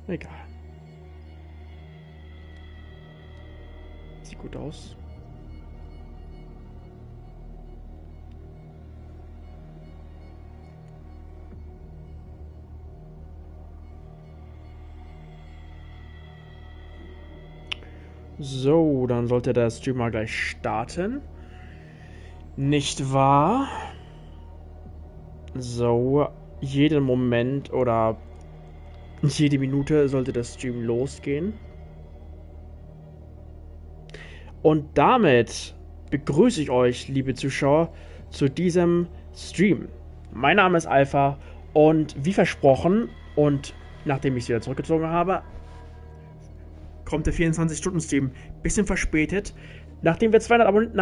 Egal. Sieht gut aus. So, dann sollte der Stream mal gleich starten. Nicht wahr? So, jeden Moment oder jede Minute sollte der Stream losgehen. Und damit begrüße ich euch, liebe Zuschauer, zu diesem Stream. Mein Name ist Alpha und wie versprochen und nachdem ich es wieder zurückgezogen habe, kommt der 24-Stunden-Stream. Bisschen verspätet. Nachdem wir 200 Abonnenten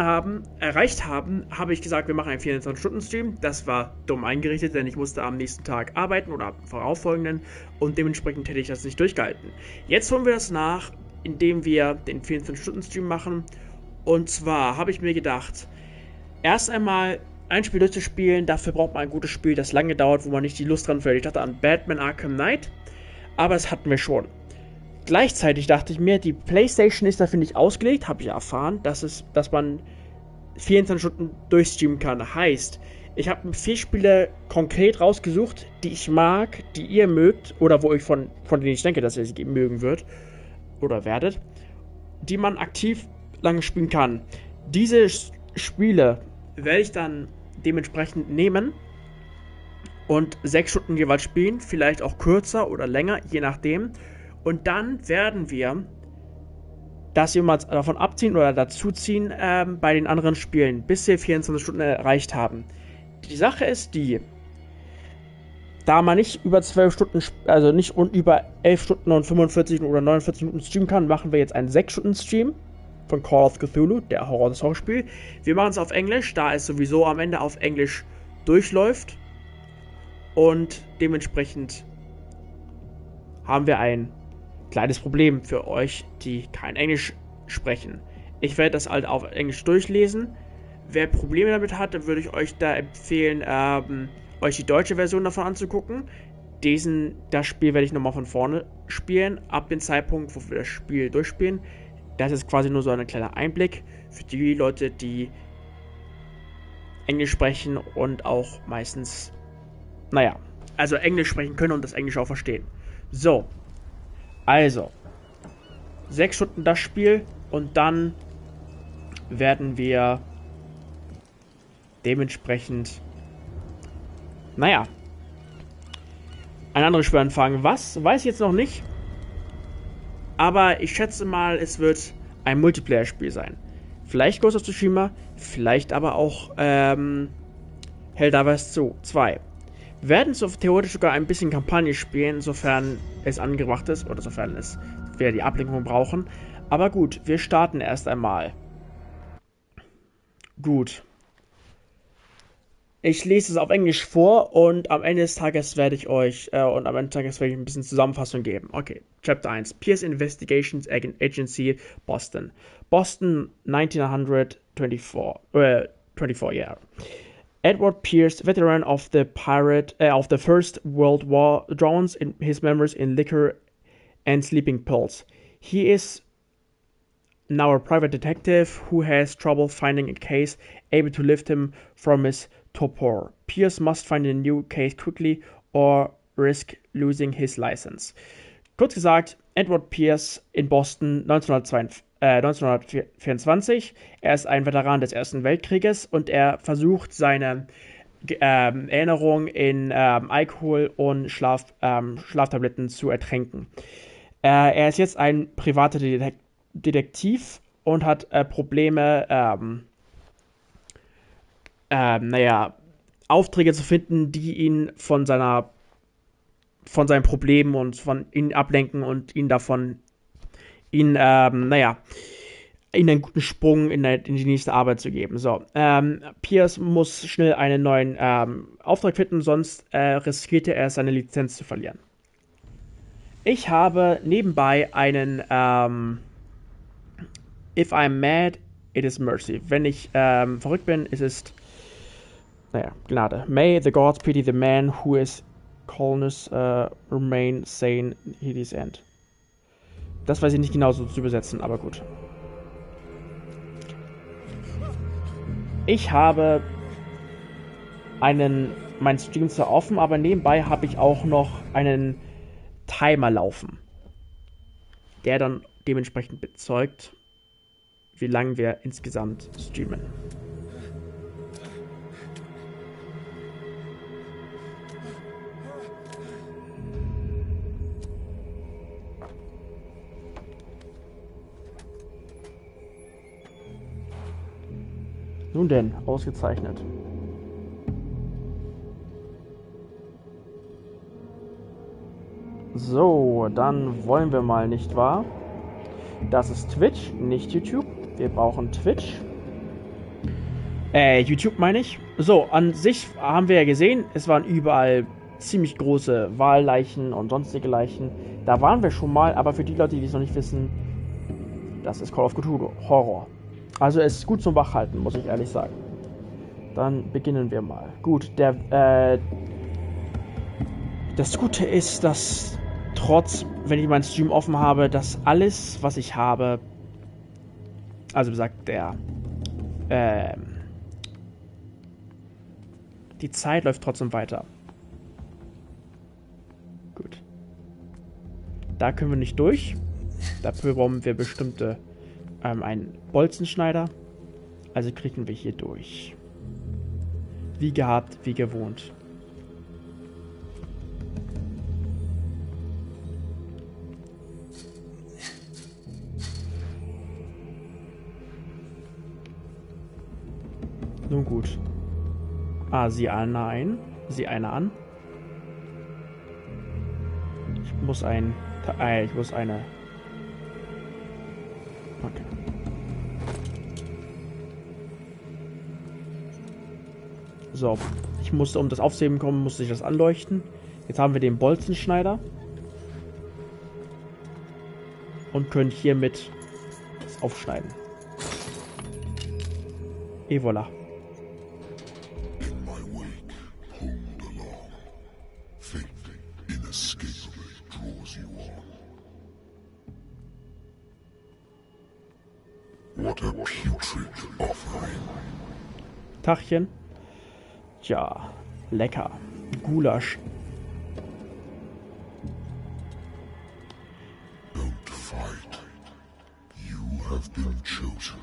erreicht haben, habe ich gesagt, wir machen einen 24-Stunden-Stream. Das war dumm eingerichtet, denn ich musste am nächsten Tag arbeiten oder am vorauffolgenden und dementsprechend hätte ich das nicht durchgehalten. Jetzt holen wir das nach, indem wir den 24-Stunden-Stream machen. Und zwar habe ich mir gedacht, erst einmal ein Spiel durchzuspielen, dafür braucht man ein gutes Spiel, das lange dauert, wo man nicht die Lust dran verliert. Ich dachte an Batman Arkham Knight, aber das hatten wir schon. Gleichzeitig dachte ich mir, die PlayStation ist dafür nicht ausgelegt, habe ich erfahren, dass man 24 Stunden durchstreamen kann. Heißt, ich habe 4 Spiele konkret rausgesucht, die ich mag, die ihr mögt, oder wo ich von denen ich denke, dass ihr sie mögen wird oder werdet, die man aktiv lange spielen kann. Diese Spiele werde ich dann dementsprechend nehmen und 6 Stunden jeweils spielen, vielleicht auch kürzer oder länger, je nachdem. Und dann werden wir das jemals davon abziehen oder dazuziehen bei den anderen Spielen, bis wir 24 Stunden erreicht haben. Die Sache ist die, da man nicht über 12 Stunden, also nicht über 11 Stunden und 45 oder 49 Minuten streamen kann, machen wir jetzt einen 6-Stunden-Stream von Call of Cthulhu, der Horror-Horrorspiel. Wir machen es auf Englisch, da es sowieso am Ende auf Englisch durchläuft. Und dementsprechend haben wir ein kleines Problem für euch, die kein Englisch sprechen. Ich werde das halt auf Englisch durchlesen. Wer Probleme damit hat, dann würde ich euch da empfehlen, euch die deutsche Version davon anzugucken. Das Spiel werde ich nochmal von vorne spielen, ab dem Zeitpunkt, wo wir das Spiel durchspielen. Das ist quasi nur so ein kleiner Einblick für die Leute, die Englisch sprechen und auch meistens, also Englisch sprechen können und das Englisch auch verstehen. So. Also, 6 Stunden das Spiel und dann werden wir dementsprechend, ein anderes Spiel anfangen. Was? Weiß ich jetzt noch nicht. Aber ich schätze mal, es wird ein Multiplayer-Spiel sein. Vielleicht Ghost of Tsushima, vielleicht aber auch Helldivers 2. Wir werden so theoretisch sogar ein bisschen Kampagne spielen, sofern es angebracht ist oder sofern wir die Ablenkung brauchen. Aber gut, wir starten erst einmal. Gut. Ich lese es auf Englisch vor und am Ende des Tages werde ich ein bisschen Zusammenfassung geben. Okay, Chapter 1. Pierce Investigations Agency, Boston. Boston, 1924, yeah. Edward Pierce, veteran of the First World War, drowns in his memories in liquor and sleeping pills. He is now a private detective who has trouble finding a case able to lift him from his torpor. Pierce must find a new case quickly or risk losing his license. Kurz gesagt, Edward Pierce in Boston 1924. Er ist ein Veteran des Ersten Weltkrieges und er versucht seine Erinnerung in Alkohol und Schlaftabletten zu ertränken. Er ist jetzt ein privater Detektiv und hat Probleme, Aufträge zu finden, die ihn von seinen Problemen und von ihm ablenken und ihn einen guten Sprung in die nächste Arbeit zu geben. So, Pierce muss schnell einen neuen Auftrag finden, sonst riskierte er seine Lizenz zu verlieren. Ich habe nebenbei einen If I'm mad, it is mercy. Wenn ich verrückt bin, ist es Gnade. May the gods pity the man who is Calmness, remain sane, he is end. Das weiß ich nicht genau so zu übersetzen, aber gut. Ich habe mein Stream zwar offen, aber nebenbei habe ich auch noch einen Timer laufen, der dann dementsprechend bezeugt, wie lange wir insgesamt streamen. Nun denn, ausgezeichnet. So, dann wollen wir mal, nicht wahr? Das ist Twitch, nicht YouTube. Wir brauchen Twitch. YouTube meine ich. So, an sich haben wir ja gesehen, es waren überall ziemlich große Wahlleichen und sonstige Leichen. Da waren wir schon mal, aber für die Leute, die es noch nicht wissen, das ist Call of Cthulhu, Horror. Also es ist gut zum Wachhalten, muss ich ehrlich sagen. Dann beginnen wir mal. Gut, das Gute ist, dass trotz, wenn ich meinen Stream offen habe, dass alles, was ich habe, also besagt die Zeit läuft trotzdem weiter. Gut. Da können wir nicht durch. Dafür brauchen wir bestimmte einen Bolzenschneider. Also kriegen wir hier durch. Wie gehabt, wie gewohnt. Nun gut. Sieh einer ein. Sieh einer an. Ich muss eine. Okay. So. Ich musste, um das aufzuheben kommen, musste ich das anleuchten. Jetzt haben wir den Bolzenschneider. Und können hiermit das aufschneiden. Et voilà. Tachchen. Tja, lecker. Gulasch. Don't fight. You have been chosen.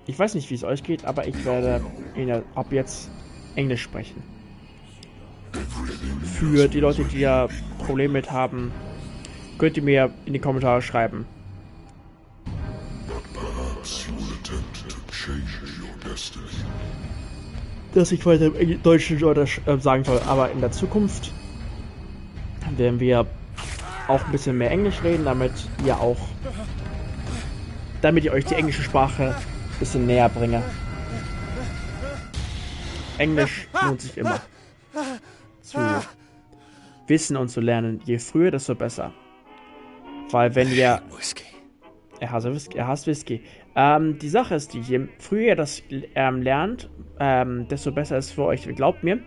Ich weiß nicht, wie es euch geht, aber ich werde ab jetzt Englisch sprechen. Für die Leute, die da Probleme mit haben, könnt ihr mir in die Kommentare schreiben. Dass ich weiter im Deutschen oder sagen soll, aber in der Zukunft werden wir auch ein bisschen mehr Englisch reden, damit ich euch die englische Sprache ein bisschen näher bringe. Englisch lohnt sich immer zu wissen und zu lernen. Je früher, desto besser. Weil wenn ihr... Er hasst Whisky. Die Sache ist die, je früher ihr das lernt, desto besser ist es für euch. Glaubt mir,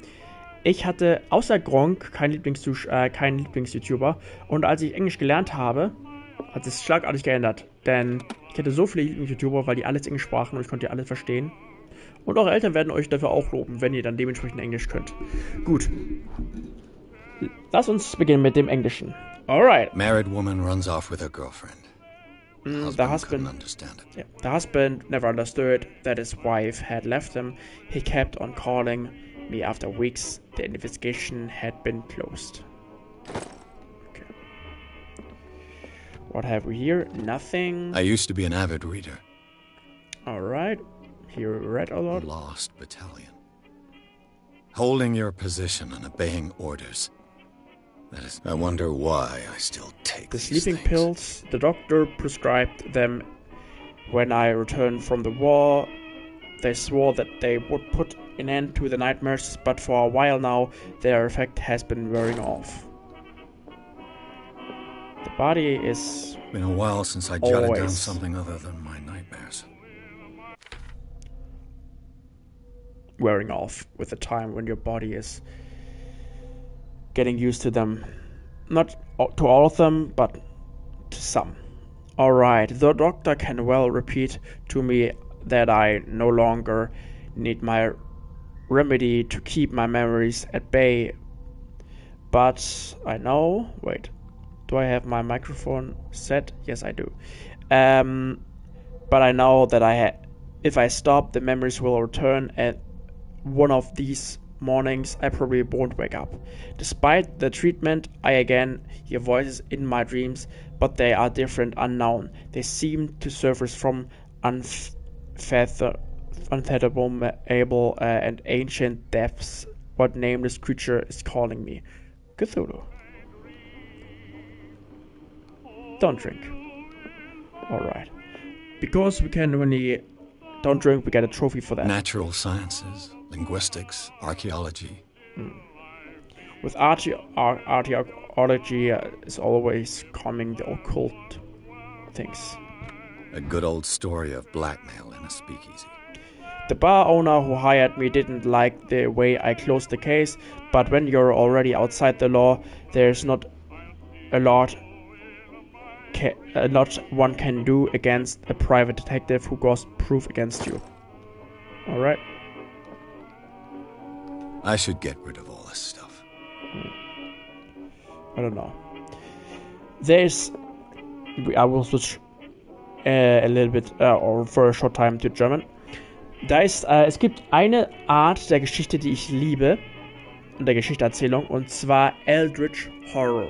ich hatte außer Gronk keinen Lieblings-YouTuber. Und als ich Englisch gelernt habe, hat es schlagartig geändert. Denn ich hatte so viele Lieblings-YouTuber, weil die alles Englisch sprachen und ich konnte alles verstehen. Und eure Eltern werden euch dafür auch loben, wenn ihr dann dementsprechend Englisch könnt. Gut. Lass uns beginnen mit dem Englischen. Alright. Married woman runs off with her girlfriend. The husband never understood that his wife had left him. He kept on calling me after weeks. The investigation had been closed. Okay. What have we here? Nothing. I used to be an avid reader. Alright. You read a lot. Lost battalion. Holding your position and obeying orders. That is, I wonder why I still take the these sleeping things. pills. The doctor prescribed them when I returned from the war. They swore that they would put an end to the nightmares, but for a while now, their effect has been wearing off. The body is Been a while since I jotted down always something other than my nightmares. wearing off with the time when your body is getting used to them. Not to all of them, but to some. Alright, the doctor can well repeat to me that I no longer need my remedy to keep my memories at bay. But I know... Wait. Do I have my microphone set? Yes, I do. But I know that if I stop, the memories will return, and one of these mornings I probably won't wake up. Despite the treatment, I again hear voices in my dreams, but they are different, unknown. They seem to surface from unfathomable and ancient depths. What nameless creature is calling me? Cthulhu. Don't drink. Alright. Because we can, when we don't drink, we get a trophy for that. Natural sciences, linguistics, archaeology. With archaeology is always coming the occult things. A good old story of blackmail in a speakeasy. The bar owner who hired me didn't like the way I closed the case, but when you're already outside the law, there's not a lot one can do against a private detective who goes proof against you. Alright? I should get rid of all this stuff. I don't know. I will switch a little bit, or for a short time to German. Es gibt eine Art der Geschichte, die ich liebe, der Geschichtenerzählung, und zwar Eldritch Horror.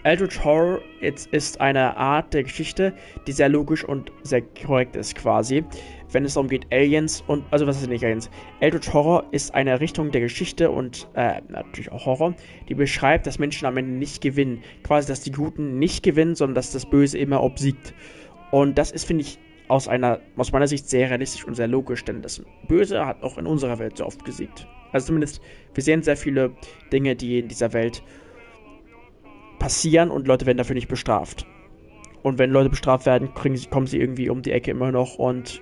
Eldritch Horror ist eine Art der Geschichte, die sehr logisch und sehr korrekt ist quasi, wenn es darum geht Aliens und, also was ist nicht Aliens? Eldritch Horror ist eine Richtung der Geschichte und natürlich auch Horror, die beschreibt, dass Menschen am Ende nicht gewinnen. Quasi, dass die Guten nicht gewinnen, sondern dass das Böse immer obsiegt. Und das ist, finde ich, aus meiner Sicht sehr realistisch und sehr logisch, denn das Böse hat auch in unserer Welt so oft gesiegt. Also zumindest, wir sehen sehr viele Dinge, die in dieser Welt passieren und Leute werden dafür nicht bestraft. Und wenn Leute bestraft werden, kommen sie irgendwie um die Ecke immer noch und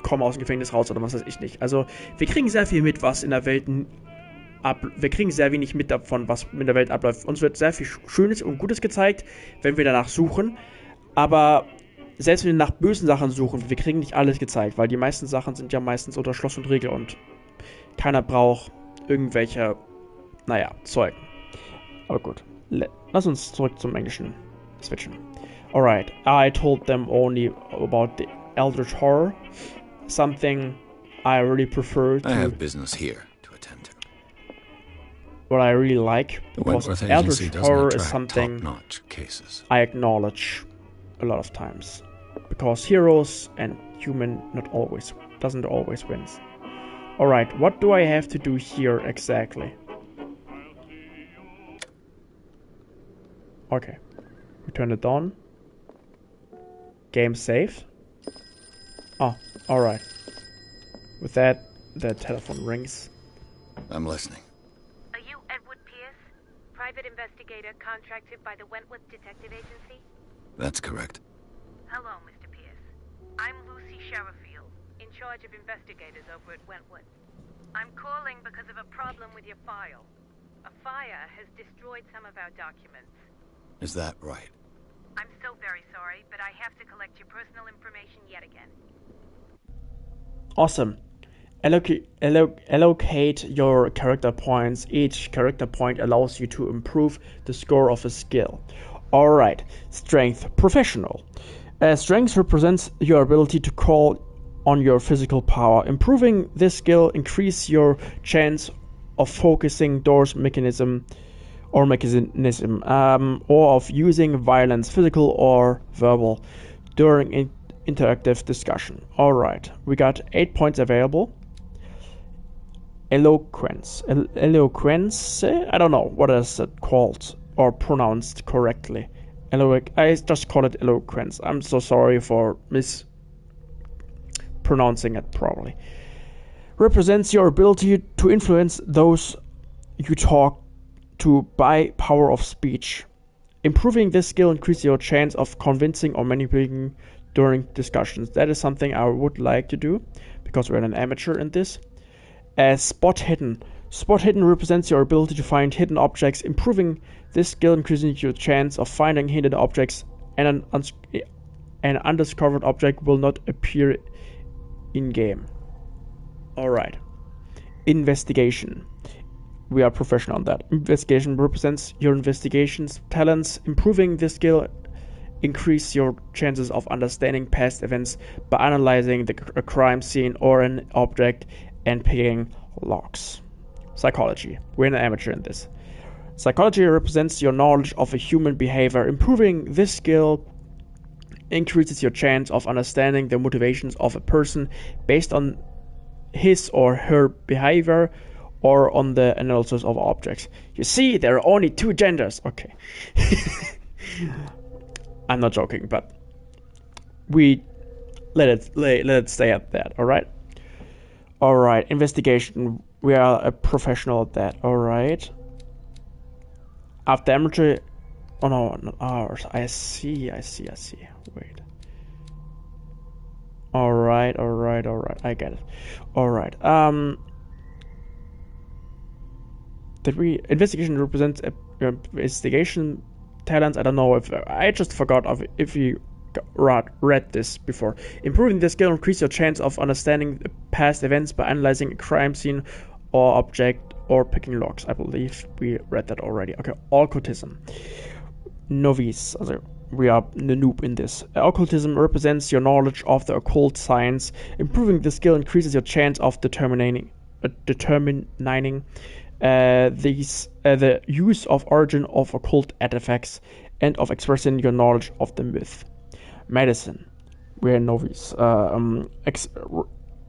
kommen aus dem Gefängnis raus oder was weiß ich nicht. Also wir kriegen sehr viel mit, was in der Welt wir kriegen sehr wenig mit davon, was in der Welt abläuft. Uns wird sehr viel Schönes und Gutes gezeigt, wenn wir danach suchen. Aber selbst wenn wir nach bösen Sachen suchen, wir kriegen nicht alles gezeigt, weil die meisten Sachen sind ja meistens unter Schloss und Riegel und keiner braucht irgendwelche, Zeugen. Aber gut. Lass uns zurück zum Englischen switchen. Alright, I told them only about the Eldritch Horror, something I really prefer to... I have business here to attend to. What I really like, because Eldritch Horror is something top-notch cases. I acknowledge a lot of times. Because heroes and human doesn't always win. Alright, what do I have to do here exactly? Okay, we turn it on. Game saved. Oh, alright. With that, the telephone rings. I'm listening. Are you Edward Pierce, private investigator contracted by the Wentworth Detective Agency? That's correct. Hello, Mr. Pierce. I'm Lucy Sherifield, in charge of investigators over at Wentworth. I'm calling because of a problem with your file. A fire has destroyed some of our documents. Is that right? I'm so very sorry, but I have to collect your personal information yet again. Awesome. Allocate your character points. Each character point allows you to improve the score of a skill. Alright. Strength. Professional. Strength represents your ability to call on your physical power. Improving this skill increases your chance of focusing doors mechanism or of using violence, physical or verbal, during interactive discussion. Alright, we got 8 points available. Eloquence. Eloquence? I don't know what is it called or pronounced correctly. I just call it eloquence. I'm so sorry for mispronouncing it probably. Represents your ability to influence those you talk to by power of speech. Improving this skill increases your chance of convincing or manipulating during discussions. That is something I would like to do because we're an amateur in this. as spot hidden. Spot hidden represents your ability to find hidden objects. Improving this skill increases your chance of finding hidden objects, and an undiscovered object will not appear in game. Alright. Investigation. We are professional on that. Investigation represents your investigations talents. Improving this skill increase your chances of understanding past events by analyzing a crime scene or an object and picking locks. Psychology. We're an amateur in this. Psychology represents your knowledge of a human behavior. Improving this skill increases your chance of understanding the motivations of a person based on his or her behavior or on the analysis of objects. You see, there are only two genders. Okay. I'm not joking, but we let it stay at that, alright? Alright, investigation. We are a professional at that, alright. After amateur. Oh no, not ours. I see. Wait. Alright. I get it. Alright. Investigation represents investigation talents. I don't know if I just forgot if you read this before. Improving this skill increases your chance of understanding past events by analyzing a crime scene or object or picking locks. I believe we read that already. Okay, occultism. Novice. Also, we are the noob in this. Occultism represents your knowledge of the occult science. Improving the skill increases your chance of determining the use of origin of occult artifacts and of expressing your knowledge of the myth. Medicine. We are novice.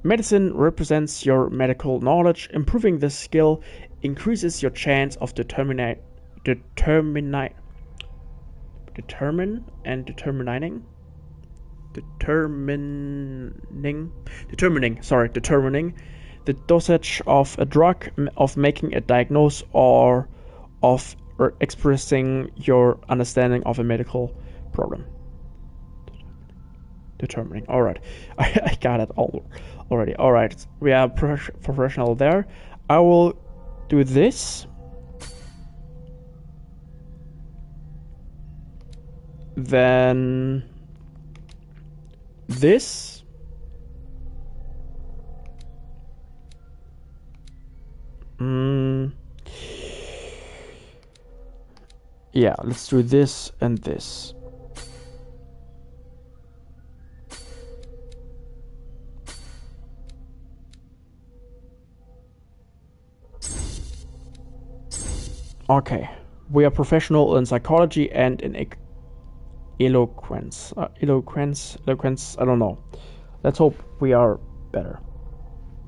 Medicine represents your medical knowledge. Improving this skill increases your chance of determining the dosage of a drug, of making a diagnosis, or of expressing your understanding of a medical problem. Determining. Alright. I got it all already. Alright. We are professional there. I will do this. Then this. Yeah, let's do this and this. Okay, we are professional in psychology and in eloquence. Eloquence, I don't know. Let's hope we are better.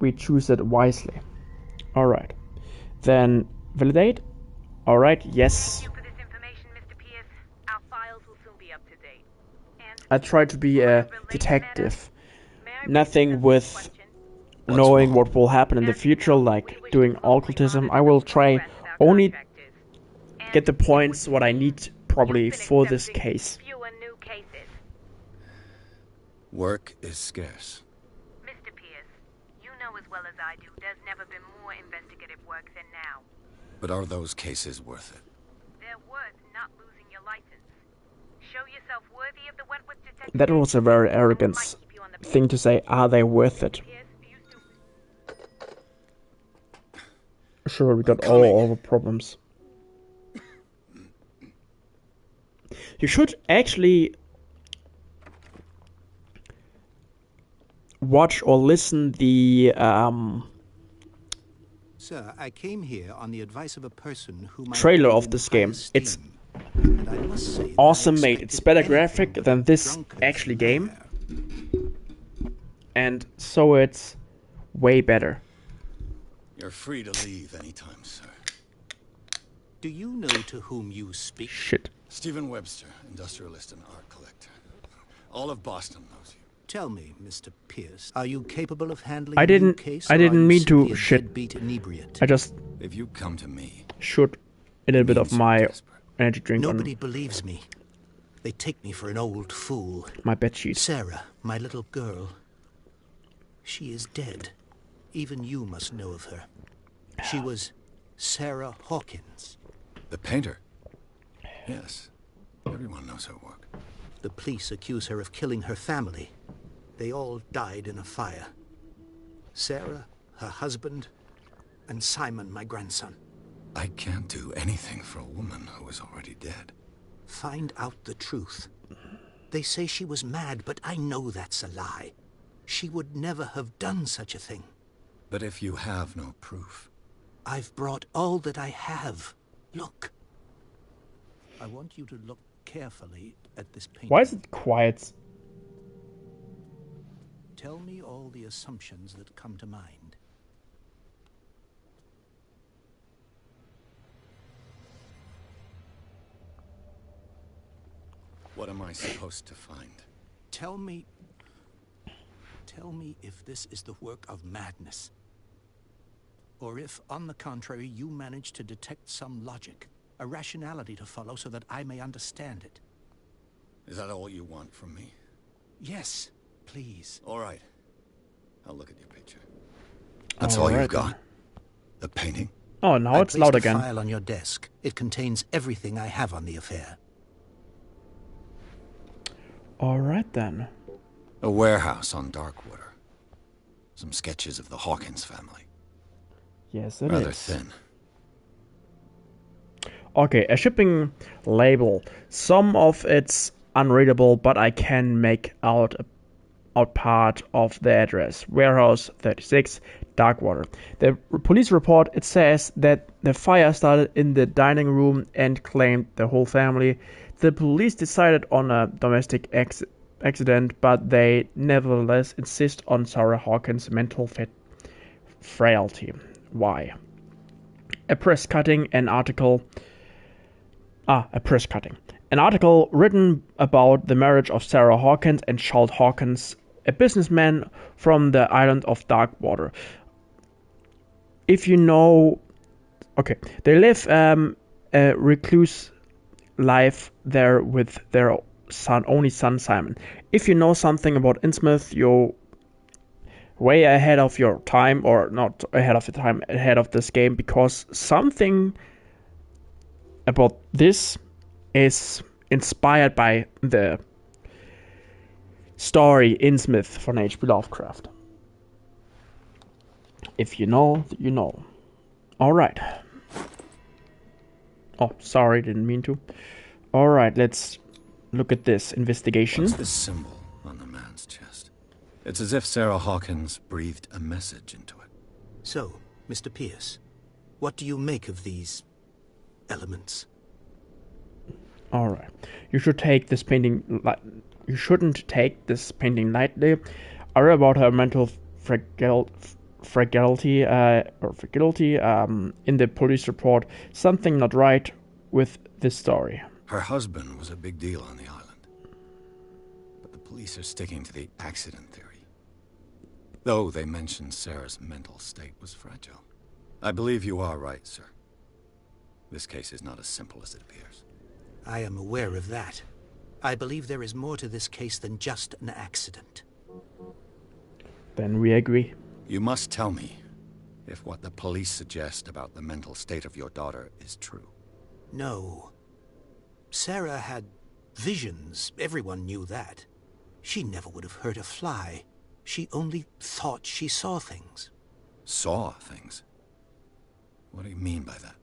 We choose it wisely. Alright. Then validate. Alright, yes. Thank you for this information, Mr. Pierce. Our files will soon be up to date. And I try to be a detective. Nothing with What's knowing wrong? what will happen in the future, like doing occultism. I will try only get the points what I need probably for this case. Fewer new cases. Work is scarce. Mr. Pierce, you know as well as I do, there's never been more investigative work than now. But are those cases worth it? They're worth not losing your license. Show yourself worthy of the Wentworth detective. That was a very arrogant thing to say. Are they worth it? Pierce, you still... Sure, we got all the problems. You should actually watch or listen the Sir, I came here on the advice of a person whom I trailer hold of in this high game. esteem, It's and I must say that I awesome made. It's expected better anything graphic but than the this drunkard actually game, fare. and so it's way better. You're free to leave anytime, sir. Do you know to whom you speak? Shit. Stephen Webster, industrialist and art collector. All of Boston knows you. Tell me, Mr. Pierce, are you capable of handling I a new didn't- case, I or didn't are you mean to simply a shit. deadbeat inebriate? I just If you come to me, shoot a little bit of means my you're desperate. energy drink Nobody on believes me. They take me for an old fool. my bed sheet. Sarah, my little girl, she is dead. even you must know of her. She was Sarah Hawkins. The painter? Yes. Everyone knows her work. The police accuse her of killing her family. They all died in a fire. Sarah, her husband, and Simon, my grandson. I can't do anything for a woman who is already dead. Find out the truth. They say she was mad, but I know that's a lie. She would never have done such a thing. But if you have no proof... I've brought all that I have. Look. I want you to look carefully at this painting. Why is it quiet? Tell me all the assumptions that come to mind. What am I supposed to find? Tell me if this is the work of madness. Or if, on the contrary, you manage to detect some logic, a rationality to follow so that I may understand it. Is that all you want from me? Yes, please. All right. I'll look at your picture. That's all you've got? The painting? Oh, now it's loud again. I placed a file on your desk. It contains everything I have on the affair. All right, then. A warehouse on Darkwater. Some sketches of the Hawkins family. Yes, it Rather is. thin. Okay, a shipping label. Some of it's unreadable, but I can make out part of the address. Warehouse 36, Darkwater. The police report, it says that the fire started in the dining room and claimed the whole family. The police decided on a domestic accident, but they nevertheless insist on Sarah Hawkins' mental frailty. Why? A press cutting. An article written about the marriage of Sarah Hawkins and Charles Hawkins, a businessman from the island of Darkwater. If you know... Okay, they live a recluse life there with their only son Simon. If you know something about Innsmouth, you're way ahead of your time, or not ahead of the time, ahead of this game, because something about this is inspired by the story Innsmouth from H.P. Lovecraft. If you know, you know. Alright. Oh, sorry, didn't mean to. Alright, let's look at this investigation. What's this symbol on the man's chest? It's as if Sarah Hawkins breathed a message into it. So, Mr. Pierce, what do you make of these elements? Alright. You should take this painting... You shouldn't take this painting lightly. I read about her mental fragility in the police report. Something not right with this story. Her husband was a big deal on the island. But the police are sticking to the accident theory. Though they mentioned Sarah's mental state was fragile. I believe you are right, sir. This case is not as simple as it appears. I am aware of that. I believe there is more to this case than just an accident. Then we agree. You must tell me if what the police suggest about the mental state of your daughter is true. No. Sarah had visions. Everyone knew that. She never would have hurt a fly. She only thought she saw things. Saw things? What do you mean by that?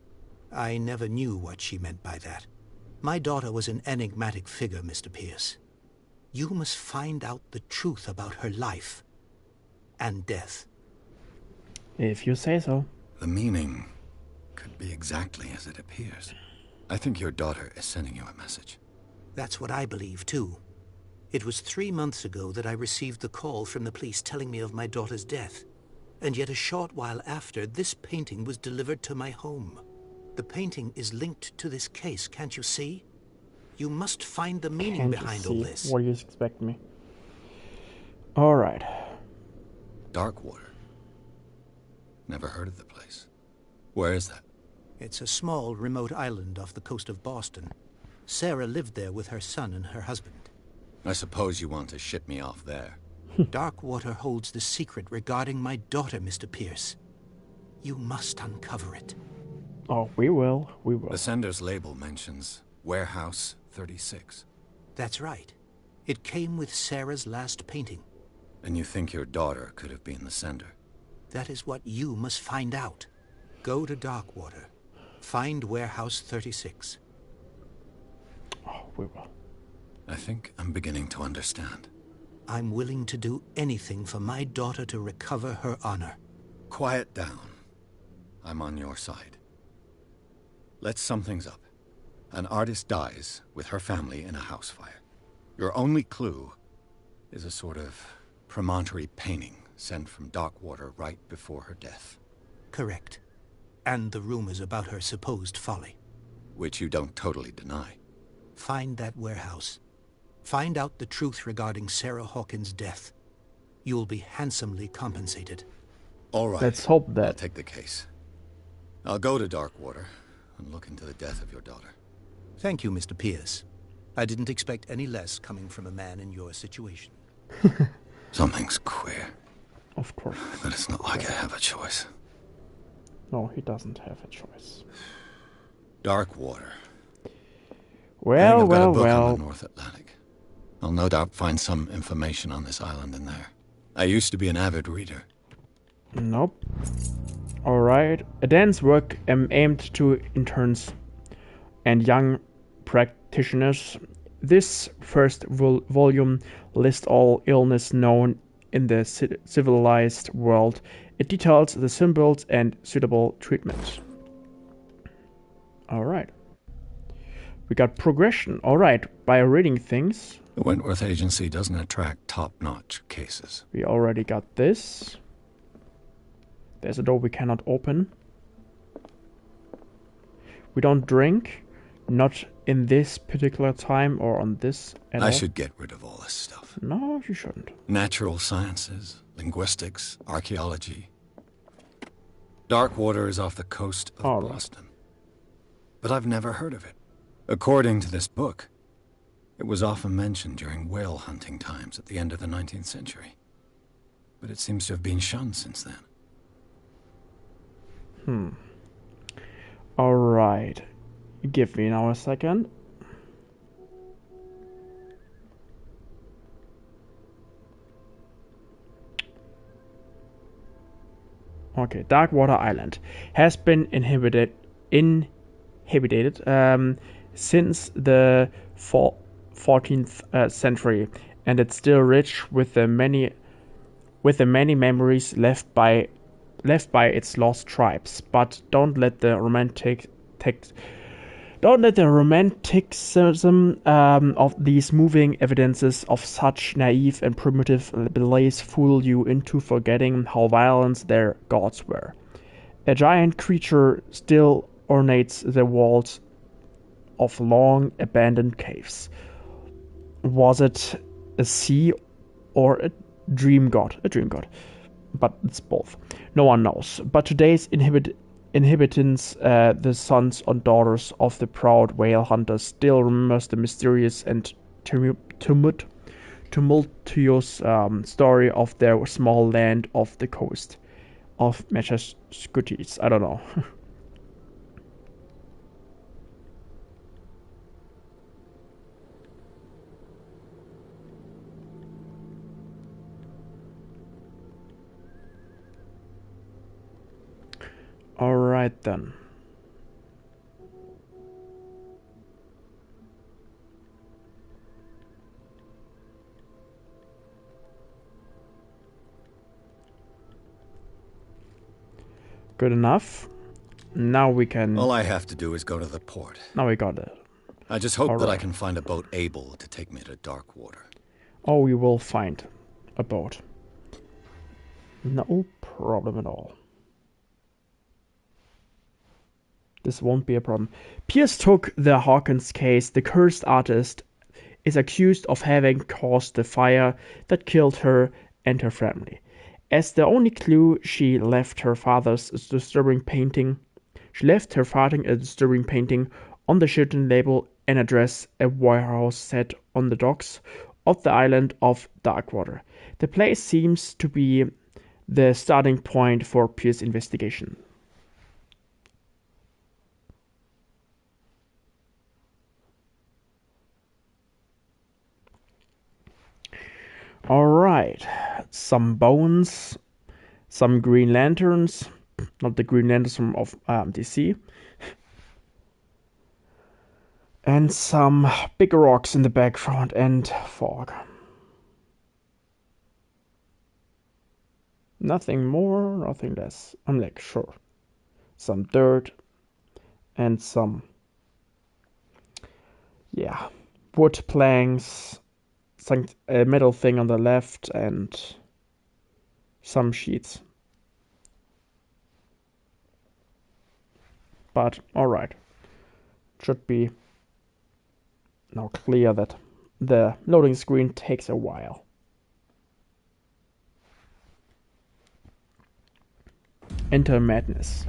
I never knew what she meant by that. My daughter was an enigmatic figure, Mr. Pierce. You must find out the truth about her life and death. If you say so. The meaning could be exactly as it appears. I think your daughter is sending you a message. That's what I believe, too. It was 3 months ago that I received the call from the police telling me of my daughter's death. And yet a short while after, this painting was delivered to my home. The painting is linked to this case, can't you see? You must find the meaning behind all this. What do you expect me? Alright. Darkwater. Never heard of the place. Where is that? It's a small, remote island off the coast of Boston. Sarah lived there with her son and her husband. I suppose you want to ship me off there. Darkwater holds the secret regarding my daughter, Mr. Pierce. You must uncover it. Oh, we will. We will. The sender's label mentions Warehouse 36. That's right. It came with Sarah's last painting. And you think your daughter could have been the sender? That is what you must find out. Go to Darkwater. Find Warehouse 36. Oh, we will. I think I'm beginning to understand. I'm willing to do anything for my daughter to recover her honor. Quiet down. I'm on your side. Let's sum things up. An artist dies with her family in a house fire. Your only clue is a sort of promontory painting sent from Darkwater right before her death. Correct. And the rumors about her supposed folly. Which you don't totally deny. Find that warehouse. Find out the truth regarding Sarah Hawkins' death. You'll be handsomely compensated. All right. Let's hope I'll that. take the case. I'll go to Darkwater and look into the death of your daughter. Thank you, Mr. Pierce. I didn't expect any less coming from a man in your situation. Something's queer, Of course. but it's not like I have a choice. No, he doesn't have a choice. Darkwater. I Well, think I've got a well, book on well. the North Atlantic. I'll no doubt find some information on this island in there. I used to be an avid reader. Nope. Alright. A dance work aimed to interns and young practitioners. This first volume lists all illness known in the civilized world. It details the symbols and suitable treatments. Alright. We got progression. Alright. By reading things. The Wentworth Agency doesn't attract top-notch cases. We already got this. There's a door we cannot open. We don't drink. Not in this particular time or on this at all. I should get rid of all this stuff. No, you shouldn't. Natural sciences, linguistics, archaeology. Darkwater is off the coast of All right. Boston. But I've never heard of it. According to this book, it was often mentioned during whale hunting times at the end of the 19th century. But it seems to have been shunned since then. Alright. Give me now a second. Okay, Darkwater Island has been inhabited since the 14th century, and it's still rich with the many memories left by its lost tribes. But don't let the romanticism of these moving evidences of such naive and primitive beliefs fool you into forgetting how violent their gods were. A giant creature still ornates the walls of long abandoned caves. Was it a sea or a dream god? A dream god. But it's both. No one knows. But today's inhabitants, the sons and daughters of the proud whale hunters, still remembers the mysterious and tumultuous story of their small land off the coast of Massachusetts. I don't know. Alright then. Good enough. Now we can... All I have to do is go to the port. Now we got it. I just hope that I Alright. can find a boat able to take me to Darkwater. Oh, we will find a boat. No problem at all. This won't be a problem. Pierce took the Hawkins case. The cursed artist is accused of having caused the fire that killed her and her family. As the only clue, she left her father's disturbing painting. She left her father a disturbing painting on the shipment label and address, a warehouse set on the docks of the island of Darkwater. The place seems to be the starting point for Pierce's investigation. Alright, some bones, some Green Lanterns, not the Green Lanterns from DC, and some big rocks in the background and fog. Nothing more, nothing less. I'm like, sure. Some dirt and some, yeah, wood planks, some metal thing on the left, and some sheets. But alright, should be now clear that the loading screen takes a while. Enter madness.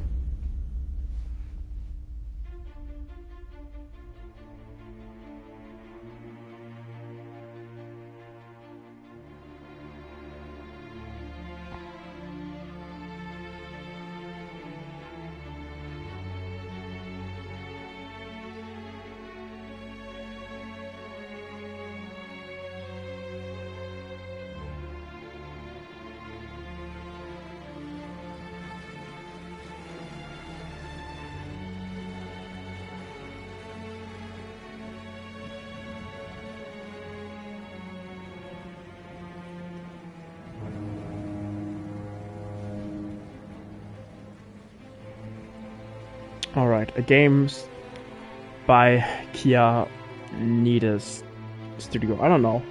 Alright, a game's by Kia Nida's studio. I don't know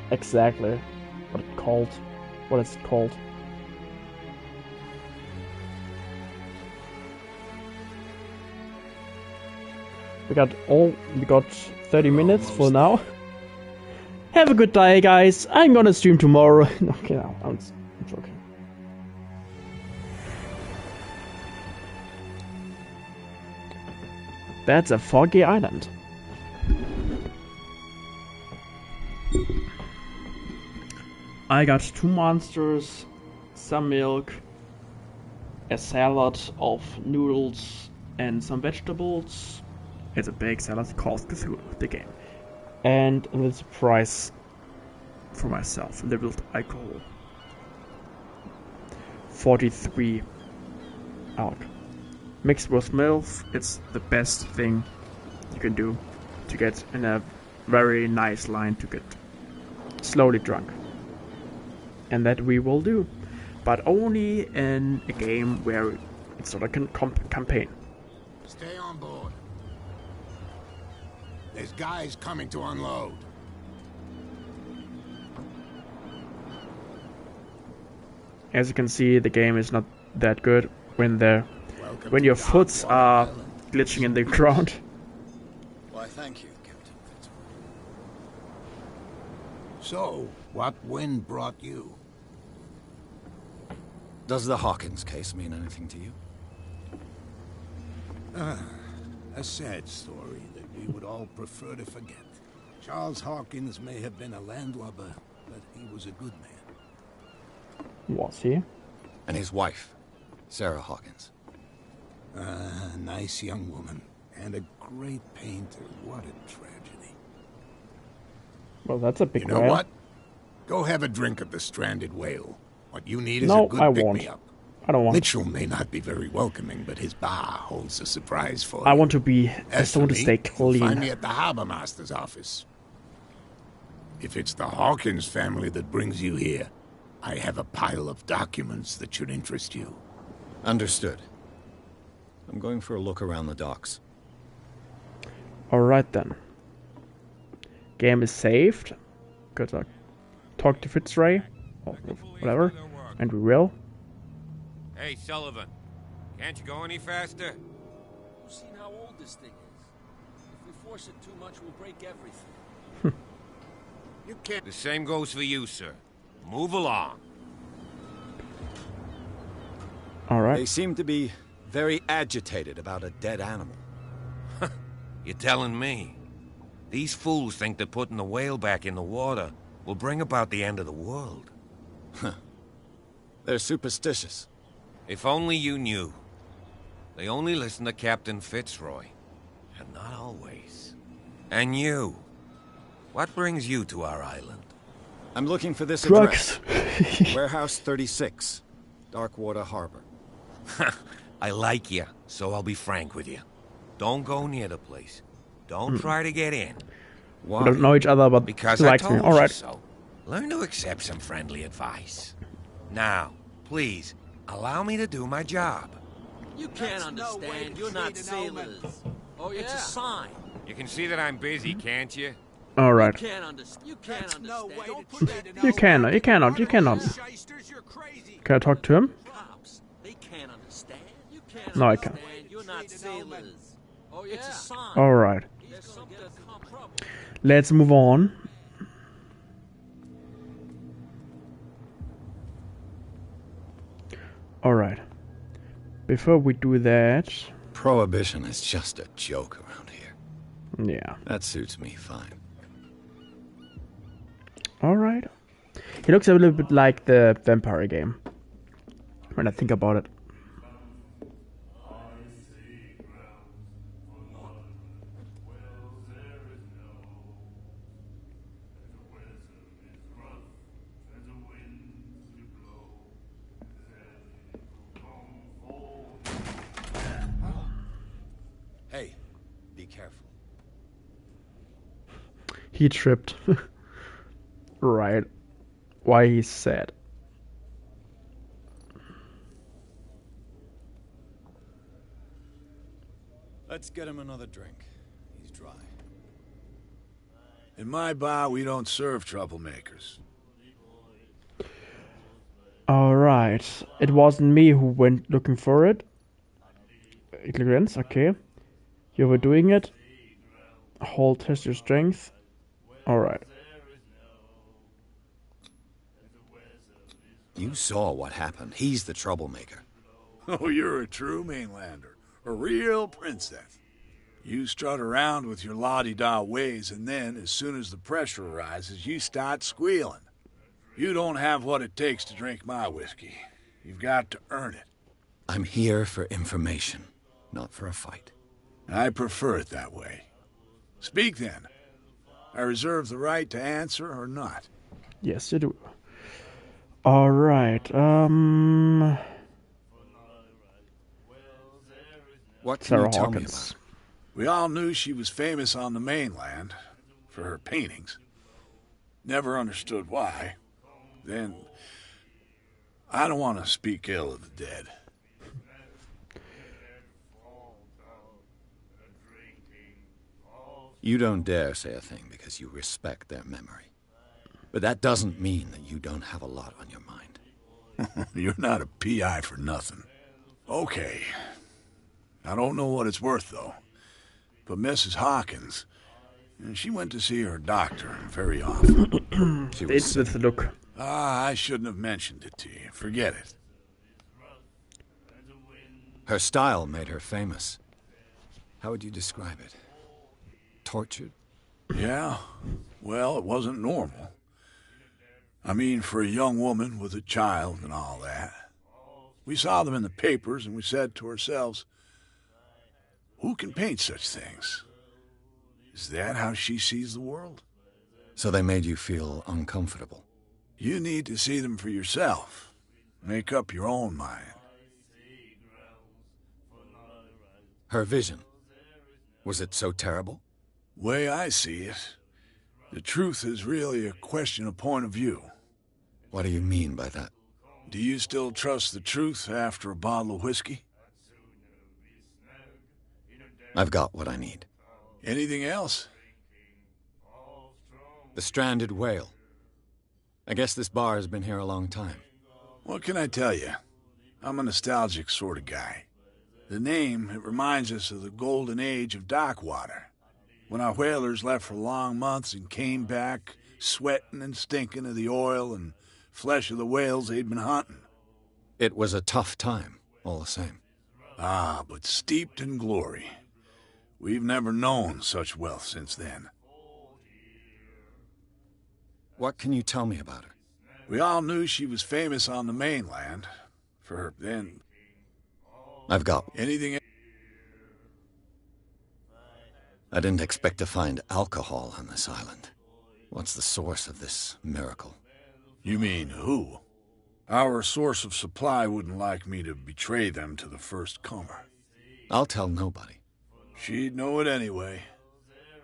exactly what it's called. What it's called. We got 30 minutes for now. Have a good day, guys. I'm gonna stream tomorrow. Okay, no, I'm joking. That's a foggy island. I got 2 monsters, some milk, a salad of noodles, and some vegetables. It's a big salad called Cthulhu, the game. And a little surprise for myself, labeled alcohol. 43 out. Mixed with milk, it's the best thing you can do to get in a very nice line to get slowly drunk. And that we will do, but only in a game where it's not a campaign. Stay on board. There's guys coming to unload. As you can see, the game is not that good when your foots are glitching in the ground. Why, thank you, Captain Fitzroy. So, what wind brought you? Does the Hawkins case mean anything to you? A sad story that we would all prefer to forget. Charles Hawkins may have been a landlubber, but he was a good man. Was he? And his wife, Sarah Hawkins. A nice young woman, and a great painter. What a tragedy. Well, that's a big You know whale. what? Go have a drink at the Stranded Whale. What you need is No, a good I pick-me-up. I don't want. Mitchell may not be very welcoming, but his bar holds a surprise for I you. want to be. I As just for want to me, stay you'll find clean. me at the harbor master's office. If it's the Hawkins family that brings you here, I have a pile of documents that should interest you. Understood. I'm going for a look around the docks. All right then. Game is saved. Good luck. Talk to Fitzroy, or whatever, and we will. Hey, Sullivan. Can't you go any faster? You've seen how old this thing is. If we force it too much, we'll break everything. You can't... The same goes for you, sir. Move along. All right. They seem to be very agitated about a dead animal. You're telling me. These fools think that putting the whale back in the water will bring about the end of the world. They're superstitious. If only you knew. They only listen to Captain Fitzroy. And not always. And you. What brings you to our island? I'm looking for this Drugs. address. Warehouse 36, Darkwater Harbor. I like you, so I'll be frank with you. Don't go near the place. Don't try to get in. We don't know each other, but Because he I likes me. told All you right. so. Learn to accept some friendly advice. Now, please, allow me to do my job. You can't understand. You're not sailors. Oh, yeah. It's a sign. You can see that I'm busy, can't you? All right. You can't understand. You can't understand. Don't put that You cannot. You cannot. You cannot. Can I talk to him? cops. They can't understand. You can't No, I can't. understand. You're not sailors. Oh, yeah. It's a sign. All right. There's something trouble. Let's move on. All right. Before we do that, Prohibition is just a joke around here. yeah. That suits me fine. All right. He looks a little bit like the vampire game. When I think about it. Hey, be careful. He tripped. Right. Why he's sad. Let's get him another drink. He's dry. In my bar, we don't serve troublemakers. Alright. It wasn't me who went looking for it. Ignorance, okay. You were doing it. Hold, test your strength. Alright. You saw what happened. He's the troublemaker. Oh, you're a true mainlander. A real princess. You strut around with your la-di-da ways, and then, as soon as the pressure arises, you start squealing. You don't have what it takes to drink my whiskey. You've got to earn it. I'm here for information, not for a fight. I prefer it that way. Speak then. I reserve the right to answer or not. Yes, you do. Alright, What can Sarah you tell Hawkins. me about? We all knew she was famous on the mainland for her paintings. Never understood why. Then, I don't want to speak ill of the dead. You don't dare say a thing because you respect their memory. But that doesn't mean that you don't have a lot on your mind. You're not a PI for nothing. Okay. I don't know what it's worth, though. But Mrs. Hawkins, she went to see her doctor very often. She it's with the look. I shouldn't have mentioned it to you. Forget it. Her style made her famous. How would you describe it? Tortured? Yeah? Well, it wasn't normal. I mean, for a young woman with a child and all that. We saw them in the papers, and we said to ourselves, who can paint such things? Is that how she sees the world? So they made you feel uncomfortable. You need to see them for yourself. Make up your own mind. Her vision. Was it so terrible? Way I see it, the truth is really a question of point of view. What do you mean by that? Do you still trust the truth after a bottle of whiskey? I've got what I need. Anything else? The stranded whale. I guess this bar has been here a long time. What can I tell you? I'm a nostalgic sort of guy. The name, it reminds us of the golden age of dockwater, when our whalers left for long months and came back sweating and stinking of the oil and flesh of the whales they'd been hunting. It was a tough time, all the same. Ah, but steeped in glory. We've never known such wealth since then. What can you tell me about her? We all knew she was famous on the mainland for her then. I've got... Anything? I didn't expect to find alcohol on this island. What's the source of this miracle? You mean who? Our source of supply wouldn't like me to betray them to the first comer. I'll tell nobody. She'd know it anyway.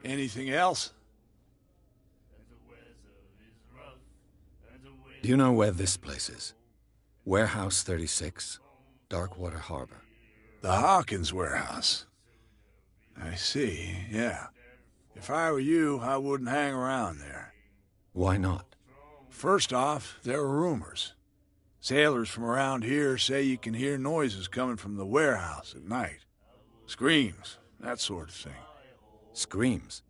Anything else? Do you know where this place is? Warehouse 36, Darkwater Harbor. The Hawkins warehouse. I see, yeah. If I were you, I wouldn't hang around there. Why not? First off, there are rumors. Sailors from around here say you can hear noises coming from the warehouse at night. Screams, that sort of thing. Screams?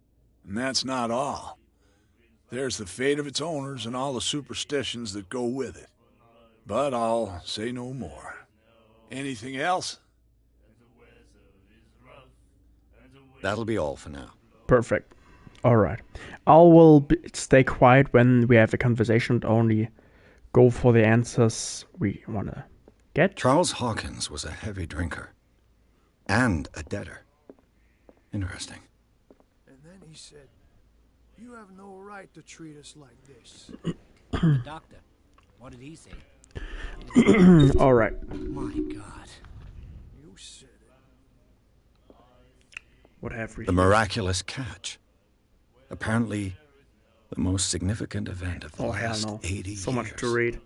And that's not all. There's the fate of its owners and all the superstitions that go with it. But I'll say no more. Anything else? That'll be all for now. Perfect. All right. I will stay quiet when we have a conversation and only go for the answers we want to get. Charles Hawkins was a heavy drinker. And a debtor. Interesting. And then he said, "You have no right to treat us like this." The doctor, what did he say? All right. My God. You said it. What have we? The miraculous catch. Apparently, the most significant event of the last 80 years. So much to read.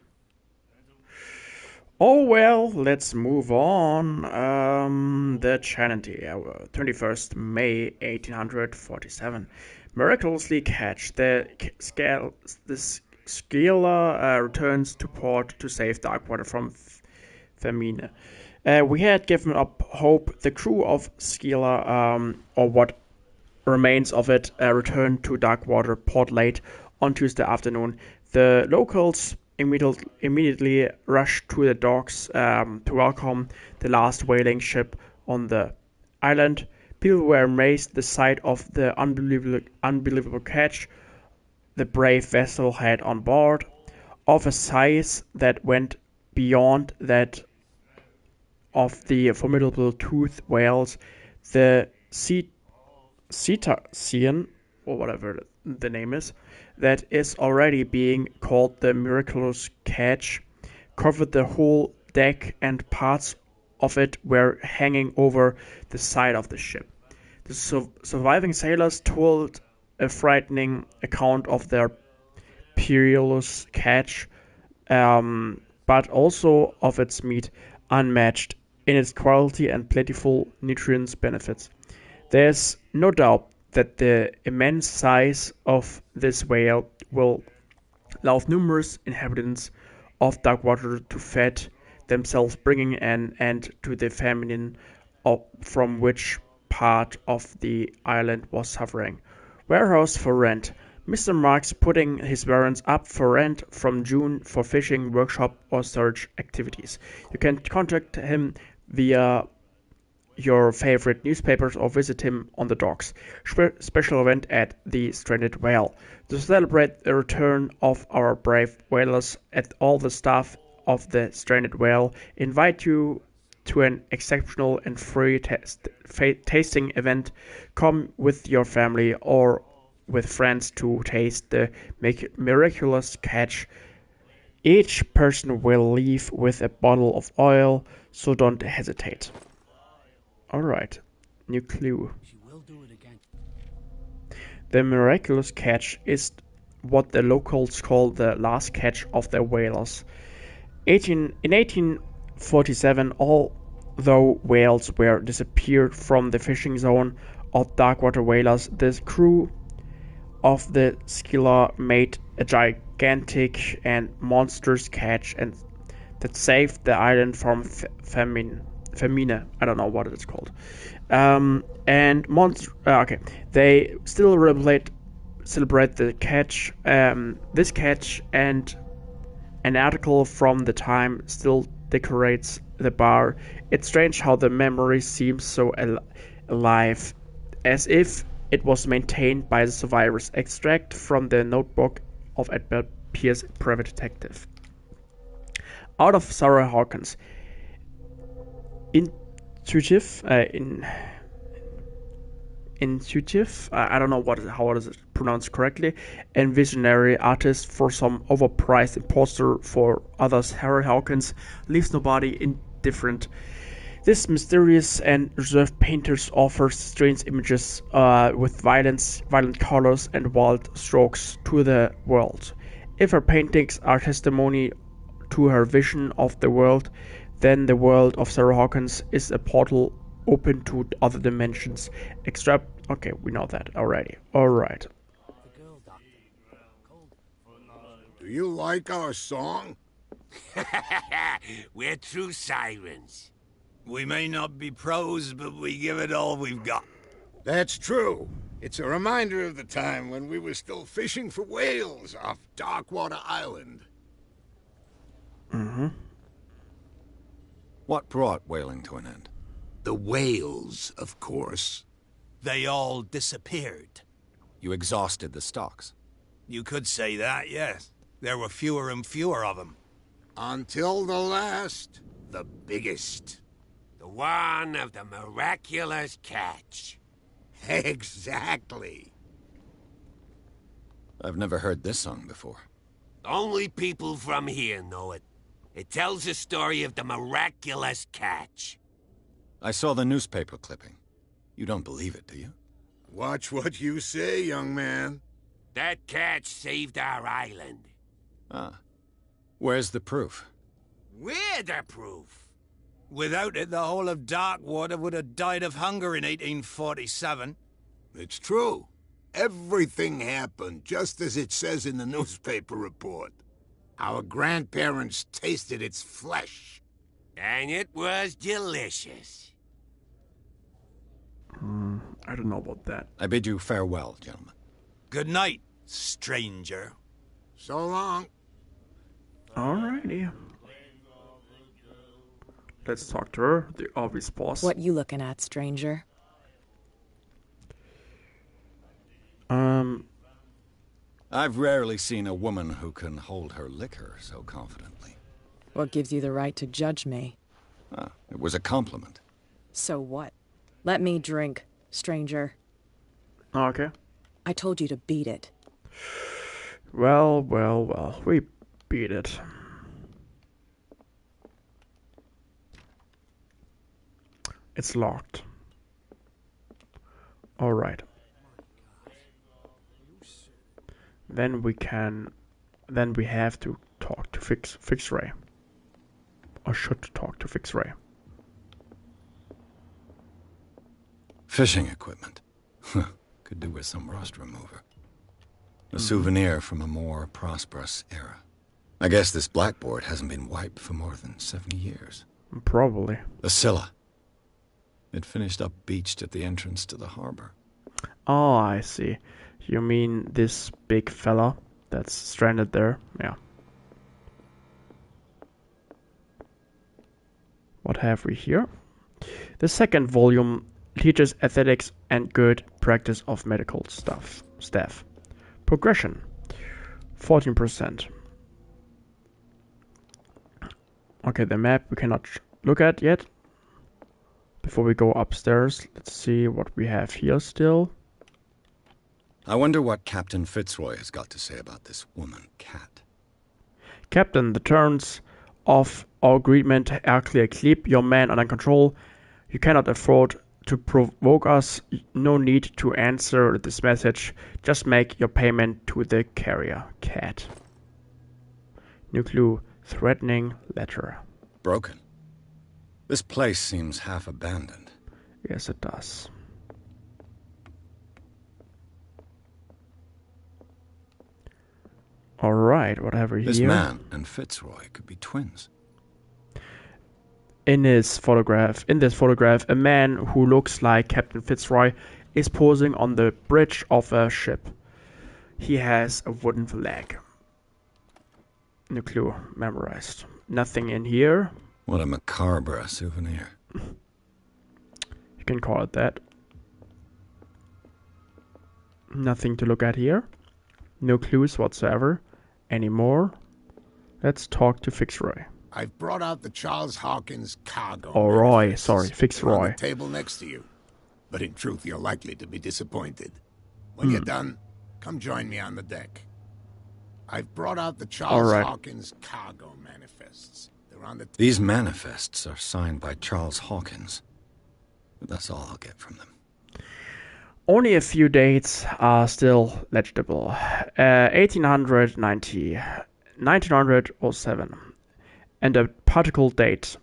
Oh well, let's move on. The Chanty, 21st May 1847. Miraculously catch. The Scylla returns to port to save Darkwater from famine. We had given up hope. The crew of Scylla, or what remains of it, returned to Darkwater port late on Tuesday afternoon. The locals immediately rushed to the docks to welcome the last whaling ship on the island. People were amazed at the sight of the unbelievable catch the brave vessel had on board, of a size that went beyond that of the formidable toothed whales, the cetacean, or whatever the name is, that is already being called the miraculous catch, covered the whole deck, and parts of it were hanging over the side of the ship. The surviving sailors told a frightening account of their perilous catch, but also of its meat, unmatched in its quality and plentiful nutrients benefits. There's no doubt that the immense size of this whale will allow numerous inhabitants of Darkwater to feed themselves, bringing an end to the famine from which part of the island was suffering. Warehouse for rent. Mr. Marks putting his warrants up for rent from June for fishing, workshop, or search activities. You can contact him via your favorite newspapers or visit him on the docks. Special event at the Stranded Whale. To celebrate the return of our brave whalers, at all the staff of the Stranded Whale invite you to an exceptional and free tasting event. Come with your family or with friends to taste the miraculous catch. Each person will leave with a bottle of oil, so don't hesitate. Alright, new clue. She will do it again. The miraculous catch is what the locals call the last catch of the whalers. In 1847, although whales were disappeared from the fishing zone of Darkwater whalers, the crew of the Scylla made a gigantic and monstrous catch and that saved the island from famine. I don't know what it's called. They still celebrate the catch. This catch, and an article from the time still decorates the bar. It's strange how the memory seems so alive, as if it was maintained by the survivors. Extract from the notebook of Edward Pierce, private detective. Out of Sarah Hawkins' intuitive, I don't know how it is pronounced correctly, and visionary artist for some overpriced imposter for others, Harry Hawkins leaves nobody indifferent. This mysterious and reserved painter offers strange images with violent colors and wild strokes to the world. If her paintings are testimony to her vision of the world, then the world of Sarah Hawkins is a portal open to other dimensions. Okay, we know that already. Alright. Do you like our song? We're true sirens. We may not be pros, but we give it all we've got. That's true. It's a reminder of the time when we were still fishing for whales off Darkwater Island. Mm-hmm. What brought whaling to an end? The whales, of course. They all disappeared. You exhausted the stocks. You could say that, yes. There were fewer and fewer of them. Until the last, the biggest. The one of the miraculous catch. Exactly. I've never heard this song before. Only people from here know it. It tells the story of the miraculous catch. I saw the newspaper clipping. You don't believe it, do you? Watch what you say, young man. That catch saved our island. Ah. Where's the proof? We're the proof. Without it, the whole of Darkwater would have died of hunger in 1847. It's true. Everything happened just as it says in the newspaper report. Our grandparents tasted its flesh. And it was delicious. I don't know about that. I bid you farewell, gentlemen. Good night, stranger. So long. Alrighty. Let's talk to her, the obvious boss. What you looking at, stranger? I've rarely seen a woman who can hold her liquor so confidently. What gives you the right to judge me? Ah, it was a compliment. So what? Let me drink, stranger. Okay. I told you to beat it. Well, we beat it. It's locked. Alright. Then we have to talk to Fix Ray. Or should talk to Fix Ray. Fishing equipment. Could do with some rust remover. A souvenir from a more prosperous era. I guess this blackboard hasn't been wiped for more than 70 years. Probably. The Scylla. It finished up beached at the entrance to the harbor. Oh, I see. You mean this big fella that's stranded there? Yeah. What have we here? The second volume teaches ethics and good practice of medical staff. Progression, 14%. Okay, the map we cannot look at yet. Before we go upstairs, let's see what we have here still. I wonder what Captain Fitzroy has got to say about this woman, Cat. Captain, the terms of our agreement are clear. Keep your man under control. You cannot afford to provoke us. No need to answer this message. Just make your payment to the carrier, Cat. New clue, threatening letter. Broken. This place seems half abandoned. Yes, it does. Alright, whatever here. This man and Fitzroy could be twins. In this photograph, a man who looks like Captain Fitzroy is posing on the bridge of a ship. He has a wooden flag. No clue, memorized. Nothing in here. What a macabre souvenir. You can call it that. Nothing to look at here. No clues whatsoever. anymore. Let's talk to Fitzroy. I've brought out the Charles Hawkins cargo. Oh, Roy. manifests. Sorry, They're on Fitzroy. the table next to you. But in truth, you're likely to be disappointed. When you're done, come join me on the deck. I've brought out the Charles Hawkins cargo manifests. They're on the These manifests are signed by Charles Hawkins. But that's all I'll get from them. Only a few dates are still legible. 1890, 1907, and a particle date,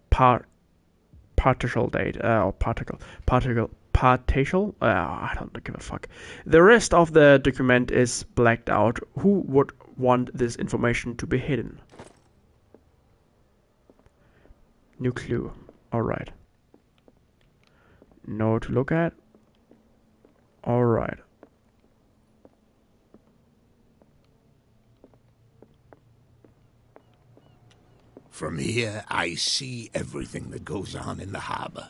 partial date, or particle, partial, I don't give a fuck. The rest of the document is blacked out. Who would want this information to be hidden? New clue. Alright. No to look at. Alright. From here, I see everything that goes on in the harbor.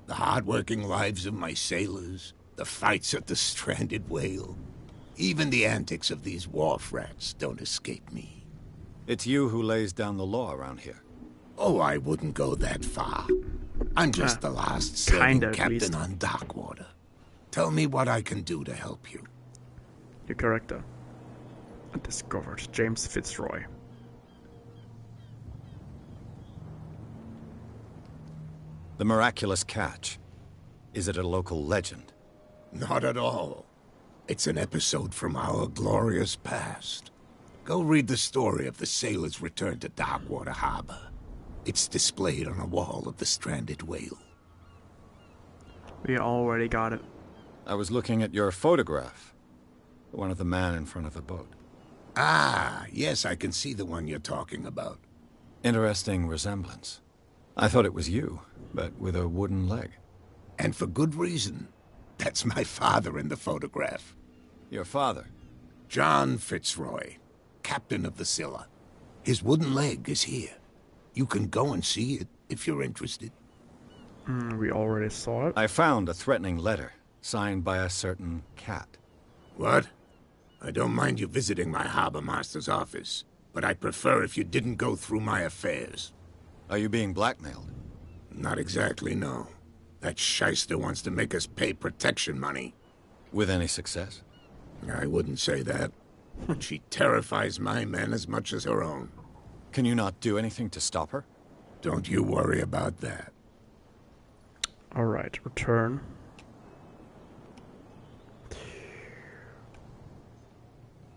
The hard-working lives of my sailors, the fights at the stranded whale. Even the antics of these wharf rats don't escape me. It's you who lays down the law around here. Oh, I wouldn't go that far. I'm just the last serving captain on Darkwater. Tell me what I can do to help you. Your character. Discovered. James Fitzroy. The miraculous catch. Is it a local legend? Not at all. It's an episode from our glorious past. Go read the story of the sailor's return to Darkwater Harbor. It's displayed on a wall of the stranded whale. We already got it. I was looking at your photograph. The one of the man in front of the boat. Ah, yes, I can see the one you're talking about. Interesting resemblance. I thought it was you, but with a wooden leg. And for good reason. That's my father in the photograph. Your father? John Fitzroy, captain of the Scylla. His wooden leg is here. You can go and see it if you're interested. We already saw it. I found a threatening letter, signed by a certain cat. What? I don't mind you visiting my harbor master's office, but I prefer if you didn't go through my affairs. Are you being blackmailed? Not exactly, no. That shyster wants to make us pay protection money. With any success? I wouldn't say that. But she terrifies my men as much as her own. Can you not do anything to stop her? Don't you worry about that. Alright, return.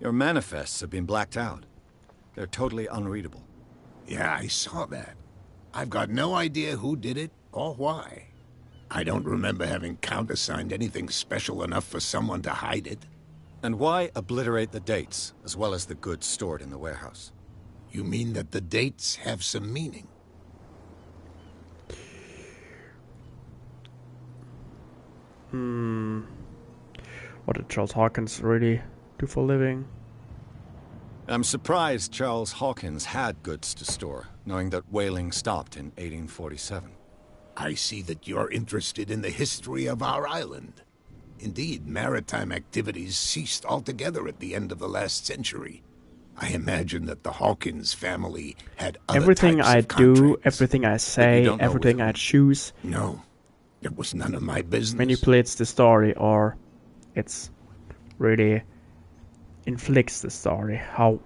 Your manifests have been blacked out. They're totally unreadable. Yeah, I saw that. I've got no idea who did it or why. I don't remember having countersigned anything special enough for someone to hide it. And why obliterate the dates, as well as the goods stored in the warehouse? You mean that the dates have some meaning? What did Charles Hawkins really do for a living? I'm surprised Charles Hawkins had goods to store, knowing that whaling stopped in 1847. I see that you're interested in the history of our island. Indeed, maritime activities ceased altogether at the end of the last century. I imagine that the Hawkins family had other everything types I of do, contracts. everything I say, everything I choose. No, it was none of my business. Manipulates the story, or it's really inflicts the story.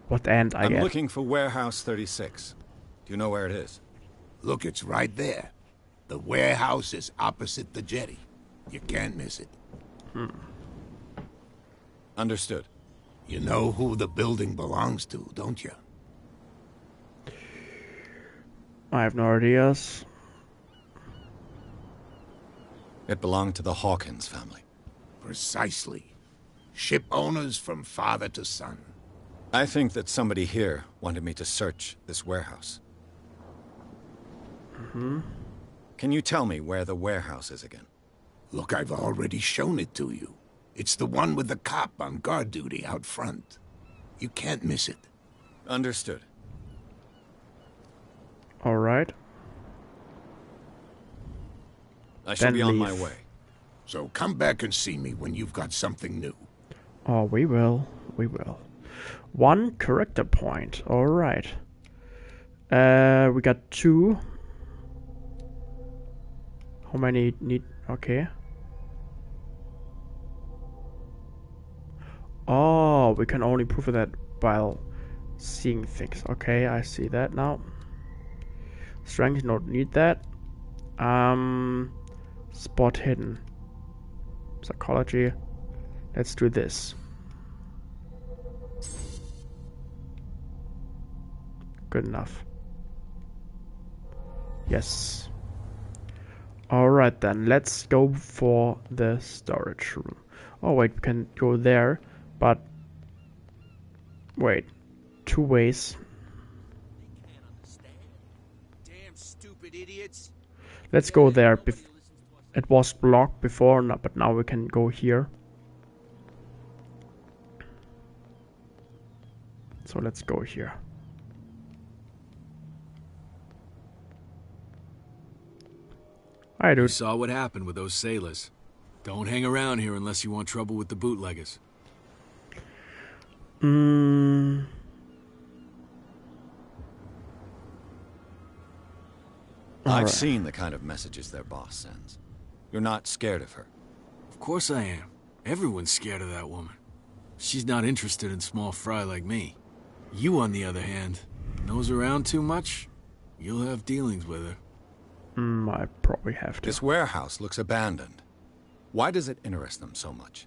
What end I get. I'm looking for Warehouse 36. Do you know where it is? Look, it's right there. The warehouse is opposite the jetty. You can't miss it. Understood. You know who the building belongs to, don't you? I have no ideas. It belonged to the Hawkins family. Precisely. Ship owners from father to son. I think that somebody here wanted me to search this warehouse. Can you tell me where the warehouse is again? Look, I've already shown it to you. It's the one with the cop on guard duty out front. You can't miss it. Understood. Alright. I shall Then be on my leave. way. So come back and see me when you've got something new. Oh, we will. We will. 1 character point. Alright. We got 2. How many need... Okay. Oh, we can only prove that while seeing things. Okay, I see that now. Strength, don't need that. Spot hidden. Psychology. Let's do this. Good enough. Yes. Alright then, let's go for the storage room. Oh wait, we can go there, but... Wait. 2 ways. Damn stupid idiots. Let's go there. It was blocked before, but now we can go here. So let's go here. Alright, You dude. saw what happened with those sailors. Don't hang around here unless you want trouble with the bootleggers. I've seen the kind of messages their boss sends. You're not scared of her. Of course I am. Everyone's scared of that woman. She's not interested in small fry like me. You, on the other hand, nose around too much, you'll have dealings with her. I probably have to. This warehouse looks abandoned. Why does it interest them so much?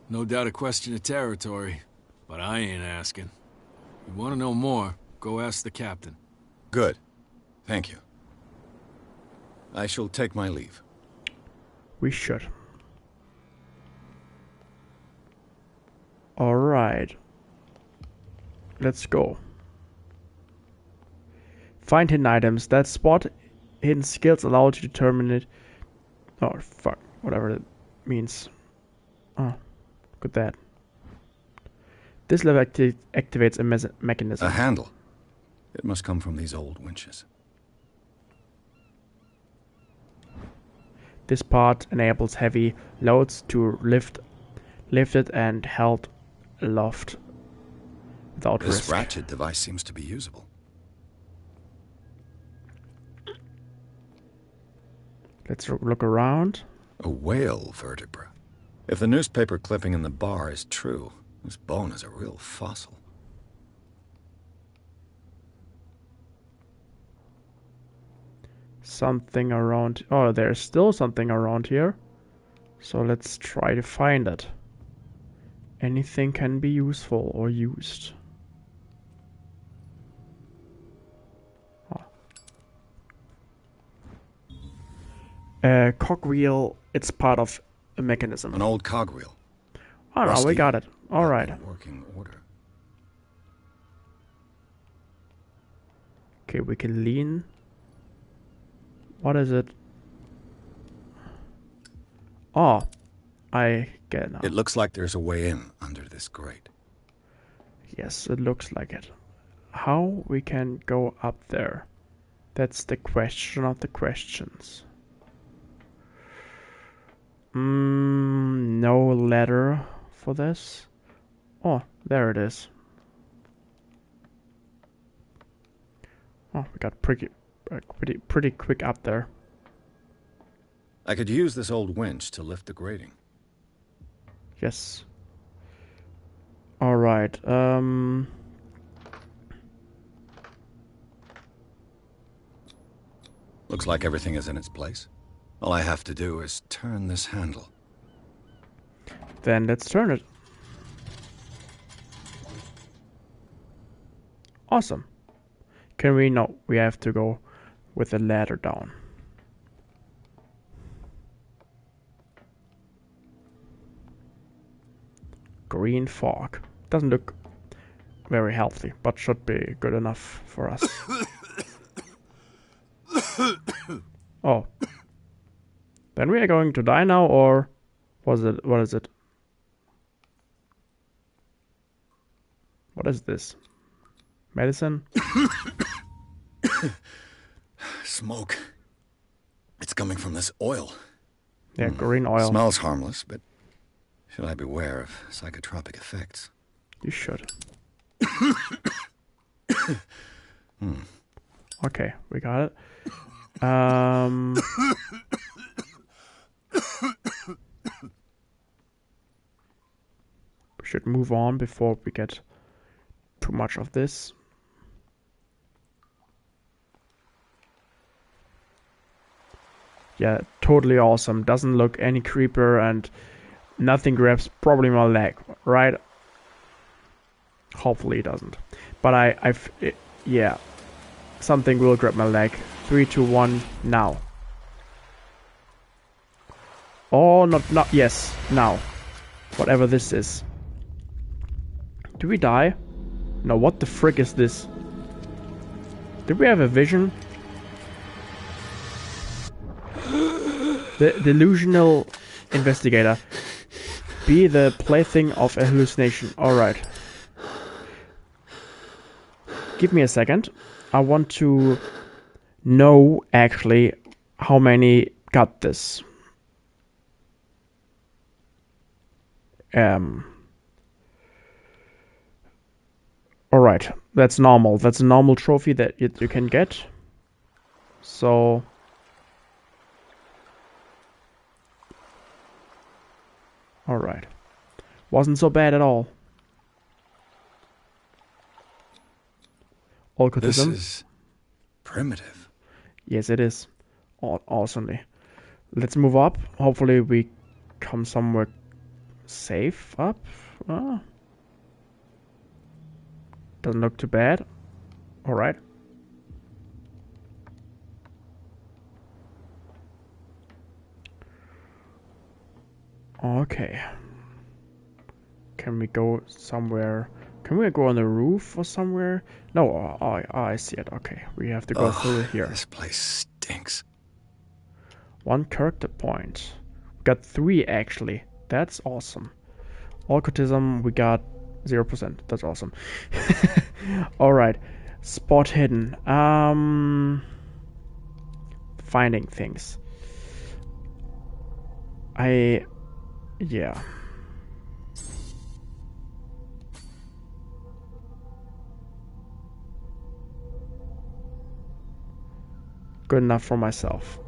No doubt a question of territory, but I ain't asking. You want to know more, go ask the captain. Good. Thank you. I shall take my leave. We should. Alright. Let's go. Find hidden items. That spot hidden skills allow you to determine it. Oh, fuck. Whatever it means. Oh, good that. This level activates a mechanism. A handle. It must come from these old winches. This part enables heavy loads to lifted and held aloft without risk. This ratchet device seems to be usable. Let's look around. A whale vertebra. If the newspaper clipping in the bar is true, this bone is a real fossil. Something around... Oh, there's still something around here. So let's try to find it. Anything can be useful or used. Cogwheel, it's part of a mechanism. An old cogwheel. Oh no, we got it. Alright. Working order. Okay, we can lean. What is it? Oh, I get it now. It looks like there's a way in under this grate. Yes, it looks like it. How we can go up there? That's the question of the questions. No ladder for this. Oh, there it is. Oh, we got pretty quick up there. I could use this old winch to lift the grating. Yes. All right. Looks like everything is in its place. All I have to do is turn this handle. Then let's turn it. Awesome. Can we? No, we have to go with the ladder down. Green fog. Doesn't look very healthy, but should be good enough for us. Oh. Then we are going to die now, or was it? What is it? What is this? Medicine? Smoke. It's coming from this oil. Yeah, green oil. Smells harmless, but should I beware of psychotropic effects? You should. Okay, we got it. We should move on before we get too much of this. Yeah, totally awesome. Doesn't look any creeper and nothing grabs probably my leg, right? Hopefully it doesn't. But yeah, something will grab my leg. 3, 2, 1, now. Oh, not, yes, now. Whatever this is. Do we die? No, what the frick is this? Did we have a vision? The delusional investigator. Be the plaything of a hallucination. Alright. Give me a second. I want to know actually how many got this. Alright, that's normal. That's a normal trophy that you can get. So alright. Wasn't so bad at all. Occultism. This is primitive. Yes, it is. Awesomely. Let's move up. Hopefully we come somewhere safe up. Doesn't look too bad. Alright. Okay. Can we go somewhere? Can we go on the roof or somewhere? No, I see it. Okay, we have to go through here. This place stinks. 1 character point. We got 3 actually. That's awesome. Occultism, we got 0%. That's awesome. Alright. Spot hidden. Finding things. Yeah. Good enough for myself.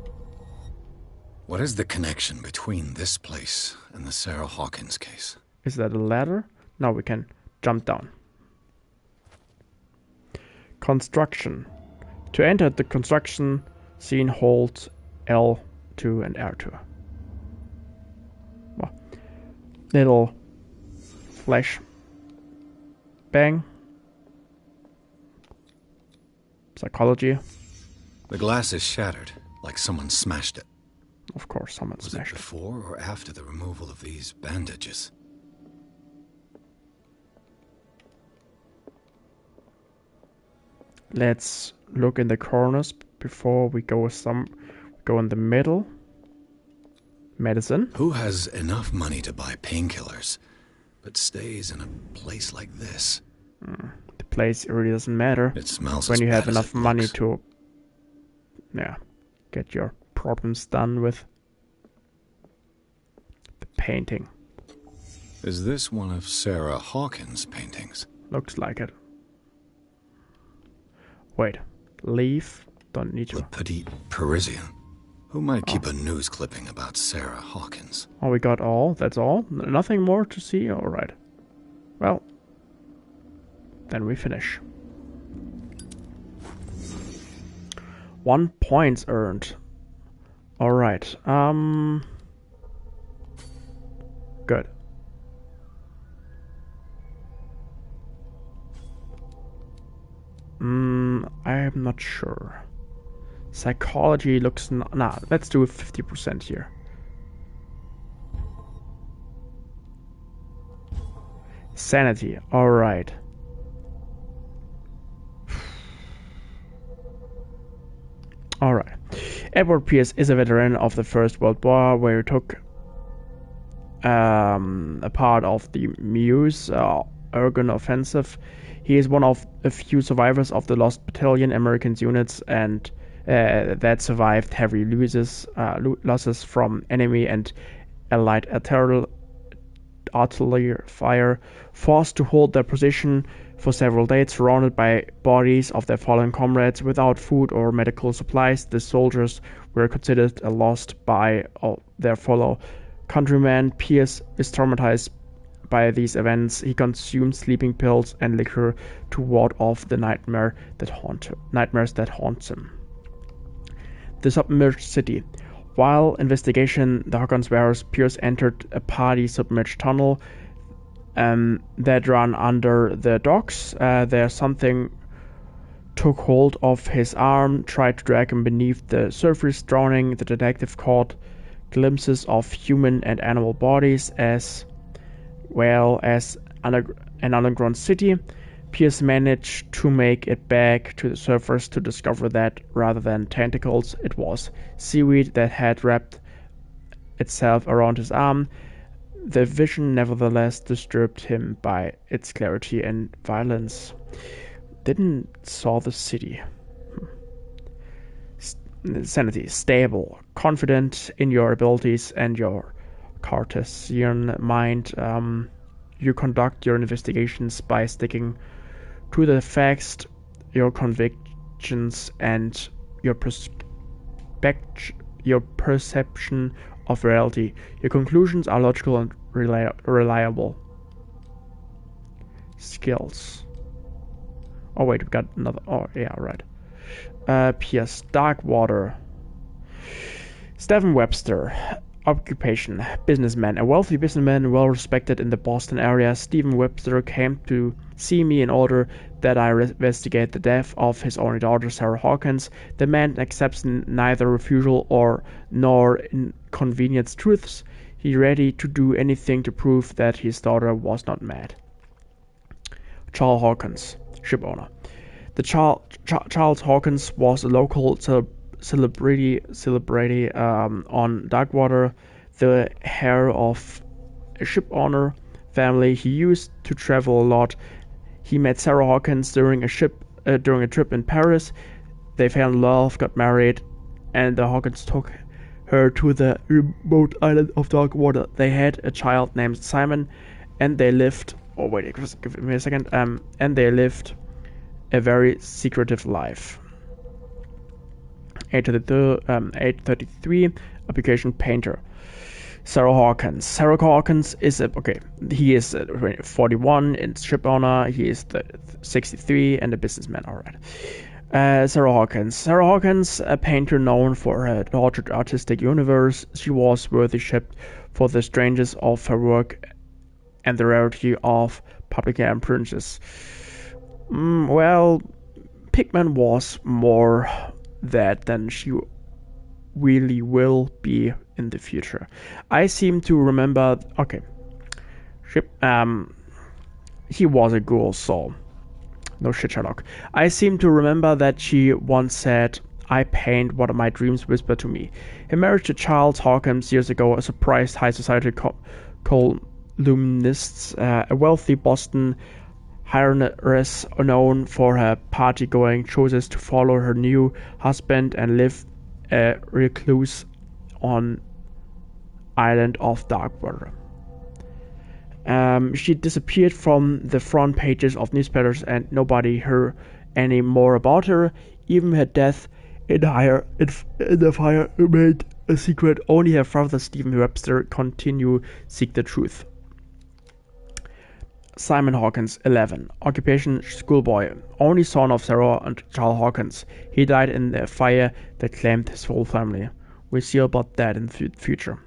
What is the connection between this place and the Sarah Hawkins case? Is that a ladder? No, we can jump down. Construction. To enter the construction scene, hold L2 and R2. Well, little flash bang. Psychology. The glass is shattered, like someone smashed it. Of course, someone smashed it. Before or after the removal of these bandages? Let's look in the corners before we go go in the middle. Medicine. Who has enough money to buy painkillers, but stays in a place like this? The place really doesn't matter. It smells when as you bad have as enough it money looks. to, yeah, get your problems done with. The painting. Is this one of Sarah Hawkins' paintings? Looks like it. Wait, leave. Don't need to. Le Petit Parisien. Who might keep a news clipping about Sarah Hawkins? Oh, we got all? That's all? Nothing more to see? Alright. Well, then we finish. 1 point earned. Alright. Good. I'm not sure. Psychology looks... Nah, let's do 50% here. Sanity. Alright. Alright. Edward Pierce is a veteran of the First World War, where he took a part of the Meuse Argonne Offensive. He is one of a few survivors of the Lost Battalion American units and that survived heavy losses from enemy and Allied artillery fire, forced to hold their position for several days, surrounded by bodies of their fallen comrades. Without food or medical supplies, the soldiers were considered lost by their fellow countrymen. Pierce is traumatized by these events. He consumes sleeping pills and liquor to ward off the nightmares that haunt him. The submerged city. While investigation the Hawkins warehouse, Pierce entered a party submerged tunnel that ran under the docks. There something took hold of his arm, tried to drag him beneath the surface, drowning. The detective caught glimpses of human and animal bodies as well as an underground city. Pierce managed to make it back to the surface to discover that rather than tentacles, it was seaweed that had wrapped itself around his arm. The vision nevertheless disturbed him by its clarity and violence. Didn't saw the city. Sanity. Stable. Confident in your abilities and your Cartesian mind. You conduct your investigations by sticking to the facts, your convictions, and your perception of reality. Your conclusions are logical and reliable. Skills. Oh wait, we got another. Oh yeah, right. P.S. Darkwater. Stephen Webster. Occupation. Businessman. A wealthy businessman, well respected in the Boston area. Stephen Webster came to see me in order that I investigate the death of his only daughter, Sarah Hawkins. The man accepts neither refusal nor inconvenience truths. He ready to do anything to prove that his daughter was not mad. Charles Hawkins, ship owner. The Charles Hawkins was a local celebrity on Darkwater, the heir of a ship owner family. He used to travel a lot. He met Sarah Hawkins during a trip in Paris. They fell in love, got married, and the Hawkins took her to the remote island of Darkwater. They had a child named Simon, and they lived. Oh wait, give me a second. And they lived a very secretive life. 833, application painter. Sarah Hawkins. Sarah Hawkins is he is 41 and ship owner. He is 63 and a businessman. All right. Sarah Hawkins. Sarah Hawkins, a painter known for her tortured artistic universe. She was worthy-shipped for the strangeness of her work and the rarity of public appearances. Well, Pigman was more that than she really will be in the future. I seem to remember. He was a ghoul, so no shit, Sherlock. I seem to remember that she once said, "I paint what my dreams whisper to me." Her marriage to Charles Hawkins years ago surprised high society columnists. A wealthy Boston heiress known for her party-going chooses to follow her new husband and live a recluse on island of Darkwater. She disappeared from the front pages of newspapers and nobody heard any more about her. Even her death in the fire remained a secret. Only her father, Stephen Webster, continued seek the truth. Simon Hawkins, 11. Occupation, schoolboy. Only son of Sarah and Charles Hawkins. He died in a fire that claimed his whole family. We'll see about that in the future.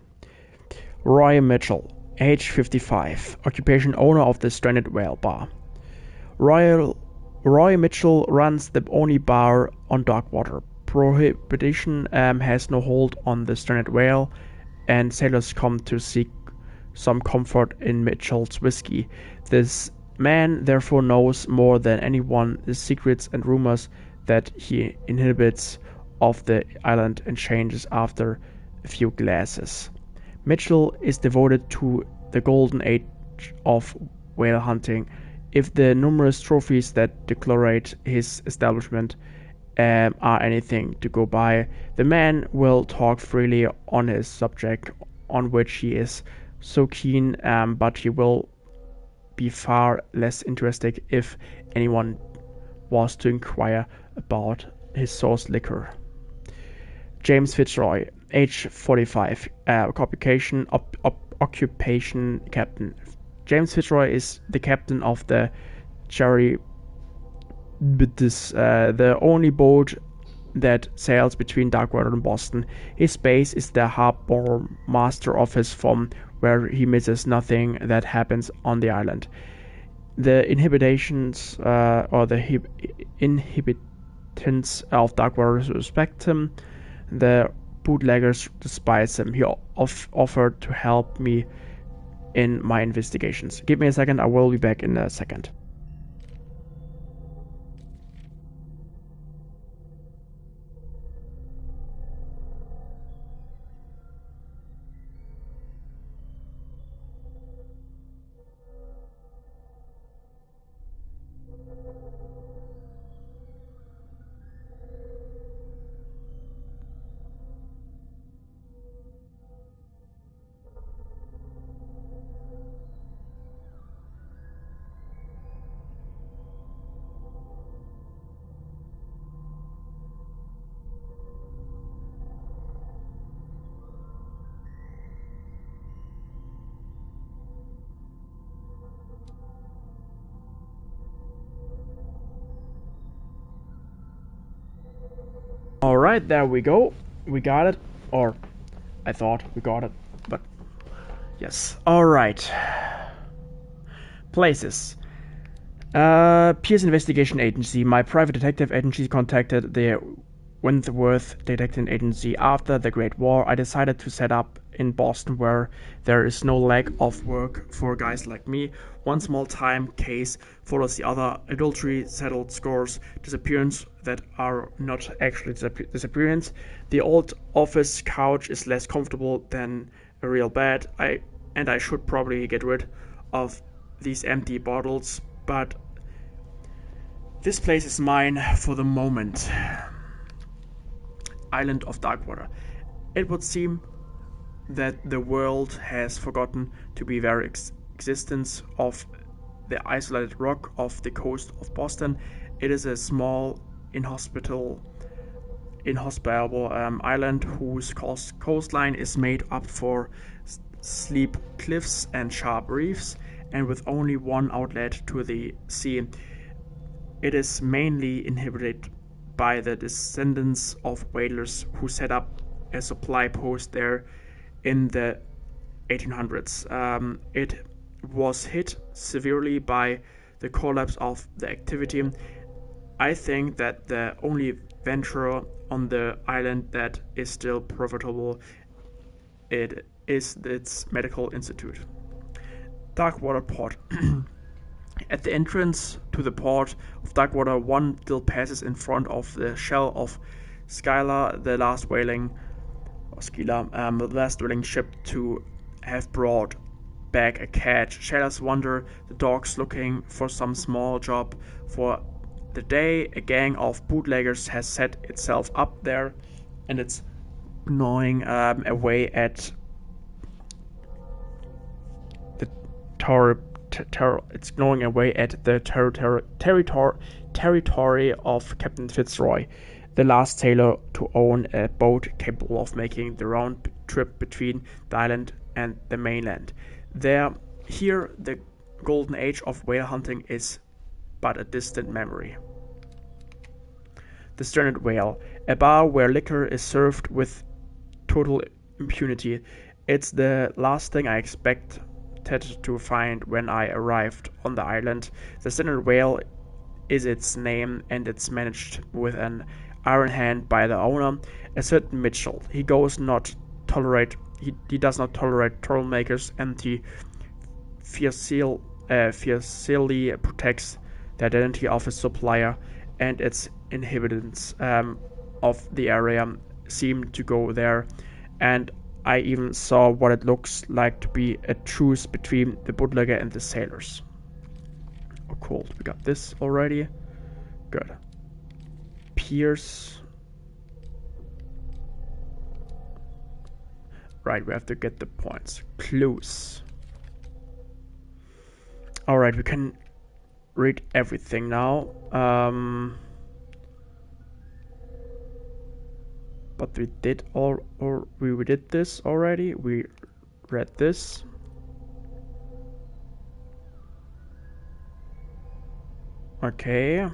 Roy Mitchell, age 55. Occupation, owner of the Stranded Whale Bar. Roy Mitchell runs the only bar on Darkwater. Prohibition has no hold on the Stranded Whale, and sailors come to seek some comfort in Mitchell's whiskey. This man therefore knows more than anyone the secrets and rumors that he inhabits of the island and changes after a few glasses. Mitchell is devoted to the golden age of whale hunting. If the numerous trophies that decorate his establishment are anything to go by, the man will talk freely on his subject, on which he is so keen, but he will be far less interested if anyone was to inquire about his source liquor. James Fitzroy, age 45, occupation captain. James Fitzroy is the captain of the Cherry, the only boat that sails between Darkwater and Boston. His base is the harbor master office, from where he misses nothing that happens on the island. The inhabitants of Darkwater respect him. The bootleggers despise him. He offered to help me in my investigations. Give me a second, I will be back in a second. Alright, there we go. We got it. Or, I thought we got it. But, yes. Alright. Places. Pierce Investigation Agency. My private detective agency contacted the Wentworth Detective Agency. After the Great War, I decided to set up in Boston, where there is no lack of work for guys like me. One small time case follows the other: adultery, settled scores, disappearance that are not actually disappearance. The old office couch is less comfortable than a real bed. I should probably get rid of these empty bottles, but this place is mine for the moment. Island of Darkwater. It would seem that the world has forgotten to be very existence of the isolated rock off the coast of Boston. It is a small, inhospitable island whose coastline is made up for steep cliffs and sharp reefs, and with only one outlet to the sea. It is mainly inhabited by the descendants of whalers who set up a supply post there in the 1800s. It was hit severely by the collapse of the activity. I think that the only venture on the island that is still profitable is its medical institute. Darkwater Port. At the entrance to the port of Darkwater, one still passes in front of the shell of Skylar, the last whaling ship to have brought back a catch. Sailors wander the docks looking for some small job for the day. A gang of bootleggers has set itself up there, and it's gnawing away at the territory of Captain Fitzroy, the last sailor to own a boat capable of making the round trip between the island and the mainland. Here, the golden age of whale hunting is but a distant memory. The Stranded Whale, a bar where liquor is served with total impunity. It's the last thing I expected to find when I arrived on the island. The Stranded Whale is its name, and it's managed with an iron hand by the owner, a certain Mitchell. He does not tolerate troublemakers, and he fiercely protects the identity of his supplier, and its inhabitants of the area seem to go there, and I even saw what it looks like to be a truce between the bootlegger and the sailors. Oh, cool. We got this already. Good. Pierce. Right, we have to get the points. Clues. Alright, we can read everything now. But we did we did this already. We read this. Okay.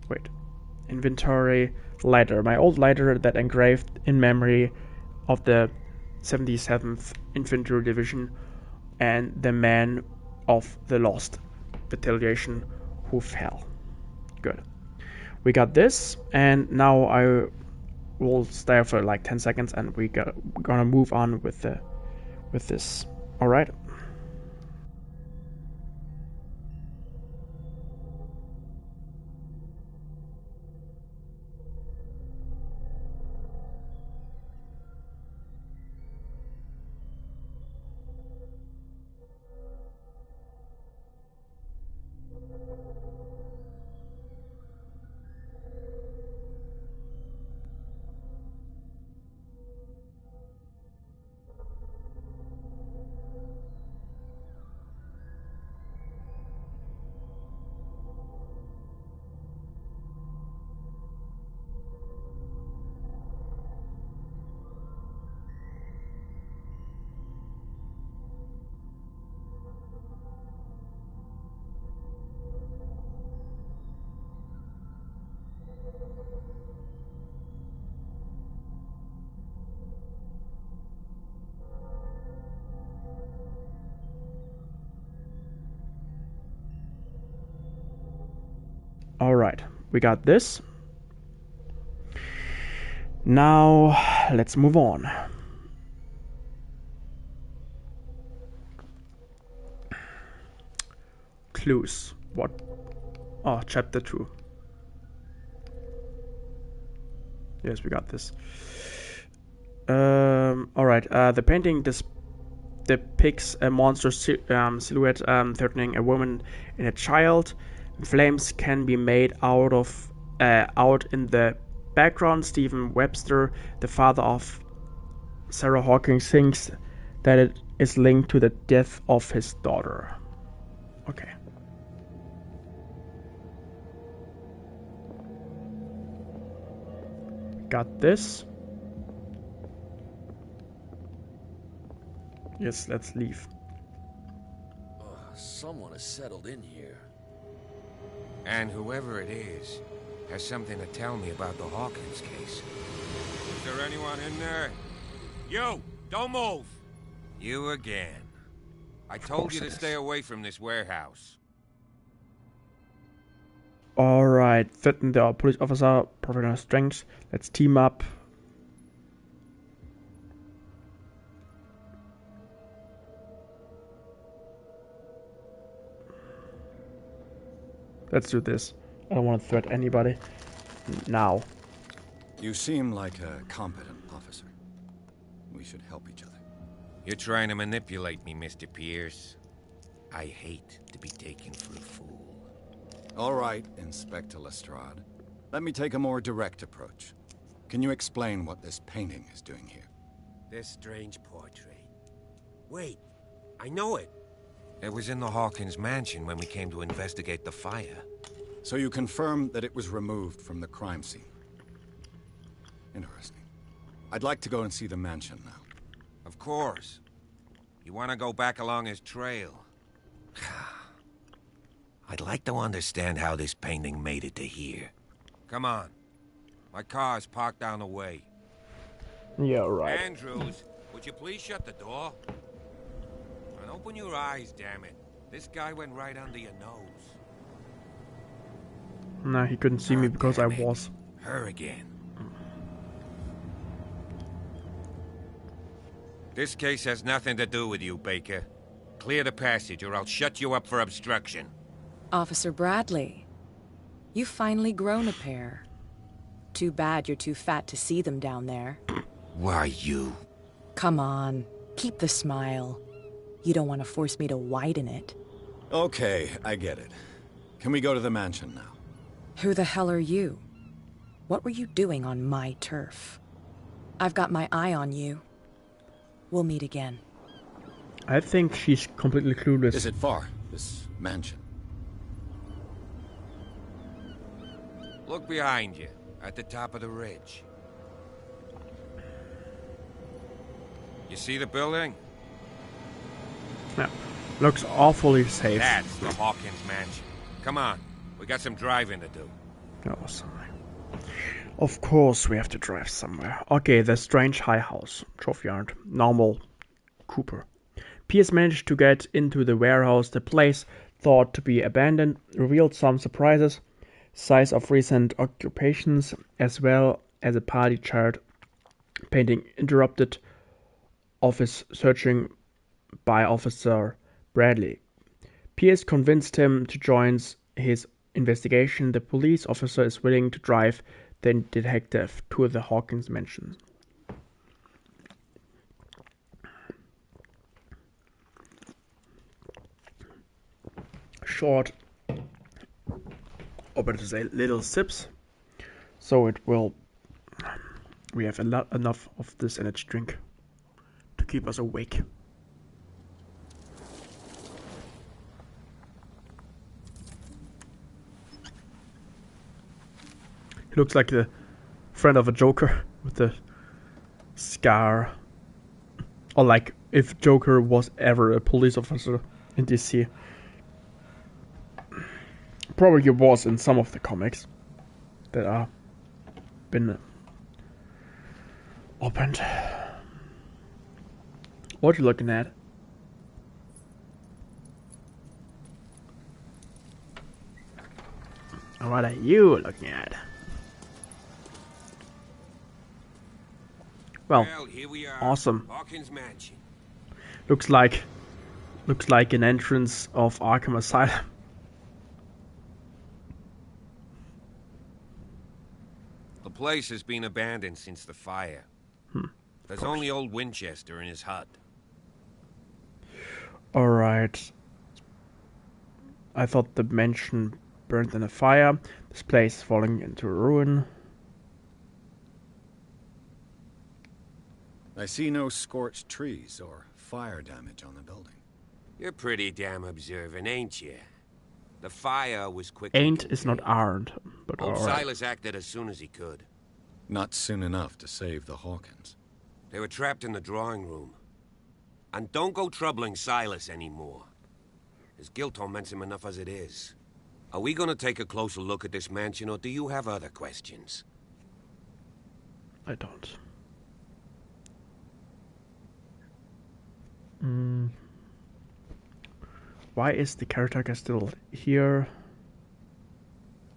Wait. Inventory. Lighter. My old lighter that engraved in memory of the 77th Infantry Division and the men of the lost battalion who fell. Good. We got this, and now I will stay for like 10 seconds, and we're gonna move on with this. All right. All right, we got this. Now let's move on. Clues. What? Oh, chapter 2. Yes, we got this. All right. The painting depicts a monster silhouette threatening a woman and a child. Flames can be made out in the background. Stephen Webster, the father of Sarah Hawkins, thinks that it is linked to the death of his daughter. Okay. Got this. Yes, let's leave. Someone has settled in here. And whoever it is has something to tell me about the Hawkins case. Is there anyone in there? You! Don't move! You again. I told you to stay away from this warehouse. Alright, threaten the police officer, professional strength. Let's team up. Let's do this. I don't want to threat anybody. Now. You seem like a competent officer. We should help each other. You're trying to manipulate me, Mr. Pierce. I hate to be taken for a fool. All right, Inspector Lestrade. Let me take a more direct approach. Can you explain what this painting is doing here? This strange portrait. Wait, I know it. It was in the Hawkins mansion when we came to investigate the fire. So you confirm that it was removed from the crime scene? Interesting. I'd like to go and see the mansion now. Of course. You want to go back along his trail? I'd like to understand how this painting made it to here. Come on. My car's parked down the way. Yeah, right. Andrews, would you please shut the door? And open your eyes, damn it. This guy went right under your nose. No, he couldn't see me because I was. Her again. This case has nothing to do with you, Baker. Clear the passage or I'll shut you up for obstruction. Officer Bradley, you've finally grown a pair. Too bad you're too fat to see them down there. Why, you? Come on, keep the smile. You don't want to force me to widen it. Okay, I get it. Can we go to the mansion now? Who the hell are you? What were you doing on my turf? I've got my eye on you. We'll meet again. I think she's completely clueless. Is it far, this mansion? Look behind you, at the top of the ridge. You see the building? Yeah. Looks awfully safe. That's the Hawkins mansion. Come on, we got some driving to do. Awesome. Of course we have to drive somewhere. Okay, the strange high house. Trophy yard. Normal Cooper. Pierce managed to get into the warehouse. The place, thought to be abandoned, revealed some surprises. Size of recent occupations, as well as a party chart. Painting interrupted office searching by Officer Bradley. Pierce convinced him to join his investigation. The police officer is willing to drive the detective to the Hawkins mansion. Short, or better to say, little sips, so it will. We have enough of this energy drink to keep us awake. He looks like the friend of a Joker with the scar. Or like if Joker was ever a police officer in DC. Probably was in some of the comics that are been opened. What are you looking at? What are you looking at? Well, here we are. Awesome. Hawkins mansion. Looks like an entrance of Arkham Asylum. The place has been abandoned since the fire. There's only old Winchester in his hut. Alright. I thought the mansion burned in a fire. This place is falling into ruin. I see no scorched trees or fire damage on the building. You're pretty damn observant, ain't you? The fire was quickly Ain't contained. is not aren't, but Old alright. Silas acted as soon as he could. Not soon enough to save the Hawkins. They were trapped in the drawing room. And don't go troubling Silas anymore. His guilt torments him enough as it is. Are we gonna take a closer look at this mansion, or do you have other questions? I don't. Why is the caretaker still here?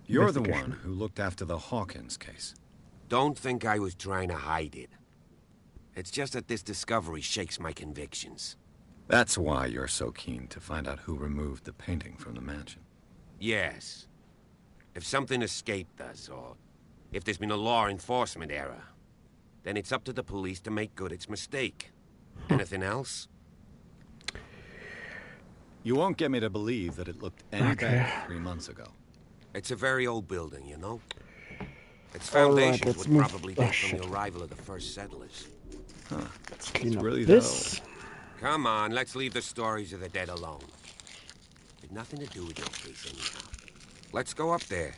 You're the one who looked after the Hawkins case. Don't think I was trying to hide it. It's just that this discovery shakes my convictions. That's why you're so keen to find out who removed the painting from the mansion. Yes. If something escaped us, or if there's been a law enforcement error, then it's up to the police to make good its mistake. Anything else? You won't get me to believe that it looked any better 3 months ago. It's a very old building, you know? Its All right, foundations let's would move- probably oh, date from shit. the arrival of the first settlers. Huh. Let's clean up really this. Come on, let's leave the stories of the dead alone. It's nothing to do with your case anyhow. Let's go up there.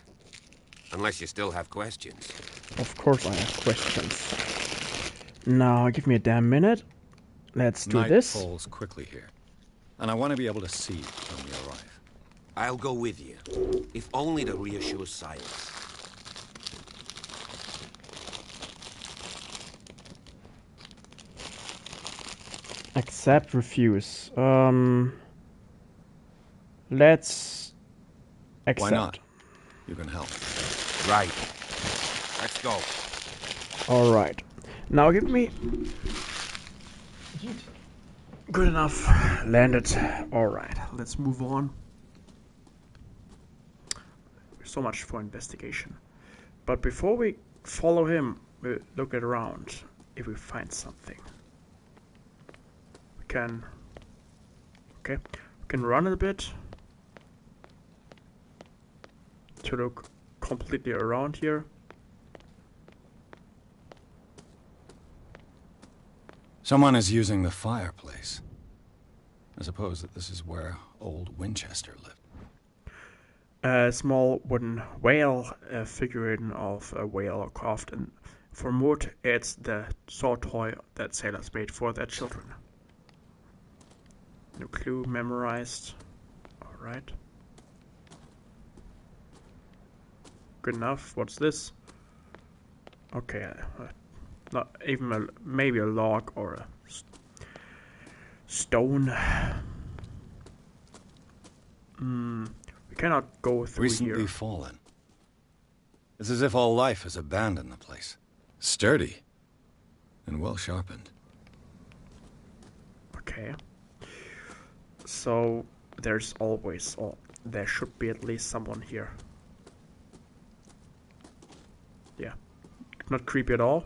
Unless you still have questions. Of course I have questions. Now, give me a damn minute. Let's do Night this. falls quickly here, and I want to be able to see when we arrive. I'll go with you, if only to reassure Silas. Accept, refuse. Let's accept. Why not? You can help. Right. Let's go. Alright. Now give me... Good enough. Landed. Alright, let's move on. So much for investigation. But before we follow him, we'll look it around. If we find something. We can... Okay. We can run it a bit. To look completely around here. Someone is using the fireplace. I suppose that this is where old Winchester lived. A small wooden whale, a figurine of a whale carved in. For Mood, it's the sword toy that sailors made for their children. No clue memorized. Alright. Good enough. What's this? Okay, not even maybe a log or a stone. We cannot go through Recently here. fallen. It's as if all life has abandoned the place. Sturdy and well sharpened. Okay. So there's always, or there should be at least someone here. Yeah. Not creepy at all.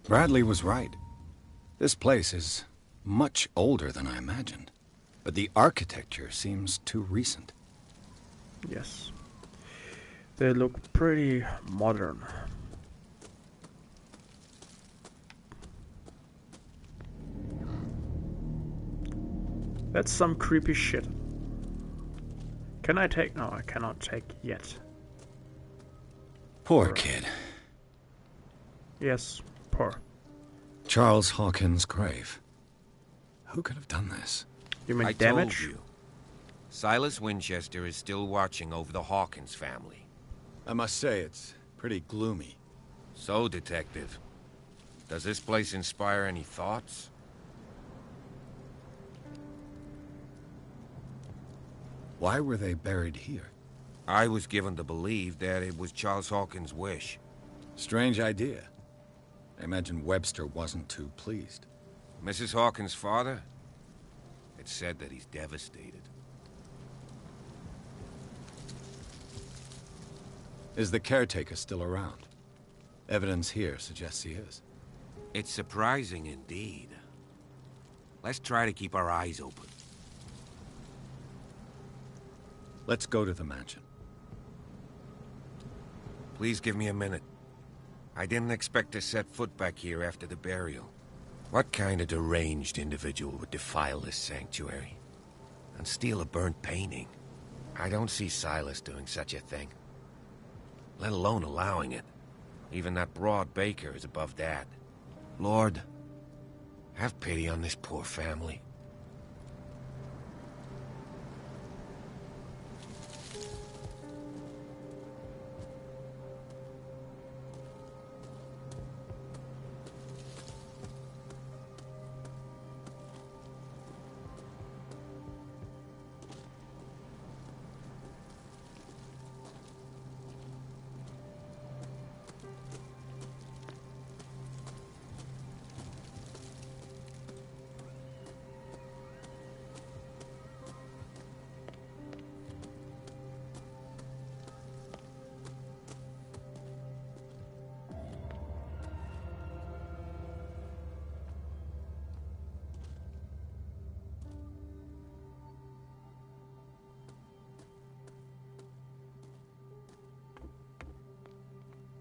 Bradley was right. This place is much older than I imagined, but the architecture seems too recent. Yes. They look pretty modern. That's some creepy shit. Can I take? No, I cannot take yet. Poor kid. Yes, poor. Charles Hawkins' grave. Who could have done this? You mean I damage? told you. Silas Winchester is still watching over the Hawkins family. I must say, it's pretty gloomy. So, Detective, does this place inspire any thoughts? Why were they buried here? I was given to believe that it was Charles Hawkins' wish. Strange idea. I imagine Webster wasn't too pleased. Mrs. Hawkins' father? It's said that he's devastated. Is the caretaker still around? Evidence here suggests he is. It's surprising indeed. Let's try to keep our eyes open. Let's go to the mansion. Please give me a minute. I didn't expect to set foot back here after the burial. What kind of deranged individual would defile this sanctuary? And steal a burnt painting? I don't see Silas doing such a thing. Let alone allowing it. Even that broad baker is above that. Lord, have pity on this poor family.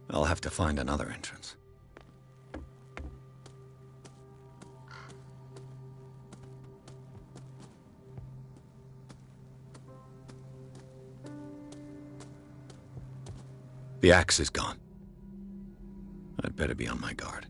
I'll have to find another entrance. The axe is gone. I'd better be on my guard.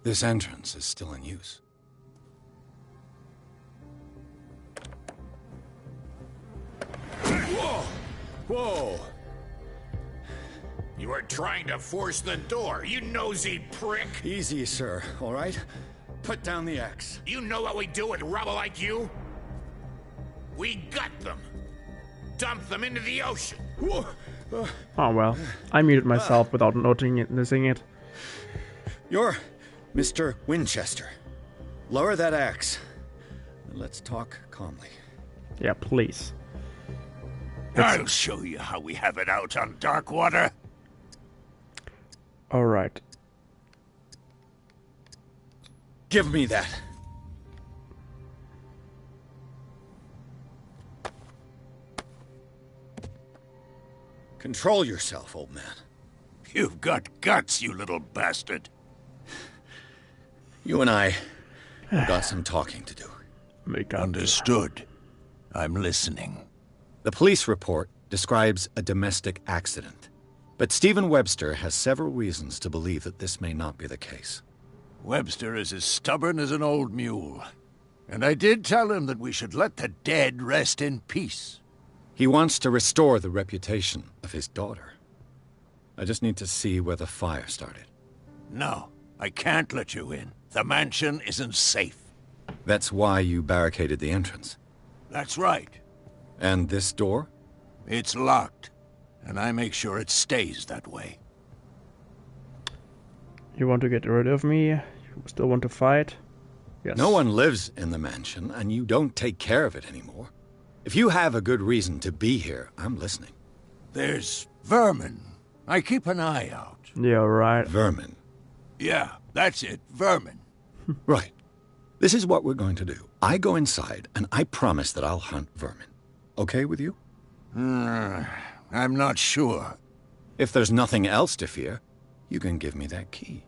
This entrance is still in use. Whoa! Whoa! You were trying to force the door, you nosy prick! Easy, sir, all right? Put down the axe. You know what we do with rubble like you? We gut them! Dump them into the ocean! Oh well, I muted myself without noticing it. You're Mr. Winchester. Lower that axe. And let's talk calmly. Yeah, please. I'll show you how we have it out on Darkwater. All right. Give me that. Control yourself, old man. You've got guts, you little bastard. You and I have got some talking to do. Understood. I'm listening. The police report describes a domestic accident, but Stephen Webster has several reasons to believe that this may not be the case. Webster is as stubborn as an old mule, and I did tell him that we should let the dead rest in peace. He wants to restore the reputation of his daughter. I just need to see where the fire started. No, I can't let you in. The mansion isn't safe. That's why you barricaded the entrance. That's right. And this door? It's locked, and I make sure it stays that way. You want to get rid of me? You still want to fight? Yes. No one lives in the mansion, and you don't take care of it anymore. If you have a good reason to be here, I'm listening. There's vermin. I keep an eye out. Yeah, right. Vermin? Yeah, that's it. Vermin. Right. This is what we're going to do. I go inside, and I promise that I'll hunt vermin. Okay with you? I'm not sure. If there's nothing else to fear, you can give me that key.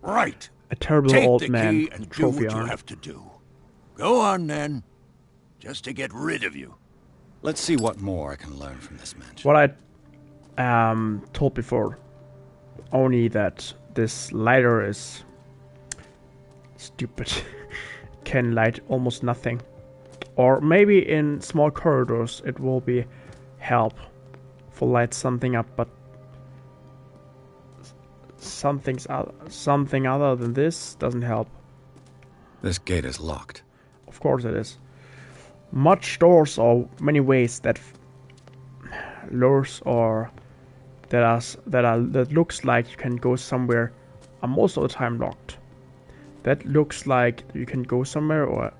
Right. A terrible Take old the man key and do trophy what you arm. have to do. Go on, then. Just to get rid of you. Let's see what more I can learn from this mansion. What I told before, only that this lighter is stupid. Can light almost nothing. Or maybe in small corridors it will be help for light something up, but something other than this doesn't help. This gate is locked. Of course it is. Much doors or many ways that lures or that looks like you can go somewhere are most of the time locked. That looks like you can go somewhere or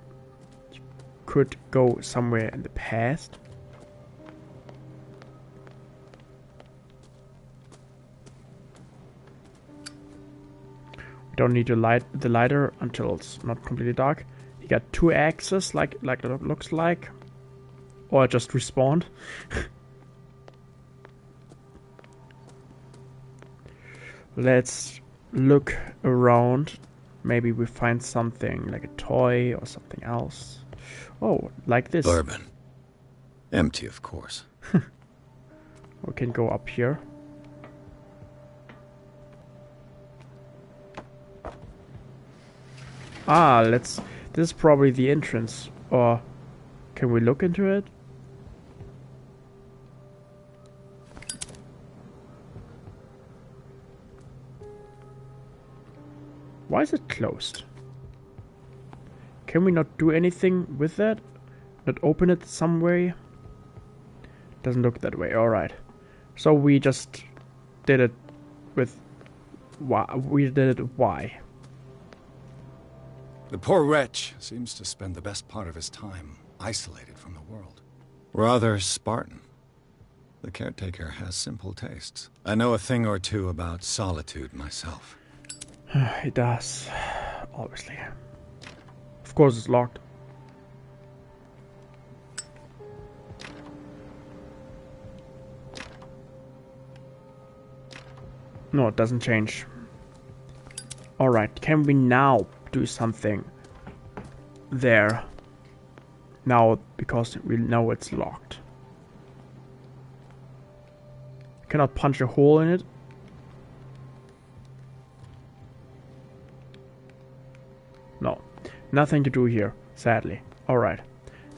you could go somewhere in the past. We don't need to light the lighter until it's not completely dark. You got 2 axes, like it looks like, or just respawned. Let's look around. Maybe we find something like a toy or something else. Oh, like this. Bourbon. Empty, of course. We can go up here. This is probably the entrance. Or can we look into it? Why is it closed? Can we not do anything with that? Not open it some way? Doesn't look that way. Alright. So we just did it with why. We did it why. The poor wretch seems to spend the best part of his time isolated from the world. Rather Spartan. The caretaker has simple tastes. I know a thing or two about solitude myself. He does. Obviously. Of course it's locked. No, it doesn't change. Alright, can we now do something there? Now, because we know it's locked. Cannot punch a hole in it. No, nothing to do here, sadly. Alright,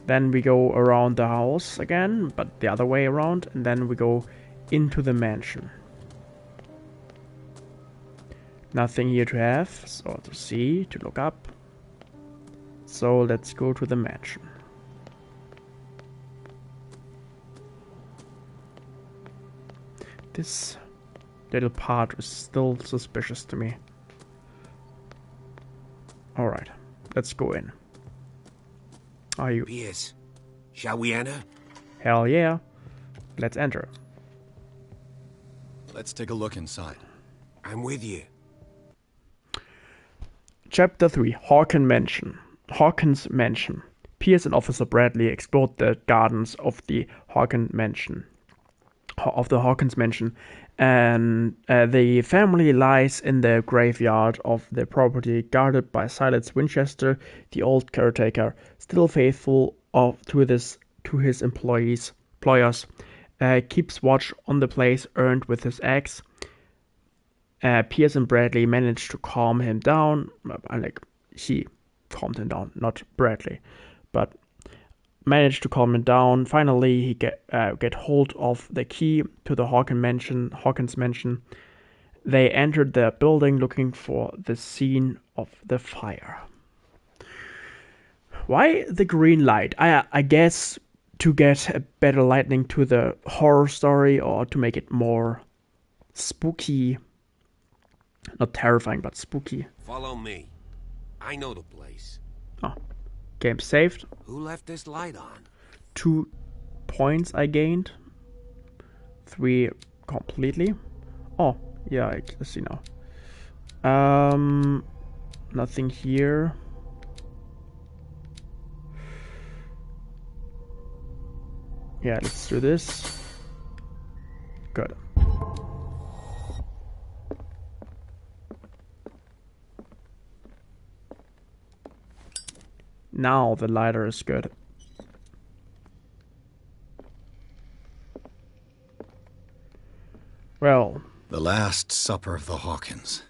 then we go around the house again, but the other way around, and then we go into the mansion. Nothing here to have, so to see, to look up. So let's go to the mansion. This little part is still suspicious to me. Alright, let's go in. Are you? Pierce, shall we enter? Hell yeah. Let's enter. Let's take a look inside. I'm with you. Chapter 3, Hawkins Mansion. Pierce and Officer Bradley explored the gardens of the Hawkins Mansion. And the family lies in the graveyard of the property, guarded by Silas Winchester, the old caretaker, still faithful to his employers. Keeps watch on the place earned with his axe. Pierce and Bradley managed to calm him down. He calmed him down, not Bradley, but managed to calm him down. Finally, he get hold of the key to the Hawkins Mansion. They entered the building looking for the scene of the fire. Why the green light? I guess to get a better lighting to the horror story, or to make it more spooky. Not terrifying, but spooky. Follow me. I know the place. Oh, game saved. Who left this light on? 2 points I gained. 3 completely. Oh, yeah, I see now. Nothing here. Yeah, let's do this. Good. Now the lighter is good. Well, the Last Supper of the Hawkins.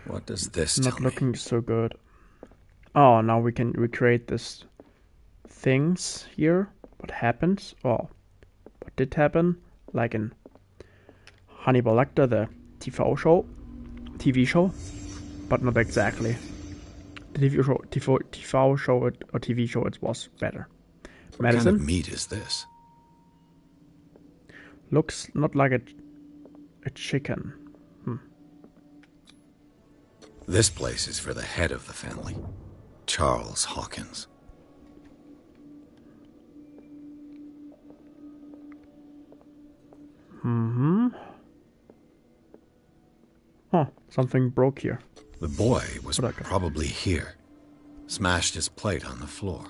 What does this tell not looking so good. Oh, now we can recreate this things here. What happened? Oh, what did happen? Like in Hannibal Lecter, the TV show, but not exactly. The TV show, it was better. What Medicine? kind of meat is this? Looks not like a chicken. This place is for the head of the family, Charles Hawkins. Oh, something broke here. The boy was probably here. Smashed his plate on the floor.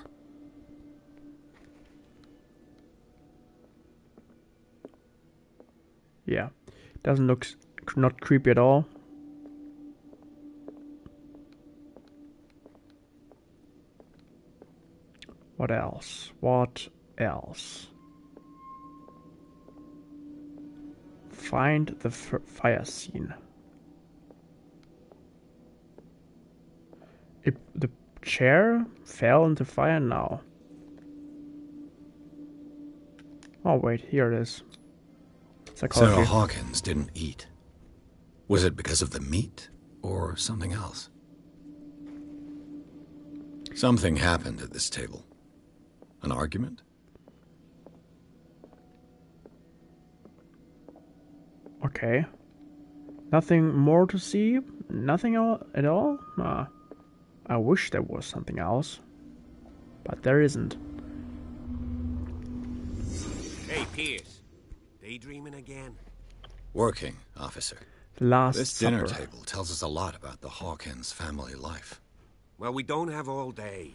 Yeah, doesn't look not creepy at all. What else? What else? Find the fire scene. The chair fell into fire now. Oh wait, here it is. Psychology. Sarah Hawkins didn't eat. Was it because of the meat or something else? Something happened at this table. An argument? Okay. Nothing more to see? Nothing at all? I wish there was something else. But there isn't. Hey, Pierce. Daydreaming again? Working, officer. This dinner table tells us a lot about the Hawkins family life. Well, we don't have all day.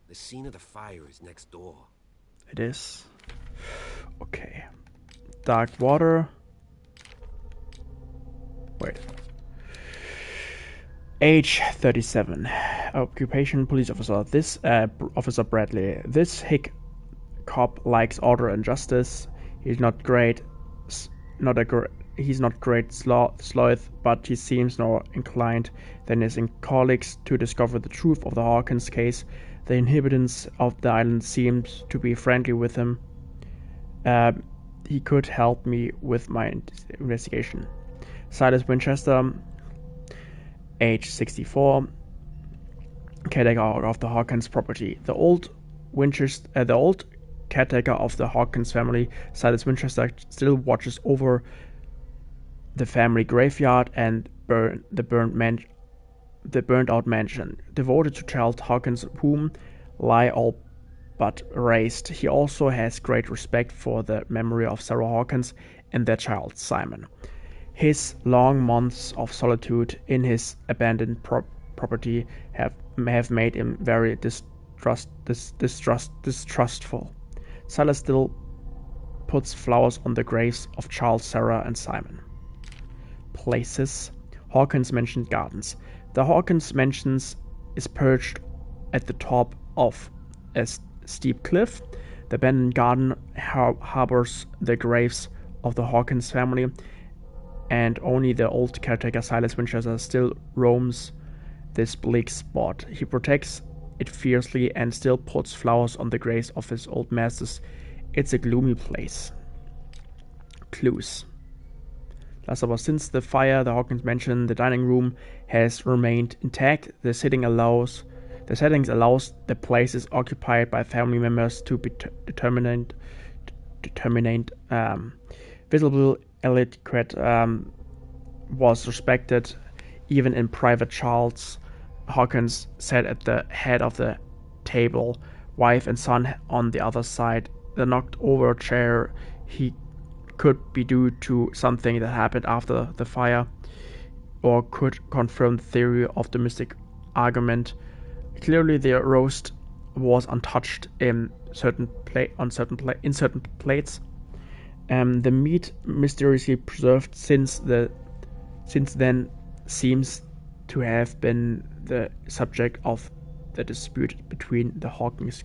The scene of the fire is next door. It is. Okay. Dark water. Wait. Age 37. Occupation police officer. This Officer Bradley. This hick cop likes order and justice. He's not great. He's not great sleuth, but he seems more inclined than his colleagues to discover the truth of the Hawkins case. The inhabitants of the island seems to be friendly with him. He could help me with my investigation. Silas Winchester, age 64, caretaker of the Hawkins property. The old caretaker of the Hawkins family, Silas Winchester, still watches over the family graveyard and the burnt the burnt-out mansion, devoted to Charles Hawkins' whom lie all but raised. He also has great respect for the memory of Sarah Hawkins and their child, Simon. His long months of solitude in his abandoned property have made him very distrustful. Silas still puts flowers on the graves of Charles, Sarah, and Simon. Places. Hawkins Mansion Gardens. The Hawkins Mansion is perched at the top of a steep cliff. The abandoned garden harbors the graves of the Hawkins family, and only the old caretaker Silas Winchester still roams this bleak spot. He protects it fiercely and still puts flowers on the graves of his old masters. It's a gloomy place. Clues. Last of all, since the fire, the Hawkins Mansion, the dining room has remained intact. The settings allows the places occupied by family members to be determined. Visible etiquette was respected even in private. Charles Hawkins sat at the head of the table, wife and son on the other side. The knocked over chair he could be due to something that happened after the fire, or could confirm the theory of the mystic argument. Clearly, the roast was untouched in certain plates. The meat mysteriously preserved since then seems to have been the subject of the dispute between the Hawkins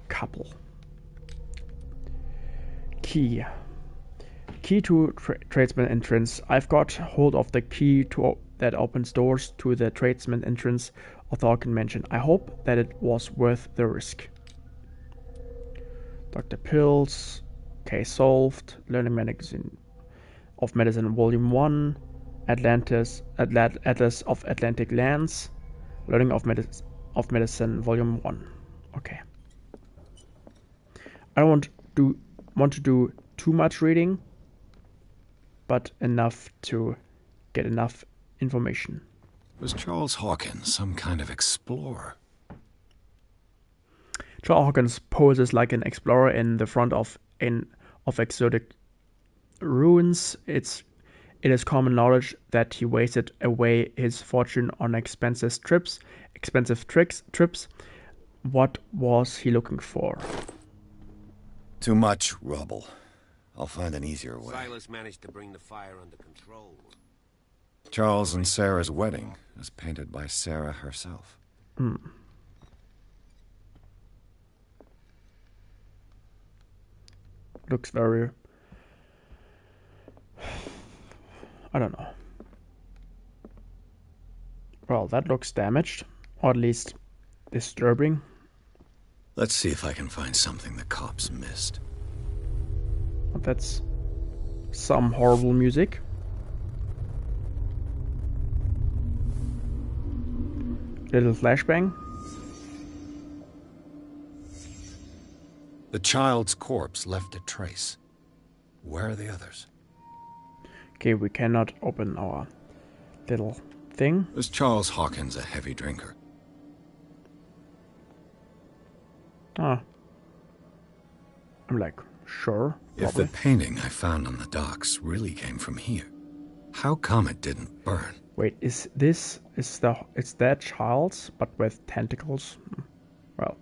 couple. Key to tradesman entrance. I've got hold of the key that opens doors to the tradesman entrance of the Hawkins Mansion. I hope that it was worth the risk. Dr. Pills, Case Solved, Learning Magazine of Medicine, Volume 1, Atlas of Atlantic Lands, Learning of Medicine, Volume 1. Okay. I don't want to do too much reading, but enough to get enough information. Was Charles Hawkins some kind of explorer? Charles Hawkins poses like an explorer in the front of exotic ruins. It is common knowledge that he wasted away his fortune on expensive trips. What was he looking for? Too much rubble. I'll find an easier way. Silas managed to bring the fire under control. Charles and Sarah's wedding, as painted by Sarah herself. Looks very... I don't know. Well, that looks damaged, or at least disturbing. Let's see if I can find something the cops missed. That's some horrible music. Little flashbang. The child's corpse left a trace. Where are the others? Okay, we cannot open our little thing. Was Charles Hawkins a heavy drinker? I'm like, sure. If the painting I found on the docks really came from here, how come it didn't burn? Wait, is that Charles, but with tentacles? Well.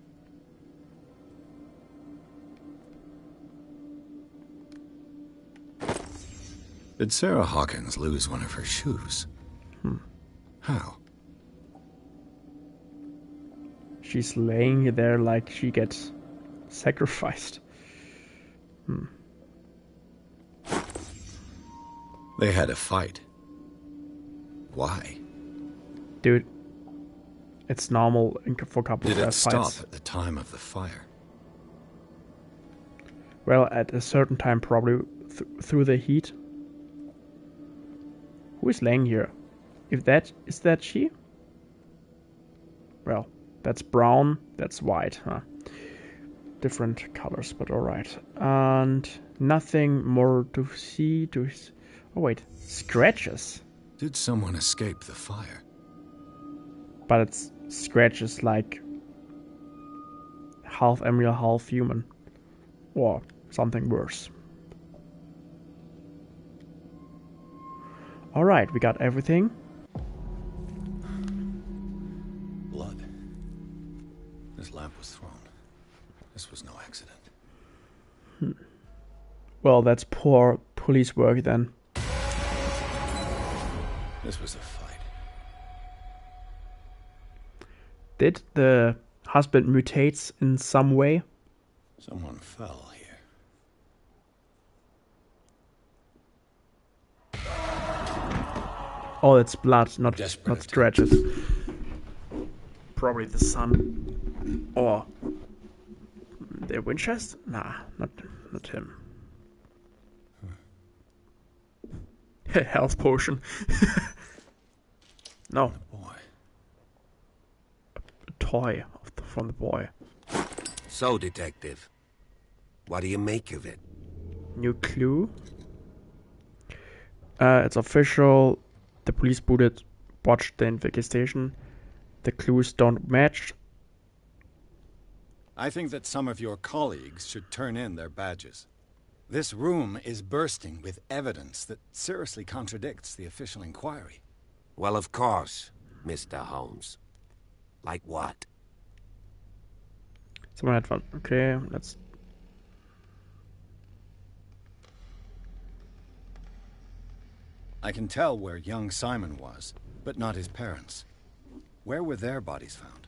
Did Sarah Hawkins lose one of her shoes? How? She's laying there like she gets sacrificed. They had a fight. Why? Dude, it's normal for couples to have fights. Did it stop at the time of the fire? Well, at a certain time, probably through the heat. Who is laying here? Is that she? Well, that's brown, that's white, huh? Different colors, but alright. And nothing more to see. Oh wait, scratches. Did someone escape the fire? But its scratch is like half animal, half human. Or something worse. Alright, we got everything. Blood. This lamp was thrown. This was no accident. Well, that's poor police work then. This was a fight. Did the husband mutate in some way? Someone fell here. Oh, it's blood, not Desperate scratches. Probably the son. Or the Winchester? Nah, not him. Health potion. No. Boy. A toy from the boy. So, Detective, what do you make of it? New clue. It's official. The police watched the investigation. The clues don't match. I think that some of your colleagues should turn in their badges. This room is bursting with evidence that seriously contradicts the official inquiry. Well, of course, Mr. Holmes. Like what? Someone had fun. Okay, let's... I can tell where young Simon was, but not his parents. Where were their bodies found?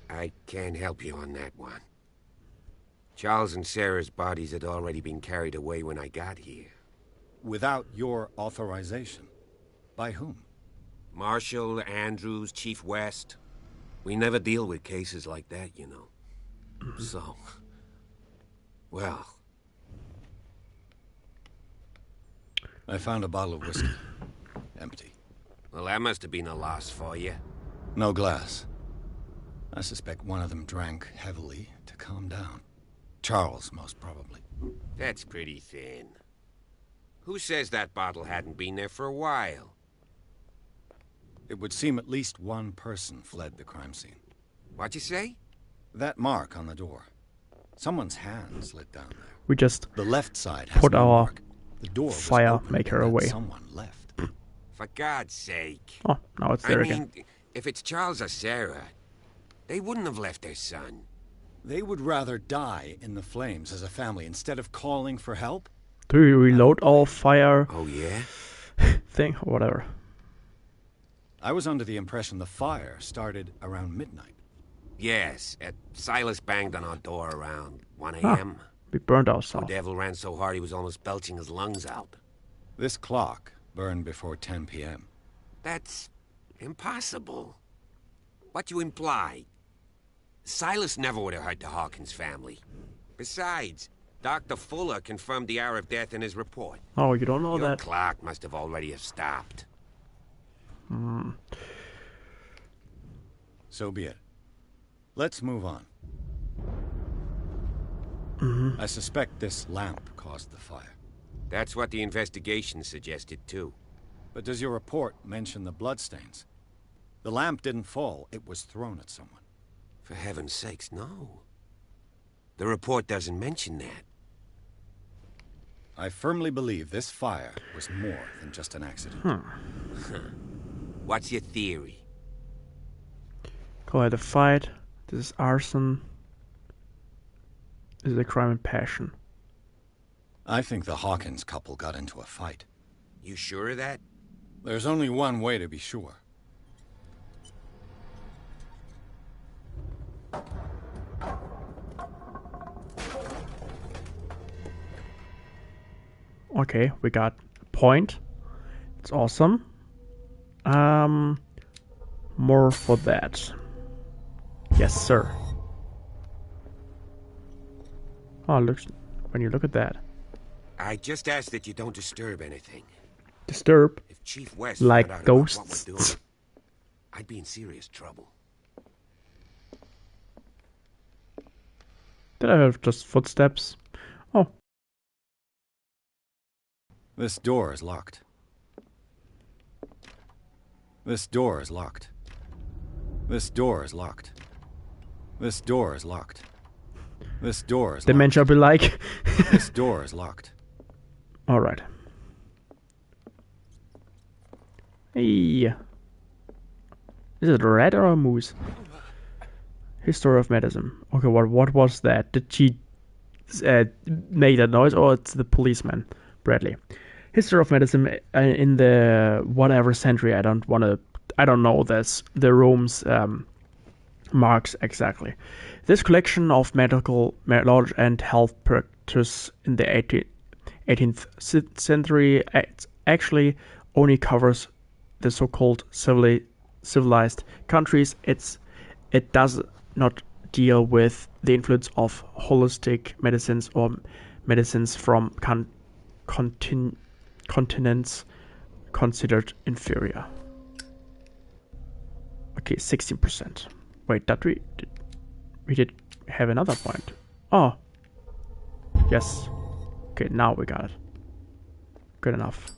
I can't help you on that one. Charles and Sarah's bodies had already been carried away when I got here. Without your authorization? By whom? Marshall, Andrews, Chief West. We never deal with cases like that, you know. So... well... I found a bottle of whiskey. Empty. Well, that must have been a loss for you. No glass. I suspect one of them drank heavily to calm down. Charles, most probably. That's pretty thin. Who says that bottle hadn't been there for a while? It would seem at least one person fled the crime scene. What'd you say? That mark on the door. Someone's hand slid down there. We just the left side has put no our mark. The door was fire open maker and away. Someone left. For God's sake. Oh, now it's there again. If it's Charles or Sarah, they wouldn't have left their son. They would rather die in the flames as a family instead of calling for help? Do we reload all fire Oh, yeah? thing or whatever? I was under the impression the fire started around midnight. Yes, Silas banged on our door around 1 a.m. We burned The ourselves. devil ran so hard he was almost belching his lungs out. This clock burned before 10 p.m. That's impossible. What you imply? Silas never would have hurt the Hawkins family. Besides, Dr. Fuller confirmed the hour of death in his report. Oh, you don't know Your that? clock must have already have stopped. So be it. Let's move on. I suspect this lamp caused the fire. That's what the investigation suggested, too. But does your report mention the bloodstains? The lamp didn't fall, it was thrown at someone. For heaven's sakes, no. The report doesn't mention that. I firmly believe this fire was more than just an accident. What's your theory? Call it a fight. This is arson. This is a crime and passion. I think the Hawkins couple got into a fight. You sure of that? There's only one way to be sure. Okay, we got a point. It's awesome. More for that. Yes, sir. Oh, looks when you look at that. I just ask that you don't disturb anything. Disturb? If Chief West Like found out about what ghosts? we're doing, I'd be in serious trouble. Did I have just footsteps? Oh. This door is locked. This door is locked. This door is locked. This door is locked. This door is The man shall be like. This door is locked. Alright. Hey. Is it a rat or a moose? History of medicine. Okay, what was that? Did she make that noise, or it's the policeman, Bradley? History of medicine in the whatever century. I don't know this. The Rome's marks exactly. This collection of medical knowledge and health practice in the 18th century actually only covers the so-called civilized countries. It does not deal with the influence of holistic medicines or medicines from continents considered inferior. Okay, 16%. Wait, we did have another point. Oh, yes. Okay, now we got it. Good enough.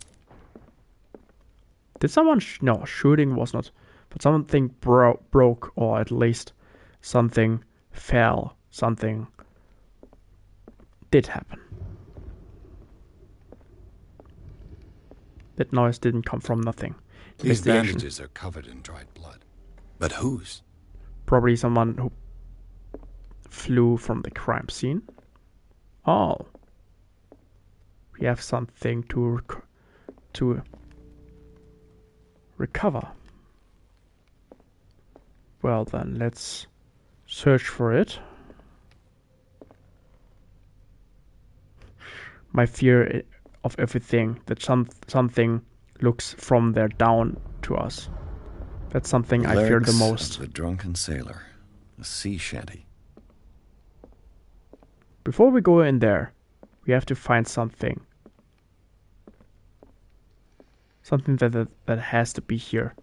Did someone... no, shooting was not... but something broke, or at least something fell. Something did happen. That noise didn't come from nothing. These bandages are covered in dried blood. But whose? Probably someone who flew from the crime scene. Oh. We have something to recover. Well then, let's search for it. My fear of everything, that something looks from there down to us. That's something I fear the most. The drunken sailor, a sea shanty. Before we go in there, we have to find something. Something that has to be here.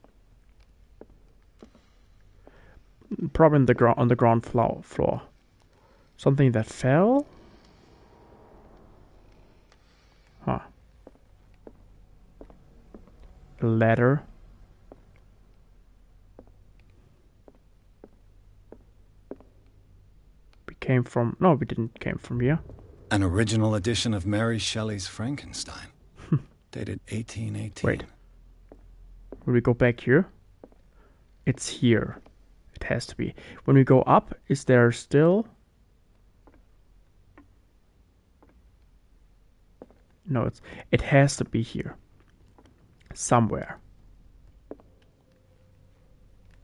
Probably on the ground floor. Something that fell? Huh. A ladder. We came from... no, we didn't came from here. An original edition of Mary Shelley's Frankenstein. Dated 1818. Wait. Will we go back here? It's here. It has to be. When we go up, is there still... no, it has to be here. Somewhere.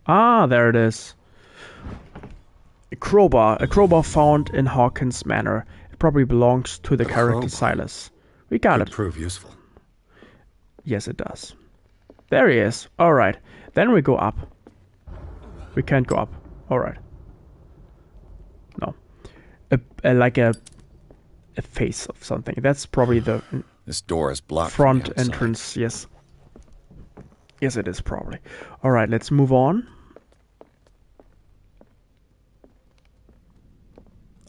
Ah, there it is. A crowbar found in Hawkins Manor. It probably belongs to the character Silas. We got it. Prove useful. Yes, it does. There he is. Alright. Then we go up. We can't go up. Alright. No. Like a face of something. That's probably the... this door is blocked front entrance, yes. Yes, it is probably. Alright, let's move on.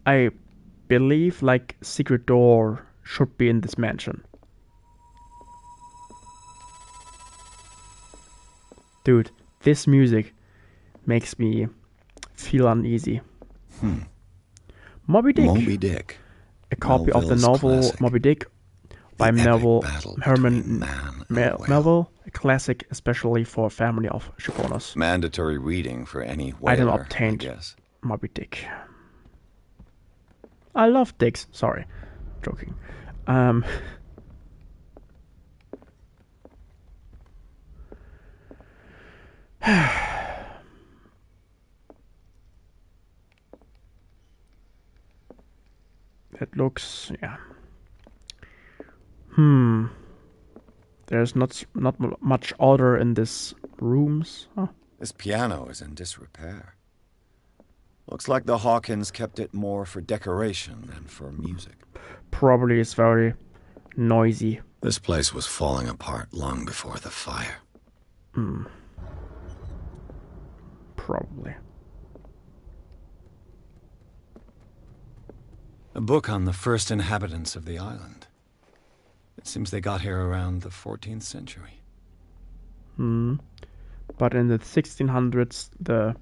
I believe, like, secret door should be in this mansion. Dude, this music makes me feel uneasy. Moby Dick. Moby Dick. A copy of the novel classic. Moby Dick by Herman Melville. A classic especially for a family of shipowners. Mandatory reading for any whaler, Item obtained. Moby Dick. I love dicks. Sorry. Joking. It looks, yeah. There's not much order in this rooms. Huh. This piano is in disrepair. Looks like the Hawkins kept it more for decoration than for music. Probably it's very noisy. This place was falling apart long before the fire. Probably. A book on the first inhabitants of the island. It seems they got here around the 14th century. but in the 1600s,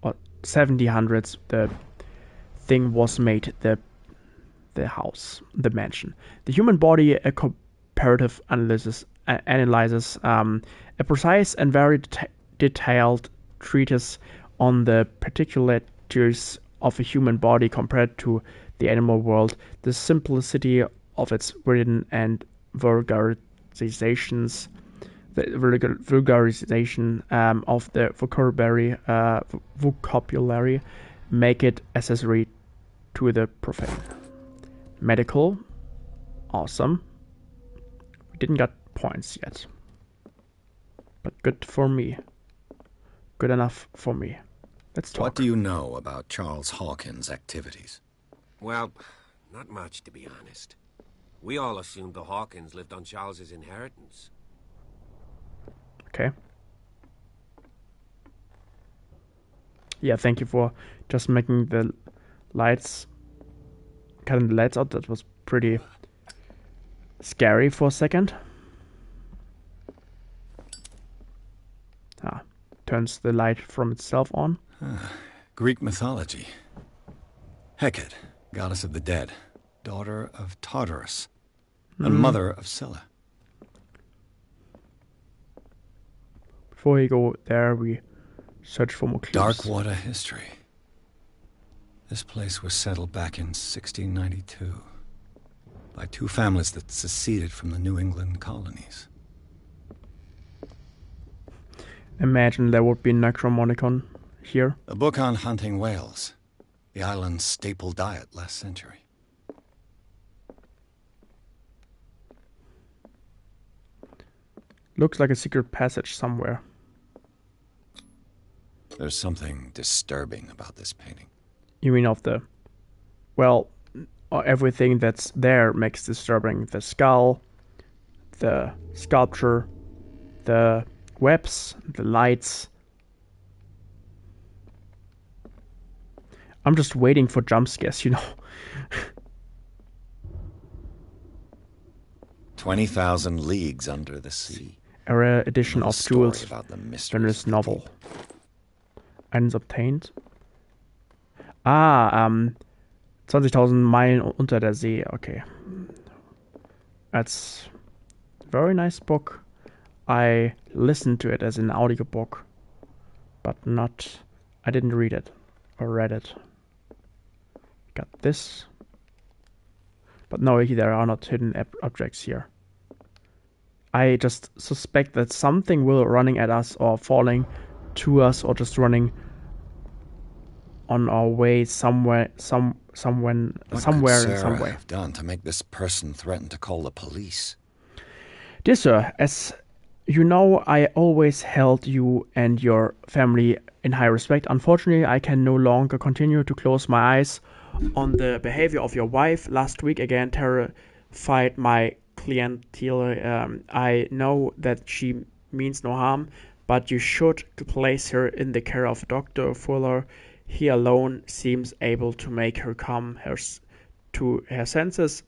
or 1700s, the thing was made, the house, the mansion. The human body, a comparative analysis, analyzes a precise and very detailed treatise on the particularities of a human body compared to the animal world, the simplicity of its written and vulgarizations, the vulgarization of the vocabulary make it accessory to the profane. Medical, awesome. We didn't get points yet, but good for me. Good enough for me. Let's talk. What do you know about Charles Hawkins' activities? Well, not much, to be honest. We all assumed the Hawkins lived on Charles's inheritance. Okay. Yeah, thank you for just making the lights, cutting the lights out. That was pretty scary for a second. Turns the light from itself on. Greek mythology. Hecate, goddess of the dead, daughter of Tartarus, and mother of Scylla. Before we go there, we search for more clues. Darkwater history. This place was settled back in 1692 by two families that seceded from the New England colonies. Imagine there would be Necromonicon here. A book on hunting whales, the island's staple diet last century. Looks like a secret passage somewhere. There's something disturbing about this painting. You mean of the... Well, everything that's there makes disturbing. The skull, the sculpture, the webs, the lights. I'm just waiting for jump scares, you know. 20,000 Leagues Under the Sea. A rare edition of Jules Verne's novel. Deep. Items obtained. 20.000 Meilen unter der See. Okay. That's a very nice book. I listened to it as an audiobook, but I didn't read it or read it. Got this. But no, there are not hidden objects here. I just suspect that something will running at us or falling to us or just running on our way somewhere in some way. Have done to make this person threaten to call the police? Dear sir, as you know, I always held you and your family in high respect. Unfortunately, I can no longer continue to close my eyes on the behavior of your wife. Last week again terrified my clientele. I know that she means no harm, but you should place her in the care of Dr. Fuller. He alone seems able to make her come to her senses.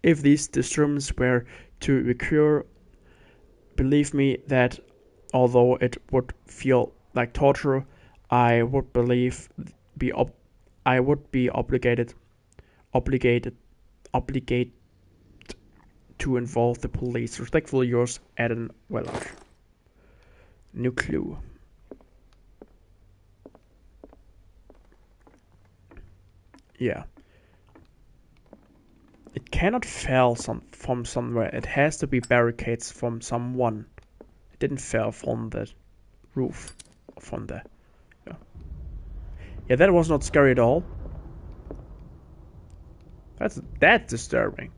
If these disturbances were to recur, believe me that although it would feel like torture, I would be obligated to involve the police. Respectfully yours, Adam Weller. New clue. Yeah. It cannot fall from somewhere. It has to be barricades from someone. It didn't fall from the roof. From the... Yeah, that was not scary at all. That's disturbing.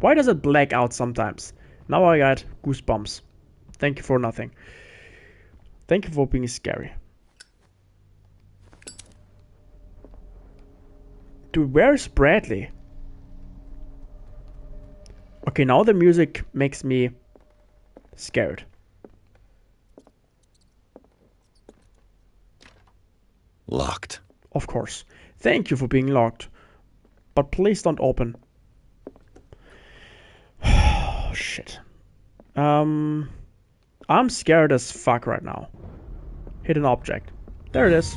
Why does it black out sometimes? Now I got goosebumps. Thank you for nothing. Thank you for being scary. Dude, where is Bradley? Okay, now the music makes me scared. Locked. Of course. Thank you for being locked. But please don't open. Oh, shit. I'm scared as fuck right now. Hidden object. There it is.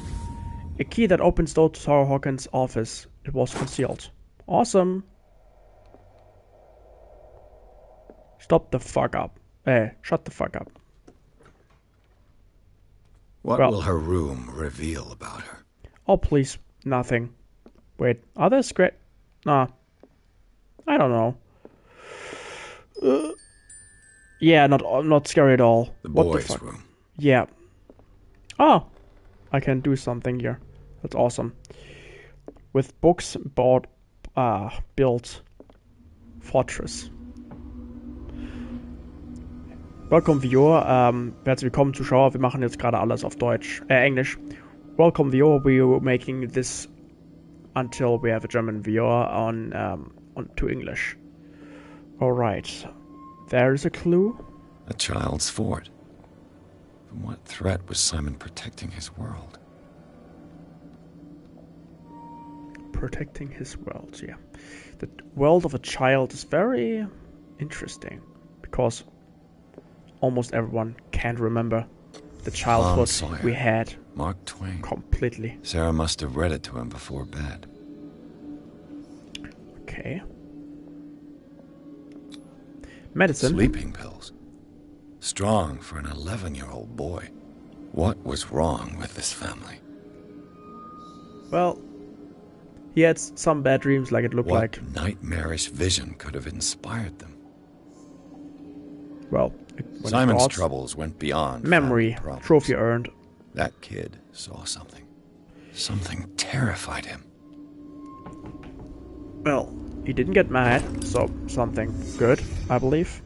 A key that opens door to Sarah Hawkins' office. It was concealed. Awesome. Stop the fuck up. Shut the fuck up. What will her room reveal about her? Oh, please. Nothing. Wait, are there script? Nah. I don't know. Yeah, not scary at all. The what boys' the fuck? room. Yeah. Oh, I can do something here. That's awesome. With books built fortress. Welcome Viewer, herzlich willkommen Zuschauer, wir machen jetzt gerade alles auf Deutsch, Englisch. Welcome Viewer, we're making this until we have a German viewer on to English. Alright, there's a clue. A child's fort. From what threat was Simon protecting his world? Protecting his world, yeah. The world of a child is very interesting, because almost everyone can't remember the childhood we had. Mark Twain. Completely. Sarah must have read it to him before bed. Okay. Medicine. Sleeping pills. Strong for an 11-year-old boy. What was wrong with this family? Well, he had some bad dreams, like it looked like. What nightmarish vision could have inspired them? Well, Simon's troubles went beyond memory. Trophy earned. That kid saw something. Something terrified him. Well, he didn't get mad, so something good, I believe.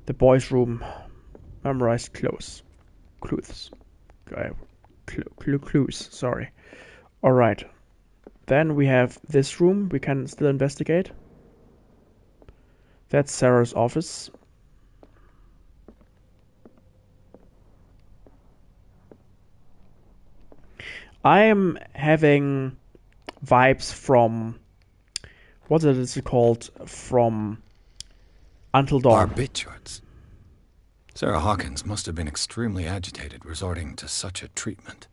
The boys' room. Memorized clues. Clues. Clues, sorry. Alright. Then we have this room we can still investigate. That's Sarah's office. I am having vibes from, what is it called, from Until Dawn. Barbiturates. Sarah Hawkins must have been extremely agitated resorting to such a treatment.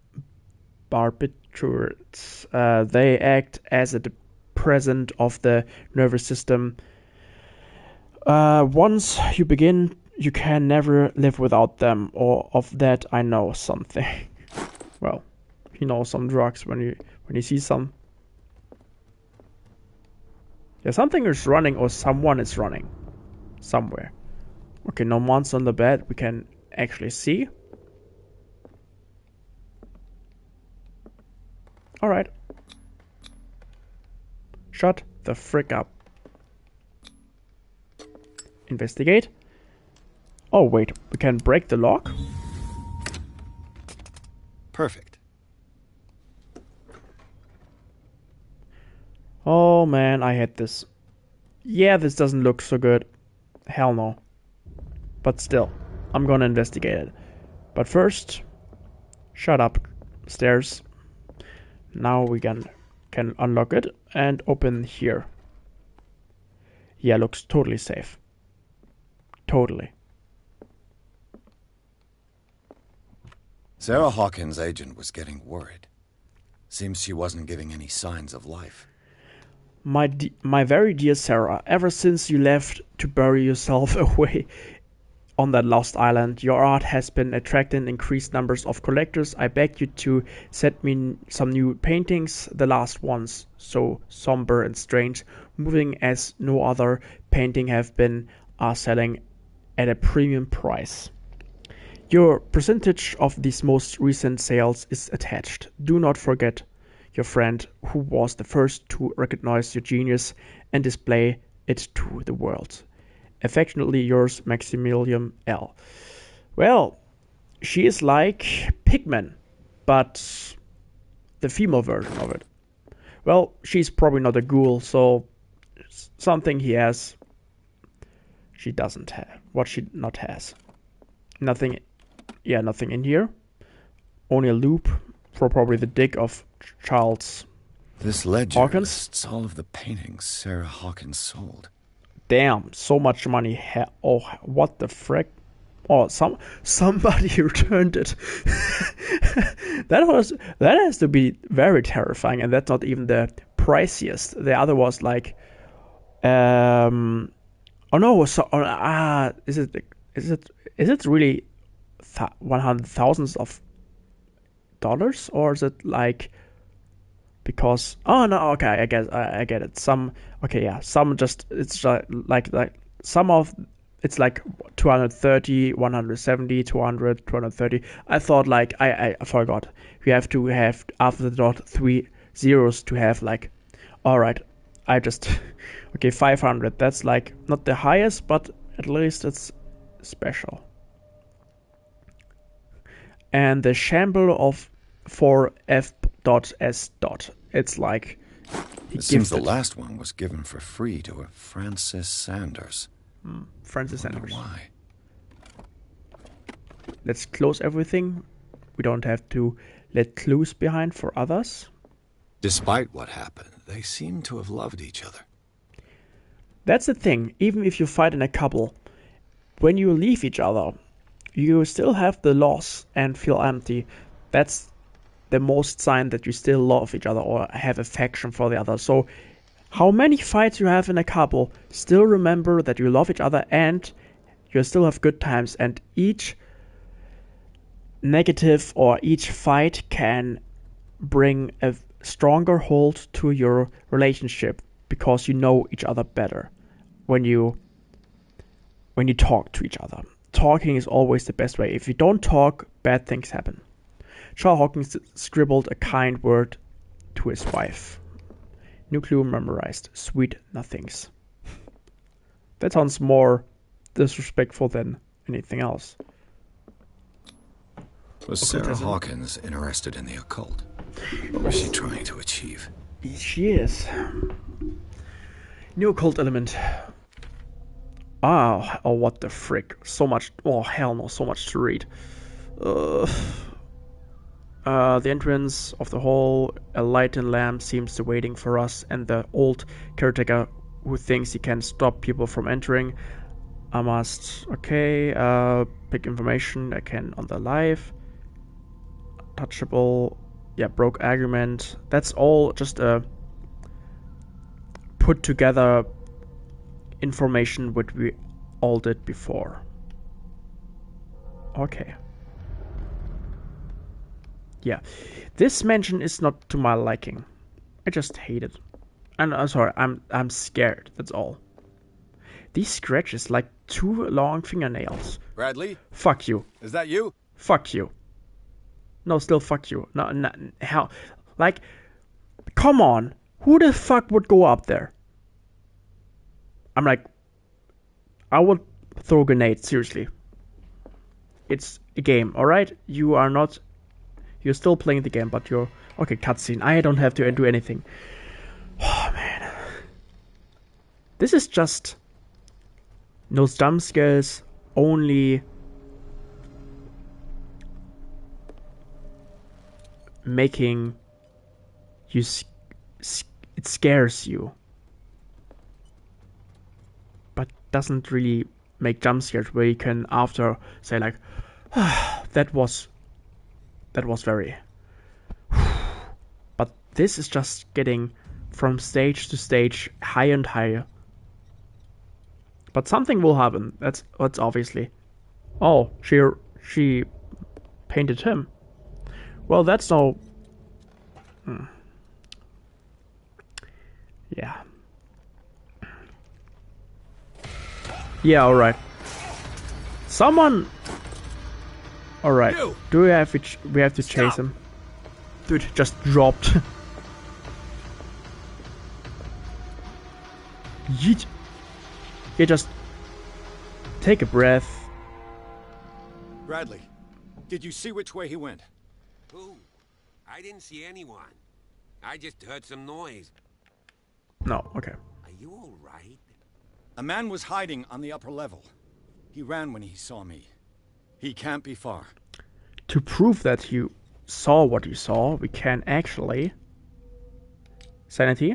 Barbiturates. They act as a depressant of the nervous system. Once you begin, you can never live without them, or of that I know something. Well, he knows some drugs when you see some. Yeah, something is running or someone is running somewhere. Okay, no monster on the bed we can actually see. Alright. Shut the frick up. Investigate. Oh wait, we can break the lock? Perfect. Oh man, I hate this. Yeah, this doesn't look so good. Hell no. But still, I'm gonna investigate it. But first, shut up, stairs. Now we can unlock it and open here. Yeah, looks totally safe. Totally. Sarah Hawkins' agent was getting worried. Seems she wasn't giving any signs of life. My very dear Sarah, ever since you left to bury yourself away on that lost island, your art has been attracting increased numbers of collectors. I beg you to send me some new paintings. The last ones, so somber and strange, moving as no other painting have been, are selling at a premium price. Your percentage of these most recent sales is attached. Do not forget your friend who was the first to recognize your genius and display it to the world. Affectionately yours, Maximilian L. Well, she is like Pigman, but the female version of it. Well, she's probably not a ghoul, so something he has, she doesn't have. What she not has. Nothing, yeah, nothing in here. Only a loop for probably the dick of Charles This ledger Hawkins. lists all of the paintings Sarah Hawkins sold. Damn, so much money. Oh, what the frick? Oh, somebody returned it. That has to be very terrifying, and that's not even the priciest. The other was like, oh no, so is it really 100,000 of dollars, or is it like, because oh no, okay, I get it. Some just it's like some of it's like 230, 170, 200, 230. I thought like I forgot. You have to have after the dot 3 zeros to have like, all right. I just okay, 500. That's like not the highest, but at least it's special. And the shamble of for F.S. It's like it seems the last one was given for free to a Francis Sanders. Francis Sanders. Why? Let's close everything. We don't have to let clues behind for others. Despite what happened, they seem to have loved each other. That's the thing. Even if you fight in a couple, when you leave each other, you still have the loss and feel empty. That's the most sign that you still love each other or have affection for the other. So how many fights you have in a couple, still remember that you love each other and you still have good times, and each negative or each fight can bring a stronger hold to your relationship because you know each other better when you talk to each other. Talking is always the best way. If you don't talk, bad things happen. Charles Hawkins scribbled a kind word to his wife. New clue memorized. Sweet nothings. That sounds more disrespectful than anything else. Was Sarah Hawkins interested in the occult? What was she trying to achieve? She is. New occult element. Oh, what the frick. So much. Oh, hell no, so much to read. The entrance of the hall, a light and lamp seems to waiting for us, and the old caretaker who thinks he can stop people from entering. I must, pick information I can on the live. Touchable, broke argument. That's all just a put together information which we all did before. Okay. Yeah, this mention is not to my liking. I just hate it. And I'm sorry, I'm scared, that's all. These scratches like 2 long fingernails. Bradley? Fuck you. Is that you? Fuck you. No, still fuck you. No, how? Like, come on. Who the fuck would go up there? I'm like, I would throw a grenade, seriously. It's a game, alright? You're still playing the game, but you're... Okay, cutscene. I don't have to do anything. Oh, man. This is just... No jump scares, only... making you... It scares you. But doesn't really make jump scares where you can after say like... that was very... But this is just getting from stage to stage higher and higher. But something will happen. That's obviously... Oh, she painted him. Well, that's no... Yeah. Yeah, alright. Someone... Alright. Do we have to chase him? Dude, just dropped. Yeet. Yeah, just... Take a breath. Bradley, did you see which way he went? Who? I didn't see anyone. I just heard some noise. No, okay. Are you all right? A man was hiding on the upper level. He ran when he saw me. He can't be far. To prove that you saw what you saw, we can actually... Sanity?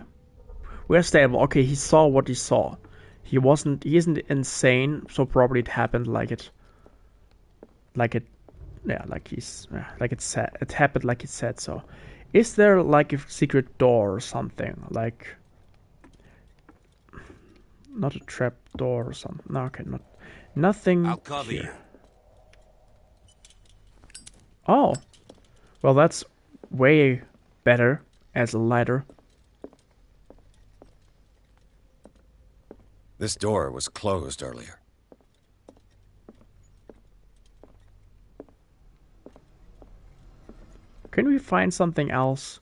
We're stable. Okay, he saw what he saw. He isn't insane, so probably it happened like it happened like it said so. Is there like a secret door or something? Like, not a trap door or something. No, okay, nothing. I'll cover you. Oh, well, that's way better as a lighter. This door was closed earlier. Can we find something else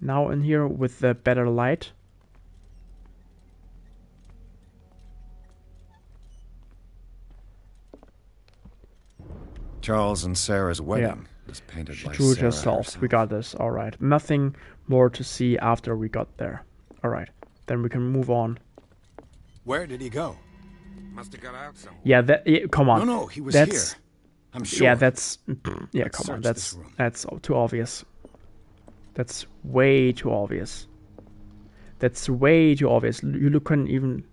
now in here with the better light? Charles and Sarah's wedding was painted by Drew it Sarah yourself. herself. We got this. All right. Nothing more to see after we got there. All right. Then we can move on. Where did he go? Must have got out somewhere. Yeah, come on. No, he was here. I'm sure. Yeah, that's... Yeah, come on. That's too obvious. That's way too obvious. That's way too obvious. You couldn't even...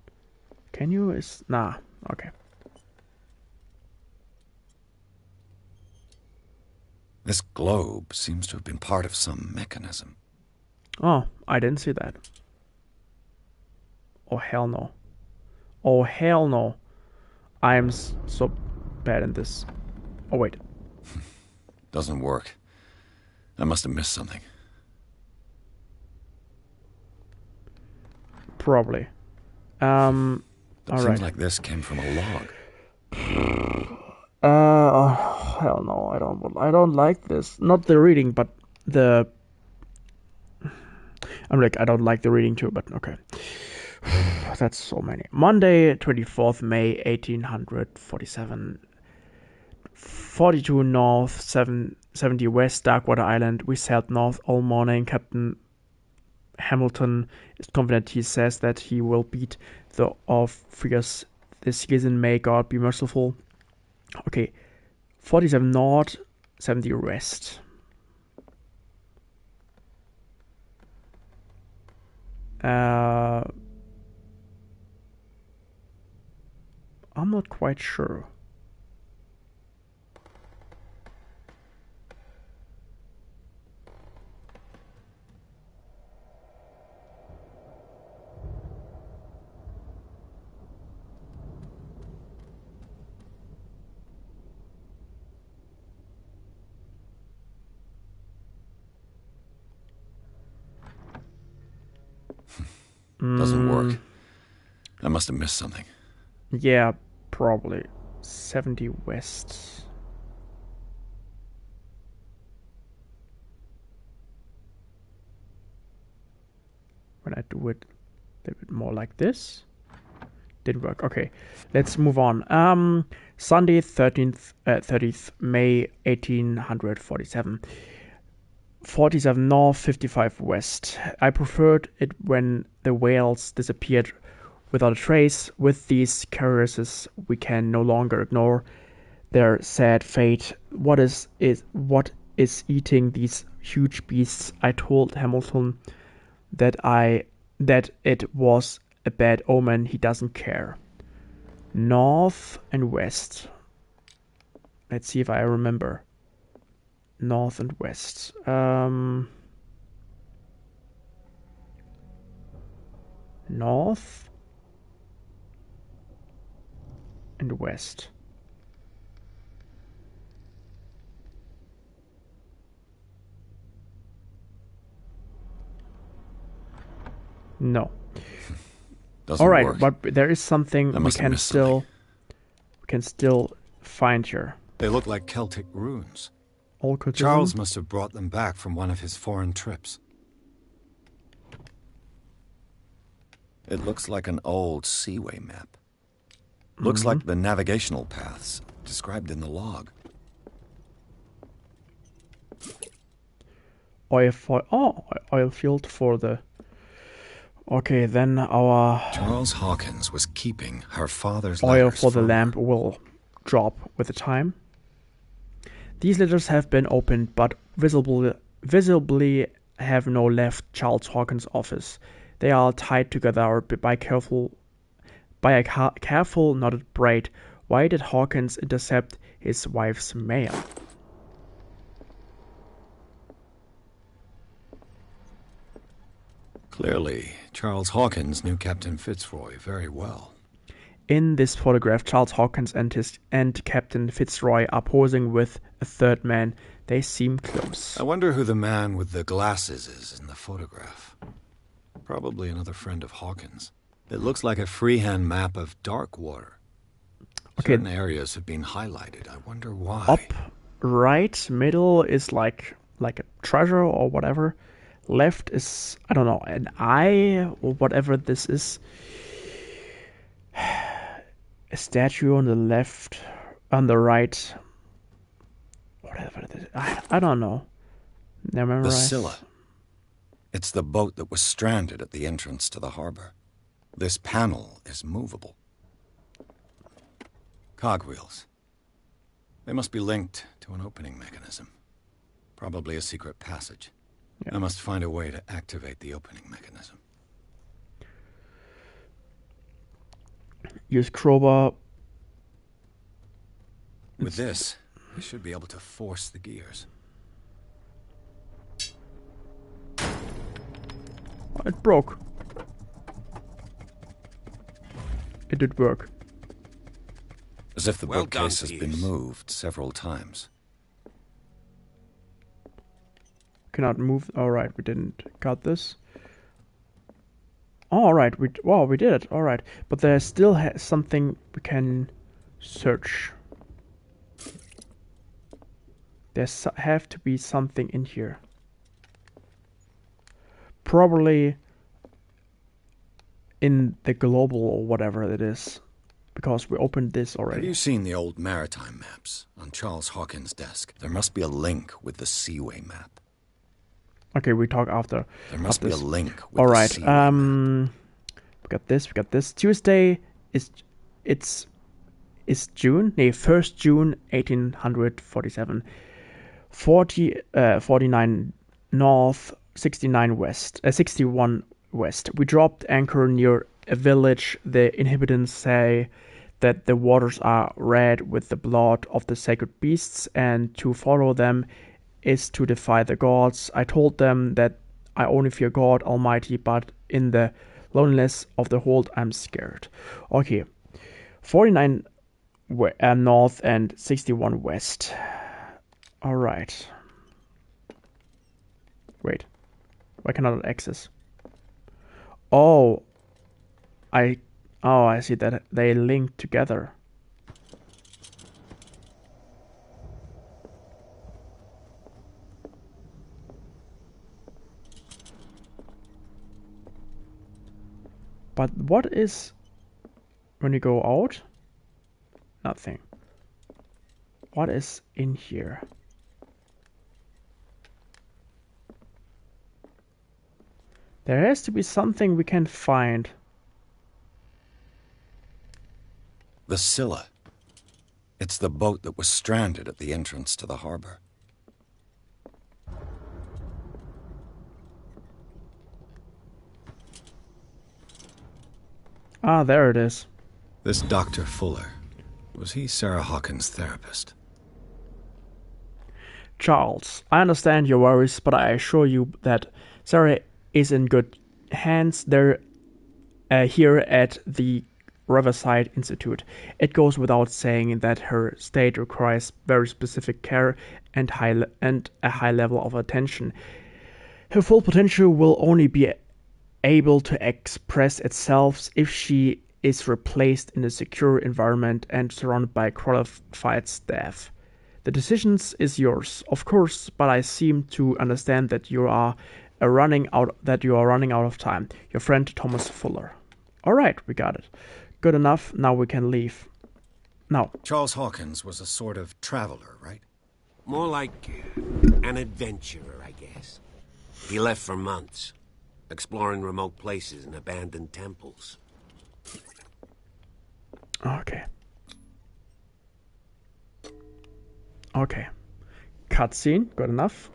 Can you? Nah. Okay. This globe seems to have been part of some mechanism. Oh, I didn't see that. Oh, hell no. Oh, hell no. I am so bad in this. Oh, wait. Doesn't work. I must have missed something. Probably. All Seems right. like this came from a log. Oh, hell no. I don't like this. Not the reading, but the... I don't like the reading too, but okay. That's so many. Monday, 24th May, 1847. 42 north, 70 west, Darkwater Island. We sailed north all morning. Captain Hamilton is confident. He says that he will beat the Orpheus this season. May God be merciful. Okay. 47 north, 70 west. I'm not quite sure. Doesn't work. I must have missed something. Yeah, probably. 70 west. When I do it a little bit more like this. Didn't work. Okay, let's move on. Sunday, 30th May, 1847. 47 north, 55 west. I preferred it when the whales disappeared without a trace. With these carcasses, we can no longer ignore their sad fate. What is eating these huge beasts? I told Hamilton that it was a bad omen. He doesn't care. North and west. Let's see if I remember. North and west. North and west. No. Doesn't all right, work. but there is something we can still find here. They look like Celtic runes. All Cthulhu? Charles must have brought them back from one of his foreign trips. It looks like an old seaway map. Looks like the navigational paths described in the log. Oil field for the... Okay, then our... Charles Hawkins was keeping her father's oil letters for the from lamp will drop with the time. These letters have been opened, but visibly have no left Charles Hawkins' office. They are tied together by careful by a careful knotted braid. Why did Hawkins intercept his wife's mail? Clearly, Charles Hawkins knew Captain Fitzroy very well. In this photograph, Charles Hawkins and Captain Fitzroy are posing with a third man. They seem close. I wonder who the man with the glasses is in the photograph. Probably another friend of Hawkins. It looks like a freehand map of dark water. Okay. Certain areas have been highlighted. I wonder why. Up, right, middle is like a treasure or whatever. Left is, I don't know, an eye or whatever this is. A statue on the left, on the right. Whatever it is. I don't know. Never The mind. Scylla. It's the boat that was stranded at the entrance to the harbor. This panel is movable. Cogwheels. They must be linked to an opening mechanism. Probably a secret passage. Yeah. I must find a way to activate the opening mechanism. Use crowbar. With this, I should be able to force the gears. It broke. It did work. As if the Well done, bookcase has been Pierce. moved several times. Cannot move. Alright, we didn't cut this. Alright, we did it. Alright. But there's still something we can search. There's have to be something in here. Probably in the global or whatever it is. Because we opened this Have already. you seen the old maritime maps on Charles Hawkins' desk? There must be a link with the Seaway map. Okay, we talk after. There must be a link with All the right. Seaway map. We got this. We got this. Tuesday is June. Nee, 1st June 1847. 49 north, 61 west. We dropped anchor near a village. The inhabitants say that the waters are red with the blood of the sacred beasts, and to follow them is to defy the gods. I told them that I only fear God Almighty, but in the loneliness of the hold, I'm scared. Okay, 49 north and 61 west. All right. Wait, why cannot I access? Oh, I see that they link together. But what is when you go out? Nothing. What is in here? There has to be something we can find. The Scylla. It's the boat that was stranded at the entrance to the harbor. Ah, there it is. This Dr. Fuller, was he Sarah Hawkins' therapist? Charles, I understand your worries, but I assure you that Sarah is in good hands there here at the Riverside Institute. It goes without saying that her state requires very specific care and a high level of attention. Her full potential will only be able to express itself if she is replaced in a secure environment and surrounded by qualified staff. The decision is yours, of course, but I seem to understand that you are running out of time. Your friend Thomas Fuller. All right, we got it. Good enough. Now we can leave. Now, Charles Hawkins was a sort of traveler, right? More like an adventurer, I guess. He left for months, exploring remote places and abandoned temples. okay. Okay. Cutscene. Good enough.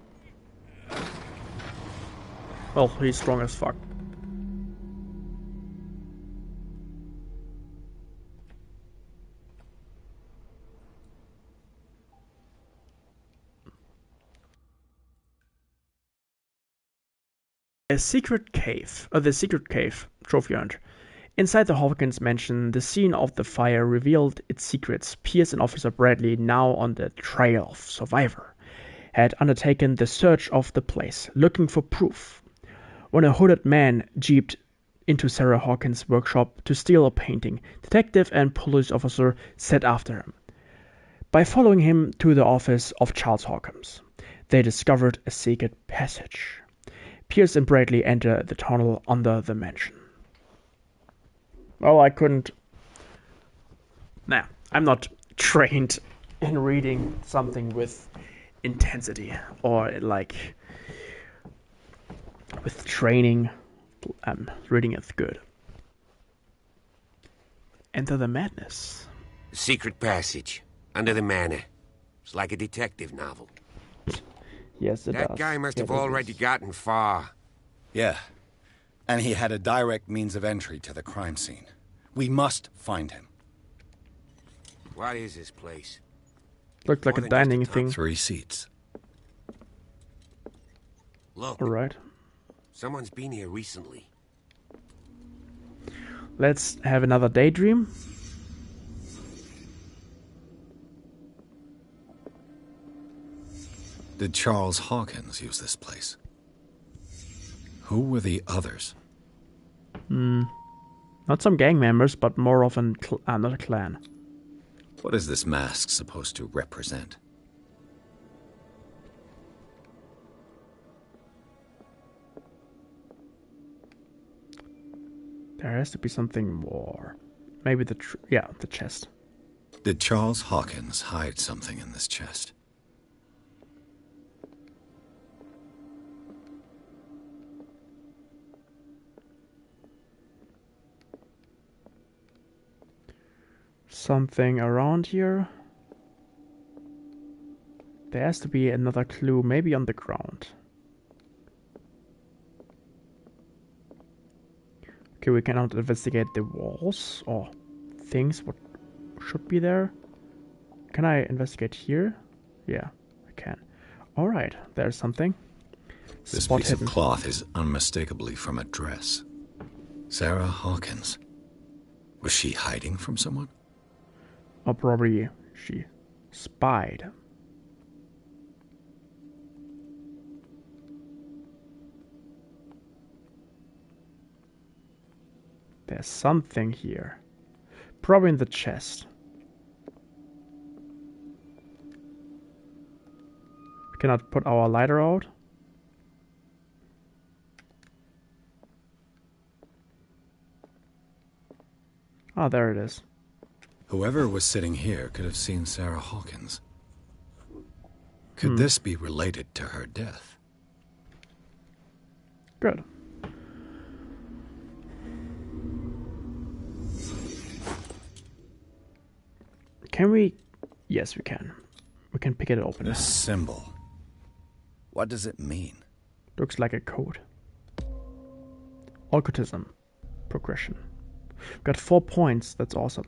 Well, he's strong as fuck. The secret cave, trophy earned. Inside the Hawkins mansion, the scene of the fire revealed its secrets. Pierce and Officer Bradley, now on the trail of survivor, had undertaken the search of the place, looking for proof, when a hooded man jeeped into Sarah Hawkins' workshop to steal a painting. Detective and police officer set after him. By following him to the office of Charles Hawkins, they discovered a secret passage. Pierce and Bradley enter the tunnel under the mansion. Well, I couldn't... Nah, I'm not trained in reading something with intensity or like with training. Reading is good. Enter the madness. Secret passage under the manor. It's like a detective novel. Yes, it does. That guy must have already gotten far. Yeah, and he had a direct means of entry to the crime scene. We must find him. What is this place? Looked like a dining thing. 3 seats. Look. All right. Someone's been here recently. Let's have another daydream. Did Charles Hawkins use this place? Who were the others? Not some gang members, but more of another clan. What is this mask supposed to represent? There has to be something more. Maybe the chest. Did Charles Hawkins hide something in this chest? Something around here. There has to be another clue, maybe on the ground. Okay, we cannot investigate the walls or things what should be there. Can I investigate here? Yeah, I can. Alright, there's something. This Spot piece hidden. of cloth is unmistakably from a dress. Sarah Hawkins. Was she hiding from someone? Or probably she spied. There's something here. Probably in the chest. We cannot put our lighter out. Ah, there it is. Whoever was sitting here could have seen Sarah Hawkins. Could this be related to her death? Good. Can we? Yes, we can. We can pick it open. This symbol. What does it mean? Looks like a code. Occultism. Progression. Got 4 points. That's awesome.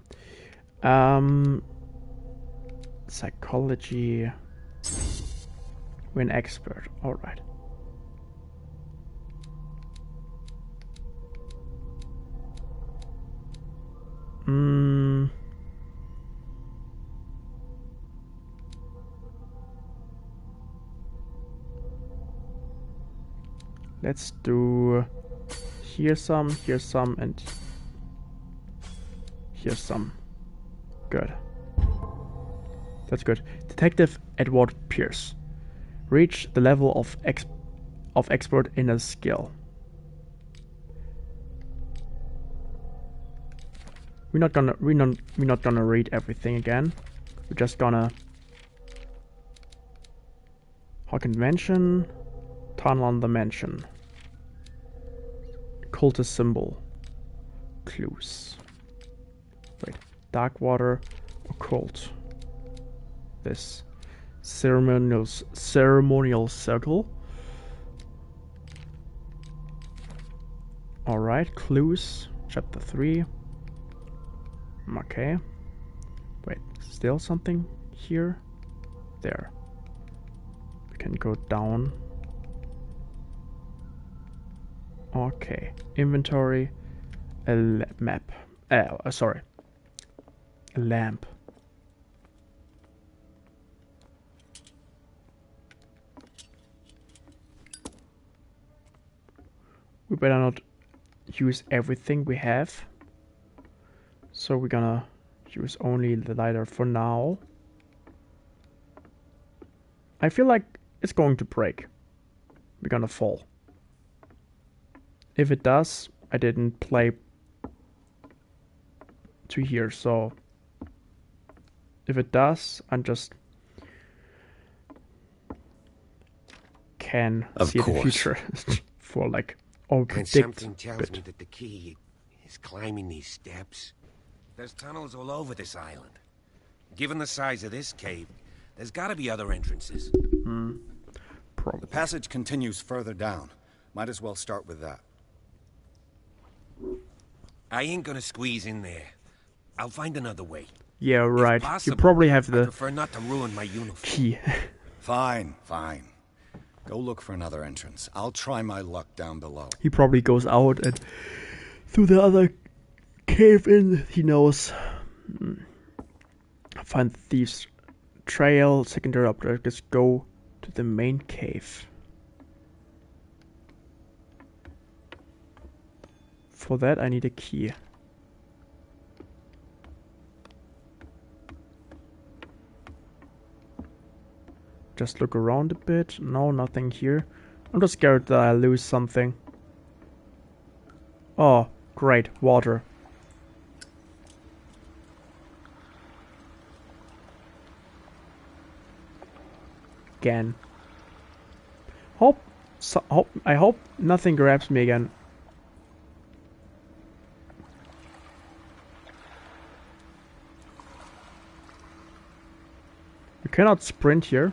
Psychology. We're an expert. Alright. Let's do here some, and here's some. Good. That's good. Detective Edward Pierce. Reach the level of expert in a skill. We're not gonna read everything again. We're just gonna Hawkins Mansion, tunnel on the mansion, cultist symbol, clues. Wait, dark water, occult. This ceremonial circle. All right, clues. Chapter 3. Okay. Wait, still something here? There. We can go down. Okay. Inventory. A map. Sorry. A lamp. We better not use everything we have. So we're gonna use only the lighter for now. I feel like it's going to break. We're gonna fall. If it does, I didn't play to here, so if it does, I'm just can see the future for like And predict. something tells me that the key is climbing these steps. There's tunnels all over this island. Given the size of this cave, there's gotta be other entrances. The passage continues further down. Might as well start with that. I ain't gonna squeeze in there. I'll find another way. Yeah, right. Possible, You probably have I the prefer not to ruin my uniform. key. Fine, fine. Go look for another entrance. I'll try my luck down below. He probably goes out and through the other cave in. He knows. Find the thief's trail. Secondary objectives. Go to the main cave. For that, I need a key. Just look around a bit. No, nothing here. I'm just scared that I lose something. Oh, great. Water. Again. I hope nothing grabs me again. You cannot sprint here.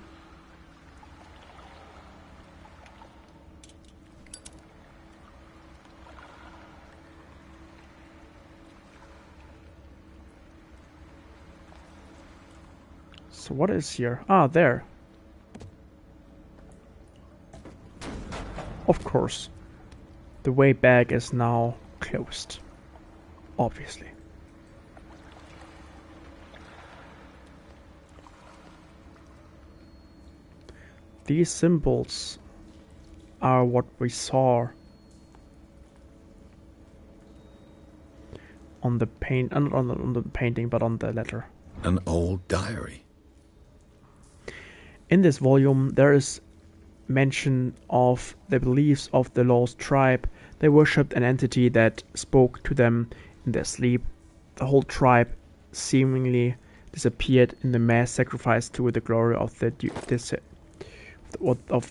So what is here? Ah, there. Of course. The way back is now closed. Obviously. These symbols are what we saw on the paint, not on the painting, but on the letter. An old diary. In this volume, there is mention of the beliefs of the lost tribe. They worshipped an entity that spoke to them in their sleep. The whole tribe seemingly disappeared in the mass sacrifice to the glory of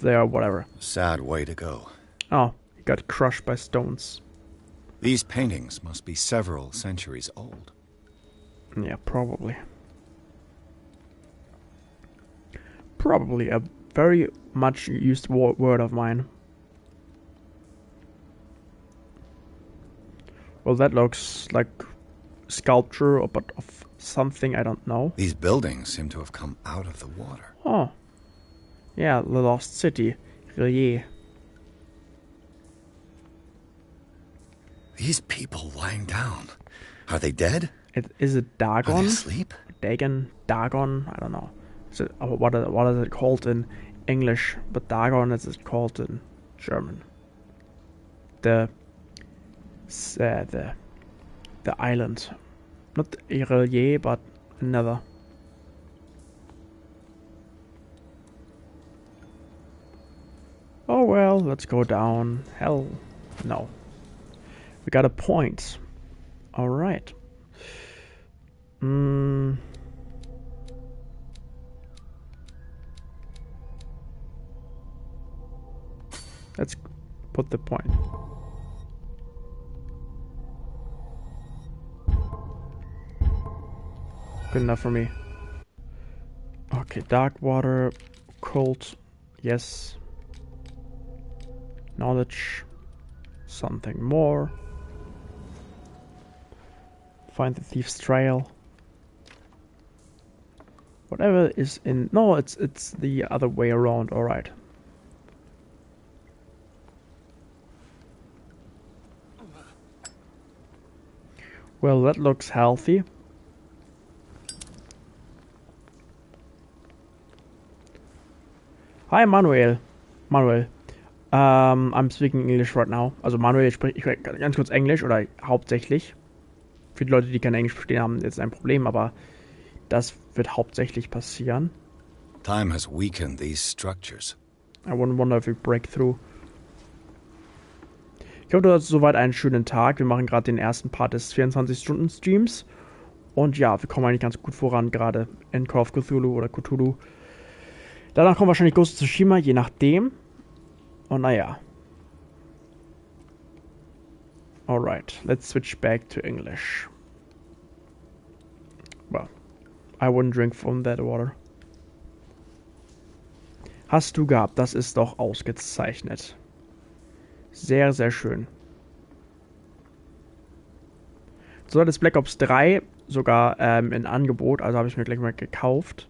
their whatever. Sad way to go. Oh, he got crushed by stones. These paintings must be several centuries old. Yeah, probably. Probably a very much used word of mine. Well, that looks like sculpture, but of something I don't know. These buildings seem to have come out of the water. Oh. Yeah, the lost city. Relier. These people lying down. Are they dead? Is it Dagon? Are they asleep? Dagon? Dagon? I don't know. What is it called in English? But Dagon is it called in German. The island. Not Relier, but another. Oh well, let's go down. Hell, no. We got a point. Alright. Let's put the point. Good enough for me. Okay, dark water, cold, yes. Knowledge, something more. Find the thief's trail. Whatever is in... No, it's the other way around, alright. Well, that looks healthy. Hi, Manuel. Manuel. I'm speaking English right now. Also Manuel spricht ganz kurz Englisch oder hauptsächlich. Für die Leute, die kein Englisch verstehen, haben jetzt ein Problem, aber das wird hauptsächlich passieren. Time has weakened these structures. I wonder if we break through. Ich hoffe, du hast soweit einen schönen Tag. Wir machen gerade den ersten Part des 24-Stunden-Streams. Und ja, wir kommen eigentlich ganz gut voran, gerade in Call of Cthulhu oder Cthulhu. Danach kommt wahrscheinlich Ghost of Tsushima, je nachdem. Und naja. Alright, let's switch back to English. Well, I wouldn't drink from that water. Hast du gehabt, das ist doch ausgezeichnet. Sehr, sehr schön. So, das Black Ops 3 sogar in Angebot, also habe ich mir gleich mal gekauft.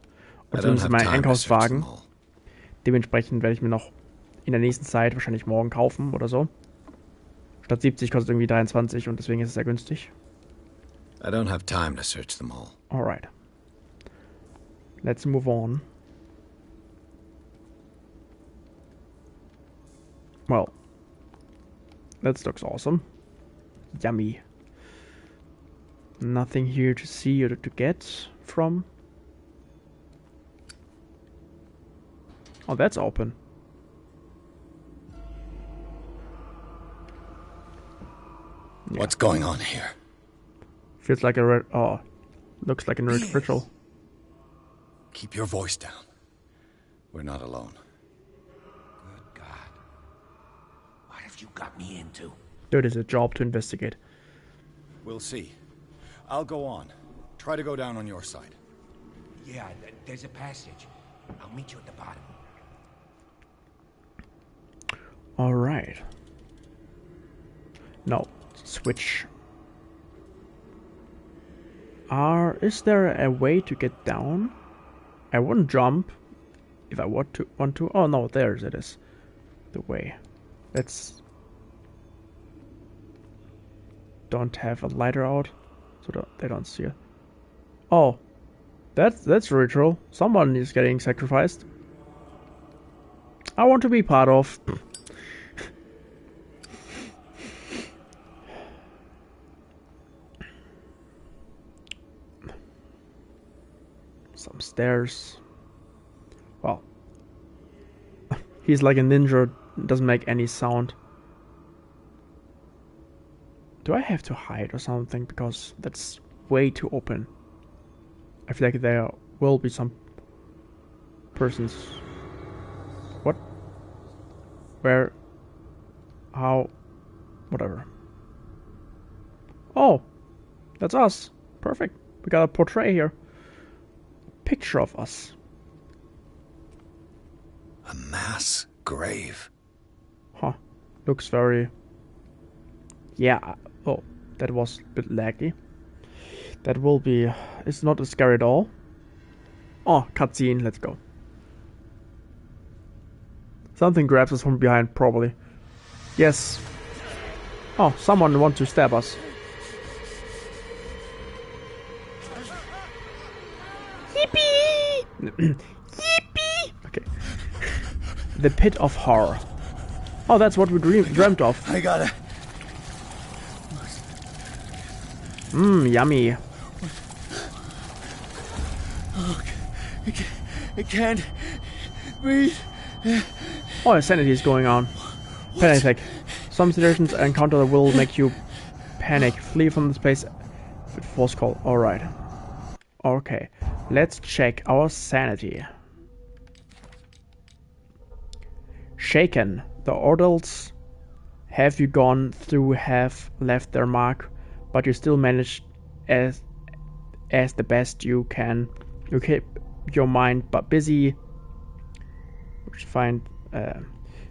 Und zumindest meinen Einkaufswagen. Dementsprechend werde ich mir noch in der nächsten Zeit wahrscheinlich morgen kaufen oder so. Statt 70 kostet irgendwie 23 und deswegen ist es sehr günstig. I don't have time to search them all. Alright. Let's move on. Well, that looks awesome. Yummy. Nothing here to see or to get from. Oh, that's open. Yeah. What's going on here? Feels like a red... Oh, looks like a nerd ritual. Keep your voice down. We're not alone. Good God. What have you got me into? Dude, it's a job to investigate. We'll see. I'll go on. Try to go down on your side. Yeah, there's a passage. I'll meet you at the bottom. Alright. No. Switch. Is there a way to get down? I wouldn't jump if I want to. Oh no, there's it is. The way. Let's don't have a lighter out so they don't see it. Oh, that's ritual. Someone is getting sacrificed. I want to be part of. Some stairs. Well, he's like a ninja, doesn't make any sound. Do I have to hide or something? Because that's way too open. I feel like there will be some persons. What? Where? How? Whatever. Oh, that's us. Perfect. We got a portrait here. Picture of us. A mass grave. Huh. Looks very... Yeah. Oh, that was a bit laggy. That will be... It's not as scary at all. Oh, cutscene. Let's go. Something grabs us from behind, probably. Yes. Oh, someone wants to stab us. Yippee! Yippee! Okay. The pit of horror. Oh, that's what we dreamt of. I gotta... Yummy. Oh, I can't breathe. Oh, insanity is going on. Panic attack. Some situations encounter will make you panic. Flee from this place with force call. Alright. Okay. Let's check our sanity. Shaken. The ordeals have you gone through have left their mark, but you still manage as the best you can. You keep your mind but busy. Which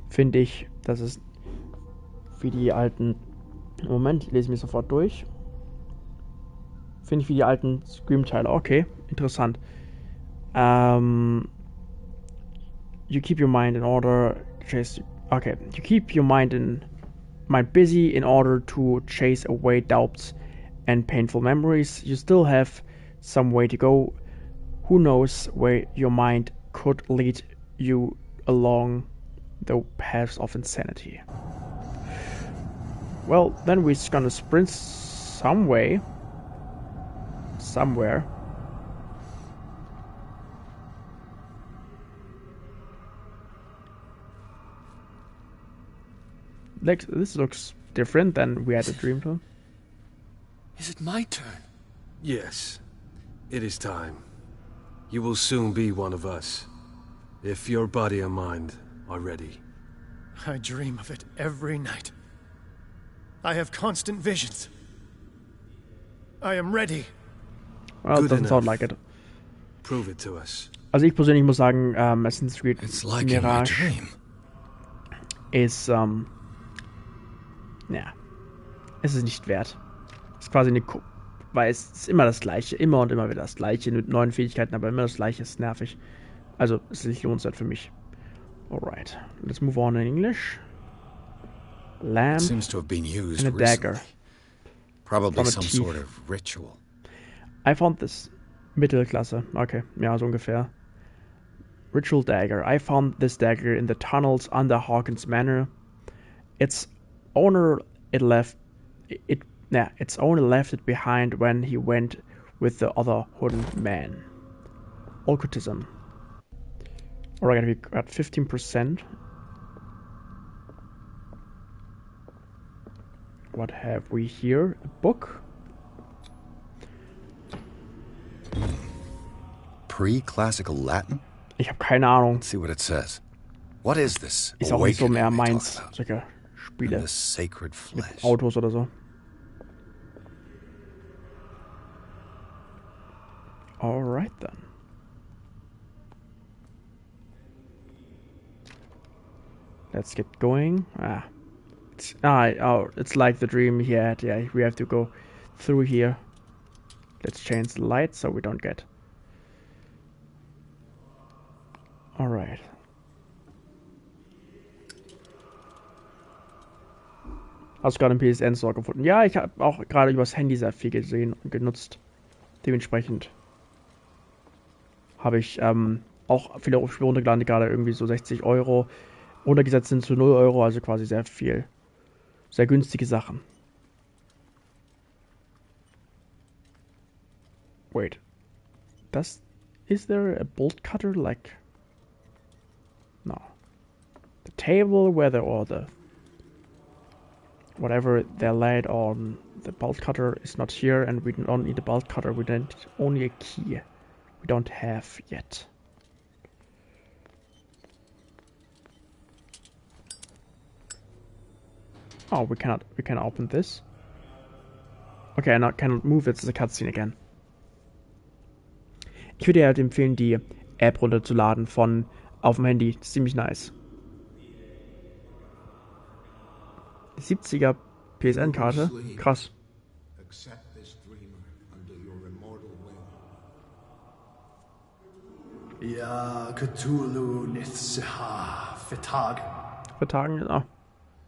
finde ich, das ist wie die alten... Moment, ich lese mich sofort durch. Finde ich wie die alten Scream-Teile. Okay, interessant. You keep your mind in order. Chase. Okay, you keep your mind busy in order to chase away doubts and painful memories, you still have some way to go. Who knows where your mind could lead you along the paths of insanity. Well, then we're just gonna sprint somewhere. This looks different than we had a dream to. Is it my turn? Yes, it is time. You will soon be one of us, if your body and mind are ready. I dream of it every night. I have constant visions. I am ready. Well, it doesn't sound like it. Prove it to us. Also ich persönlich muss sagen, Assassin's Creed Mirage ist, ja, es ist nicht wert. Es ist quasi eine, weil es ist immer das Gleiche, immer und immer wieder das Gleiche, mit neuen Fähigkeiten, aber immer das Gleiche, ist nervig. Also, es ist nicht lohnenswert für mich. Alright, let's move on in English. Lamp seems to have been used and a dagger. Probably some sort of ritual. I found this. Mittelklasse. Okay, ja, so ungefähr. Ritual dagger. I found this dagger in the tunnels under Hawkins Manor. Its owner left it behind when he went with the other hooded man. Occultism. Alright, we got 15%. What have we here? A book? Pre-classical Latin? Ich habe keine Ahnung. Let's see what it says. What is this? Ist auch nicht so mehr meins, solche Spiele. The sacred flesh. Mit Autos oder so. Alright then. Let's get going. It's like the dream he had. Yeah, we have to go through here. Let's change the light so we don't get. Alright. Hast du gerade einen PSN-Store gefunden? Ja, ich habe auch gerade übers Handy sehr viel gesehen und genutzt. Dementsprechend habe ich auch viele Spiele runtergeladen, die gerade irgendwie so 60 Euro runtergesetzt sind zu 0 Euro, also quasi sehr viel. Sehr günstige Sachen. Wait. Is there a bolt cutter like... No. The table where whatever they're laid on, the bolt cutter is not here, and we don't need a bolt cutter, we need only a key. We don't have yet. Oh, we cannot open this. Okay, I cannot move, it's a cutscene again. Ich würde dir halt empfehlen, die App runterzuladen von auf dem Handy. Das ist ziemlich nice. 70er PSN-Karte. Krass. Ja, Cthulhu nicht vertagen. Vertagen, oh.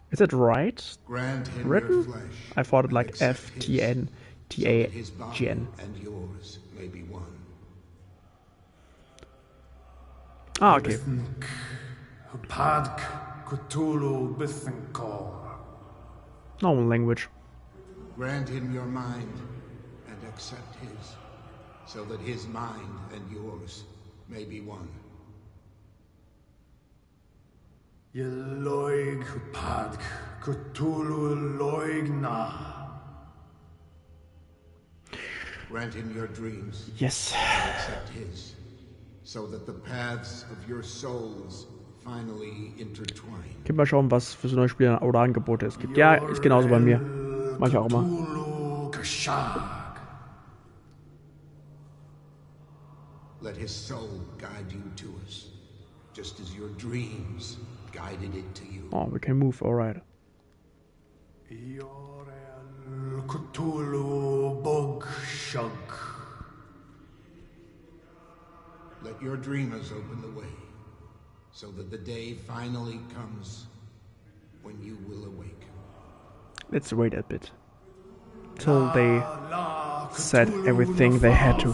Is it right? Written? I thought it like FTN, TAGN. Ah, okay. Normal language. Grant him your mind and accept his, so that his mind and yours may be one. Yeloig Padk Cthulhu Loigna. Grant him your dreams. Yes. And accept his, so that the paths of your souls finally intertwine. Gib mal schauen, was für so neue Spiele oder Angebote es gibt. Ja, ist genauso bei mir. Mach ich auch immer. Let his soul guide you to us, just as your dreams guided it to you. Oh, we can move, alright. Let your dreamers open the way, so that the day finally comes when you will awake. Let's wait a bit. till they said everything they had to.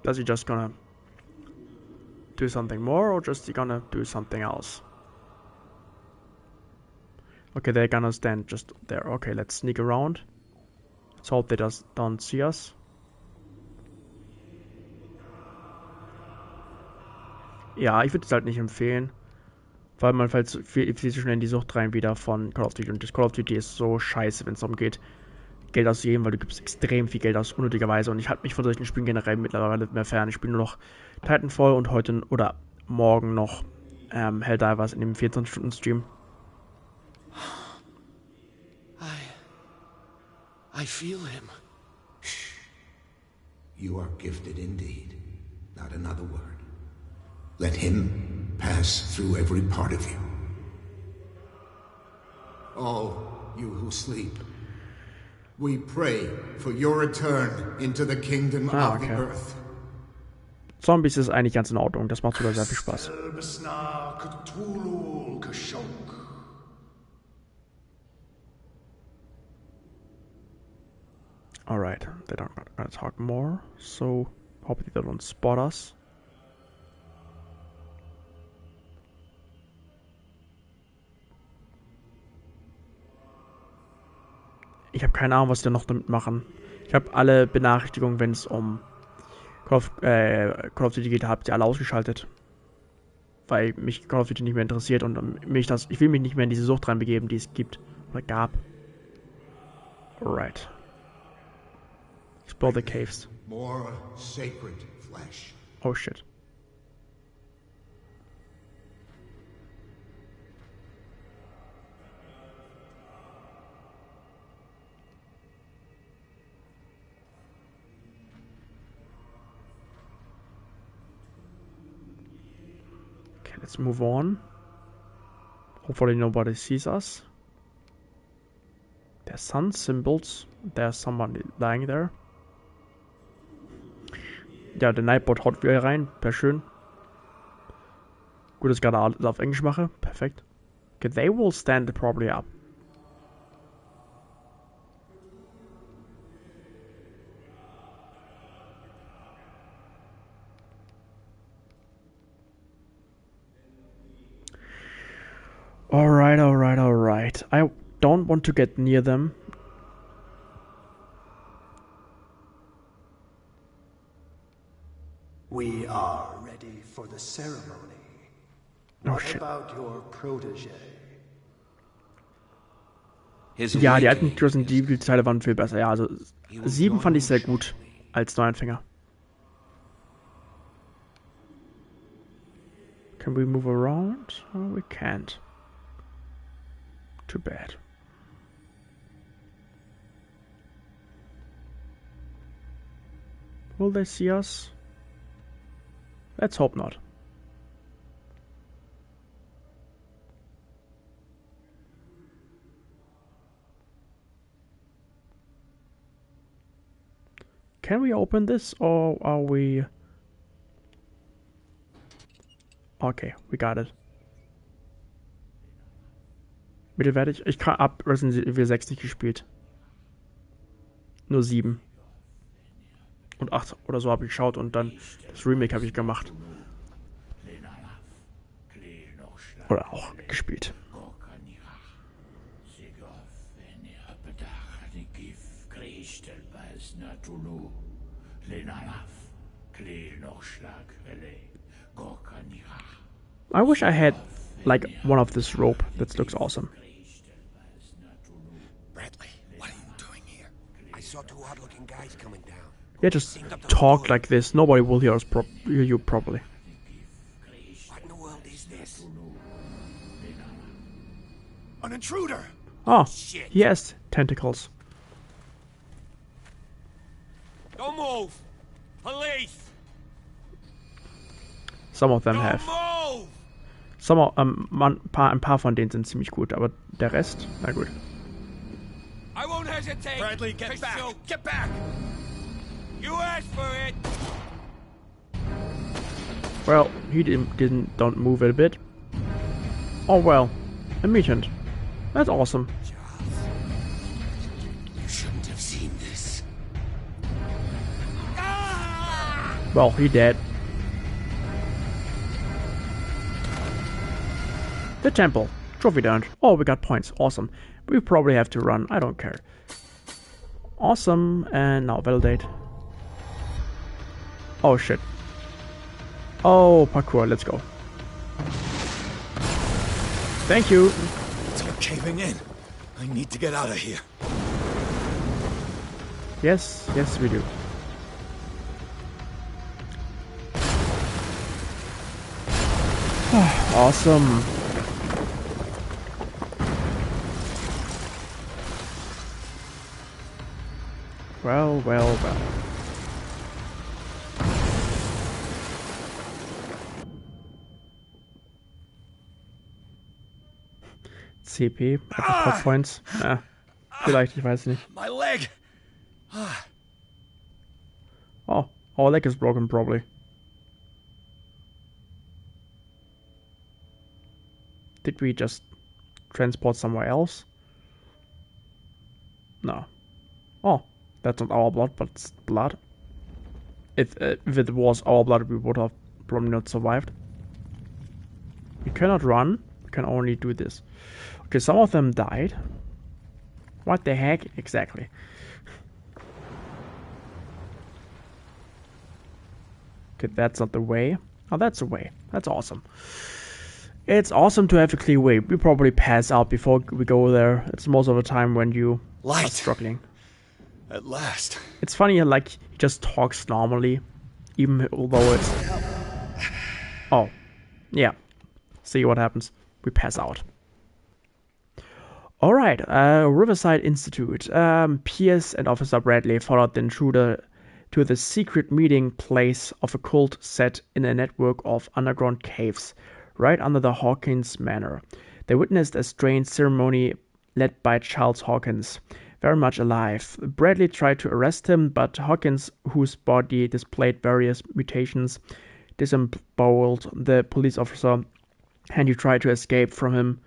Is he just gonna do something more, or just he gonna do something else? Okay, they're gonna stand just there. Okay, let's sneak around. Let's hope they don't see us. Ja, ich würde es halt nicht empfehlen, weil man fällt viel zu schnell in die Sucht rein wieder von Call of Duty. Und das Call of Duty ist so scheiße, wenn es darum geht, Geld auszugeben, weil du gibst extrem viel Geld aus, unnötigerweise. Und ich halte mich von solchen Spielen generell mittlerweile mehr fern. Ich spiele nur noch Titanfall und heute oder morgen noch Helldivers in dem 24-Stunden-Stream. I feel him. You are gifted indeed. Not another word. Let him pass through every part of you. All you who sleep, we pray for your return into the kingdom of the earth. Zombies ist eigentlich ganz in Ordnung. Das macht sogar sehr viel Spaß. Alright, they don't gonna talk more, so hopefully they don't spot us. Ich habe keine Ahnung, was die noch damit machen. Ich habe alle Benachrichtigungen, wenn es um Call of Duty geht, habt ihr alle ausgeschaltet. Weil mich Call of Duty nicht mehr interessiert und ich will mich nicht mehr in diese Sucht reinbegeben, die es gibt oder gab. Alright. Explore the caves. More sacred flesh. Oh shit. Okay, let's move on. Hopefully nobody sees us. There's sun symbols. There's someone lying there. Ja, der Nightbot haut wieder rein. Sehr schön. Gut, dass ich gerade alles auf Englisch mache. Perfekt. Okay, they will stand probably up. Alright, alright, alright. I don't want to get near them. We are ready for the ceremony. What about your protege? Ja, die alten Resident Evil Teile waren viel besser. Ja, also 7 fand ich sehr gut als Neuanfänger. Can we move around? Oh, we can't. Too bad. Will they see us? Let's hope not. Can we open this, or are we... Okay, we got it. Mittelwertig? Ich hab Resident Evil 6 nicht gespielt. Nur 7. Und 8 oder so habe ich geschaut und dann das Remake habe ich gemacht. Oder auch gespielt. I wish I had like one of this rope. That looks awesome. Bradley, what are you doing here? I saw two odd-looking guys coming down. Yeah, just talk like this. Nobody will hear us hear you properly. What in the world is this? An intruder! Oh, he has tentacles. Don't move! Police! Some of them have. Some of, ein paar von denen sind ziemlich gut, aber der Rest, na gut. I won't hesitate. Bradley, get back! Get back! You asked for it. Well, he don't move a bit. Oh well, a mutant. That's awesome. You shouldn't have seen this. Well, he dead. The temple. Trophy earned. Oh, we got points. Awesome. We probably have to run. I don't care. Awesome. And now validate. Oh shit. Oh, parkour. Let's go. Thank you. It's all caving in. I need to get out of here. Yes, yes, we do. Awesome. Well, well, well. CP, Pop Points. Ja, vielleicht, ich weiß nicht. My leg. Oh, our leg is broken probably. Did we just transport somewhere else? No. Oh, that's not our blood, but it's blood. If it was our blood, we would have probably not survived. We cannot run. We can only do this. Okay, some of them died. What the heck? Exactly. Okay, that's not the way. Oh, that's the way. That's awesome. It's awesome to have a clear way. We probably pass out before we go there. It's most of the time when you are struggling. At last. It's funny, like, he just talks normally, even although it's... Oh, yeah. See what happens. We pass out. Alright, Riverside Institute. Pierce and Officer Bradley followed the intruder to the secret meeting place of a cult set in a network of underground caves, right under the Hawkins Manor. They witnessed a strange ceremony led by Charles Hawkins, very much alive. Bradley tried to arrest him, but Hawkins, whose body displayed various mutations, disemboweled the police officer, and he tried to escape from him.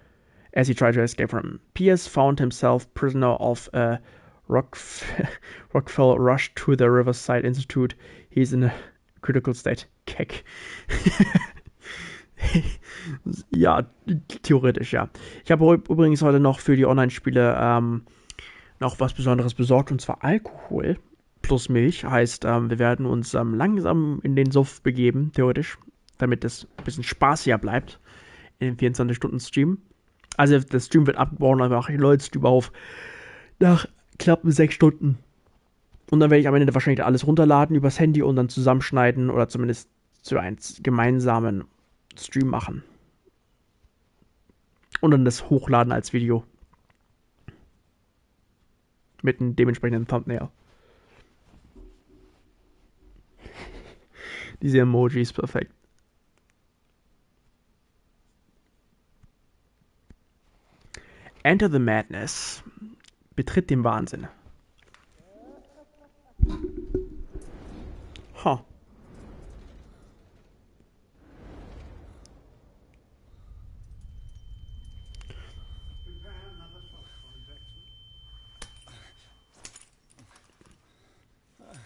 Pierce found himself prisoner of a Rockfell rushed to the Riverside Institute. He's in a critical state. Keck. Ja, theoretisch, ja. Ich habe übrigens heute noch für die Online-Spiele noch was Besonderes besorgt, und zwar Alkohol plus Milch. Heißt, wir werden uns langsam in den Suff begeben, theoretisch, damit es ein bisschen spaßiger bleibt in den 24-Stunden-Stream. Also der Stream wird abgebrochen, aber ich lädt Stream auf nach knappen 6 Stunden. Und dann werde ich am Ende wahrscheinlich alles runterladen übers Handy und dann zusammenschneiden oder zumindest zu einem gemeinsamen Stream machen. Und dann das hochladen als Video. Mit einem dementsprechenden Thumbnail. Diese Emojis, perfekt. Enter the Madness. Betritt den Wahnsinn. Huh.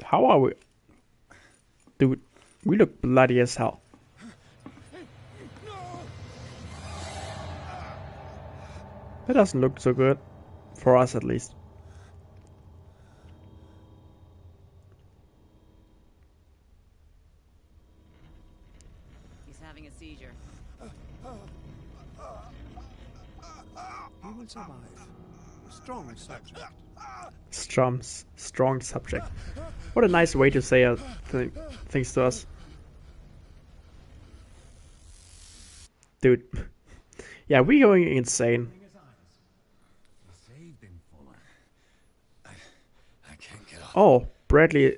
How are we? Dude, we look bloody as hell. That doesn't look so good. For us, at least. He's having a seizure. He will survive. Strong subject. Strong subject. What a nice way to say things to us. Dude. Yeah, we're going insane. Oh, Bradley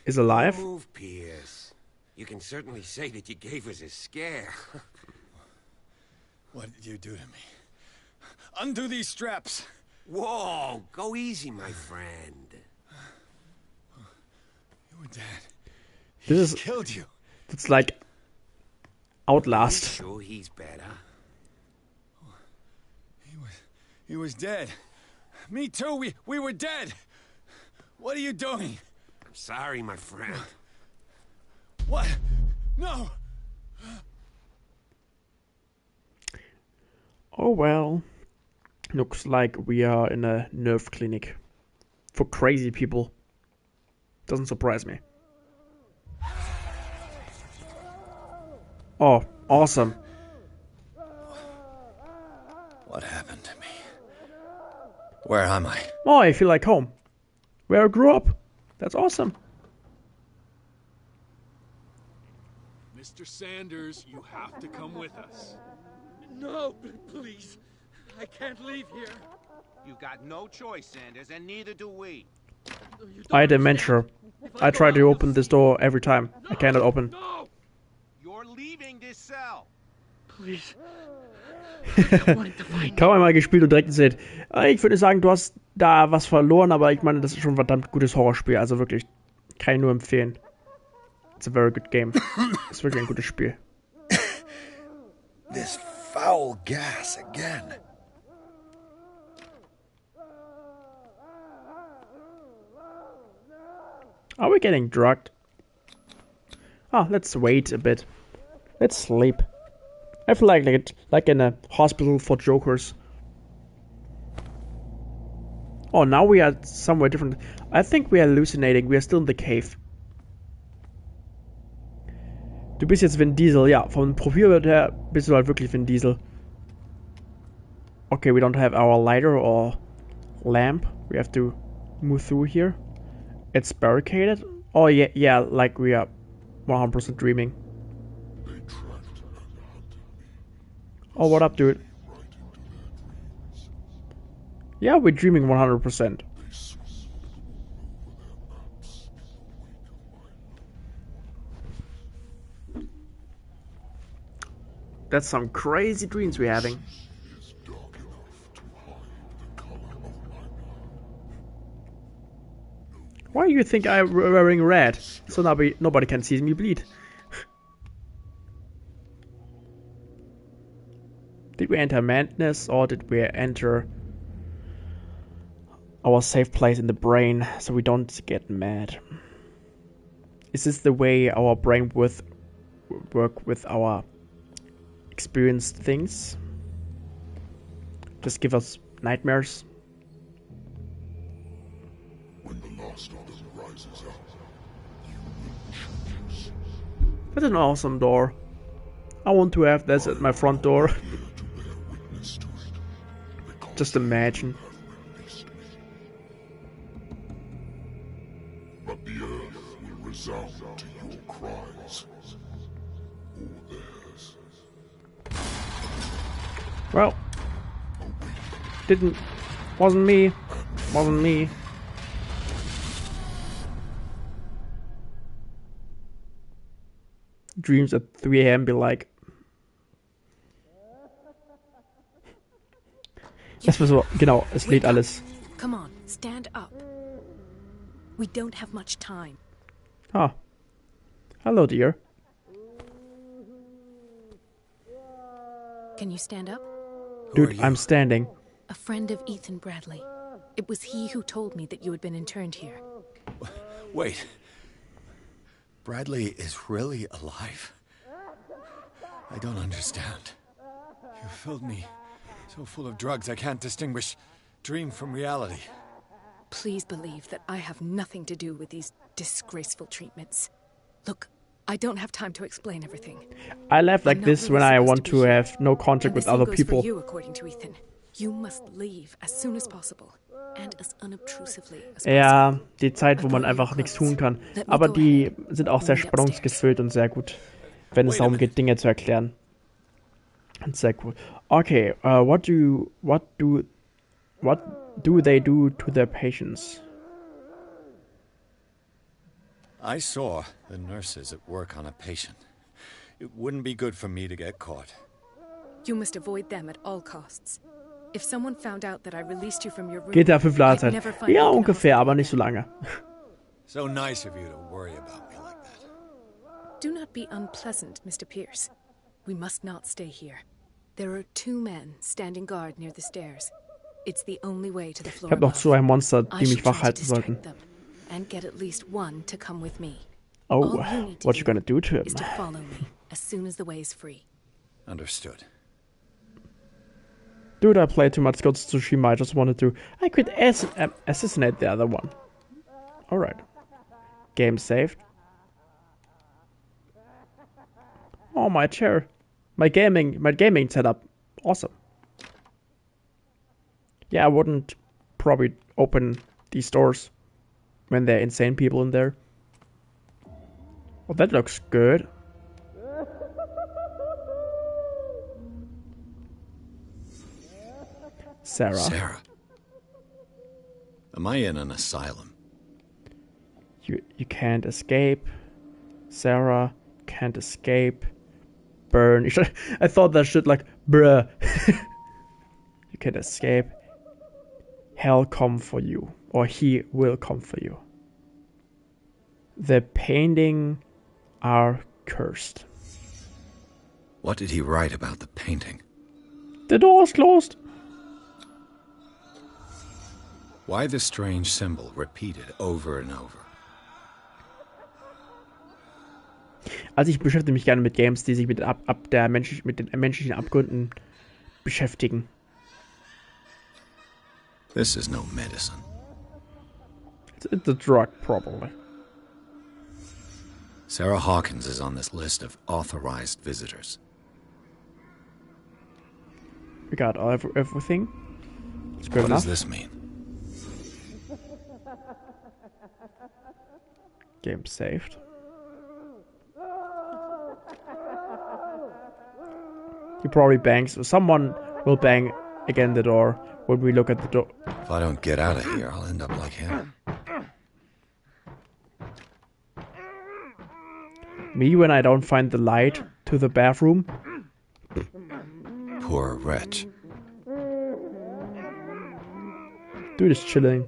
is alive? Move, Pierce. You can certainly say that you gave us a scare. What did you do to me? Undo these straps. Whoa, go easy, my friend. Your dad. This killed you. It's like Outlast. Sure he's better. He was dead. Me too, we were dead. What are you doing? I'm sorry, my friend. What? No! Oh well. Looks like we are in a nerve clinic. For crazy people. Doesn't surprise me. Oh, awesome. What happened to me? Where am I? Oh, I feel like home. Where I grew up. That's awesome. Mr. Sanders, you have to come with us. No, please. I can't leave here. You've got no choice, Sanders, and neither do we. I had dementia. I try to open this door every time. I cannot open. No! You're leaving this cell. Please. Kaum einmal gespielt und direkt gesehen. Ich würde sagen, du hast da was verloren, aber ich meine, das ist schon ein verdammt gutes Horrorspiel. Also wirklich, kann ich nur empfehlen. It's a very good game. Ist wirklich ein gutes Spiel. This foul gas again. Are we getting drugged? Ah, let's wait a bit. Let's sleep. I feel like in a hospital for jokers. Oh, now we are somewhere different. I think we are hallucinating. We are still in the cave. Du bist jetzt Vin Diesel. Ja, vom Profil her bist du halt wirklich Vin Diesel. Okay, we don't have our lighter or lamp. We have to move through here. It's barricaded. Oh yeah, like we are 100% dreaming. Oh, what up, dude? Yeah, we're dreaming 100%. That's some crazy dreams we're having. Why do you think I'm wearing red? So nobody can see me bleed. Did we enter madness or did we enter our safe place in the brain so we don't get mad? Is this the way our brain would work with our experienced things? Just give us nightmares? When the last of them rises up, That's an awesome door. I want to have this at my front door. Just imagine. but the earth will resound to your cries, or theirs. Well, wasn't me. Dreams at 3 a.m. be like. Das war so, genau, es lädt alles. Come on, stand up. We don't have much time. Ah. Hello, dear. Can you stand up? Dude, I'm standing. A friend of Ethan Bradley. It was he who told me that you had been interned here. Wait. Bradley is really alive? I don't understand. You filled me so full of drugs I can't distinguish dream from reality. Please believe that I have nothing to do with these disgraceful treatments. Look, I don't have time to explain everything. I laugh like this when I want to have no contact with other people. For you, according to Ethan. You must leave as soon as possible. And as unobtrusively as possible. Ja, die Zeit, wo man einfach nichts tun kann. Aber die sind auch sehr spannungsgefüllt und sehr gut, wenn es darum geht, Dinge zu erklären. Sehr cool. Okay, what do they do to their patients? I saw the nurses at work on a patient. It wouldn't be good for me to get caught. You must avoid them at all costs. If someone found out that I released you from your room, GTA 5 Ladezeit. Ja, ungefähr, aber nicht so lange. So nice of you to worry about me like that. Do not be unpleasant, Mr. Pierce. We must not stay here. There are 2 men standing guard near the stairs. It's the only way to the Ich floor habe noch above. so ein Monster, I die shall mich try wach to halten sollten. distract them and get at least one to come with me. Oh, All you need to what you gonna do to him? is to follow me as soon as the way is free. Understood. Dude, I played too much Ghost of Tsushima. I just wanted to. I could assassinate the other one. Alright. Game saved. Oh, my chair. My gaming setup. Awesome. Yeah, I wouldn't probably open these doors when there are insane people in there. Well, that looks good. Sarah. Sarah. Am I in an asylum? You can't escape. Sarah can't escape. Burn. I thought that shit like, bruh. You can't escape. Hell come for you. Or he will come for you. The painting are cursed. What did he write about the painting? The door is closed. Why the strange symbol repeated over and over? Also ich beschäftige mich gerne mit Games, die sich mit den menschlichen Abgründen beschäftigen. This is no medicine. It's a drug, probably. Sarah Hawkins is on this list of authorized visitors. We got everything. It's good What enough. does this mean? Game saved. He probably bangs. Someone will bang again the door when we look at the door. If I don't get out of here, I'll end up like him. Me when I don't find the light to the bathroom. Poor wretch. Dude is chilling.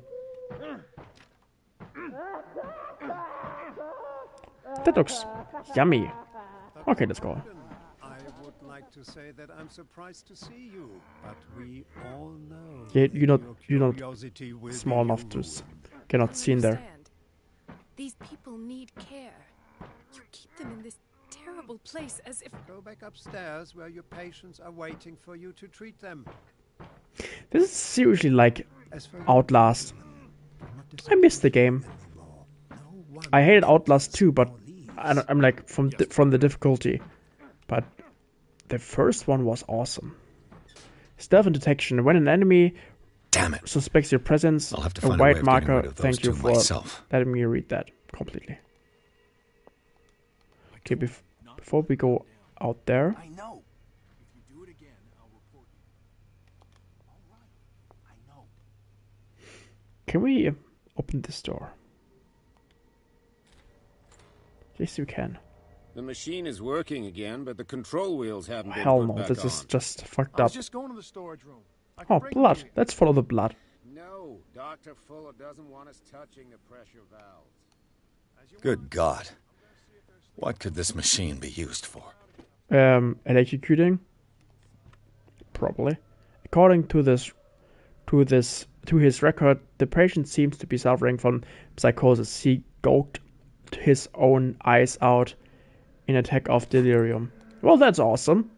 That looks yummy. Okay, let's go. I would like to say that I'm surprised to see you, but we all know. Yeah, you're not curiosity will small be enough to removed. cannot see in there. These people need care. You keep them in this terrible place as if... Go back upstairs where your patients are waiting for you to treat them. This is seriously like Outlast. I missed the game. I hated Outlast 2, but I'm like from the difficulty. But the first one was awesome. Stealth and detection. When an enemy suspects your presence, I'll have to a find a way white of getting marker. rid of those Thank you two for myself. letting me read that completely. Okay, before we go out there. I know. If you do it again, I'll report you. All right. I know. Can we open this door? Yes, you can. The machine is working again, but the control wheels haven't been Hell put no, back this on. is just fucked I was up. just going to the storage room. Oh, blood. Let's follow the blood. No, Dr. Fuller doesn't want us touching the pressure valves. Good God. What could this machine be used for? Electrocuting? Probably. According to his record, the patient seems to be suffering from psychosis. He gouged his own eyes out in attack of delirium. Well, that's awesome.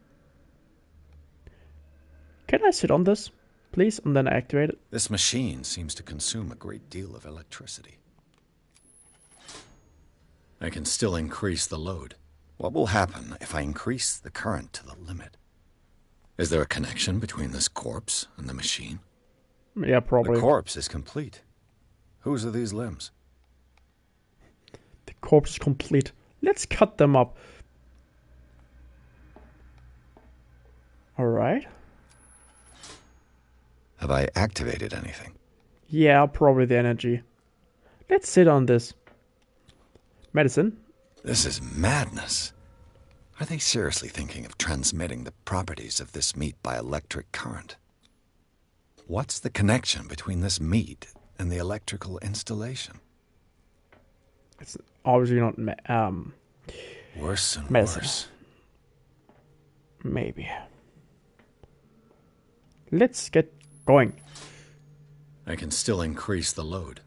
Can I sit on this, please, and then activate it? This machine seems to consume a great deal of electricity. I can still increase the load. What will happen if I increase the current to the limit? Is there a connection between this corpse and the machine? Yeah, probably. The corpse is complete. Whose are these limbs? The corpse is complete. Let's cut them up. Alright. Have I activated anything? Yeah, probably the energy. Let's sit on this. Medicine. This is madness. Are they seriously thinking of transmitting the properties of this meat by electric current? What's the connection between this meat and the electrical installation? It's obviously not worse and medicine. worse. Maybe. Let's get Going. I can still increase the load.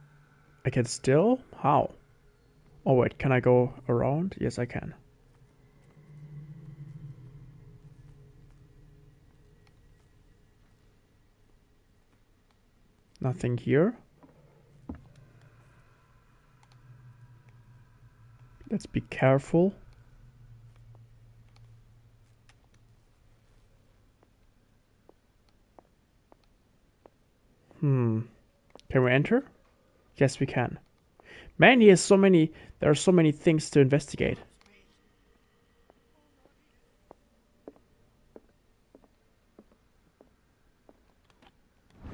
I can still? How? Oh wait, can I go around? Yes, I can. Nothing here. Let's be careful. Can we enter? Yes, we can. Man, there are so many things to investigate.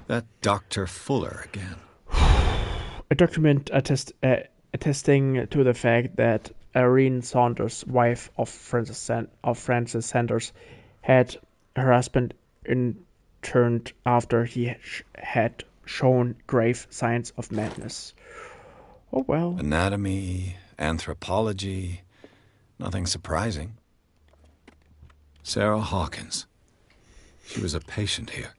That Dr. Fuller again. A document attesting to the fact that Irene Saunders, wife of Francis Sanders, had her husband interned after he had shown grave signs of madness. Oh well. Anatomy, anthropology, nothing surprising. Sarah Hawkins. She was a patient here.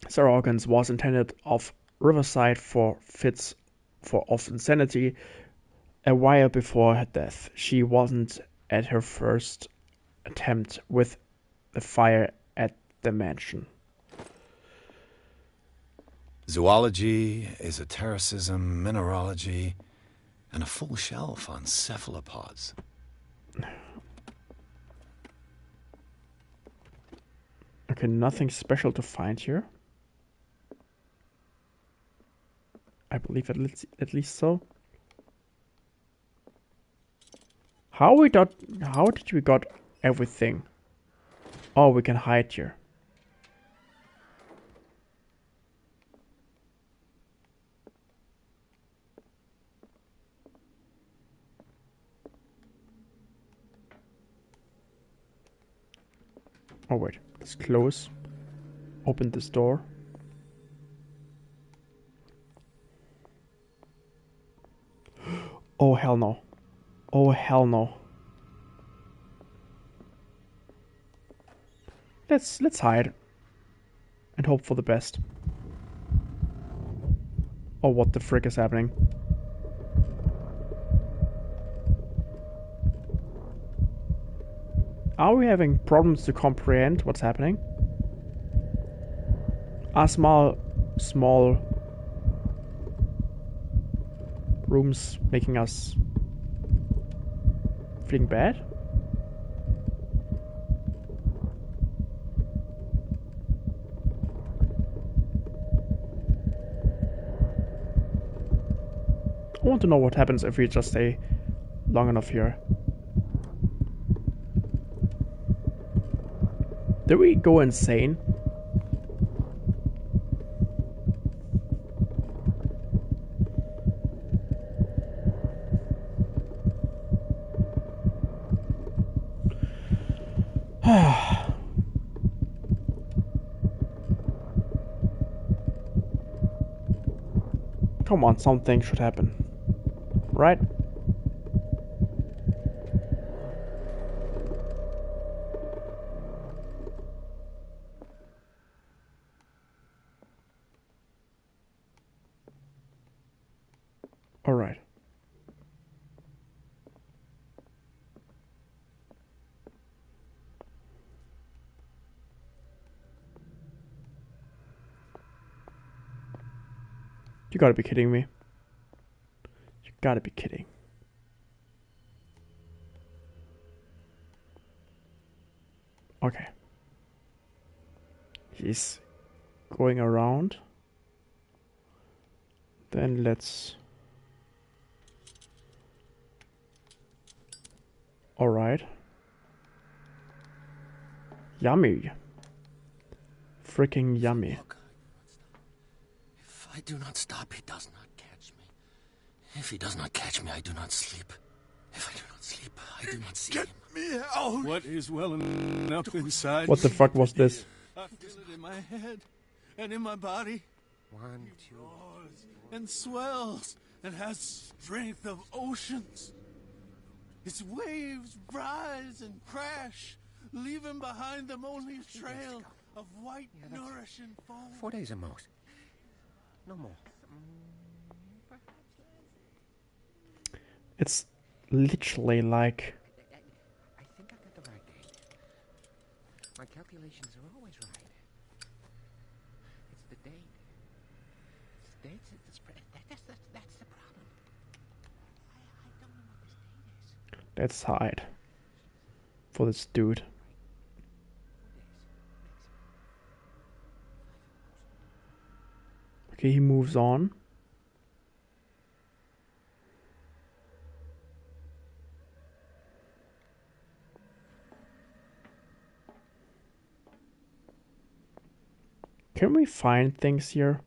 Sarah Hawkins was intended of Riverside for fits of insanity a while before her death. She wasn't at her first attempt with the fire at the mansion. Zoology, esotericism, mineralogy, and a full shelf on cephalopods. Okay, nothing special to find here. I believe at least so. How did we got everything? Oh, we can hide here. Oh wait, let's close. Open this door. Oh hell no. Oh hell no. Let's hide and hope for the best. Oh, what the frick is happening? Are we having problems to comprehend what's happening? Are small rooms making us feeling bad? I want to know what happens if we just stay long enough here. Did we go insane? Come on, something should happen. Right? All right. You gotta be kidding me. You gotta be kidding. Okay. He's going around. Then let's... Alright. Yummy. Freaking yummy. If I do not stop, he does not catch me. If he does not catch me, I do not sleep. If I do not sleep, I do not see him. Me out! What is welling up inside? What the fuck was this? I feel it in my head and in my body. One, two, and swells and has strength of oceans. Its waves rise and crash, leaving behind them only a trail of white, nourishing foam. 4 days at most. No more. It's literally like... I think I got the right date. My calculations are always right. It's the date. It's the date. That's the problem. I don't know what this date is. Let's hide. For this dude. Okay, he moves on. Can we find things here?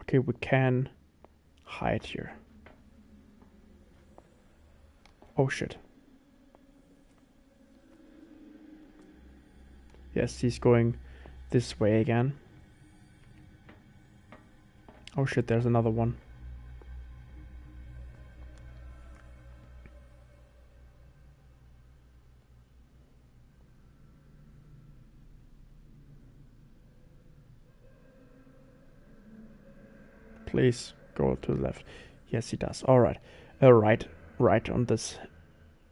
Okay, we can hide here. Oh shit. Yes, he's going this way again. Oh shit, there's another one. Please go to the left. Yes, he does. All right. Right on this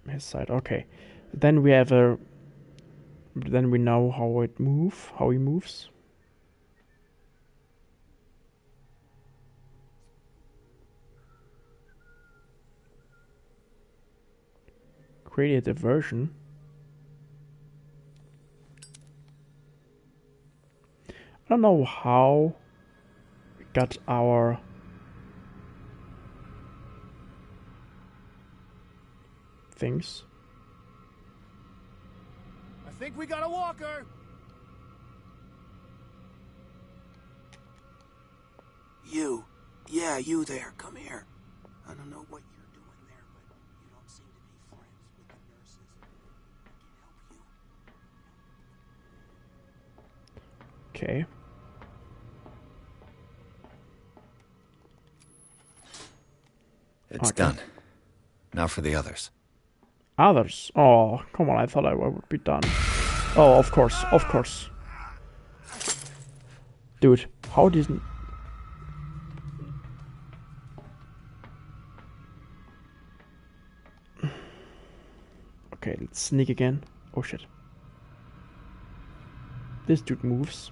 his side. Okay. Then we have a. Then we know how he moves. Create a diversion. I don't know how we got our things. I think we got a walker. You. Yeah, you there. Come here. I don't know what you're doing there, but you don't seem to be friends with the nurses. I can help you. Okay. It's done. Now for the others. Others? Oh, come on, I thought I would be done. Oh, of course, of course. Dude, how didn't... Okay, let's sneak again. Oh shit. This dude moves.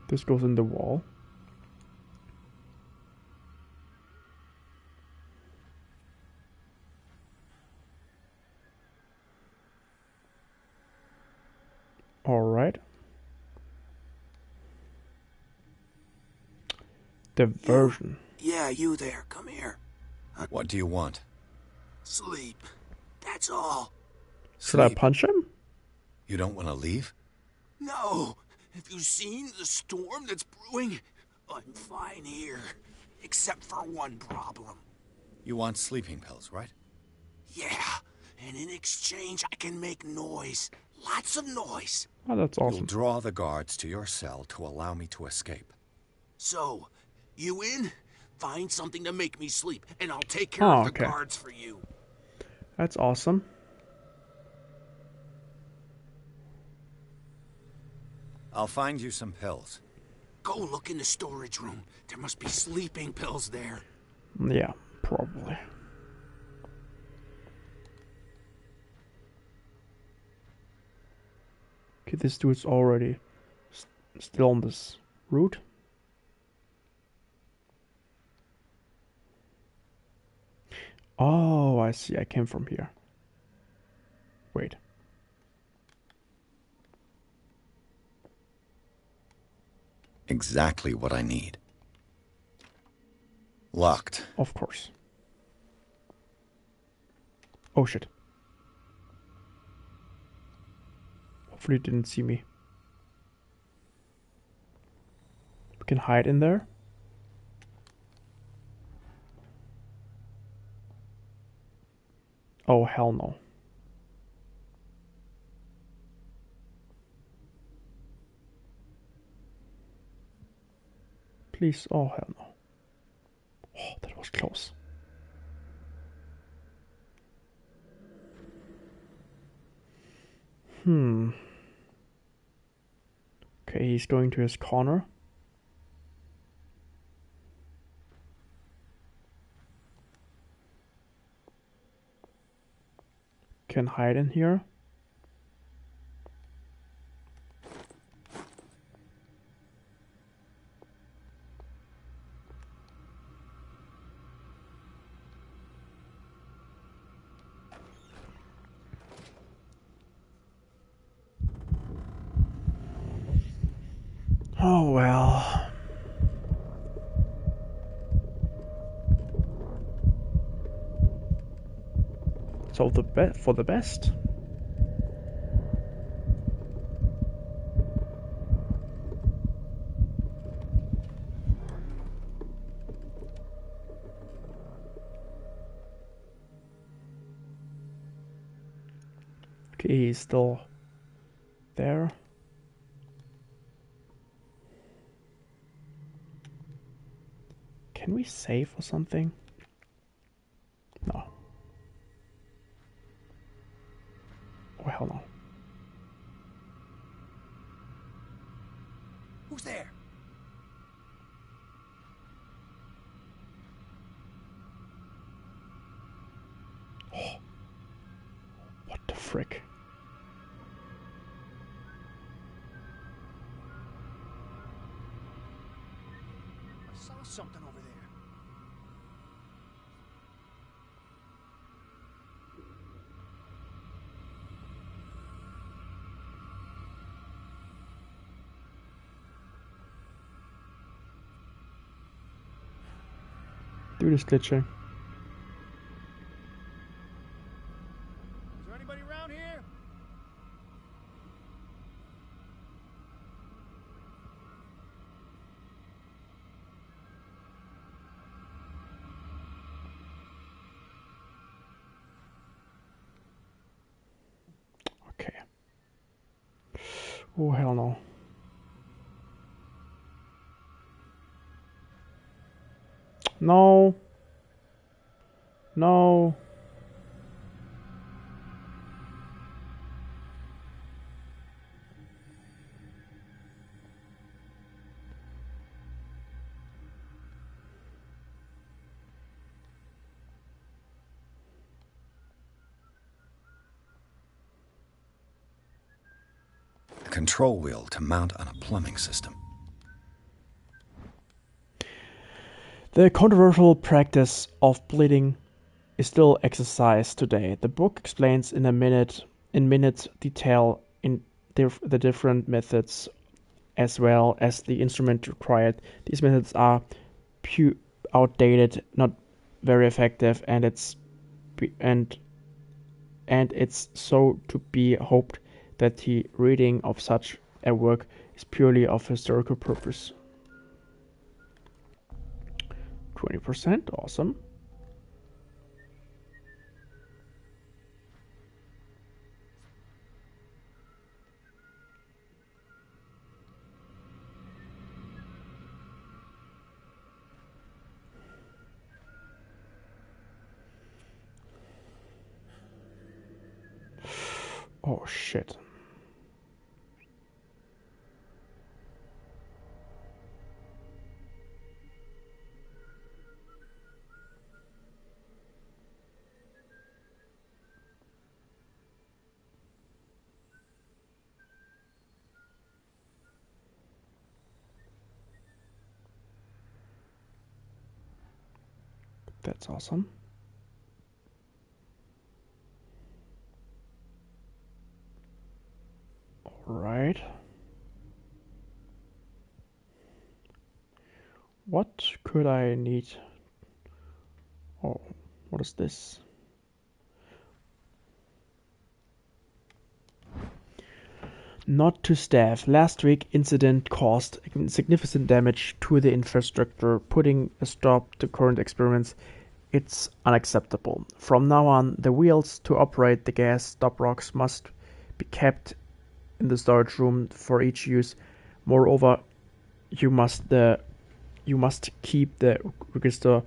This goes in the wall. All right. Diversion. Yeah, you there. Come here. What do you want? Sleep. That's all. Should I punch him? You don't want to leave? No. Have you seen the storm that's brewing? I'm fine here. Except for one problem. You want sleeping pills, right? Yeah. And in exchange, I can make noise. Lots of noise. Oh, that's awesome. You'll draw the guards to your cell to allow me to escape. So, you in? Find something to make me sleep, and I'll take care of the guards for you. That's awesome. I'll find you some pills. Go look in the storage room. There must be sleeping pills there. Yeah, probably. Okay, this dude's already still on this route. Oh, I see. I came from here. Wait. Exactly what I need. Locked. Of course. Oh shit. Hopefully it didn't see me. We can hide in there. Oh hell no. Please. Oh, hell no. Oh, that was close. Okay, he's going to his corner. Can hide in here. Oh well. So for the best. Okay, he's still there. Can we save or something? No. Oh, hell no. Who's there? Oh. What the frick? I saw something over there. Dude is glitching. Is there anybody around here? Okay. Oh, hell no. No. No. A control wheel to mount on a plumbing system. The controversial practice of bleeding is still exercised today. The book explains in minute detail in the different methods as well as the instrument required. These methods are outdated, not very effective, and it's so to be hoped that the reading of such a work is purely of historical purpose. 20%, awesome. Oh shit. That's awesome. All right. What could I need? Oh, what is this? Not to staff. Last week incident caused significant damage to the infrastructure, putting a stop to current experiments. It's unacceptable. From now on, the wheels to operate the gas stop rocks must be kept in the storage room for each use. Moreover, you You must keep the register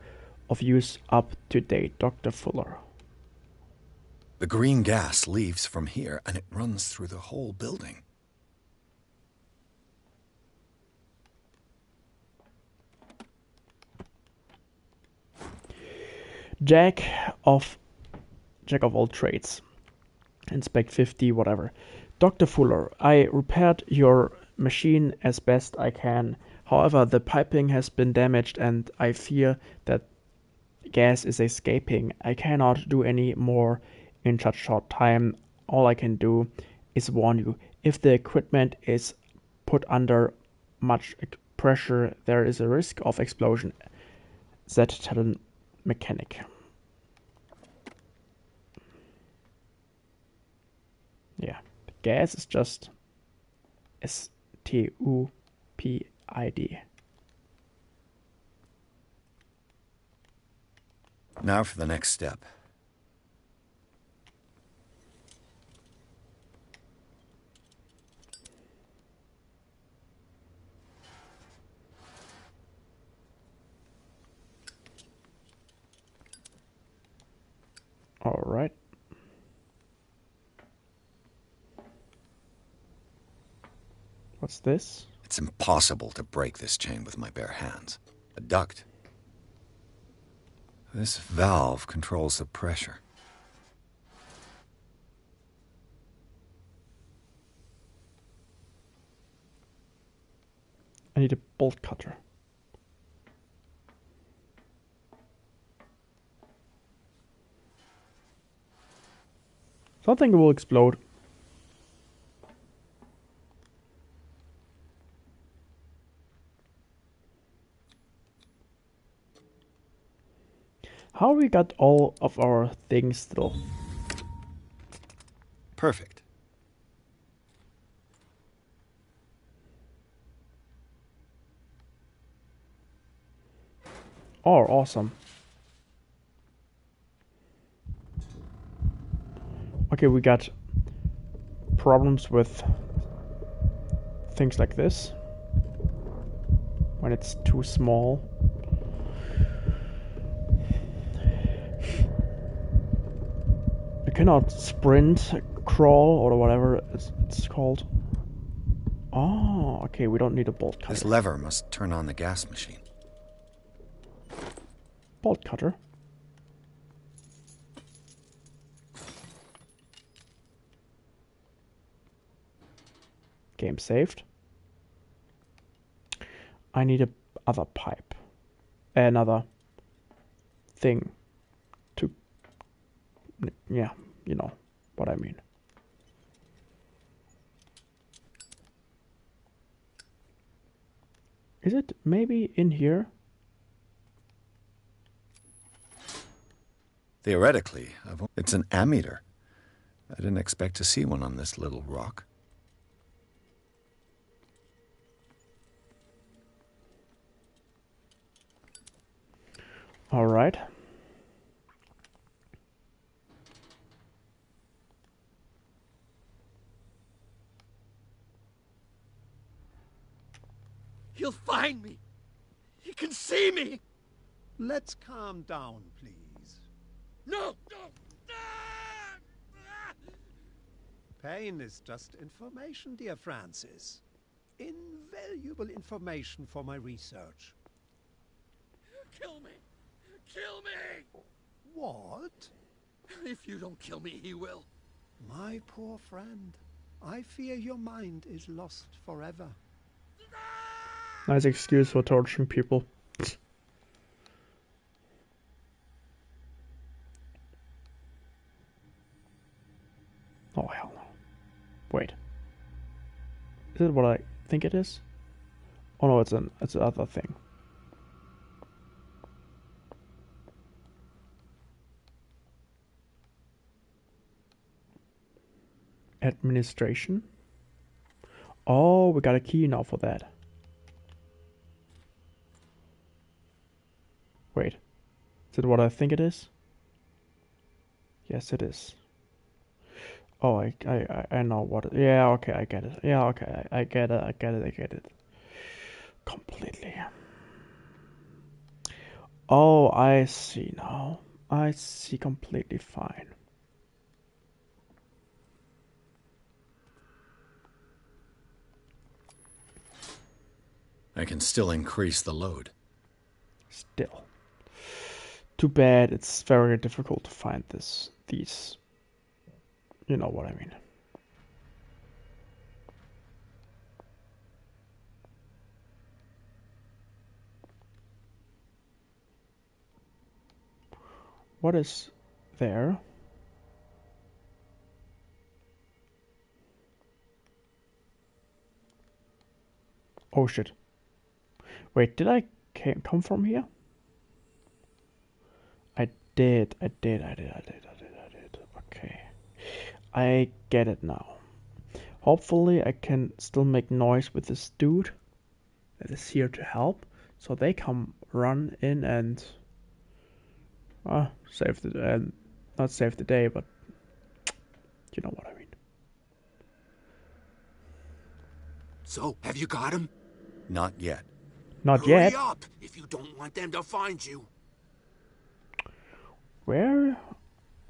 of use up to date, Dr. Fuller. The green gas leaves from here, and it runs through the whole building. Jack of all trades. Inspect 50, whatever. Dr. Fuller, I repaired your machine as best I can. However, the piping has been damaged and I fear that gas is escaping. I cannot do any more in such short time. All I can do is warn you. If the equipment is put under much pressure, there is a risk of explosion. That talent mechanic. Yeah, gas is just STUPID. Now for the next step. All right. What's this? It's impossible to break this chain with my bare hands. A duct. This valve controls the pressure. I need a bolt cutter. Something will explode. How we got all of our things still? Perfect. Oh, awesome. Okay, we got problems with things like this when it's too small. You cannot sprint, crawl, or whatever it's called. Oh, okay, we don't need a bolt cutter. This lever must turn on the gas machine. Bolt cutter. Game saved. I need a other pipe. Another thing to... Yeah, you know what I mean. Is it maybe in here? Theoretically, it's an ammeter. I didn't expect to see one on this little rock. All right. He'll find me. He can see me. Let's calm down, please. No! Pain is just information, dear Francis. Invaluable information for my research. Kill me! Kill me! What? If you don't kill me, he will. My poor friend, I fear your mind is lost forever. Nice excuse for torturing people. Oh, hell no. Wait. Is it what I think it is? Oh no, it's another thing. Administration. Oh, we got a key now for that. Wait. Is it what I think it is? Yes, it is. Oh, I know what it... Yeah, okay, I get it. Yeah, okay, I get it. Completely. Oh, I see now. I see completely fine. I can still increase the load. Still. Too bad it's very difficult to find these. You know what I mean. What is there? Oh shit. Wait, did I come from here? I did. Okay. I get it now. Hopefully I can still make noise with this dude that is here to help. So they come run in and save the not save the day, but you know what I mean. So, have you got him? Not yet. Not yet. Hurry up if you don't want them to find you. Where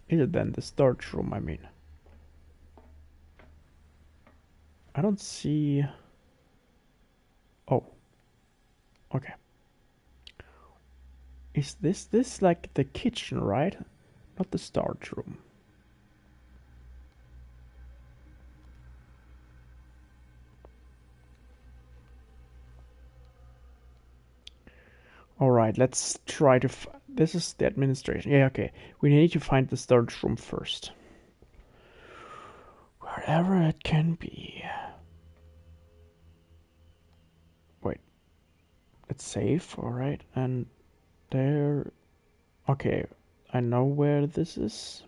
is it then? The storage room, I mean. I don't see. Oh. Okay. Is this like the kitchen, right? Not the storage room. Alright, let's try to... This is the administration. Yeah, okay. We need to find the storage room first. Wherever it can be. Wait. It's safe, alright. And there... Okay, I know where this is.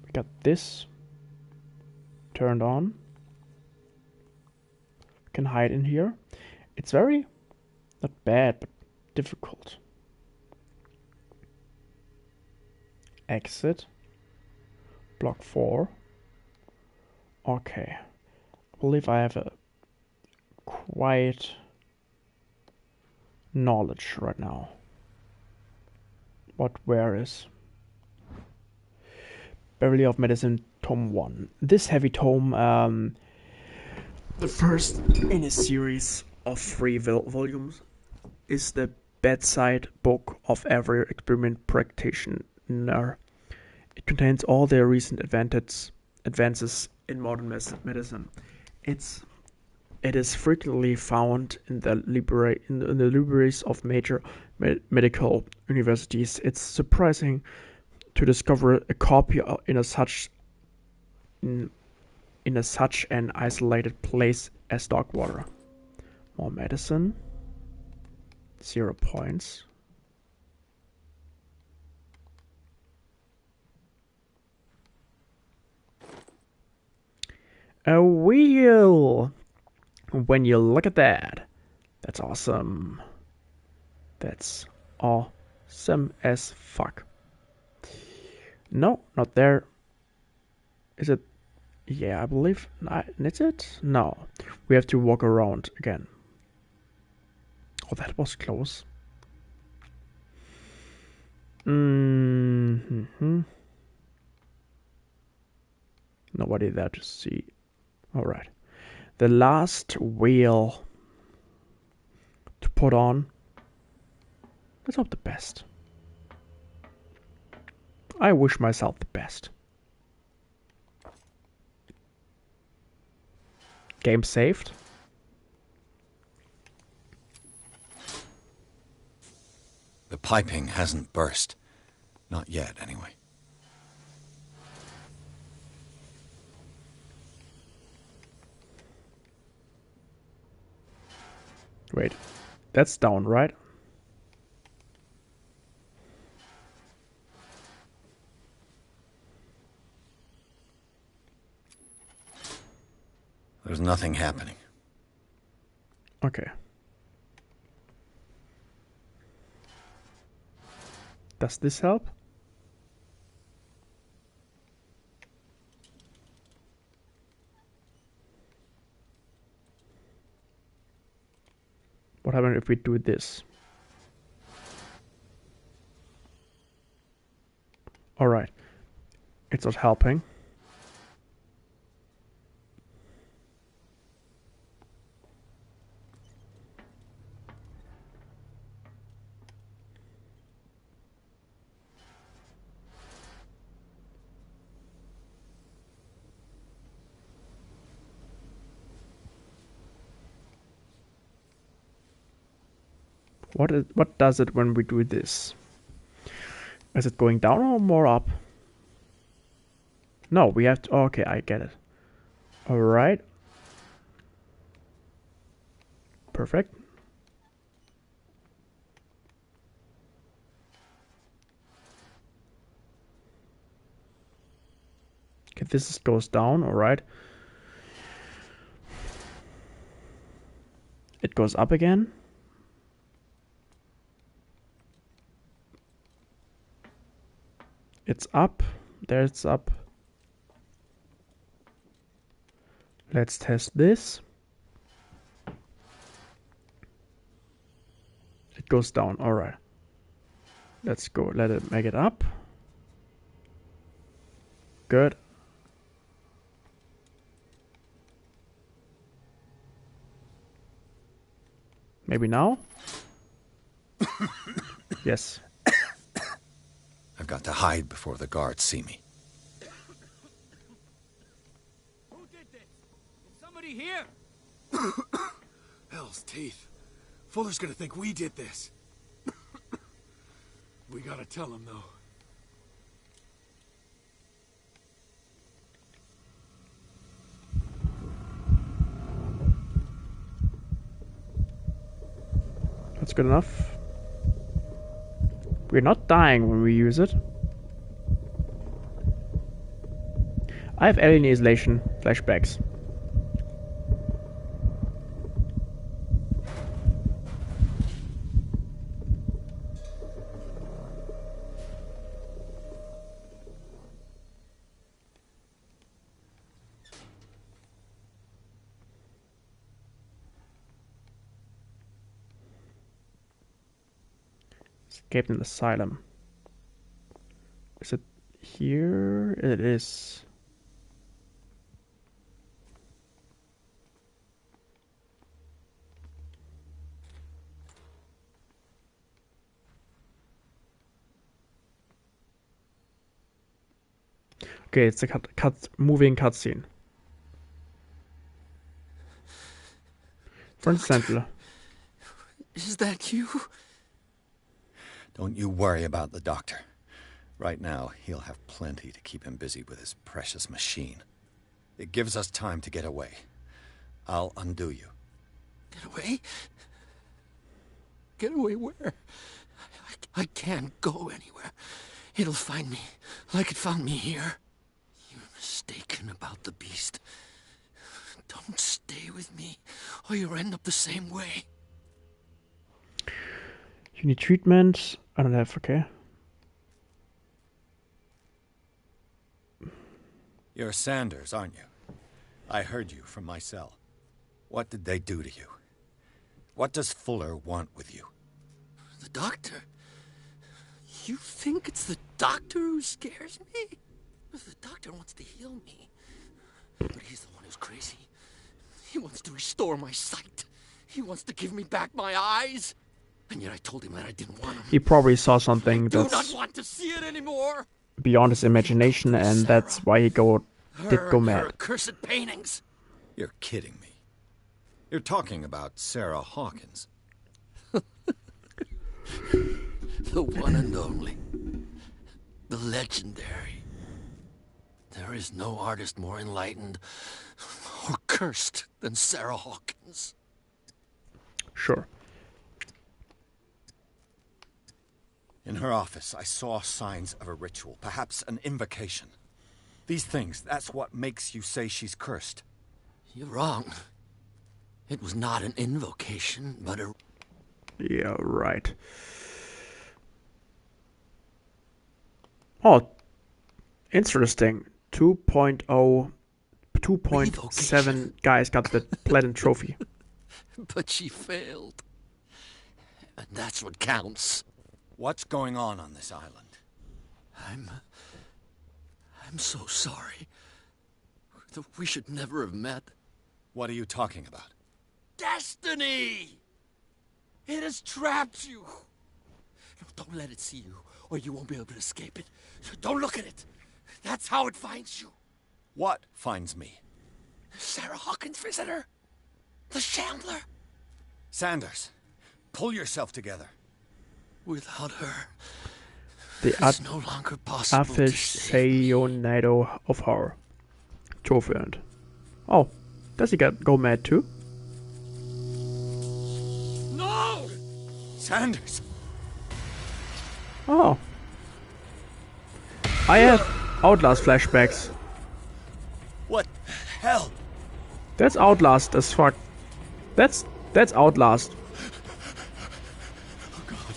We got this turned on. We can hide in here. It's very, not bad, but difficult. Exit. Block 4. Okay. I believe I have a quite knowledge right now. Where is? Beverly of Medicine, Tome 1. This heavy tome, the first in a series of 3 volumes, is the bedside book of every experiment practitioner. It contains all the recent advances in modern medicine. It is frequently found in the libraries of major medical universities. It's surprising to discover a copy in such an isolated place as Dogwater. More medicine. 0 points. A wheel. When you look at that, that's awesome. That's awesome as fuck. No, not there. Is it? Yeah, I believe. Is it? No. We have to walk around again. Oh, that was close. Nobody there to see. Alright. The last wheel to put on. Let's hope the best. I wish myself the best. Game saved. The piping hasn't burst. Not yet, anyway. Wait, that's down, right? There's nothing happening. Okay. Does this help? What happens if we do this? Alright. It's not helping. What does it when we do this? Is it going down or more up? No, we have to... Okay, I get it. Alright. Perfect. Okay, this goes down, alright. It goes up again. It's up. There it's up. Let's test this. It goes down. Alright. Let's go. Let it make it up. Good. Maybe now? Yes. I've got to hide before the guards see me. Who did this? Is somebody here? Hell's teeth. Fuller's gonna think we did this. We gotta tell him, though. That's good enough. We're not dying when we use it. I have alien isolation flashbacks. Escaped an asylum. Is it here? It is. Okay, it's a moving cutscene. Front center. Is that you? Don't you worry about the doctor. Right now, he'll have plenty to keep him busy with his precious machine. It gives us time to get away. I'll undo you. Get away? Get away where? I can't go anywhere. It'll find me, like it found me here. You're mistaken about the beast. Don't stay with me, or you'll end up the same way. You need treatment. I don't have, okay. You're Sanders, aren't you? I heard you from my cell. What did they do to you? What does Fuller want with you? The doctor? You think it's the doctor who scares me? The doctor wants to heal me. But he's the one who's crazy. He wants to restore my sight. He wants to give me back my eyes. And yet I told him that I didn't want him. He probably saw something I do that's not want to see it anymore. beyond his imagination, and that's why he did go Her mad. accursed paintings. You're kidding me. You're talking about Sarah Hawkins. The one and only. The legendary. There is no artist more enlightened or cursed than Sarah Hawkins. Sure. In her office, I saw signs of a ritual, perhaps an invocation. These things, that's what makes you say she's cursed. You're wrong. It was not an invocation, but a... Yeah, right. Oh, interesting. 2.0, 2.7 guys got the platinum trophy. But she failed. and that's what counts. What's going on this island? I'm so sorry. We should never have met. What are you talking about? Destiny! It has trapped you. No, don't let it see you, or you won't be able to escape it. Don't look at it. That's how it finds you. What finds me? Sarah Hawkins' visitor. The Shambler. Sanders, pull yourself together. Without her, it's no longer possible to Aficionado of Horror. Trophy earned. Oh, does he go mad too? No! Sanders! Oh. I have Outlast flashbacks. What the hell? That's Outlast as fuck. That's Outlast. Oh God.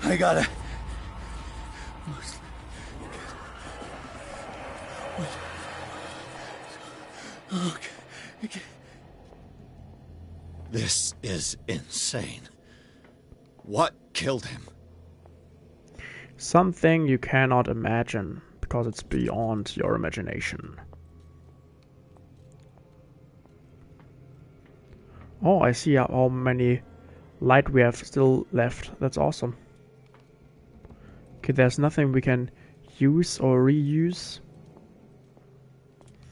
I gotta... Okay. This is insane. What killed him? Something you cannot imagine, because it's beyond your imagination. Oh, I see how many light we have still left. That's awesome. Okay, there's nothing we can use or reuse.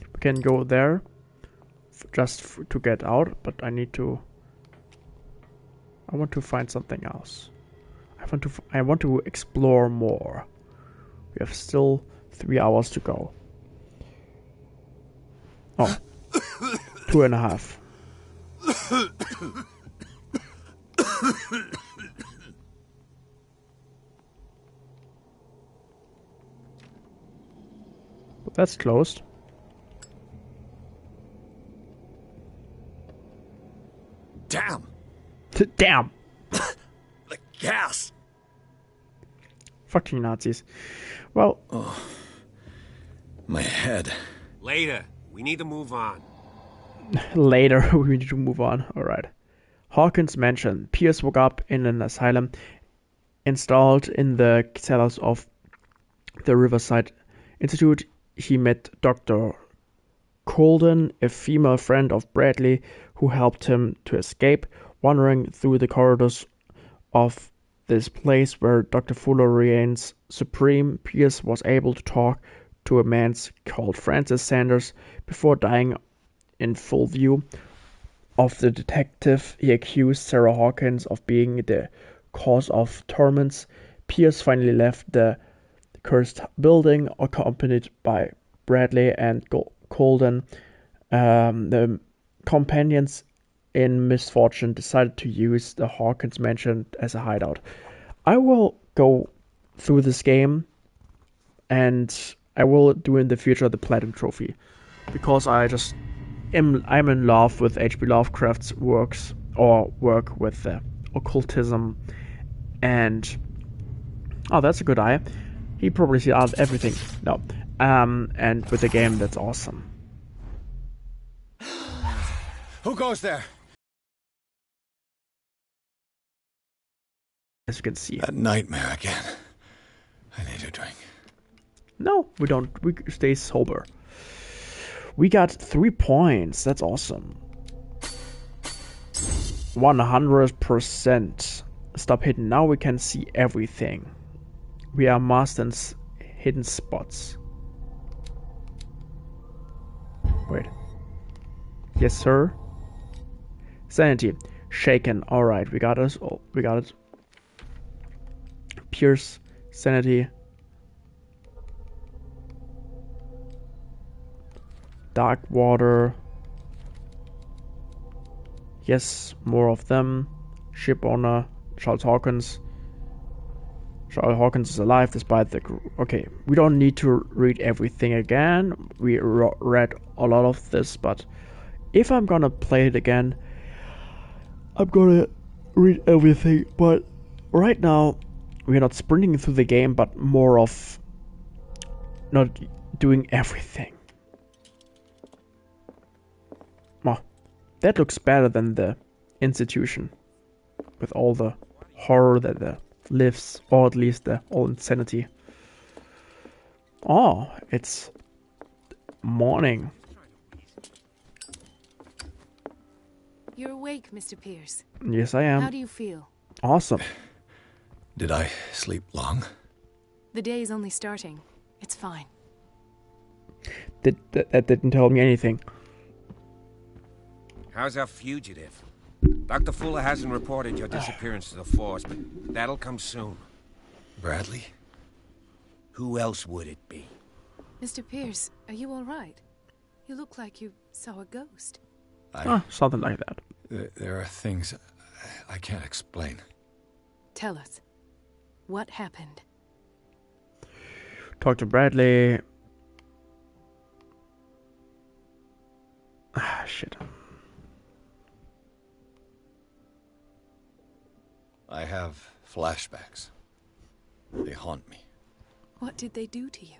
We can go there just to get out, but I want to find something else. I want to explore more. We have still 3 hours to go. Oh, 2.5. But that's closed. Damn! Damn! The gas! Fucking Nazis. Well... Oh, my head. Later. We need to move on. Later, we need to move on. Alright. Hawkins mansion. Pierce woke up in an asylum installed in the cellars of the Riverside Institute. He met Dr. Colden, a female friend of Bradley, who helped him to escape. Wandering through the corridors of this place where Dr. Fuller reigns supreme, Pierce was able to talk to a man called Francis Sanders before dying in full view of the detective. He accused Sarah Hawkins of being the cause of torments. Pierce finally left the cursed building, accompanied by Bradley and Colden. The companions in misfortune decided to use the Hawkins mansion as a hideout. I will go through this game, and I will do in the future the Platinum Trophy, because I'm in love with H.P. Lovecraft's work with occultism, and oh, that's a good eye. He probably sees out everything. No, and with the game, that's awesome. Who goes there? As you can see. A nightmare again. I need a drink. No, we don't. We stay sober. We got 3 points. That's awesome. 100%. Stop hidden. Now we can see everything. We are masters hidden spots. Wait. Yes, sir. Sanity. Shaken. Alright, we got us. Oh, we got it. Pierce. Sanity. Dark water. Yes, more of them. Ship owner. Charles Hawkins. Charles Hawkins is alive despite the... Okay, we don't need to read everything again. We read a lot of this, but if I'm gonna play it again, I'm gonna read everything. But right now, we're not sprinting through the game, but more of not doing everything. Oh, that looks better than the institution. with all the horror that there lives, or at least the all insanity. Oh, it's morning. You're awake, Mr. Pierce. Yes, I am. How do you feel? Awesome. Did I sleep long? The day is only starting. It's fine. That didn't tell me anything. How's our fugitive? Dr. Fuller hasn't reported your disappearance to the force, but that'll come soon. Bradley? Who else would it be? Mr. Pierce, are you all right? You look like you saw a ghost. Something like that. There are things I can't explain. Tell us. What happened? Talk to Bradley. Shit. I have flashbacks. They haunt me. What did they do to you?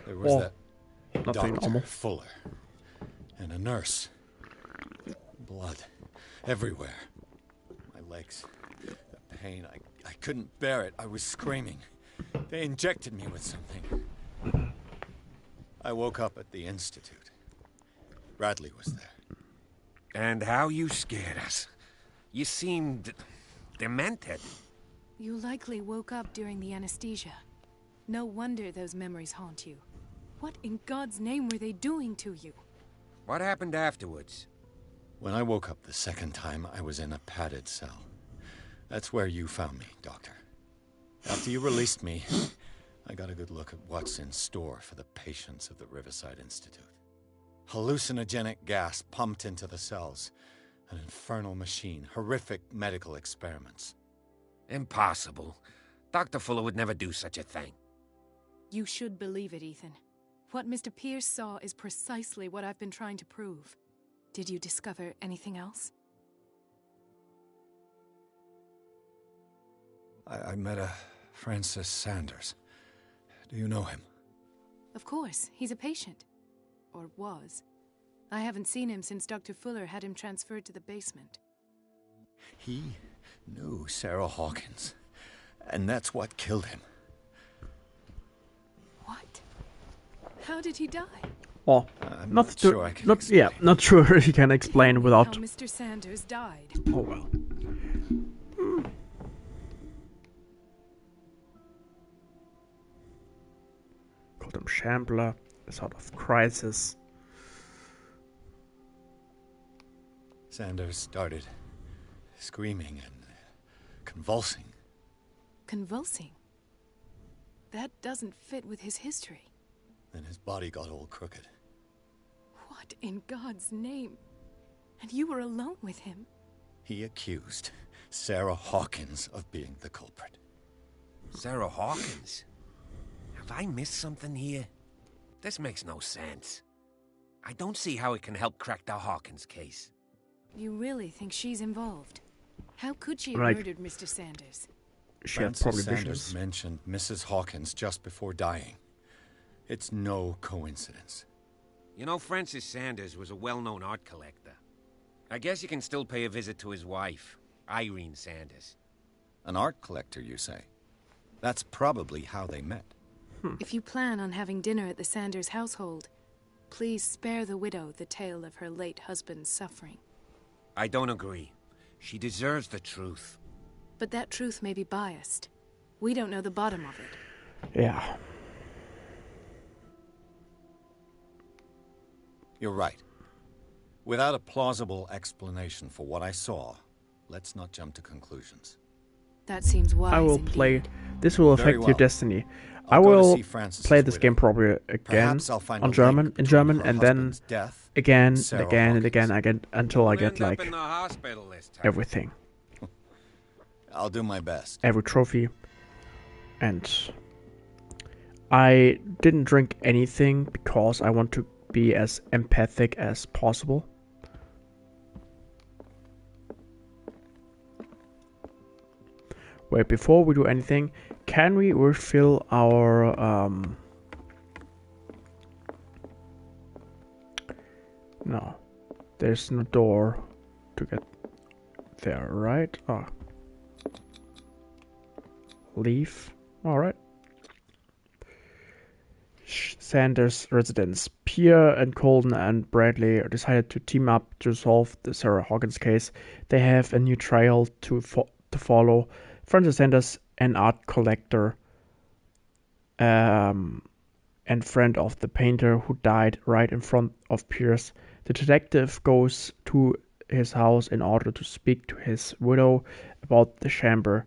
There was that nothing Dr. normal. Fuller and a nurse. Blood everywhere. My legs, the pain, I couldn't bear it. I was screaming. They injected me with something. I woke up at the Institute. Bradley was there. And how you scared us. You seemed demented. You likely woke up during the anesthesia. No wonder those memories haunt you. What in God's name were they doing to you? What happened afterwards? When I woke up the second time, I was in a padded cell. That's where you found me, Doctor. After you released me, I got a good look at what's in store for the patients of the Riverside Institute. Hallucinogenic gas pumped into the cells. An infernal machine. Horrific medical experiments. Impossible. Dr. Fuller would never do such a thing. You should believe it, Ethan. What Mr. Pierce saw is precisely what I've been trying to prove. Did you discover anything else? I met a Francis Sanders. Do you know him? Of course. He's a patient. Or was. I haven't seen him since Dr. Fuller had him transferred to the basement. He knew Sarah Hawkins. And that's what killed him. What? How did he die? Well, not sure I can not sure if you can explain without. How Mr. Sanders died. Oh well. Called him Shambler, a sort of crisis. Sanders started screaming and convulsing. Convulsing? That doesn't fit with his history. Then his body got all crooked. What in God's name? And you were alone with him? He accused Sarah Hawkins of being the culprit. Sarah Hawkins? Have I missed something here? This makes no sense. I don't see how it can help crack the Hawkins case. You really think she's involved? How could she have murdered Mr. Sanders? Francis Sanders mentioned Mrs. Hawkins just before dying. It's no coincidence. You know, Francis Sanders was a well-known art collector. I guess you can still pay a visit to his wife, Irene Sanders. An art collector, you say? That's probably how they met. If you plan on having dinner at the Sanders household, please spare the widow the tale of her late husband's suffering. I don't agree. She deserves the truth. But that truth may be biased. We don't know the bottom of it. Yeah. You're right. Without a plausible explanation for what I saw, let's not jump to conclusions. That seems wise. I will indeed. play. This will affect your destiny. I I'll go to will see Francis's play this widow. game probably again Perhaps I'll find a on German, link in between German, her and then husband's death again, and and Sarah again, and again, until I get We'll end like up in the hospital this time. everything, I'll do my best. every trophy, and I didn't drink anything because I want to be as empathic as possible. Wait, before we do anything, can we refill our no, there's no door to get there, right? Oh, leave. Alright. Sanders' residence. Pierre and Colden and Bradley decided to team up to solve the Sarah Hawkins case. They have a new trial to follow. Francis Sanders, an art collector and friend of the painter who died right in front of Pierce. The detective goes to his house in order to speak to his widow about the chamber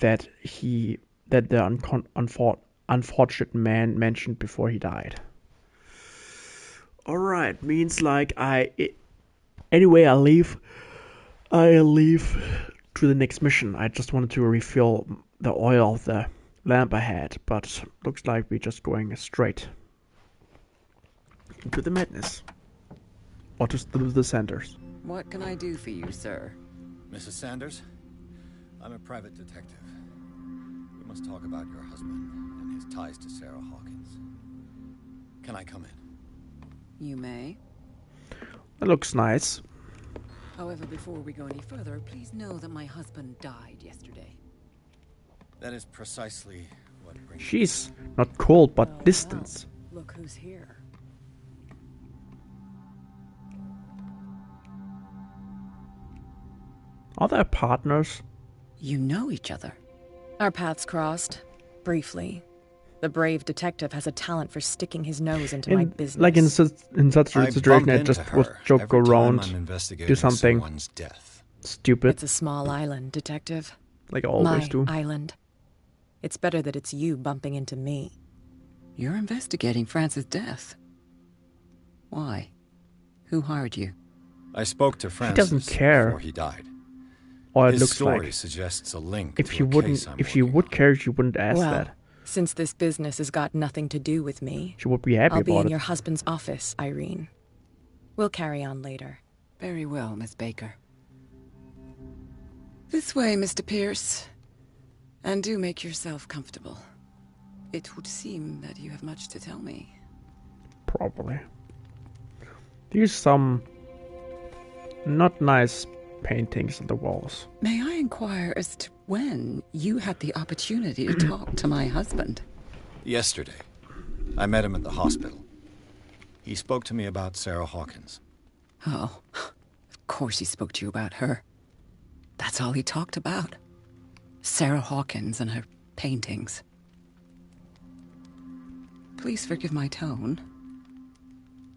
that the unfortunate man mentioned before he died. Alright, means like I leave to the next mission. I just wanted to refill the oil of the lamp I had, but looks like we're just going straight into the madness. Or to the Sanders. What can I do for you, sir? Mrs. Sanders, I'm a private detective. We must talk about your husband and his ties to Sarah Hawkins. Can I come in? You may. That looks nice. However, before we go any further, please know that my husband died yesterday. That is precisely what brings... She's not cold, but distant. Well, look who's here. Are they partners? You know each other. Our paths crossed, briefly. The brave detective has a talent for sticking his nose into my business. Like in such a situation, I just was joke around, do something stupid. It's a small island, detective. Like I always do. My island. It's better that it's you bumping into me. You're investigating Francis' death. Why? Who hired you? I spoke to Francis doesn't care before he died. Or it His looks story like suggests a link if to she a wouldn't, case I'm if she would care, she wouldn't ask that. Since this business has got nothing to do with me, she would be happy I'll about be in it. your husband's office, Irene. We'll carry on later. Very well, Miss Baker. This way, Mr. Pierce. And do make yourself comfortable. It would seem that you have much to tell me. Probably. There's some not nice paintings on the walls. May I inquire as to when you had the opportunity to talk to my husband? Yesterday. I met him at the hospital. He spoke to me about Sarah Hawkins. Oh, of course he spoke to you about her. That's all he talked about. Sarah Hawkins and her paintings. Please forgive my tone.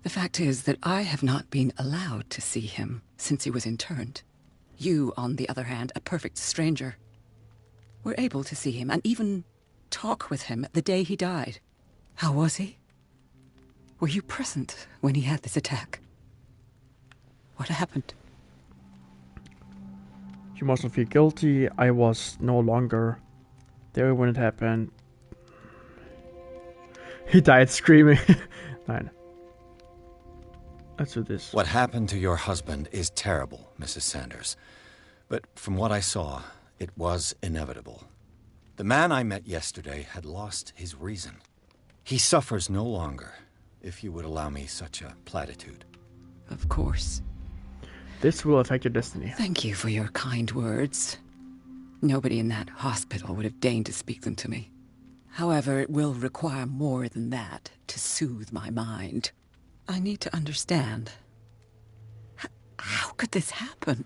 The fact is that I have not been allowed to see him since he was interned. You, on the other hand, a perfect stranger, were able to see him and even talk with him the day he died. How was he? Were you present when he had this attack? What happened? You mustn't feel guilty. I was no longer there when it happened. He died screaming. Nein. Let's do this. What happened to your husband is terrible, Mrs. Sanders. But from what I saw, it was inevitable. The man I met yesterday had lost his reason. He suffers no longer, if you would allow me such a platitude. Of course. This will affect your destiny. Thank you for your kind words. Nobody in that hospital would have deigned to speak them to me. However, it will require more than that to soothe my mind. I need to understand. How could this happen?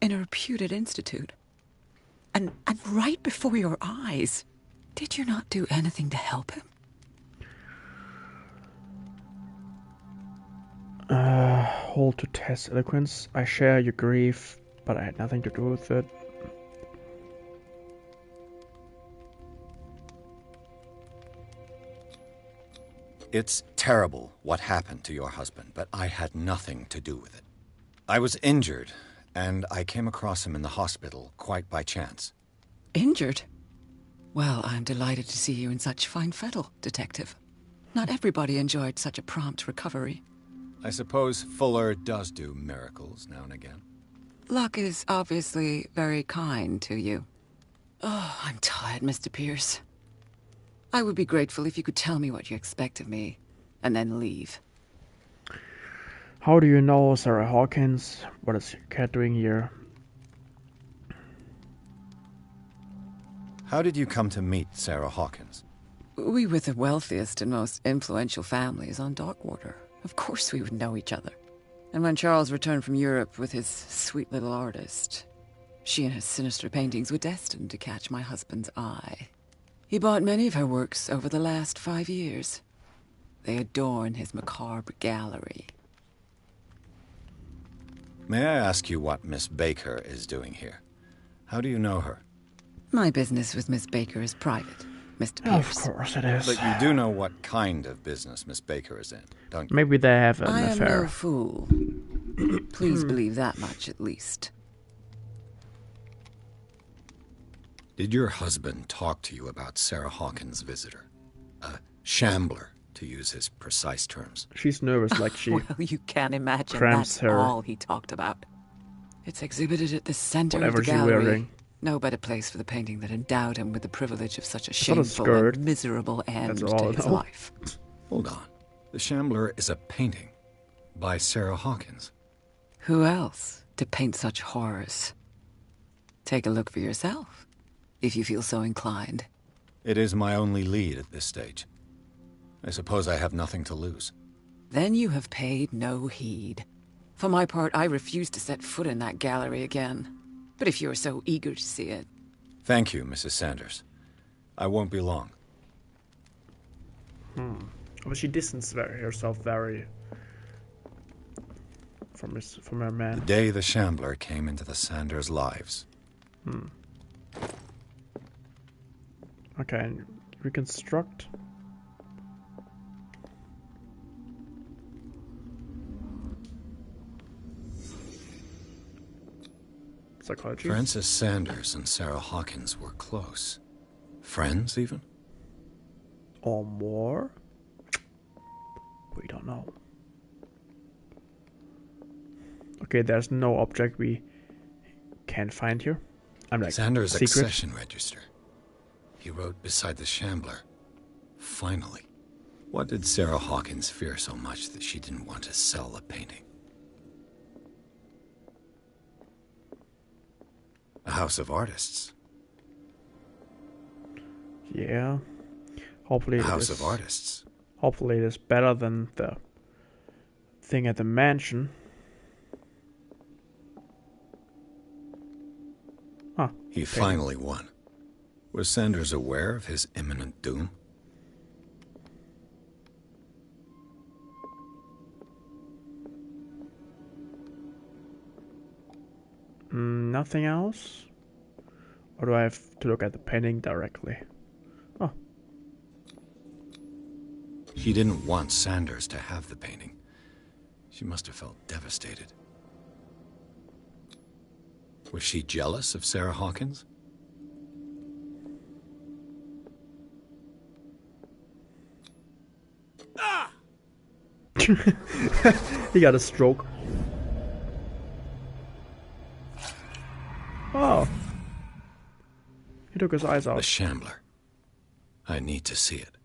In a reputed institute? And right before your eyes? Did you not do anything to help him? Hold to test eloquence. I share your grief, but I had nothing to do with it. It's terrible what happened to your husband, but I had nothing to do with it. I was injured, and I came across him in the hospital quite by chance. Injured? Well, I'm delighted to see you in such fine fettle, Detective. Not everybody enjoyed such a prompt recovery. I suppose Fuller does do miracles now and again. Luck is obviously very kind to you. Oh, I'm tired, Mr. Pierce. I would be grateful if you could tell me what you expect of me, and then leave. How do you know Sarah Hawkins? What is your cat doing here? How did you come to meet Sarah Hawkins? We were the wealthiest and most influential families on Darkwater. Of course we would know each other. And when Charles returned from Europe with his sweet little artist, she and her sinister paintings were destined to catch my husband's eye. He bought many of her works over the last 5 years. They adorn his macabre gallery. May I ask you what Miss Baker is doing here? How do you know her? My business with Miss Baker is private, Mr. Pierce. Of course it is. But you do know what kind of business Miss Baker is in, don't you? Maybe they have an I am affair. no fool. Please believe that much, at least. Did your husband talk to you about Sarah Hawkins' visitor? A shambler, to use his precise terms. She's nervous like she Well, you can't imagine cramps that's her. all he talked about. It's exhibited at the center Whatever of the she's gallery. wearing. No better place for the painting that endowed him with the privilege of such a not a shameful skirt. and miserable end That's all to I his know. life. Hold on. The Shambler is a painting by Sarah Hawkins. Who else to paint such horrors? Take a look for yourself, if you feel so inclined. It is my only lead at this stage. I suppose I have nothing to lose. Then you have paid no heed. For my part, I refuse to set foot in that gallery again. But if you're so eager to see it... Thank you, Mrs. Sanders. I won't be long. But she distanced herself very from her man. The day the Shambler came into the Sanders' lives. Okay, and reconstruct. Psychology. Frances Sanders and Sarah Hawkins were close. Friends, even? Or more? We don't know. Okay, there's no object we can find here. I'm like, Sanders' secret. accession register. He wrote beside the Shambler, "Finally." What did Sarah Hawkins fear so much that she didn't want to sell the painting? A house of artists. Yeah. Hopefully A it house is- of artists. Hopefully it is better than the thing at the mansion. Huh. He finally won. Was Sanders aware of his imminent doom? Nothing else? Or do I have to look at the painting directly? Oh. She didn't want Sanders to have the painting. She must have felt devastated. Was she jealous of Sarah Hawkins? He got a stroke. Oh. He took his eyes out. The Shambler. I need to see it.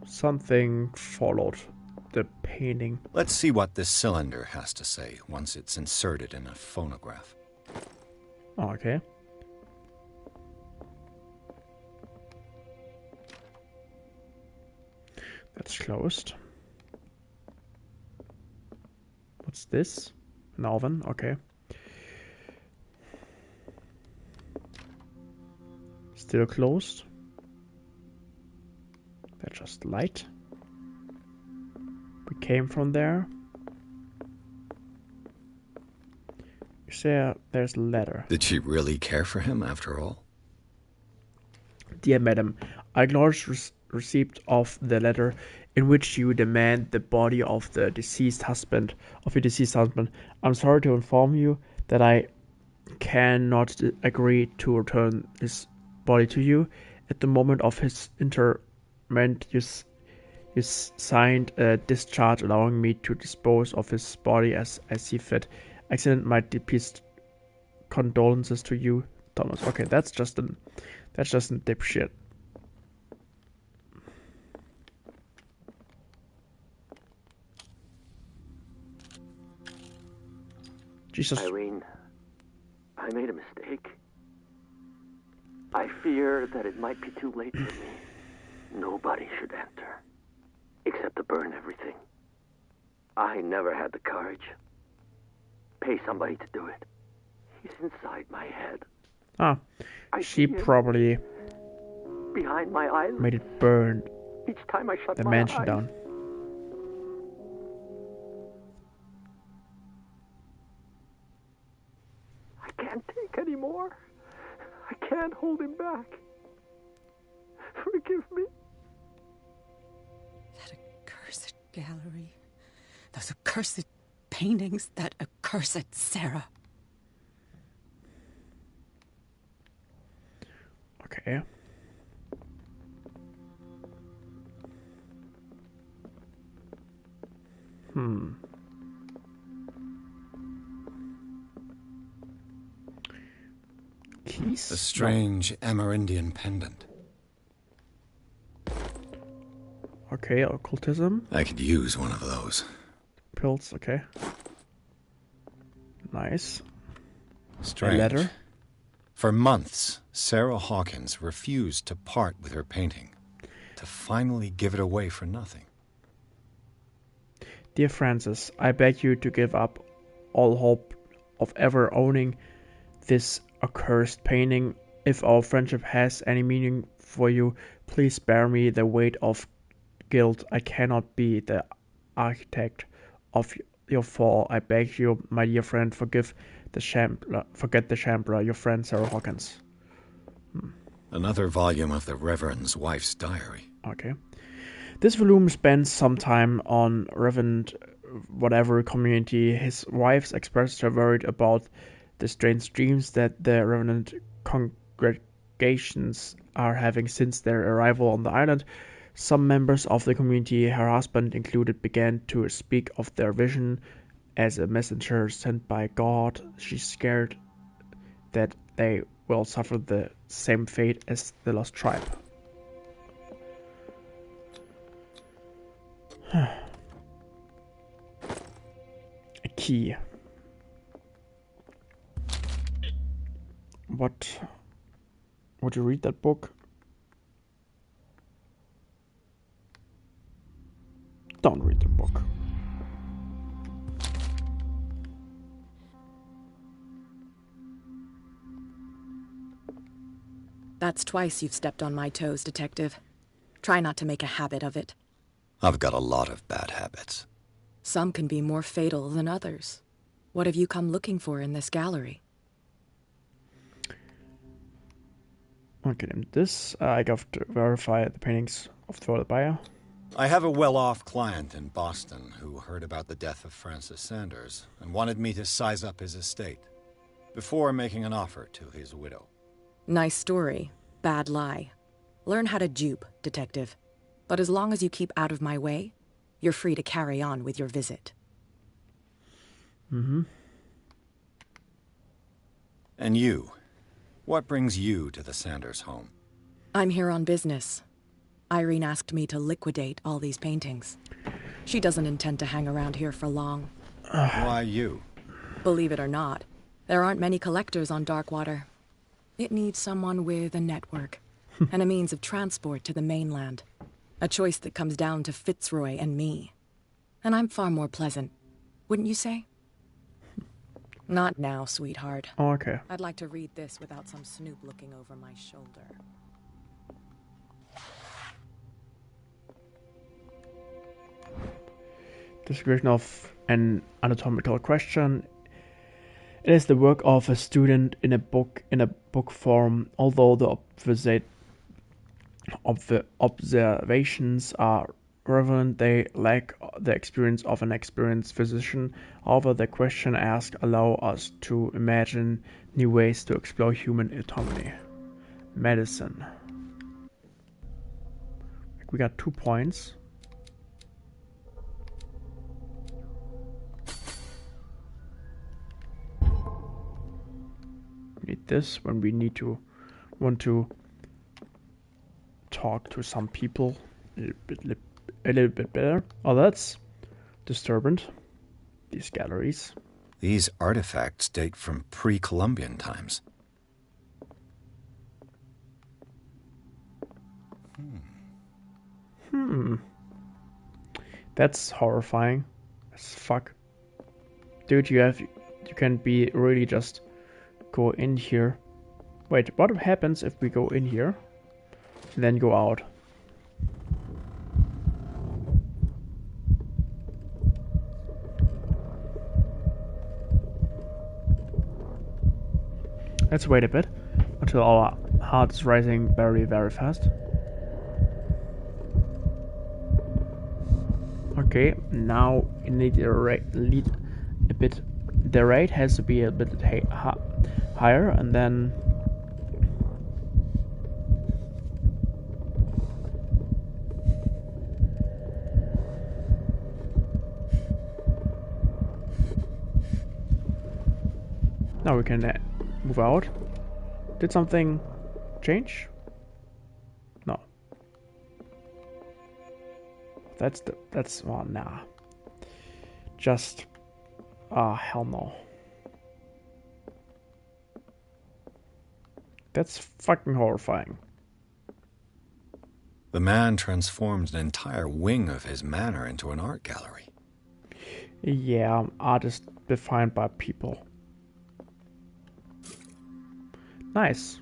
Something followed the painting. Let's see what this cylinder has to say once it's inserted in a phonograph. Oh, okay. That's closed. What's this? An oven? Okay. Still closed. That's just light. We came from there. You say there's a letter. Did she really care for him after all? Dear Madam, I acknowledge receipt of the letter in which you demand the body of the deceased husband, of your deceased husband. I'm sorry to inform you that I cannot agree to return his body to you. At the moment of his interment, you signed a discharge allowing me to dispose of his body as I see fit. Accident my deepest condolences to you, Thomas. Okay, that's just a dipshit. Jesus. Irene, I made a mistake. fear that it might be too late for me. Nobody should enter, except to burn everything. I never had the courage. Pay somebody to do it. He's inside my head. Ah, she probably behind my eyes. Made it burn Each time I shut the my mansion eyes. down. I can't take any more. I can't hold him back. Forgive me. That accursed gallery. Those accursed paintings. That accursed Sarah. Okay. Keys? A strange Amerindian pendant. Okay, occultism. I could use one of those. Pills, okay. Nice. Strange. A letter. For months, Sarah Hawkins refused to part with her painting, to finally give it away for nothing. Dear Francis, I beg you to give up all hope of ever owning this accursed painting. If our friendship has any meaning for you, please spare me the weight of guilt. I cannot be the architect of your fall. I beg you, my dear friend, forget the Shambler, your friend Sarah Hawkins. Another volume of the Reverend's wife's diary. Okay. This volume spends some time on Reverend whatever community. His wife expressed her worried about the strange dreams that the Reverend congregations are having since their arrival on the island. Some members of the community, her husband included, began to speak of their vision as a messenger sent by God. She's scared that they will suffer the same fate as the lost tribe. A key. What? Would you read that book? Don't read the book. That's twice you've stepped on my toes, Detective. Try not to make a habit of it. I've got a lot of bad habits. Some can be more fatal than others. What have you come looking for in this gallery? Okay, this I have to verify the paintings of the buyer. I have a well-off client in Boston who heard about the death of Francis Sanders and wanted me to size up his estate before making an offer to his widow. Nice story. Bad lie. Learn how to dupe, Detective. But as long as you keep out of my way, you're free to carry on with your visit. Mm-hmm. And you? What brings you to the Sanders home? I'm here on business. Irene asked me to liquidate all these paintings. She doesn't intend to hang around here for long. Why you? Believe it or not, there aren't many collectors on Darkwater. It needs someone with a network and a means of transport to the mainland. A choice that comes down to Fitzroy and me. And I'm far more pleasant, wouldn't you say? Not now, sweetheart. Oh, okay. I'd like to read this without some snoop looking over my shoulder. Description of an anatomical question. It is the work of a student in a book form, although the observations are relevant, they lack the experience of an experienced physician. However, the question asked allow us to imagine new ways to explore human anatomy. Medicine. We got 2 points. We need this when we want to talk to some people a little bit better. Oh, that's disturbing. These galleries. These artifacts date from pre-Columbian times. That's horrifying as fuck. Dude, you can be really just go in here. Wait, what happens if we go in here and then go out? Let's wait a bit until our heart is rising very, very fast. Okay, now you need a lead a bit. The rate has to be a bit higher, and then now we can move out. Did something change? No. That's oh nah. Just hell no. That's fucking horrifying. The man transformed an entire wing of his manor into an art gallery. Yeah, art is defined by people. Nice.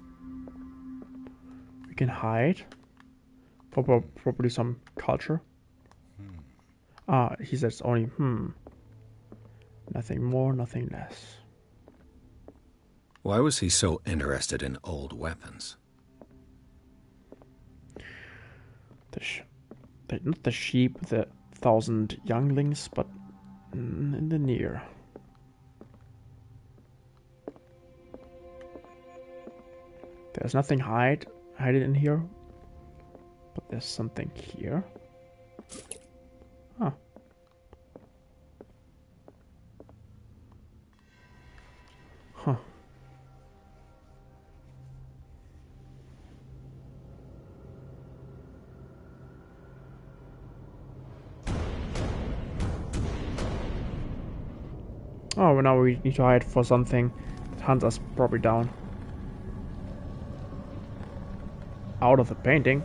We can hide. Probably some culture. He says only Nothing more, nothing less. Why was he so interested in old weapons? Not the sheep, the 1,000 younglings, but in the near. There's nothing hidden in here, but there's something here. Huh. Huh. Oh, well, now we need to hide for something that hunts us probably down. Out of the painting.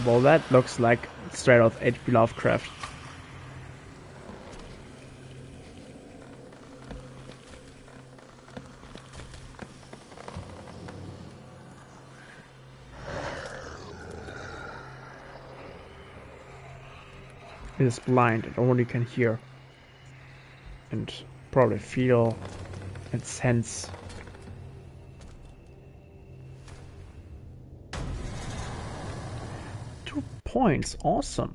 Well, that looks like straight out H.P. Lovecraft. It is blind and only can hear and probably feel and sense. Points, awesome.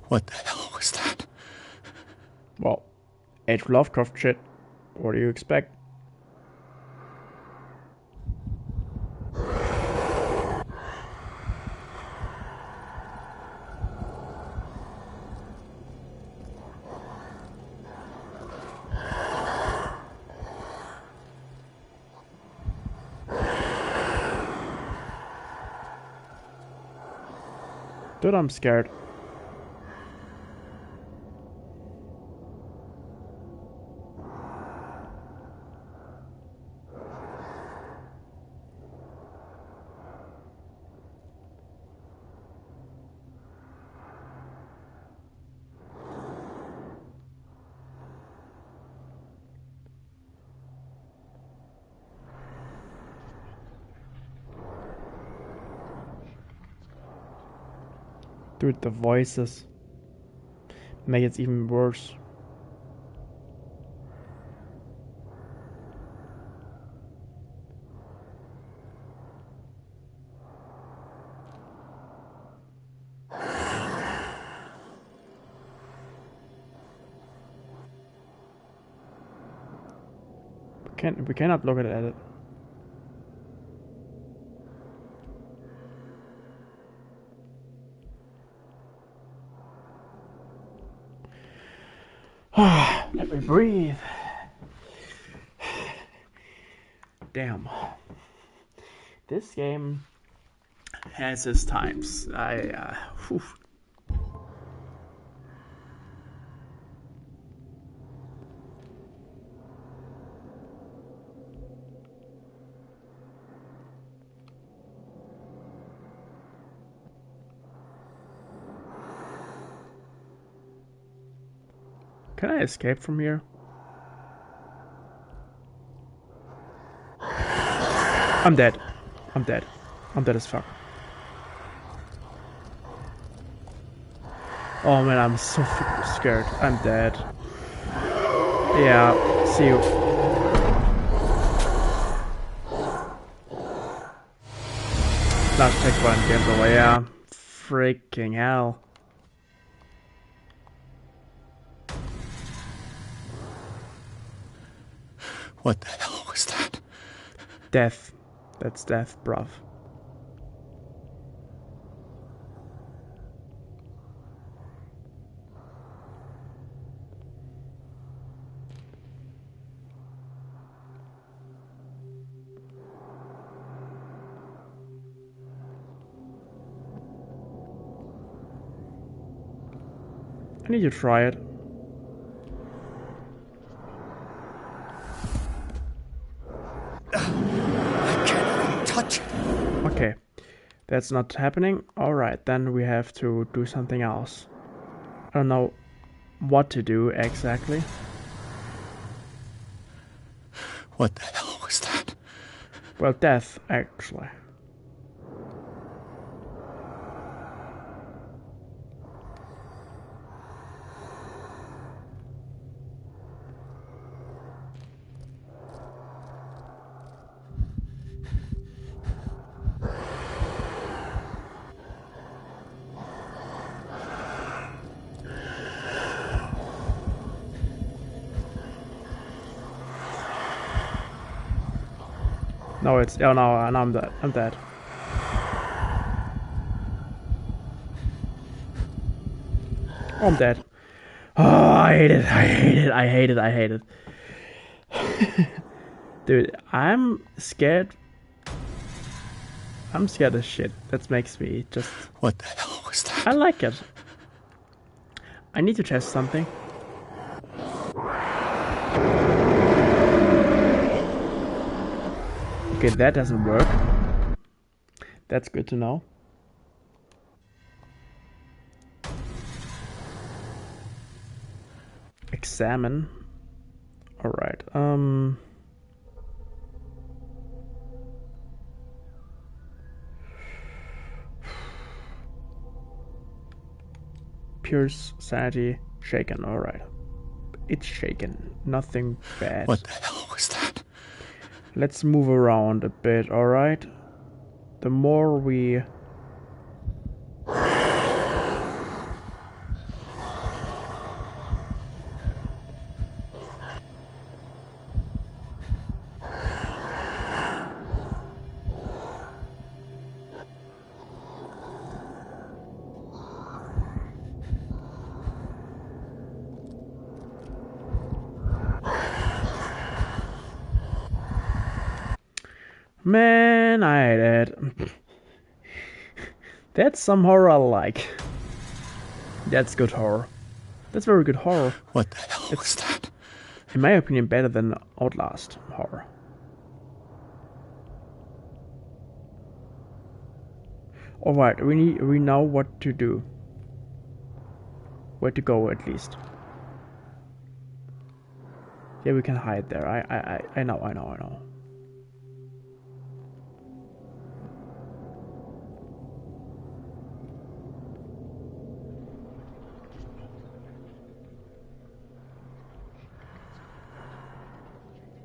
What the hell was that? Well, H.P. Lovecraft shit. What do you expect? Dude, I'm scared. Dude, the voices make it even worse. We cannot look at it. Let me breathe. Damn. This game has its times. Whew. Can I escape from here? I'm dead. I'm dead. I'm dead as fuck. Oh man, I'm so fucking scared. I'm dead. Yeah, see you. Last checkpoint, game's over. Yeah, freaking hell. What the hell was that? Death. That's death, bruv. I need to try it. Okay, that's not happening. Alright, then we have to do something else. I don't know what to do exactly. What the hell was that? Well, death, actually. No, it's... Oh no, and I'm dead. I'm dead. Oh, I'm dead. Oh, I hate it. I hate it. I hate it. I hate it. Dude, I'm scared. I'm scared as shit. That makes me just... What the hell was that? I like it. I need to test something. Okay, that doesn't work. That's good to know. Examine. Alright, Pierce, sanity, shaken, alright. It's shaken, nothing bad. What the hell was that? Let's move around a bit, alright? The more we... Man, I hate it. That's some horror I like. That's good horror. That's very good horror. What the hell was that? In my opinion, better than Outlast horror. Alright, we know what to do. Where to go, at least. Yeah, we can hide there. I know.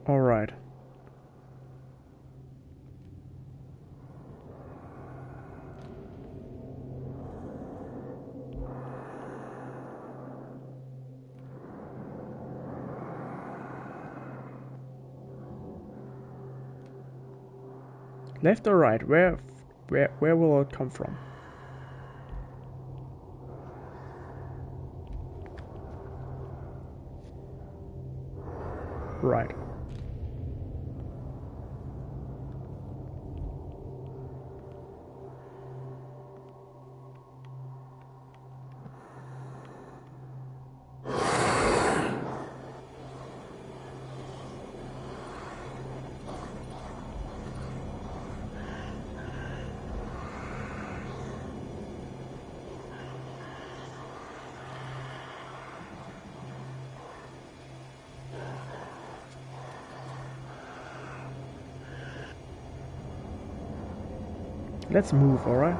All right. Left or right? Where will it come from? Right. Let's move, alright?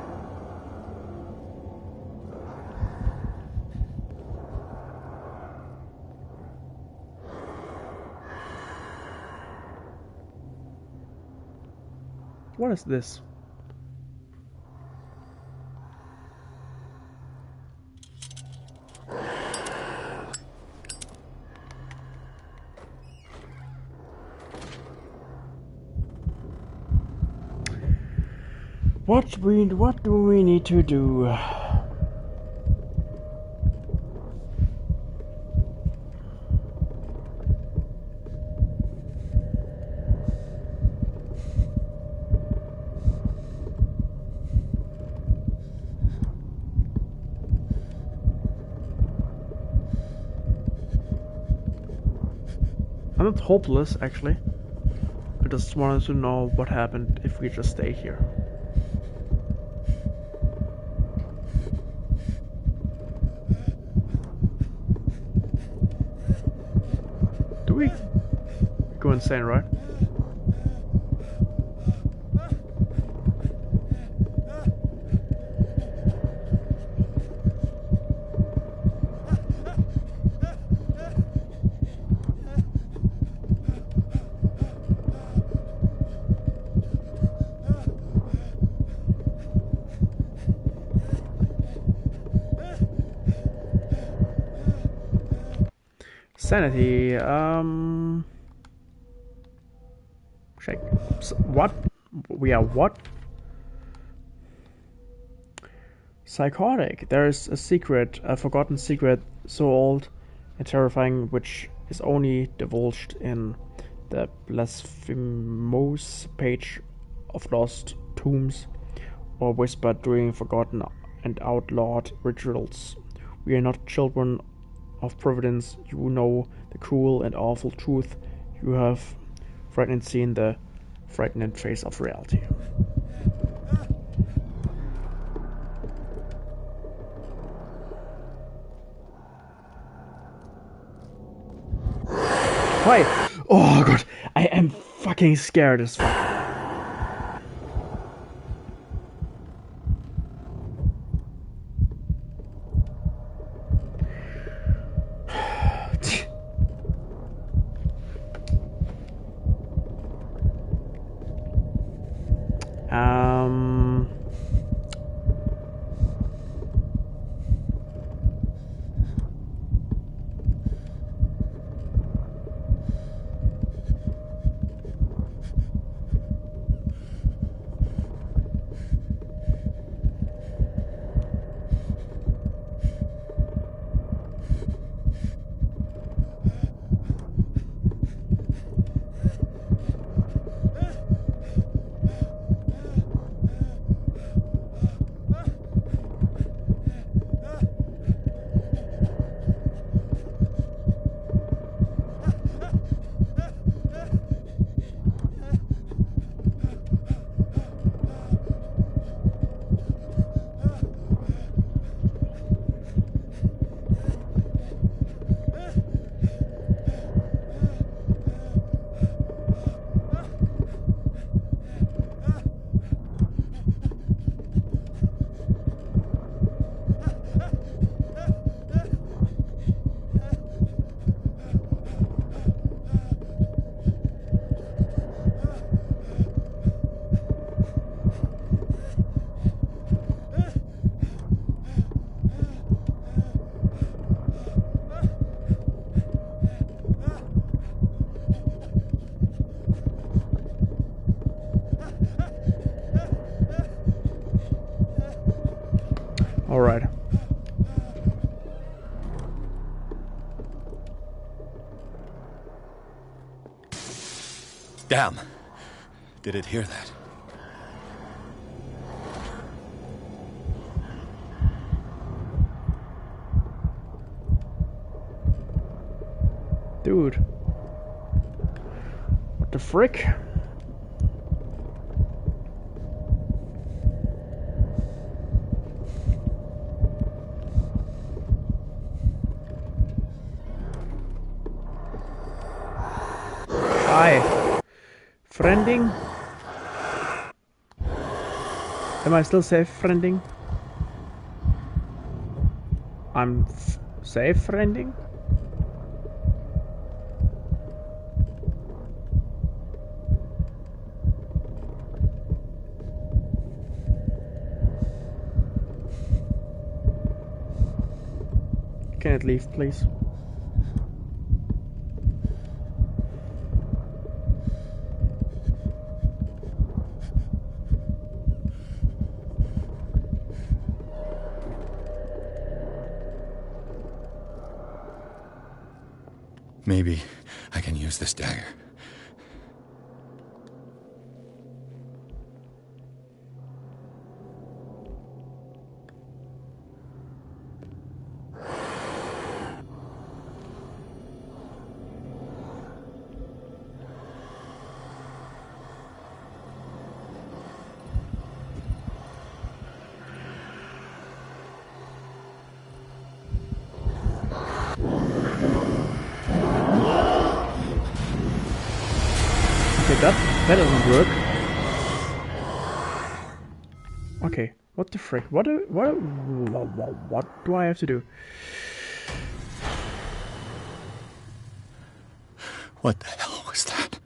What is this? What do we need to do? I'm not hopeless, actually. I just wanted to know what happened if we just stay here. Do we go insane, right? Sanity, check. What? We are what? Psychotic. There is a secret, a forgotten secret, so old and terrifying, which is only divulged in the blasphemous page of lost tombs, or whispered during forgotten and outlawed rituals. We are not children of Providence. You know the cruel and awful truth. You have frightened seen the frightening face of reality. Why? Oh god, I am fucking scared as fuck. Alright. Damn. Did it hear that? Dude. What the frick? Hi. Friending? Am I still safe friending? I'm safe friending? Can it leave, please? Maybe I can use this dagger. That doesn't work. Okay, what the frick? What do I have to do? What the hell was that?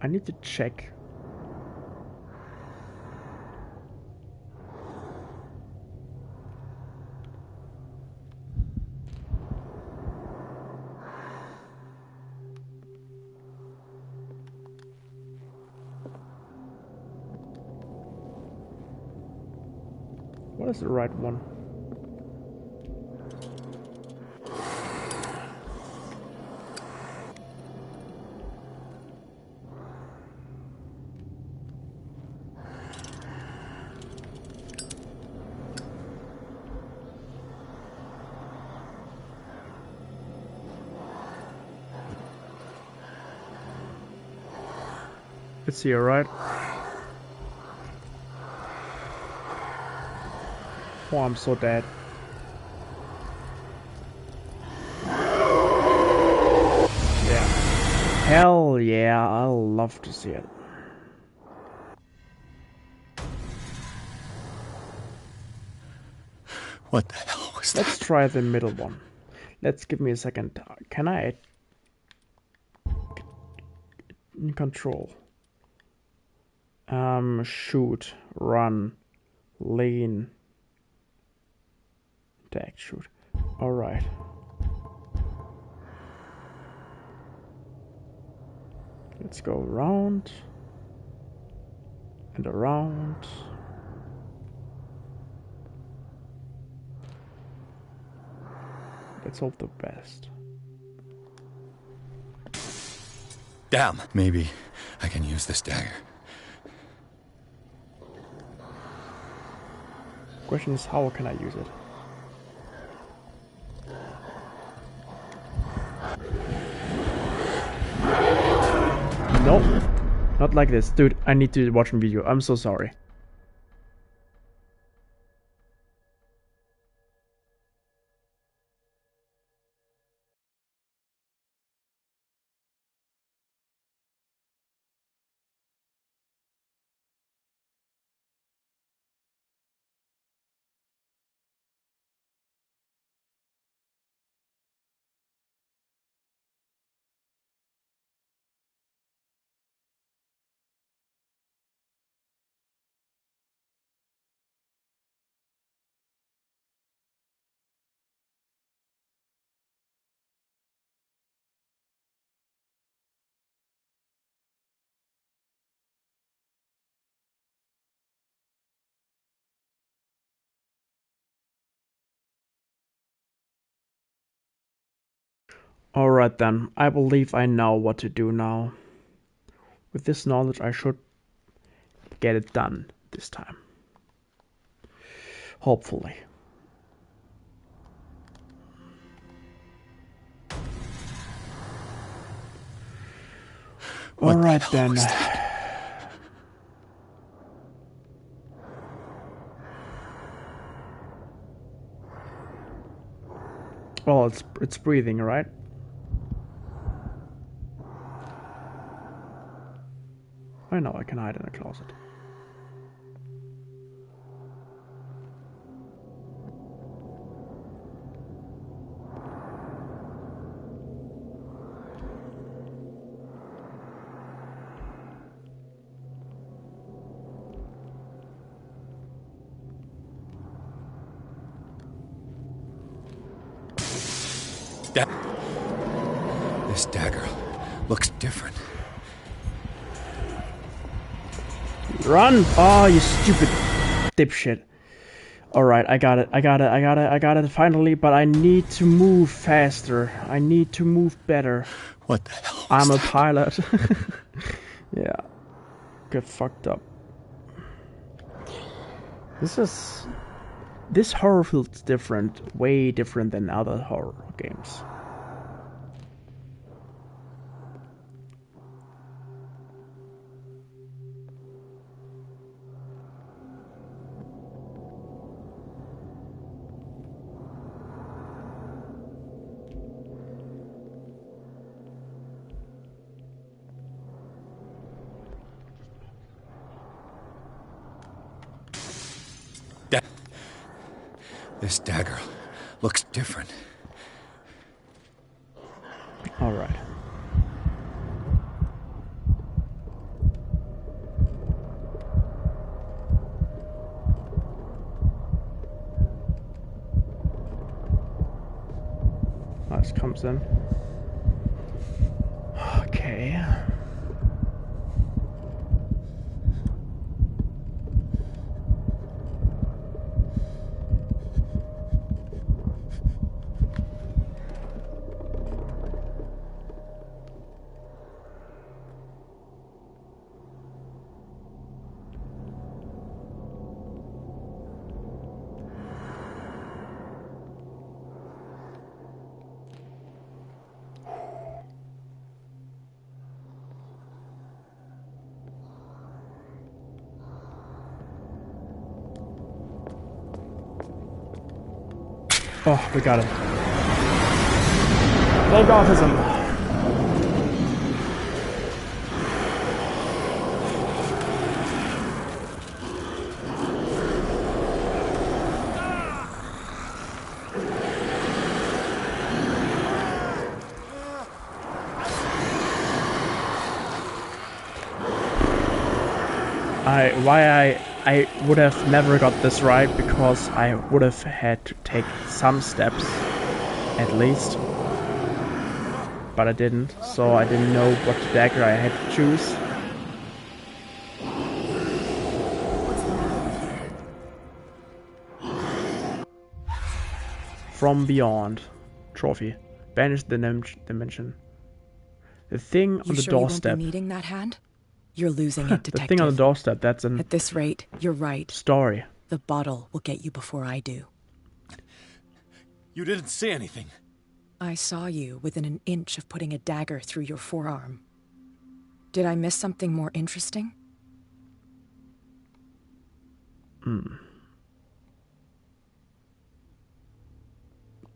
I need to check. What is the right one? It's here, right? Oh, I'm so dead. Yeah. Hell yeah, I'll love to see it. What the hell was that? Let's try the middle one. Let's give me a second. Can I control? Shoot, run, lean. Tag, shoot. Alright. Let's go around and around. Let's hope the best. Damn. Maybe I can use this dagger. Question is, how can I use it? No, not like this. Dude, I need to watch a video. I'm so sorry. Alright then, I believe I know what to do now. With this knowledge, I should get it done this time. Hopefully. Alright then. Well, it's breathing, right? I know I can hide in a closet. This dagger looks different. Run! Oh, you stupid dipshit. Alright, I got it finally, but I need to move faster. I need to move better. What the hell? I'm a pilot. Yeah. Get fucked up. This horror feels different, way different than other horror games. This dagger looks different. All right. This comes in. Okay. Oh, we got it. Thank autism. I would have never got this right because I would have had to take some steps, at least. But I didn't, so I didn't know what dagger I had to choose. From Beyond. Trophy. Banish the dimension. The thing on the doorstep. You won't be needing that hand? You're losing it, detective. The thing on the doorstep, that's an... At this rate, you're right. Story. The bottle will get you before I do. You didn't see anything. I saw you within an inch of putting a dagger through your forearm. Did I miss something more interesting?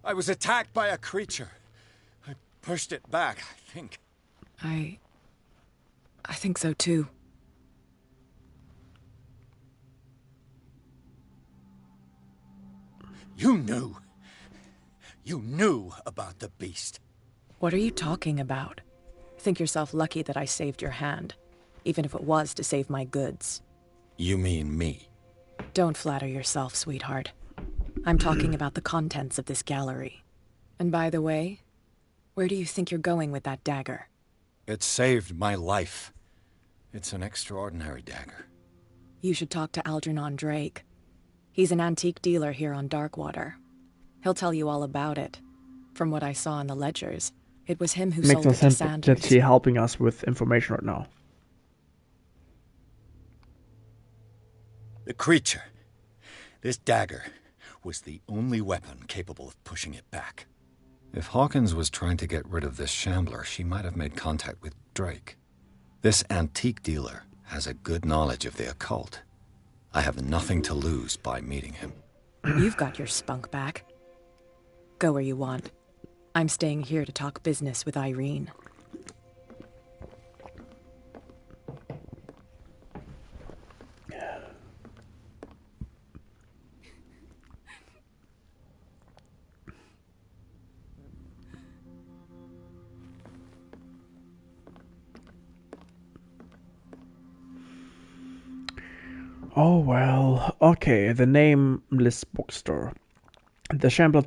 I was attacked by a creature. I pushed it back, I think. I think so too. You knew. You knew about the beast. What are you talking about? Think yourself lucky that I saved your hand, even if it was to save my goods. You mean me? Don't flatter yourself, sweetheart. I'm talking about the contents of this gallery. And by the way, where do you think you're going with that dagger? It saved my life. It's an extraordinary dagger. You should talk to Algernon Drake. He's an antique dealer here on Darkwater. He'll tell you all about it. From what I saw in the ledgers, It was him who Makes sold no it to sense Sanders. that he's helping us with information right now. The creature. This dagger was the only weapon capable of pushing it back. If Hawkins was trying to get rid of this shambler, she might have made contact with Drake. This antique dealer has a good knowledge of the occult. I have nothing to lose by meeting him. You've got your spunk back. Go where you want. I'm staying here to talk business with Irene. Oh well, okay, the nameless bookstore. The shambler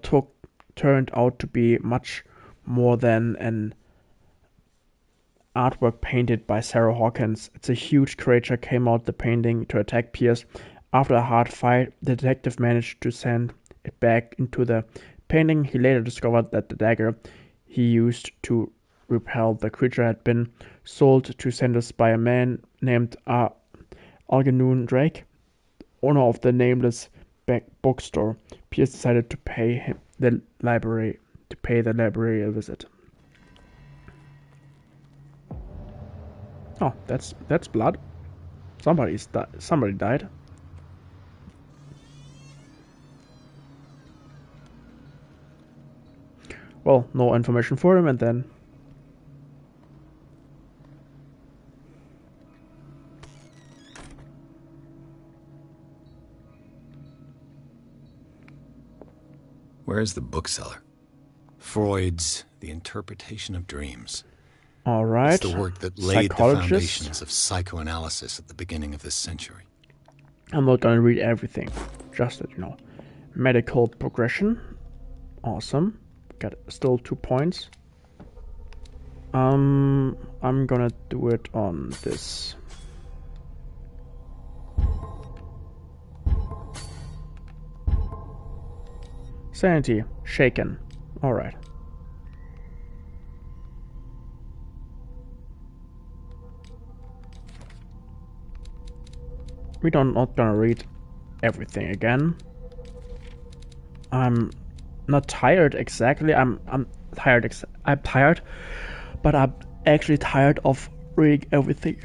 turned out to be much more than an artwork painted by Sarah Hawkins. It's a huge creature came out the painting to attack Pierce. After a hard fight, the detective managed to send it back into the painting. He later discovered that the dagger he used to repel the creature had been sold to Sanders by a man named Algernon Drake, owner of the nameless bookstore. Pierce decided to pay the library a visit. Oh, that's blood. Somebody died. Well, no information for him, and then Where is the bookseller? Freud's The Interpretation of Dreams. All right. It's the work that laid the foundations of psychoanalysis at the beginning of this century. I'm not gonna read everything, just that you know. Medical progression, awesome. Got still 2 points. I'm gonna do it on this. Sanity, shaken. Alright. We're not gonna read everything again. I'm not tired exactly. I'm tired. I'm tired, but I'm actually tired of reading everything.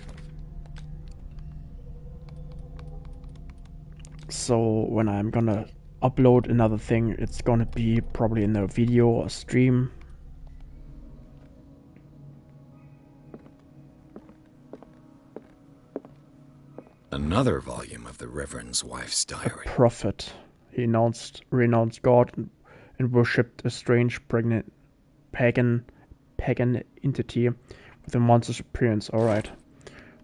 So when I'm gonna upload another thing, it's gonna be probably in a video or stream. Another volume of the Reverend's wife's diary. A prophet. He renounced God and worshipped a strange pregnant pagan entity with a monstrous appearance. Alright.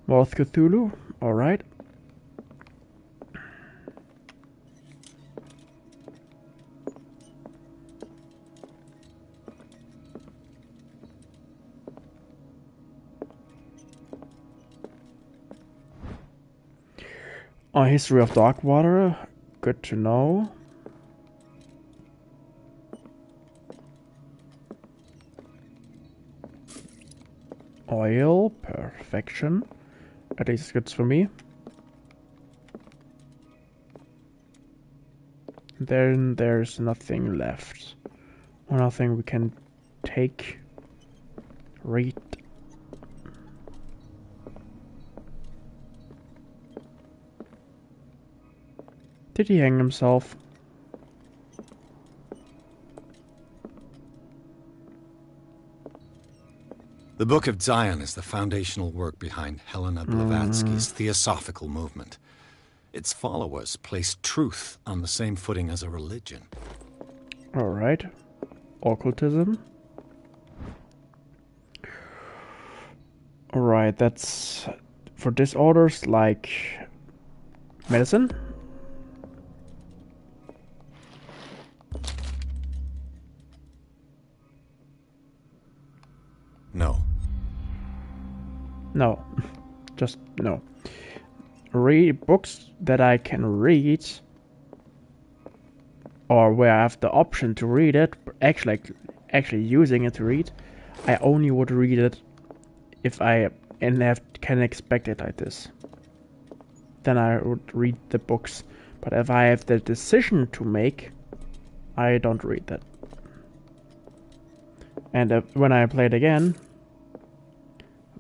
More of Cthulhu. Alright. History of Darkwater. Good to know. Oil. Perfection. At least it's good for me. Then there's nothing left. Or nothing we can take. Read. Did he hang himself? The Book of Zion is the foundational work behind Helena Blavatsky's Theosophical movement. Its followers place truth on the same footing as a religion. Alright. Occultism. Alright, that's for disorders like medicine. No. No. Just no. Read books that I can read, or where I have the option to read it, actually using it to read, I only would read it if I can expect it like this. Then I would read the books. But if I have the decision to make, I don't read that. And when I play it again,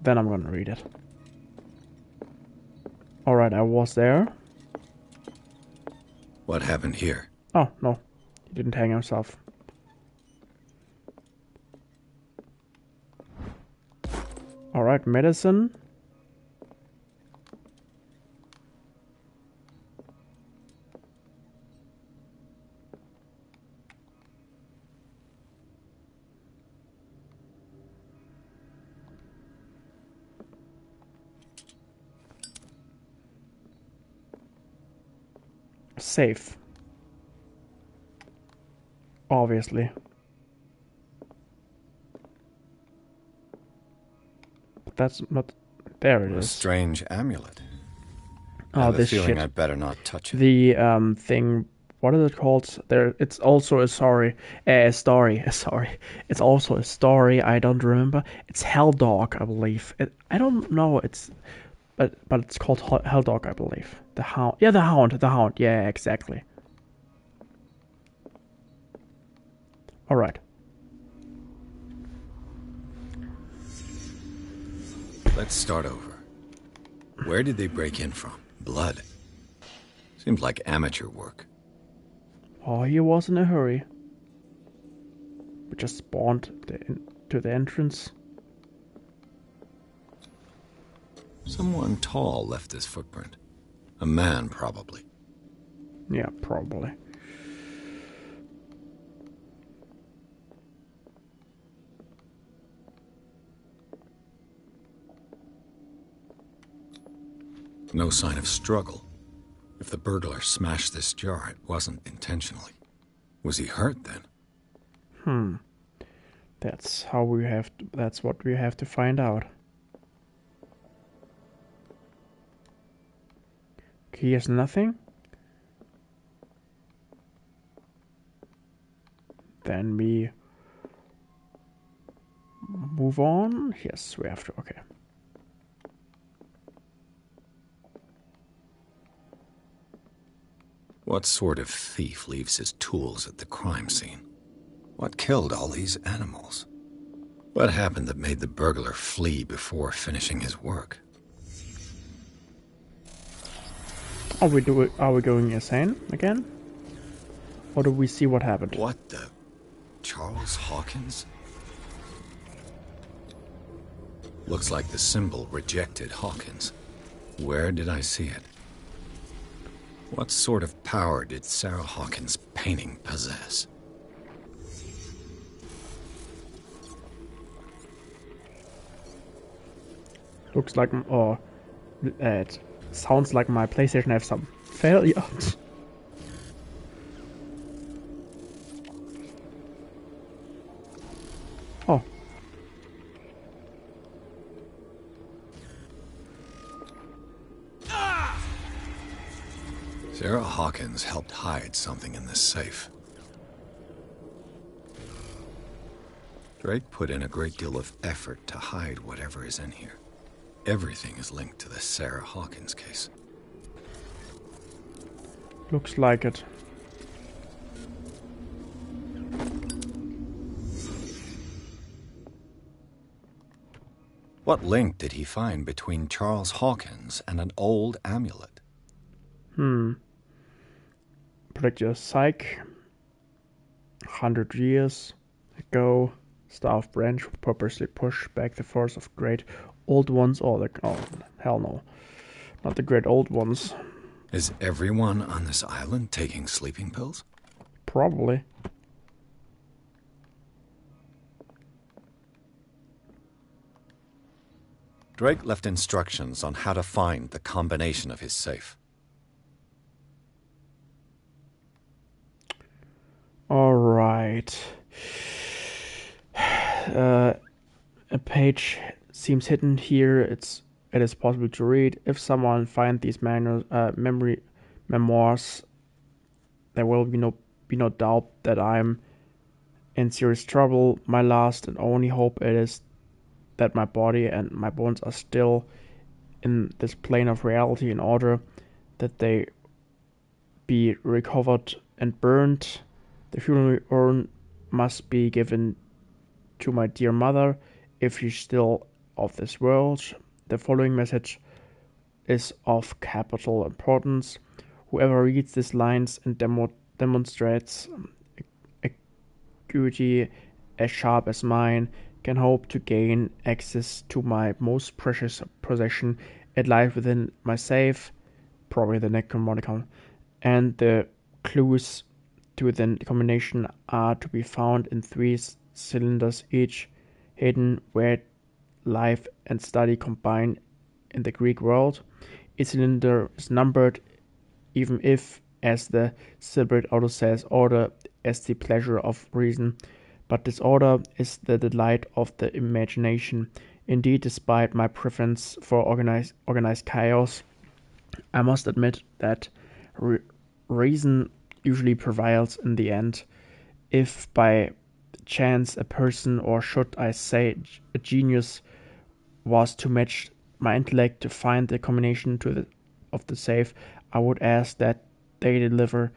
then I'm gonna read it. Alright, I was there. What happened here? Oh, no. He didn't hang himself. Alright, medicine. Safe. Obviously. But that's not... There it is. A strange amulet. Oh, I have this a feeling shit. I'd better not touch it. The thing... What is it called? There, it's also a story. Sorry. It's also a story. I don't remember. It's Hell Dog, I believe. I don't know. But it's called Hell Dog, I believe. The Hound. Yeah, the Hound. Yeah, exactly. All right. Let's start over. Where did they break in from? Blood. Seems like amateur work. Oh, he was in a hurry. We just spawned to the entrance. Someone tall left this footprint. A man, probably. Yeah, probably. No sign of struggle. If the burglar smashed this jar, it wasn't intentionally. Was he hurt then? That's what we have to find out. He has nothing. Then we move on. Yes, we have to. Okay. What sort of thief leaves his tools at the crime scene? What killed all these animals? What happened that made the burglar flee before finishing his work? Are we going insane again? Or do we see what happened? What the? Charles Hawkins? Looks like the symbol rejected Hawkins. Where did I see it? What sort of power did Sarah Hawkins' painting possess? Looks like, or it sounds like my PlayStation has some failures. Oh. Sarah Hawkins helped hide something in this safe. Drake put in a great deal of effort to hide whatever is in here. Everything is linked to the Sarah Hawkins case. Looks like it. What link did he find between Charles Hawkins and an old amulet? Predict your psych. 100 years ago, staff branch purposely pushed back the force of great old ones. Oh, hell no. Not the great old ones. Is everyone on this island taking sleeping pills? Probably. Drake left instructions on how to find the combination of his safe. Alright. A page seems hidden here. It is possible to read. If someone finds these memoirs, there will be no doubt that I'm in serious trouble. My last and only hope it is that my body and my bones are still in this plane of reality in order that they be recovered and burned. The funeral urn must be given to my dear mother if she's still of this world. The following message is of capital importance. Whoever reads these lines and demonstrates acuity as sharp as mine can hope to gain access to my most precious possession. It lies within my safe, probably the Necromonicon, and the clues to the combination are to be found in 3 cylinders each, hidden where life and study combine in the Greek world. Each cylinder is numbered, even if, as the celebrated author says, order as the pleasure of reason, but disorder is the delight of the imagination. Indeed, despite my preference for organized chaos, I must admit that reason usually prevails in the end. If by chance a person, or should I say a genius, was to match my intellect to find the combination of the safe, I would ask that they deliver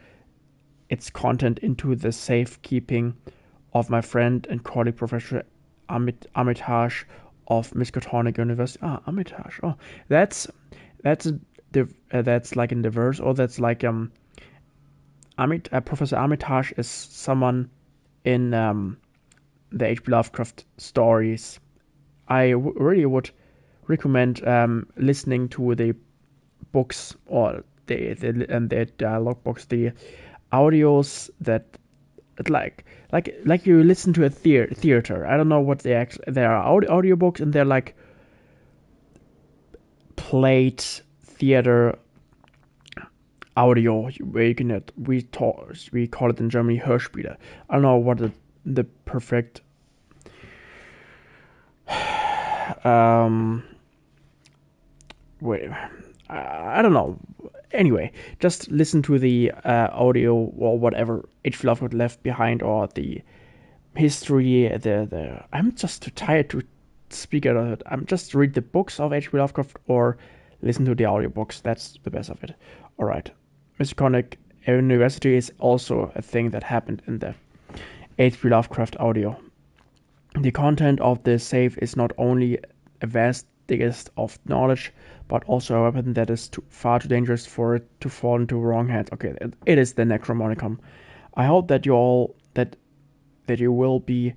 its content into the safekeeping of my friend and colleague Professor Armitage of Miskatonic University. Armitage. Oh, that's like in the verse, or that's like Professor Armitage is someone in the H.P. Lovecraft stories. I really would recommend listening to the books, or the dialogue books, the audios that like you listen to a theater. I don't know what they actually. There are audiobooks, and they're like played theater audio where you can we call it in Germany Hörspiele. I don't know what the perfect wait, I don't know. Anyway, just listen to the audio or whatever H.P. Lovecraft left behind, or the history. I'm just too tired to speak out of it. I'm just read the books of H.P. Lovecraft or listen to the audiobooks. That's the best of it. All right, Miskatonic University is also a thing that happened in the H.P. Lovecraft audio. The content of the safe is not only a vast digest of knowledge, but also a weapon that is far too dangerous for it to fall into wrong hands. Okay, it is the Necromonicon. I hope that you will be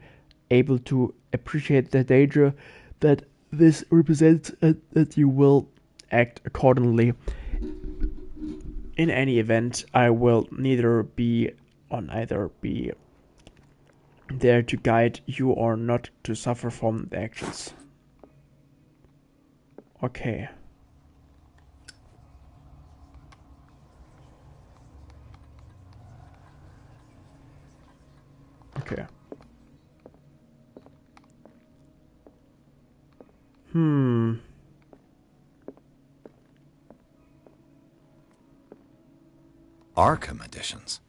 able to appreciate the danger that this represents, and that you will act accordingly. In any event, I will neither be there to guide you or not to suffer from the actions. Okay. Okay. Arkham editions.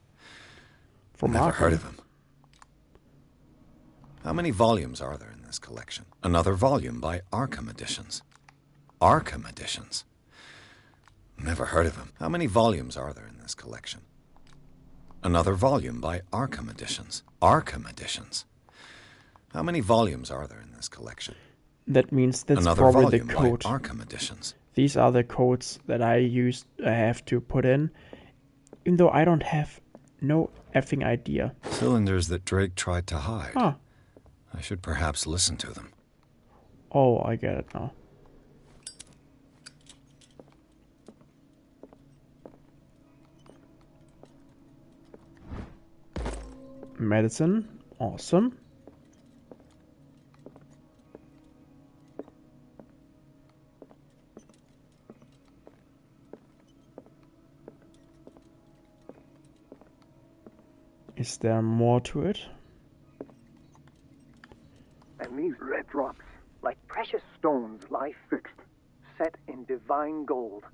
From Never Arkham. heard of them. How many volumes are there in this collection? Another volume by Arkham Editions. Arkham Editions. Never heard of them. How many volumes are there in this collection? Another volume by Arkham Editions. Arkham Editions. How many volumes are there in this collection? That means that's Another probably the volume code. by Arkham Editions. These are the codes that I have to put in, even though I don't have no effing idea. Cylinders that Drake tried to hide. Huh. I should perhaps listen to them. Oh, I get it now. Medicine. Awesome. Is there more to it? And these red drops, like precious stones, lie fixed, set in divine gold.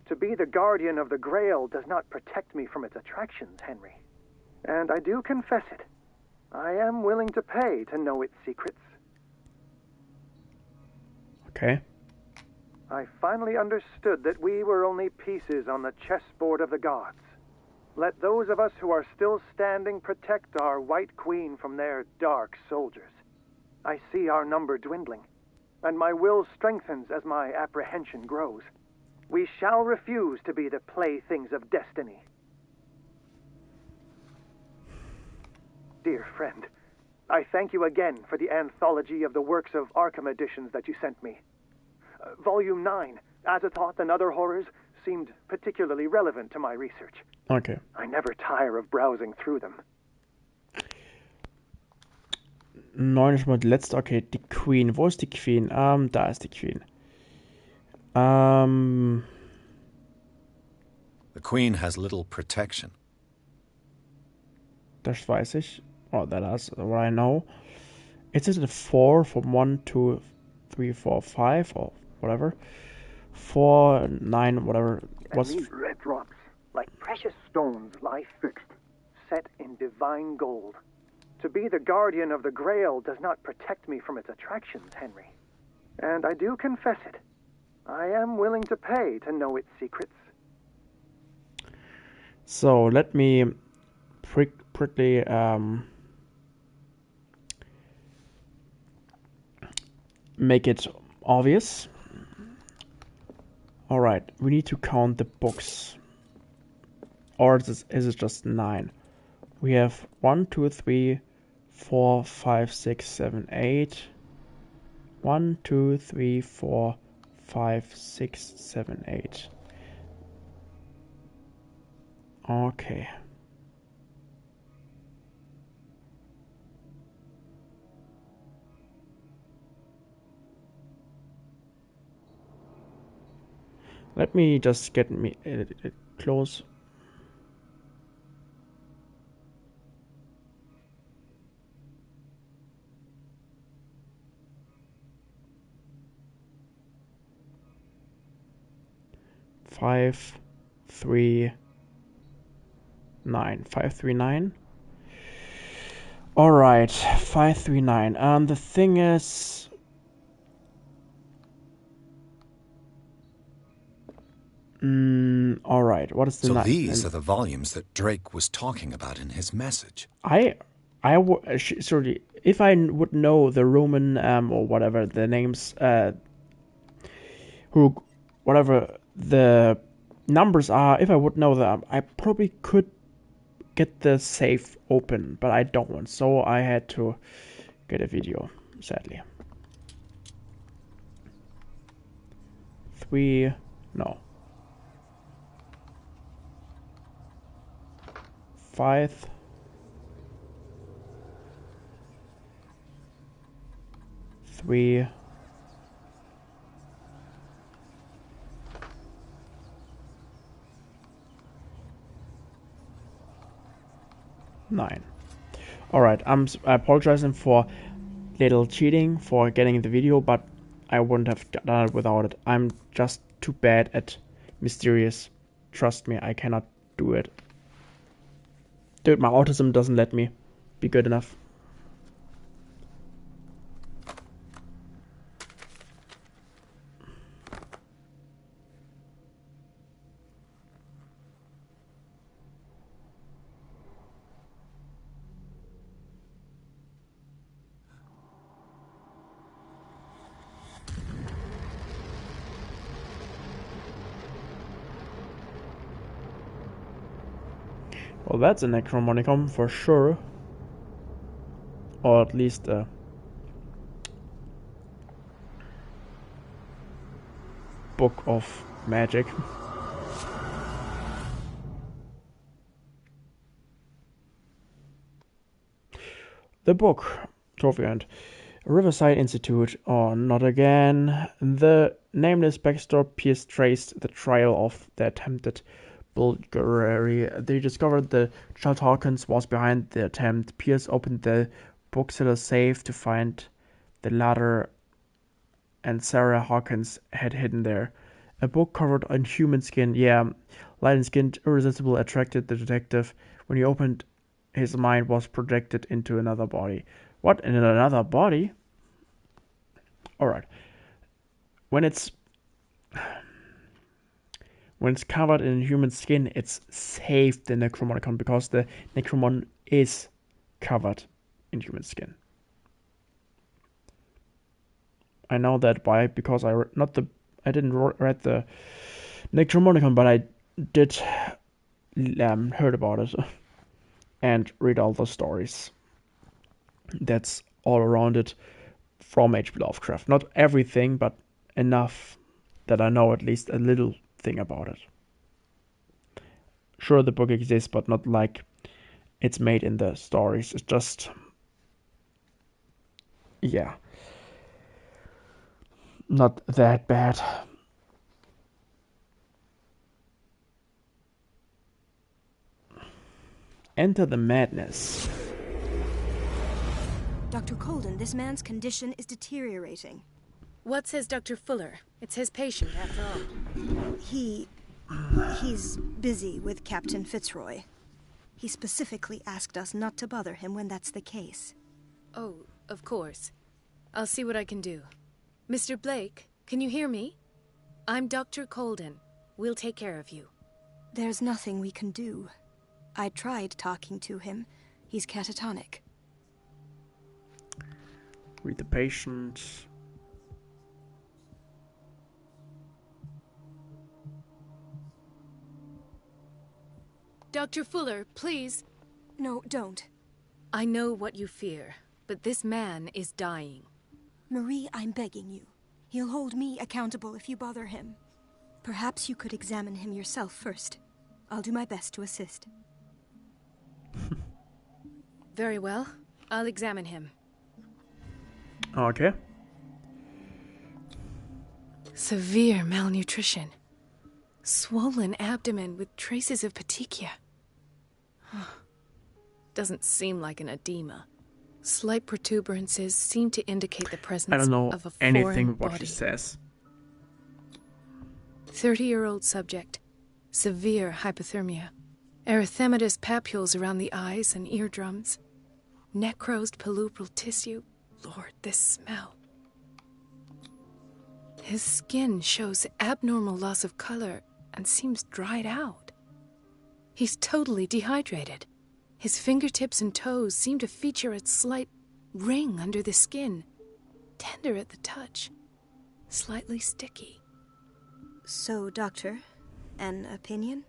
To be the guardian of the Grail does not protect me from its attractions, Henry. And I do confess it. I am willing to pay to know its secrets. Okay. I finally understood that we were only pieces on the chessboard of the gods. Let those of us who are still standing protect our White Queen from their dark soldiers. I see our number dwindling, and my will strengthens as my apprehension grows. We shall refuse to be the playthings of destiny. Dear friend, I thank you again for the anthology of the works of Arkham editions that you sent me. Volume 9, Azathoth and Other Horrors, seemed particularly relevant to my research. Okay. I never tire of browsing through them. 9 ist mal die letzte. Okay, die Queen. Wo ist die Queen? Da ist die Queen. The Queen has little protection. Das weiß ich. Oh, that's what I know. Is it a 4 from 1, 2, 3, 4, 5 or whatever? 4, 9, whatever. What's and these red drops, like precious stones, lie fixed, set in divine gold. To be the guardian of the Grail does not protect me from its attractions, Henry. And I do confess it. I am willing to pay to know its secrets. So let me quickly make it obvious. Alright, we need to count the books. Or is it just 9? We have 1, 2, 3, 4, 5, 6, 7, 8. 1, 2, 3, 4, 5, 6, 7, 8. Okay. Let me just get me close. Five, 3, 9. 5, 3, 9. All right, 5, 3, 9. The thing is, all right. What is the? So these are the volumes that Drake was talking about in his message. Sorry, if I would know the Roman or whatever the names, whatever the numbers are, if I would know them, I probably could get the safe open, but I don't. So I had to get a video, sadly. 3, no. 5. 3. 9. Alright, I'm apologizing for little cheating for getting the video, but I wouldn't have done it without it. I'm just too bad at mysterious. Trust me, I cannot do it. Dude, my autism doesn't let me be good enough. Well, that's a Necromonicon for sure. Or at least a book of magic. The book, Trophy End. Riverside Institute. Oh, not again. The nameless backstore Pierce traced the trail of the attempted burglary. They discovered the child Hawkins was behind the attempt. Pierce opened the bookseller's safe to find the ladder and Sarah Hawkins had hidden there. A book covered in human skin. Yeah, light-skinned, irresistible, attracted the detective. When he opened his mind was projected into another body. What, in another body? Alright. When it's covered in human skin, it's saved the Necromonicon, because the Necromon is covered in human skin. I know that because I didn't read the Necromonicon, but I did heard about it and read all the stories that's all around it from H.P. Lovecraft. Not everything, but enough that I know at least a little thing about it. Sure, the book exists, but not like it's made in the stories. It's just, yeah, not that bad. Enter the madness. Dr. Colden, this man's condition is deteriorating. What says Dr. Fuller? It's his patient, after all. He's busy with Captain Fitzroy. He specifically asked us not to bother him when that's the case. Oh, of course. I'll see what I can do. Mr. Blake, can you hear me? I'm Dr. Colden. We'll take care of you. There's nothing we can do. I tried talking to him. He's catatonic. Read the patient. Dr. Fuller, please. No, don't. I know what you fear, but this man is dying. Marie, I'm begging you. He'll hold me accountable if you bother him. Perhaps you could examine him yourself first. I'll do my best to assist. Very well. I'll examine him. Okay. Severe malnutrition. Swollen abdomen with traces of petechia. Doesn't seem like an edema. Slight protuberances seem to indicate the presence I don't know of a anything foreign what body. she says. 30-year-old subject. Severe hypothermia. Erythematous papules around the eyes and eardrums. Necrosed palpebral tissue. Lord, this smell. His skin shows abnormal loss of color and seems dried out. He's totally dehydrated. His fingertips and toes seem to feature a slight ring under the skin. Tender at the touch. Slightly sticky. So, Doctor, an opinion?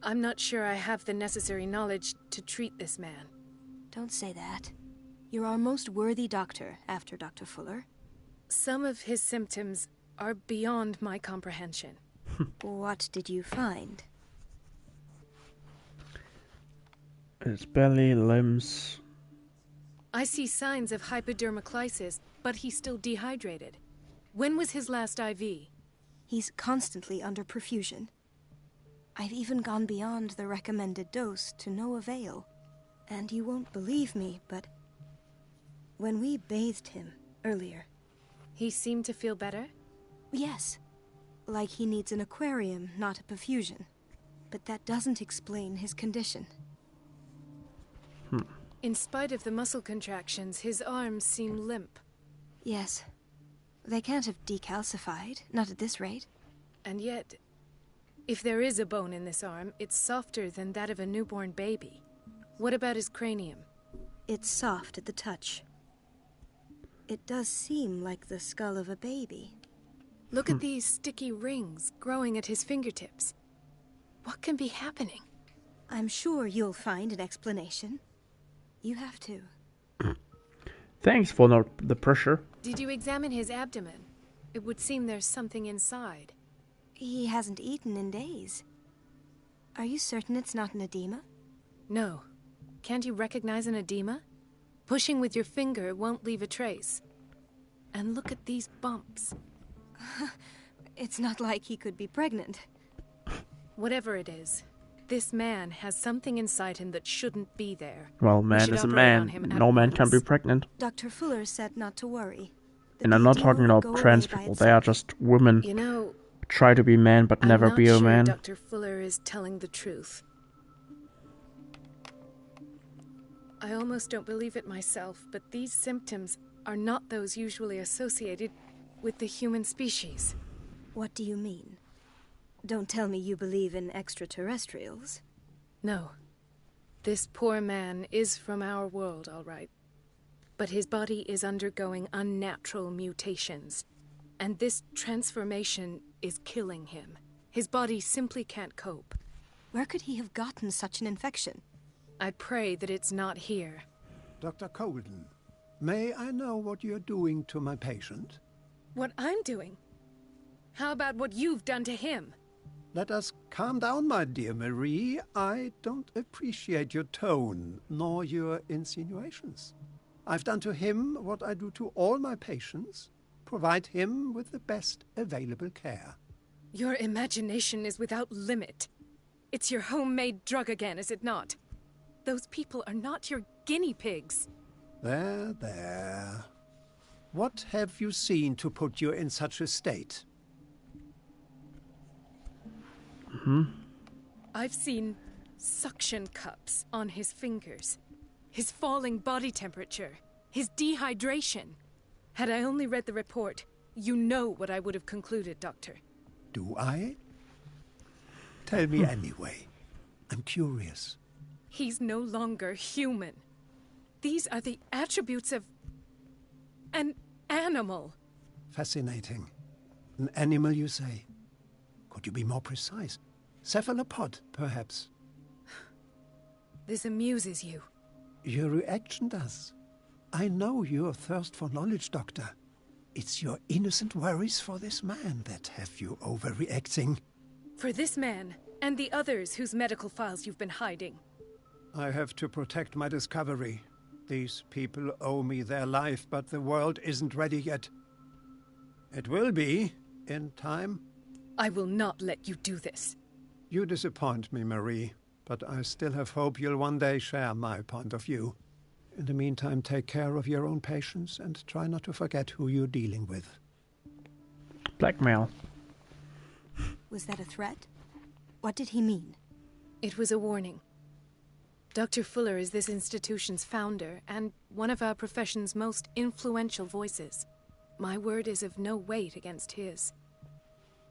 I'm not sure I have the necessary knowledge to treat this man. Don't say that. You're our most worthy doctor after Dr. Fuller. Some of his symptoms are beyond my comprehension. What did you find? His belly, limbs. I see signs of hypodermoclysis, but he's still dehydrated. When was his last IV? He's constantly under perfusion. I've even gone beyond the recommended dose to no avail. And you won't believe me, but when we bathed him earlier... He seemed to feel better? Yes. Like he needs an aquarium, not a perfusion. But that doesn't explain his condition. In spite of the muscle contractions, his arms seem limp. Yes. They can't have decalcified, not at this rate. And yet, if there is a bone in this arm, it's softer than that of a newborn baby. What about his cranium? It's soft at the touch. It does seem like the skull of a baby. Look at these sticky rings growing at his fingertips. What can be happening? I'm sure you'll find an explanation. You have to. Thanks for the pressure. Did you examine his abdomen? It would seem there's something inside. He hasn't eaten in days. Are you certain it's not an edema? No. Can't you recognize an edema? Pushing with your finger won't leave a trace. And look at these bumps. It's not like he could be pregnant. Whatever it is, this man has something inside him that shouldn't be there. Well, man is a man. No man can be pregnant. Dr. Fuller said not to worry. And I'm not talking about trans people. They are just women. You know, try to be man but never be a man. Dr. Fuller is telling the truth. I almost don't believe it myself, but these symptoms are not those usually associated with the human species. What do you mean? Don't tell me you believe in extraterrestrials. No. This poor man is from our world, all right. But his body is undergoing unnatural mutations. And this transformation is killing him. His body simply can't cope. Where could he have gotten such an infection? I pray that it's not here. Dr. Colden, may I know what you're doing to my patient? What I'm doing? How about what you've done to him? Let us calm down, my dear Marie. I don't appreciate your tone, nor your insinuations. I've done to him what I do to all my patients. Provide him with the best available care. Your imagination is without limit. It's your homemade drug again, is it not? Those people are not your guinea pigs. There, there. What have you seen to put you in such a state? I've seen suction cups on his fingers, his falling body temperature, his dehydration. Had I only read the report, you know what I would have concluded, Doctor. Do I? Tell me anyway. I'm curious. He's no longer human. These are the attributes of an animal. Fascinating. An animal, you say? Could you be more precise? Cephalopod, perhaps? This amuses you. Your reaction does. I know your thirst for knowledge, Doctor. It's your innocent worries for this man that have you overreacting. For this man, and the others whose medical files you've been hiding. I have to protect my discovery. These people owe me their life, but the world isn't ready yet. It will be, in time. I will not let you do this. You disappoint me, Marie, but I still have hope you'll one day share my point of view. In the meantime, take care of your own patients and try not to forget who you're dealing with. Blackmail. Was that a threat? What did he mean? It was a warning. Dr. Fuller is this institution's founder and one of our profession's most influential voices. My word is of no weight against his.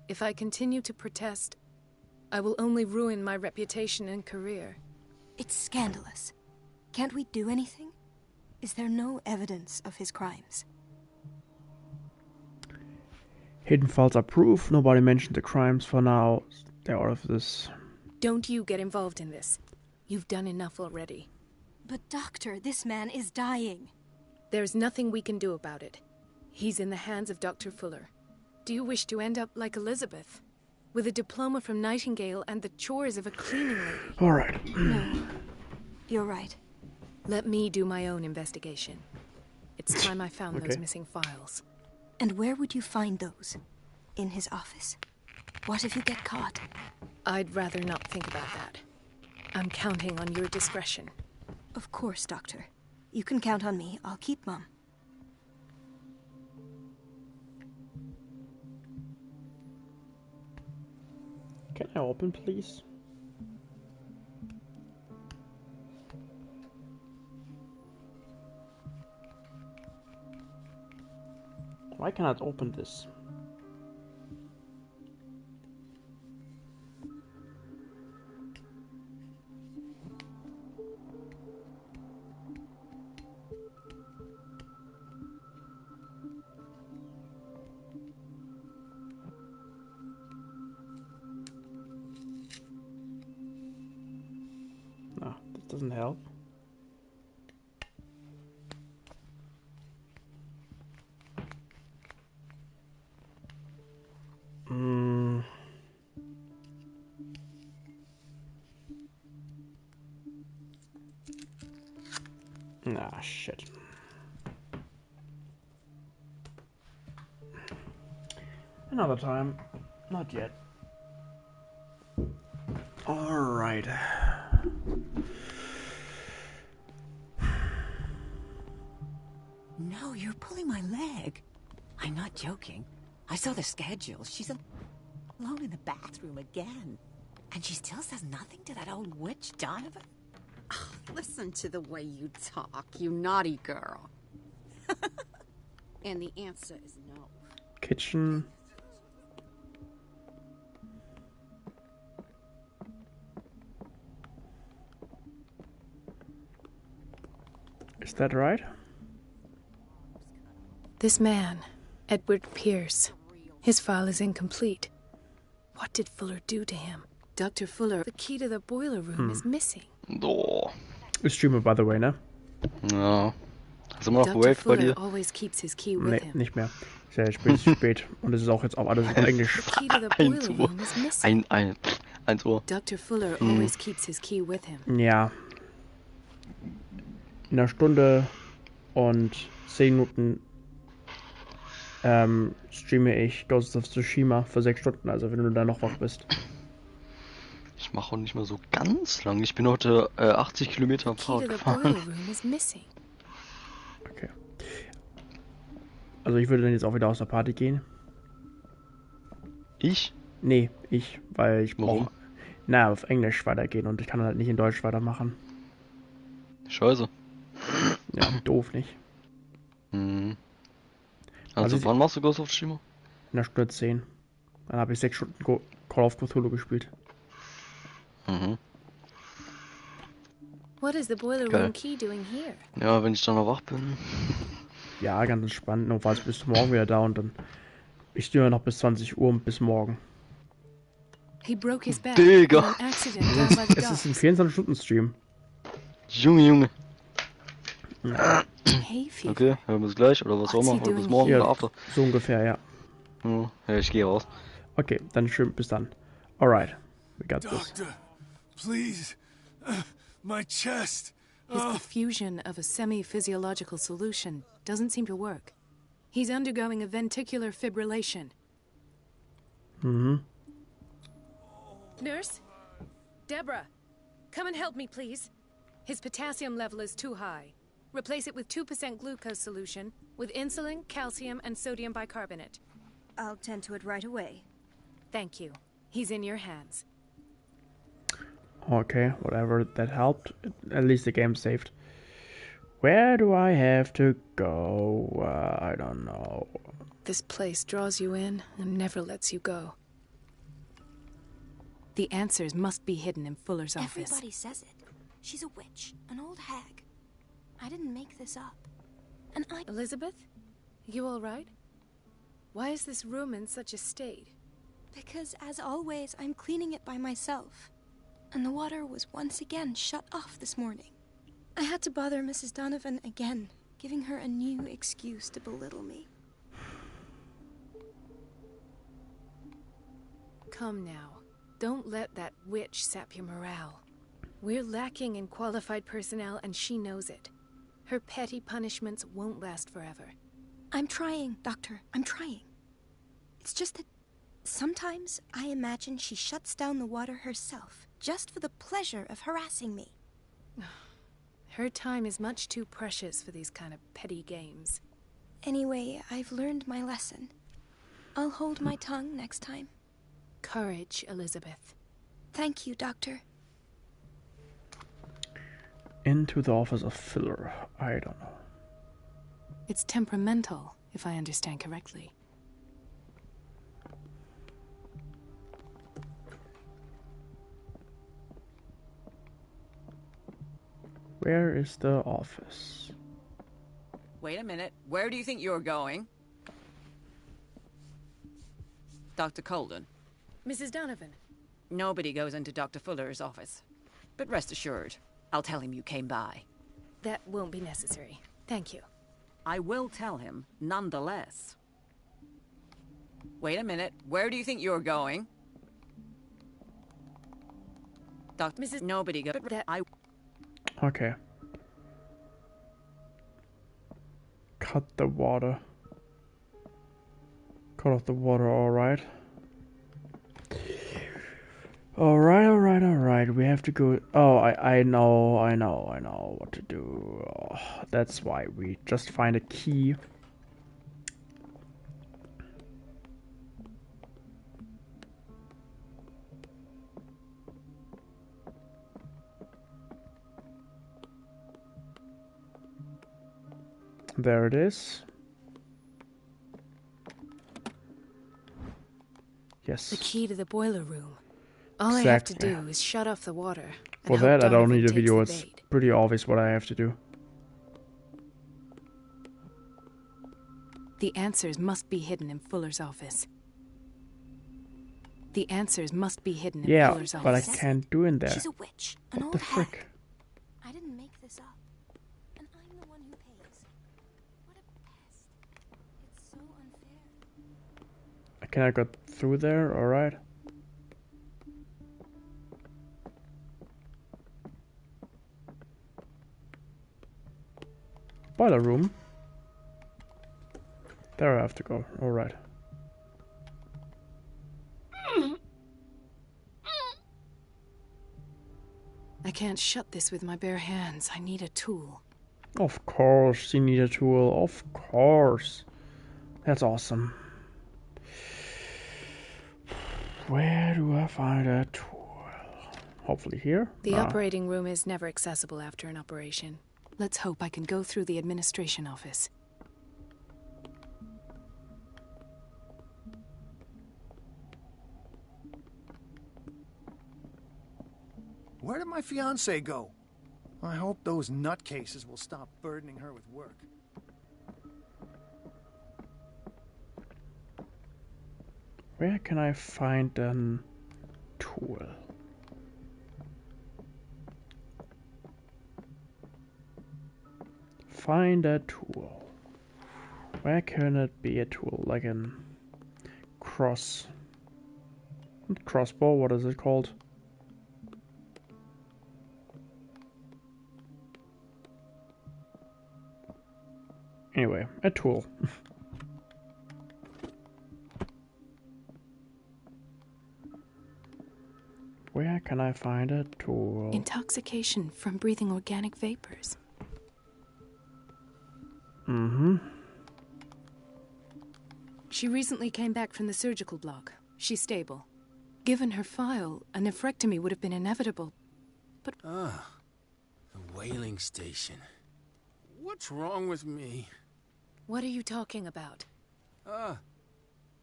If I continue to protest, I will only ruin my reputation and career. It's scandalous. Can't we do anything? Is there no evidence of his crimes? Hidden files are proof. Nobody mentioned the crimes for now. They're out of this. Don't you get involved in this. You've done enough already. But doctor, this man is dying. There's nothing we can do about it. He's in the hands of Dr. Fuller. Do you wish to end up like Elizabeth? With a diploma from Nightingale and the chores of a cleaning lady? All right. No. You're right. Let me do my own investigation. It's time I found those missing files. And where would you find those? In his office? What if you get caught? I'd rather not think about that. I'm counting on your discretion. Of course, Doctor. You can count on me. I'll keep Mum. Can I open, please? Why cannot I open this? No, that doesn't help. Ah, shit. Another time. Not yet. Alright. No, you're pulling my leg. I'm not joking. I saw the schedule. She's alone in the bathroom again. And she still says nothing to that old witch, Donovan? Listen to the way you talk, you naughty girl. And the answer is no. Kitchen. Is that right? This man, Edward Pierce, his file is incomplete. What did Fuller do to him? Dr. Fuller, the key to the boiler room is missing. Oh. Ich streame, by the way, ne? Ja. Ist immer noch Dr. Wave bei Fuller dir? always keeps his key with Nee, him. nicht mehr. Ist ja spät. Und es ist auch jetzt auch alles auf Englisch. The key to the boiler room is missing. 1 Uhr. Dr. Fuller always keeps his key with him. Ja. In einer Stunde und 10 Minuten streame ich Ghost of Tsushima für 6 Stunden, also wenn du da noch wach bist. Ich mache auch nicht mal so ganz lang. Ich bin heute 80 Kilometer am Fahrrad gefahren. Okay. Also ich würde dann jetzt auch wieder aus der Party gehen. Ich? Nee, weil ich Warum? brauche auf Englisch weitergehen und ich kann halt nicht in Deutsch weitermachen. Scheiße. Ja, doof, nicht? Mhm. Also wann machst du Ghost of Tsushima? In der Stunde 10. Dann habe ich 6 Stunden Call of Cthulhu gespielt. Mhm. What is the boiler room key doing here? Ja, wenn ich dann noch wach bin. Ja, ganz entspannt. Notfalls bist du morgen wieder da und dann... Ich stehe noch bis 20 Uhr und bis morgen. He broke his back Digga. in an accident down by the Es ist ein docks. 24-Stunden-Stream. Junge. Hay fever. Okay, hören wir uns gleich oder was auch immer. Oder bis morgen oder after. So ungefähr, ja. Ja, ich gehe raus. Okay, dann schön, bis dann. Alright, we got this. Doctor, please. My chest. His perfusion of a semi-physiological solution doesn't seem to work. He's undergoing a ventricular fibrillation. Mhm. Nurse? Deborah, come and help me, please. His potassium level is too high. Replace it with 2% glucose solution with insulin, calcium, and sodium bicarbonate. I'll tend to it right away. Thank you. He's in your hands. Okay, whatever, that helped. At least the game saved. Where do I have to go? I don't know. This place draws you in and never lets you go. The answers must be hidden in Fuller's office. Everybody says it. She's a witch, an old hag. I didn't make this up. And Elizabeth? You all right? Why is this room in such a state? Because, as always, I'm cleaning it by myself. And the water was once again shut off this morning. I had to bother Mrs. Donovan again, giving her a new excuse to belittle me. Come now. Don't let that witch sap your morale. We're lacking in qualified personnel, and she knows it. Her petty punishments won't last forever. I'm trying, Doctor. I'm trying. It's just that sometimes I imagine she shuts down the water herself, just for the pleasure of harassing me. Her time is much too precious for these kind of petty games. Anyway, I've learned my lesson. I'll hold my tongue next time. Courage, Elizabeth. Thank you, Doctor. Into the office of Fuller. I don't know. It's temperamental, if I understand correctly. Where is the office? Wait a minute. Where do you think you're going? Dr. Colden. Mrs. Donovan. Nobody goes into Dr. Fuller's office. But rest assured, I'll tell him you came by. That won't be necessary. Thank you. I will tell him, nonetheless. Wait a minute. Where do you think you're going? Dr. Mrs. Nobody goes. Okay. Cut the water. Cut off the water, alright. Alright. We have to go. Oh, I know what to do. Oh, that's why we just find a key. There it is. Yes. The key to the boiler room. All I have to do is shut off the water. For that, I don't need a video. It's pretty obvious what I have to do. The answers must be hidden in Fuller's office. The answers must be hidden in Fuller's office. But I can't do in there. She's a witch, an what the frick? I didn't make this up. And I'm the one who pays. What a pest. It's so unfair. Can I get through there? Alright. Boiler room. There I have to go. Alright. I can't shut this with my bare hands. I need a tool. Of course you need a tool. Of course. That's awesome. Where do I find a tool? Hopefully here? The operating room is never accessible after an operation. Let's hope I can go through the administration office. Where did my fiancée go? I hope those nutcases will stop burdening her with work. Where can I find a tool? Find a tool. Where can it be a tool? Like a crossbow, what is it called? Anyway, a tool. Where can I find a tool? Intoxication from breathing organic vapors. Mm-hmm. She recently came back from the surgical block. She's stable. Given her file, a nephrectomy would have been inevitable. But... Ah, the whaling station. What's wrong with me? What are you talking about?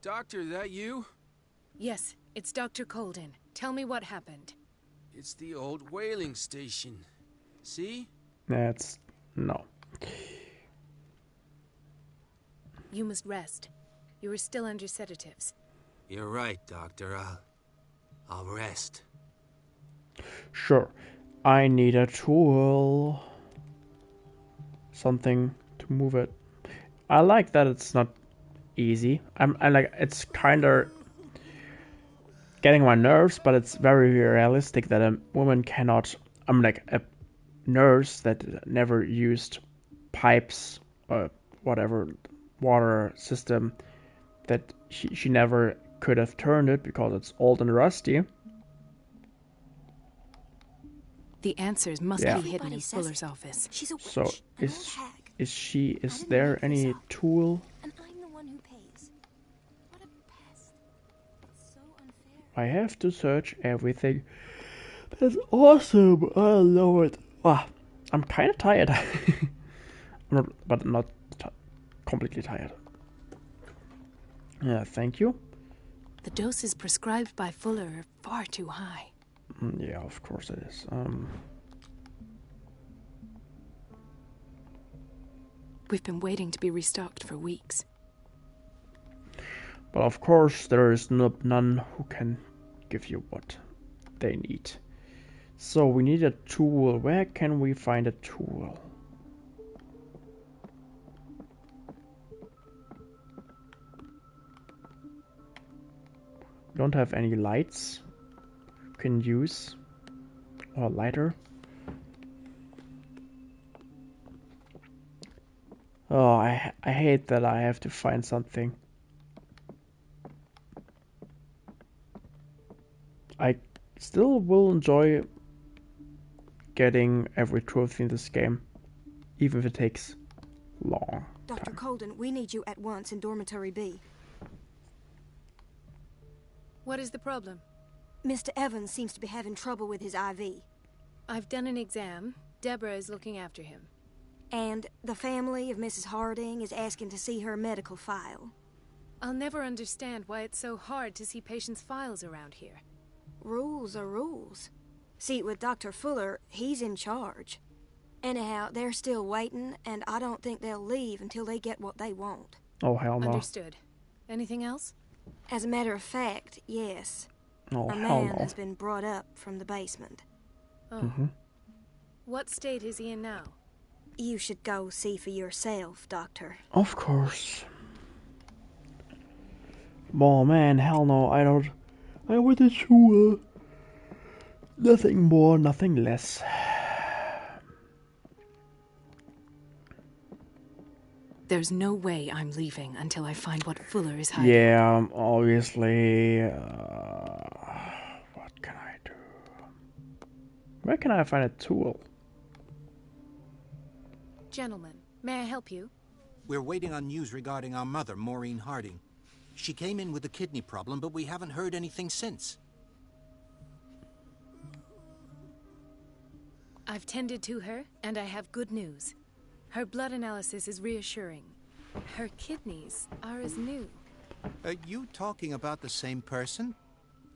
Doctor, that you? Yes, it's Dr. Colden. Tell me what happened. It's the old whaling station. See? That's... no. You must rest. You are still under sedatives. You're right, Doctor. I'll rest. Sure. I need a tool. Something to move it. I like that it's not easy. I like it's kinda getting my nerves, but it's very realistic that a woman cannot. I'm like a nurse that never used pipes or whatever water system, that she never could have turned it because it's old and rusty. The answers must be hidden in Fuller's office. She's a witch, So is there any tool? and I'm the one who pays. What a pest. It's so unfair. I have to search everything. That's awesome. I love it. I'm kind of tired. but not completely tired. Yeah, thank you. The doses prescribed by Fuller are far too high. Yeah, of course it is. We've been waiting to be restocked for weeks. But of course there is none who can give you what they need. So we need a tool. Where can we find a tool? We don't have any lights you can use, or a lighter. Oh, I hate that I have to find something. I still will enjoy getting every trophy in this game, even if it takes long. Dr. Colden, we need you at once in Dormitory B. What is the problem? Mr. Evans seems to be having trouble with his IV. I've done an exam. Deborah is looking after him. And the family of Mrs. Harding is asking to see her medical file. I'll never understand why it's so hard to see patients' files around here. Rules are rules. See, with Dr. Fuller, he's in charge. Anyhow, they're still waiting, and I don't think they'll leave until they get what they want. Oh, hell no. Understood. Anything else? As a matter of fact, yes. Oh, a hell man no. has been brought up from the basement. Oh. What state is he in now? You should go see for yourself, Doctor. Of course. Oh man, hell no, I don't. I wanted to. Nothing more, nothing less. There's no way I'm leaving until I find what Fuller is hiding. Yeah, obviously. What can I do? Where can I find a tool? Gentlemen, may I help you? We're waiting on news regarding our mother, Maureen Harding. She came in with a kidney problem, but we haven't heard anything since. I've tended to her, and I have good news. Her blood analysis is reassuring. Her kidneys are as new. Are you talking about the same person?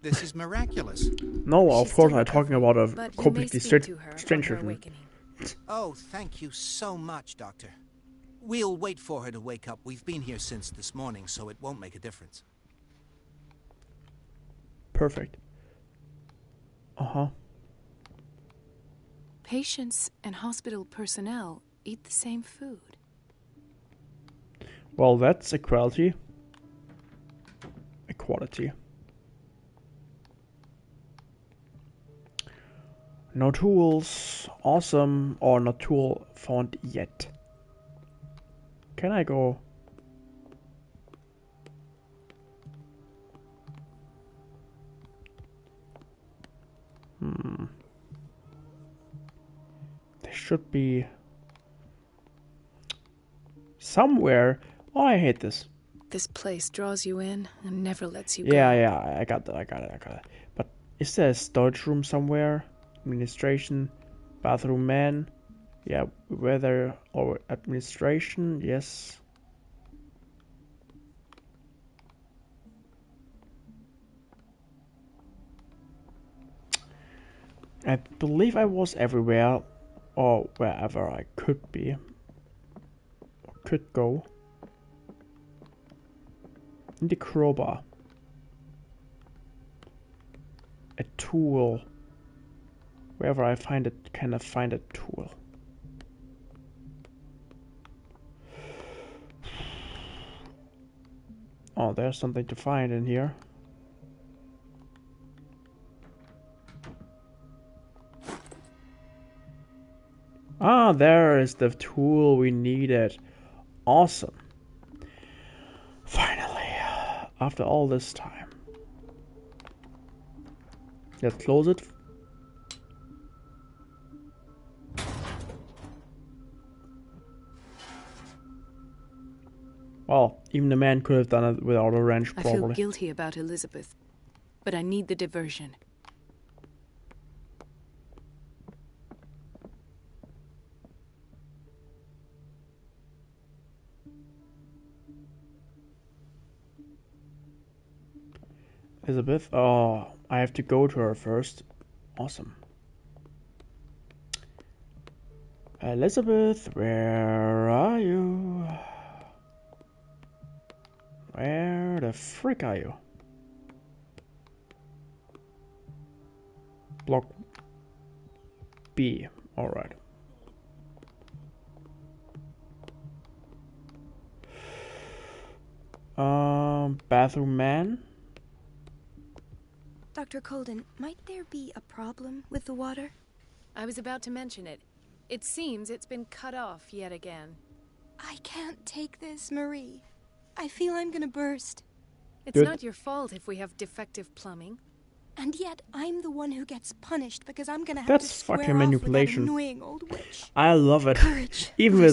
This is miraculous. No, of course I'm talking about a completely stranger. Oh, thank you so much, Doctor. We'll wait for her to wake up. We've been here since this morning, so it won't make a difference. Perfect. Patients and hospital personnel eat the same food. Well, that's equality. Equality. No tools. Awesome. Or no tool found yet. Can I go? There should be somewhere. Oh, I hate this. This place draws you in and never lets you go. Yeah, I got that. But is there a storage room somewhere? Administration, bathroom man. Yeah, weather or administration, yes. I believe I was everywhere, or wherever I could be, or could go. In the crowbar. A tool. Wherever I find it, can I find a tool? Oh, there's something to find in here. Ah, there is the tool we needed. Awesome. Finally, after all this time. Let's close it. Well, even the man could have done it without a wrench, probably. I feel guilty about Elizabeth, but I need the diversion. Elizabeth? Oh, I have to go to her first. Awesome. Elizabeth, where are you? Where the frick are you? Block B. Alright. Bathroom man? Dr. Colden, might there be a problem with the water? I was about to mention it. It seems it's been cut off yet again. I can't take this, Marie. I feel I'm gonna burst. It's not your fault if we have defective plumbing. And yet, I'm the one who gets punished because I'm gonna have That's to square fucking off manipulation. with that annoying old witch. I love it. Courage, even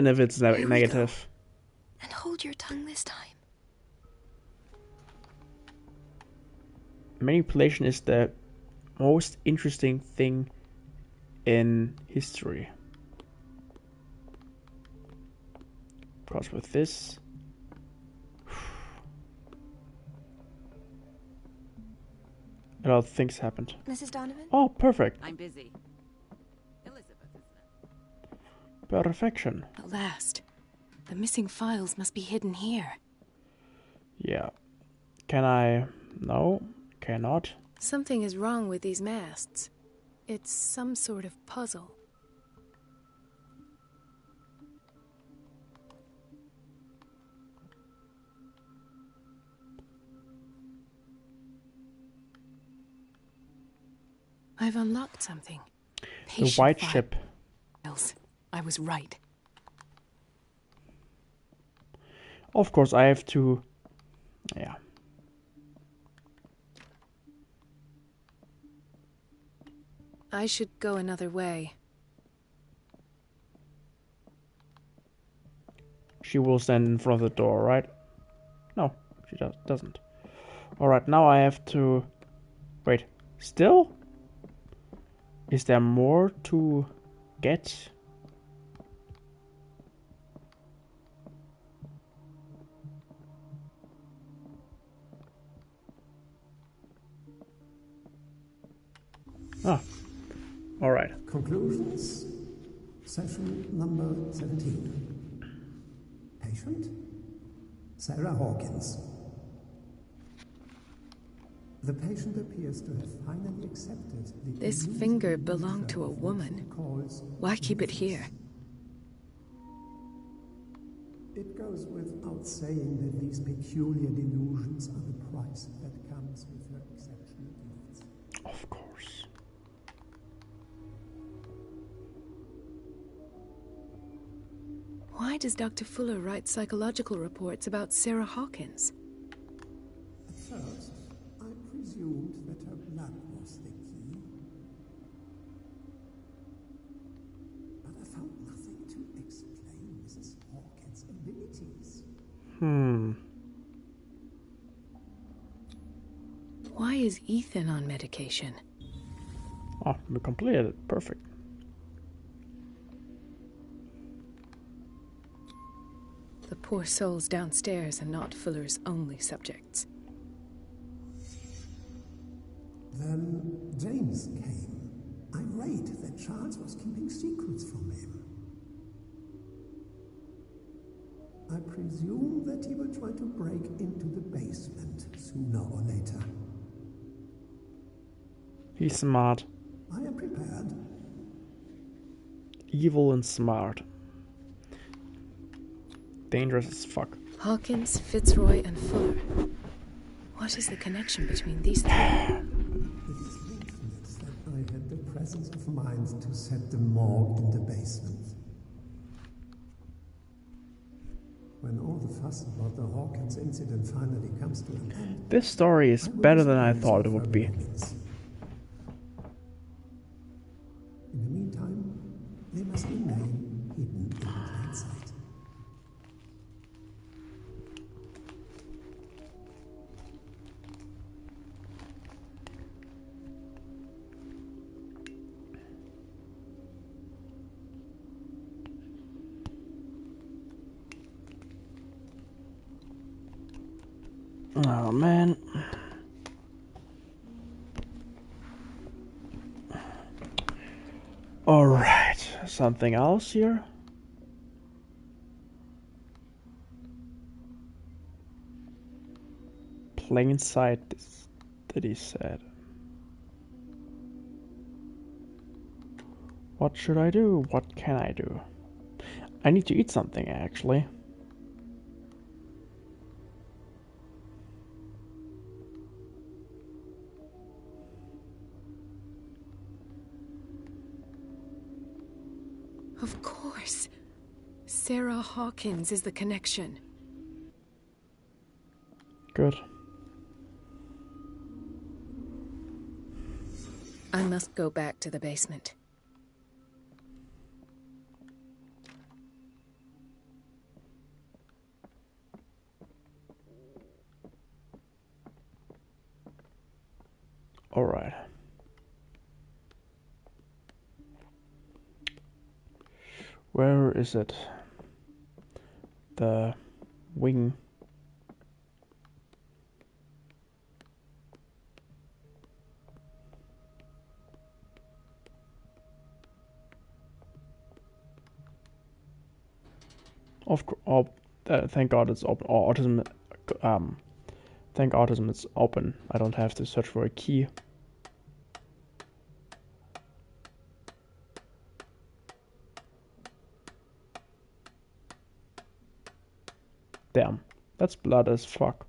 if it's negative. And hold your tongue this time. Manipulation is the most interesting thing in history. Because with this... a lot of things happened. Mrs. Donovan? Oh, perfect. I'm busy. Elizabeth, isn't it? Perfection. At last. The missing files must be hidden here. Yeah. Can I... No, cannot. Something is wrong with these masts. It's some sort of puzzle. I've unlocked something. The white ship. I was right. Of course, I have to... Yeah. I should go another way. She will stand in front of the door, right? No, she doesn't. Alright, now I have to... Wait, still? Is there more to get? Ah, all right. Conclusions. Session number 17. Patient? Sarah Hawkins. The patient appears to have finally accepted the... This finger belonged to a woman. Why keep it here? It goes without saying that these peculiar delusions are the price that comes with her exceptional gifts. Of course. Why does Dr. Fuller write psychological reports about Sarah Hawkins? At first, I presumed that her blood was the key. But I found nothing to explain Mrs. Hawkins' abilities. Why is Ethan on medication? Oh, we completed it. Perfect. The poor souls downstairs are not Fuller's only subjects. Then James came, irate that Charles was keeping secrets from him. I presume that he will try to break into the basement sooner or later. He's smart. I am prepared. Evil and smart. Dangerous as fuck. Hawkins, Fitzroy, and Fuller. What is the connection between these three? It is fortunate that I had the presence of mind to set the morgue in the basement. When all the fuss about the Hawkins incident finally comes to an end... This story is better than I thought it would be. In the meantime, they must remain hidden in plain sight. Oh man. Alright, something else here? Plain sight, that he said. What should I do? What can I do? I need to eat something, actually. Of course. Sarah Hawkins is the connection. Good. I must go back to the basement. All right. Where is it? the wing. Thank God it's open. Or autism. Thank autism it's open. I don't have to search for a key. Damn, that's blood as fuck.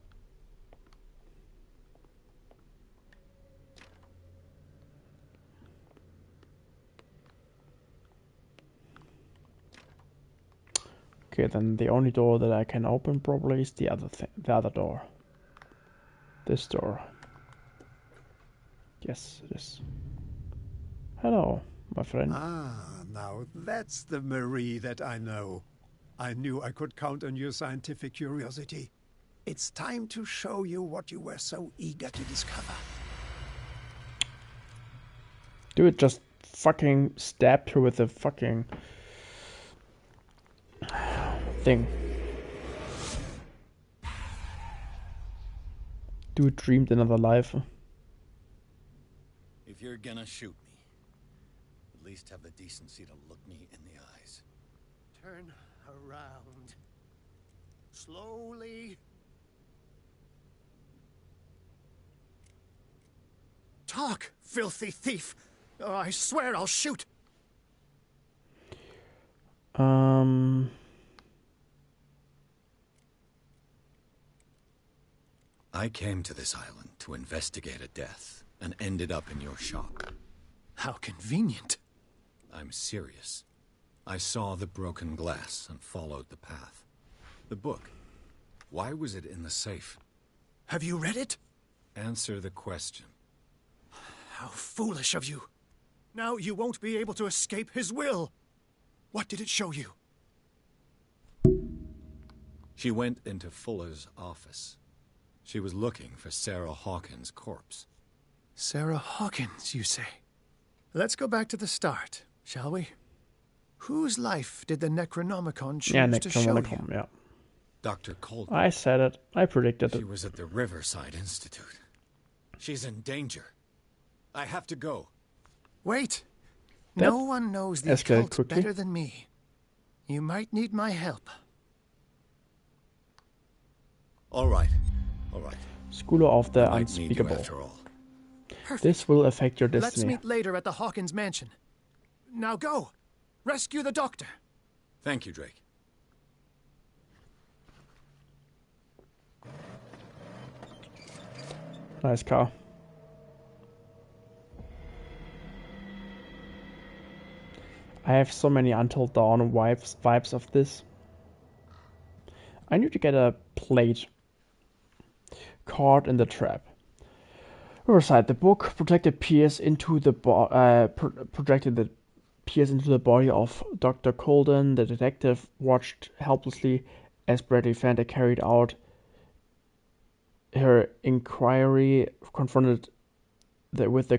Okay, then the only door that I can open probably is the other door. This door. Yes, it is. Hello, my friend. Ah, now that's the Marie that I know. I knew I could count on your scientific curiosity. It's time to show you what you were so eager to discover. Dude, just fucking stabbed her with a fucking thing. Dude dreamed another life. If you're gonna shoot me, at least have the decency to look me in the eyes. Turn around. Slowly. Talk, filthy thief! Oh, I swear I'll shoot! I came to this island to investigate a death, and ended up in your shop. How convenient. I'm serious. I saw the broken glass and followed the path. The book. Why was it in the safe? Have you read it? Answer the question. How foolish of you. Now you won't be able to escape his will. What did it show you? She went into Fuller's office. She was looking for Sarah Hawkins' corpse. Sarah Hawkins, you say? Let's go back to the start, shall we? Whose life did the Necronomicon choose to show you? Yeah. Dr. Colton. I said it. I predicted it. She was at the Riverside Institute. She's in danger. I have to go. Wait. No one knows the occult quickly. better than me. You might need my help. All right. All right. School of the I might need you Unspeakable. after all. Perfect. This will affect your Let's destiny. meet later at the Hawkins mansion. Now go. Rescue the doctor. Thank you, Drake. Nice car. I have so many Until Dawn vibes of this. I need to get a plate. Caught in the trap. Riverside. The book projected Pierce into the body of Dr. Colden. The detective watched helplessly as Bradley Fanta carried out her inquiry. Confronted with the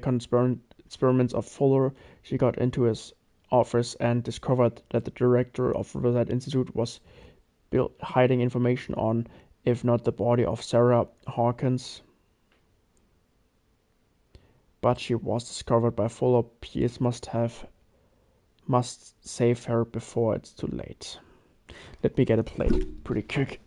experiments of Fuller, she got into his office and discovered that the director of Riverside Institute was hiding information on, if not the body of Sarah Hawkins, but she was discovered by Fuller. Pierce must save her before it's too late. Let me get a plate pretty quick.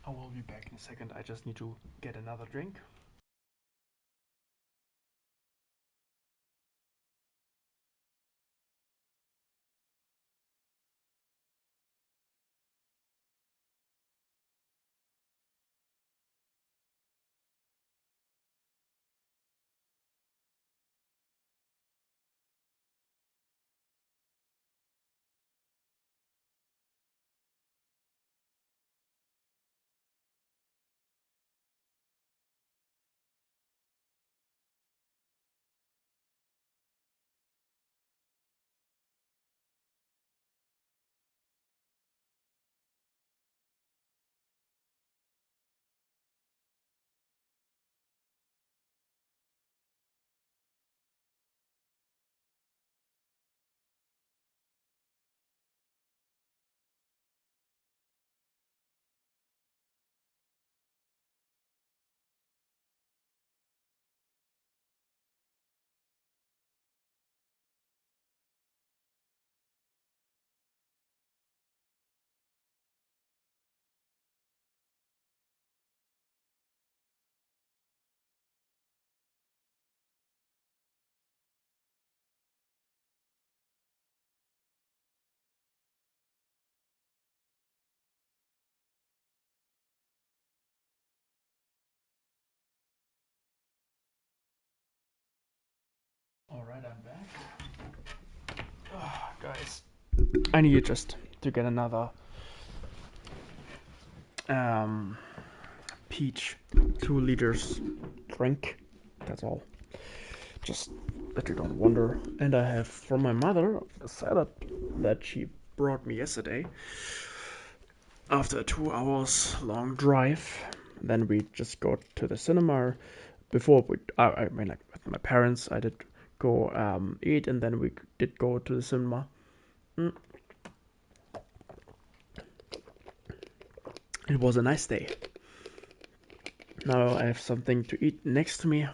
I will be back in a second. I just need to get another drink. Alright, I'm back. Guys, I need just to get another peach 2 liters drink. That's all. Just that you don't wonder. And I have from my mother a salad that she brought me yesterday after a 2 hours long drive. Then we just go to the cinema. Before I mean, like with my parents, I did go eat, and then we did go to the cinema. It was a nice day. Now I have something to eat next to me.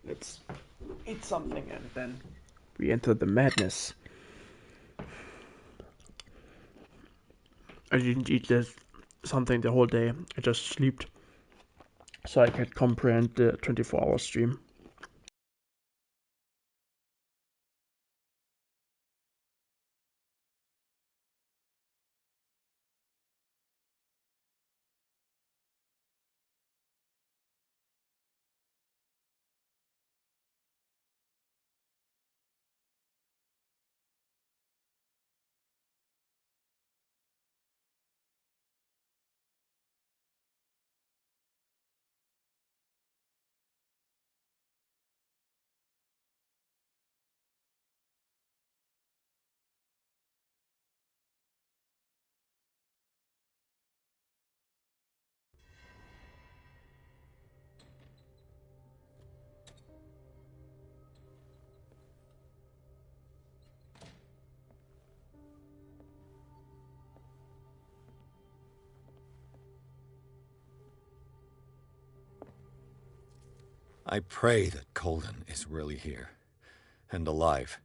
Let's eat something, and then we enter the madness. I didn't eat something the whole day. I just slept, so I could comprehend the 24-hour stream. I pray that Colden is really here and alive.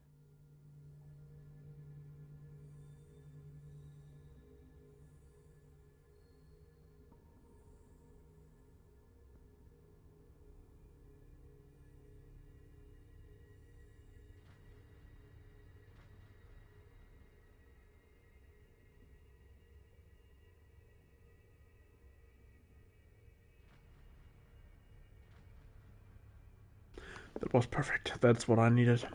That was perfect. That's what I needed.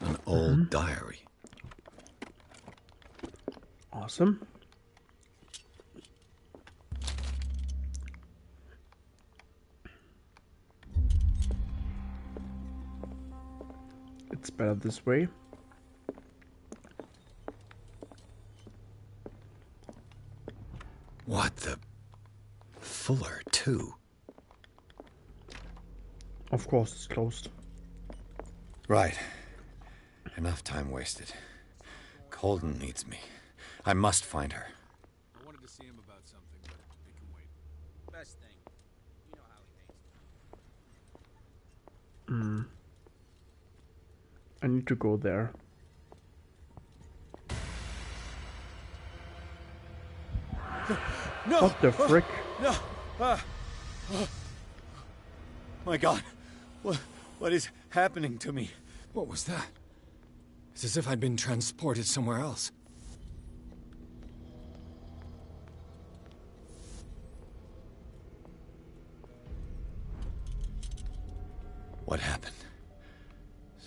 An old diary. Awesome. It's better this way. What the... Fuller, too. Of course, it's closed. Right. Enough time wasted. Colden needs me. I must find her. I wanted to see him about something, but it can wait. Best thing. You know how he hates I need to go there. No! What the frick? No! My God. What is happening to me? What was that? It's as if I'd been transported somewhere else. What happened?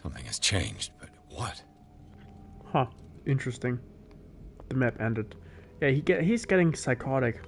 Something has changed, but what? Huh. Interesting. The map ended. Yeah, he's getting psychotic.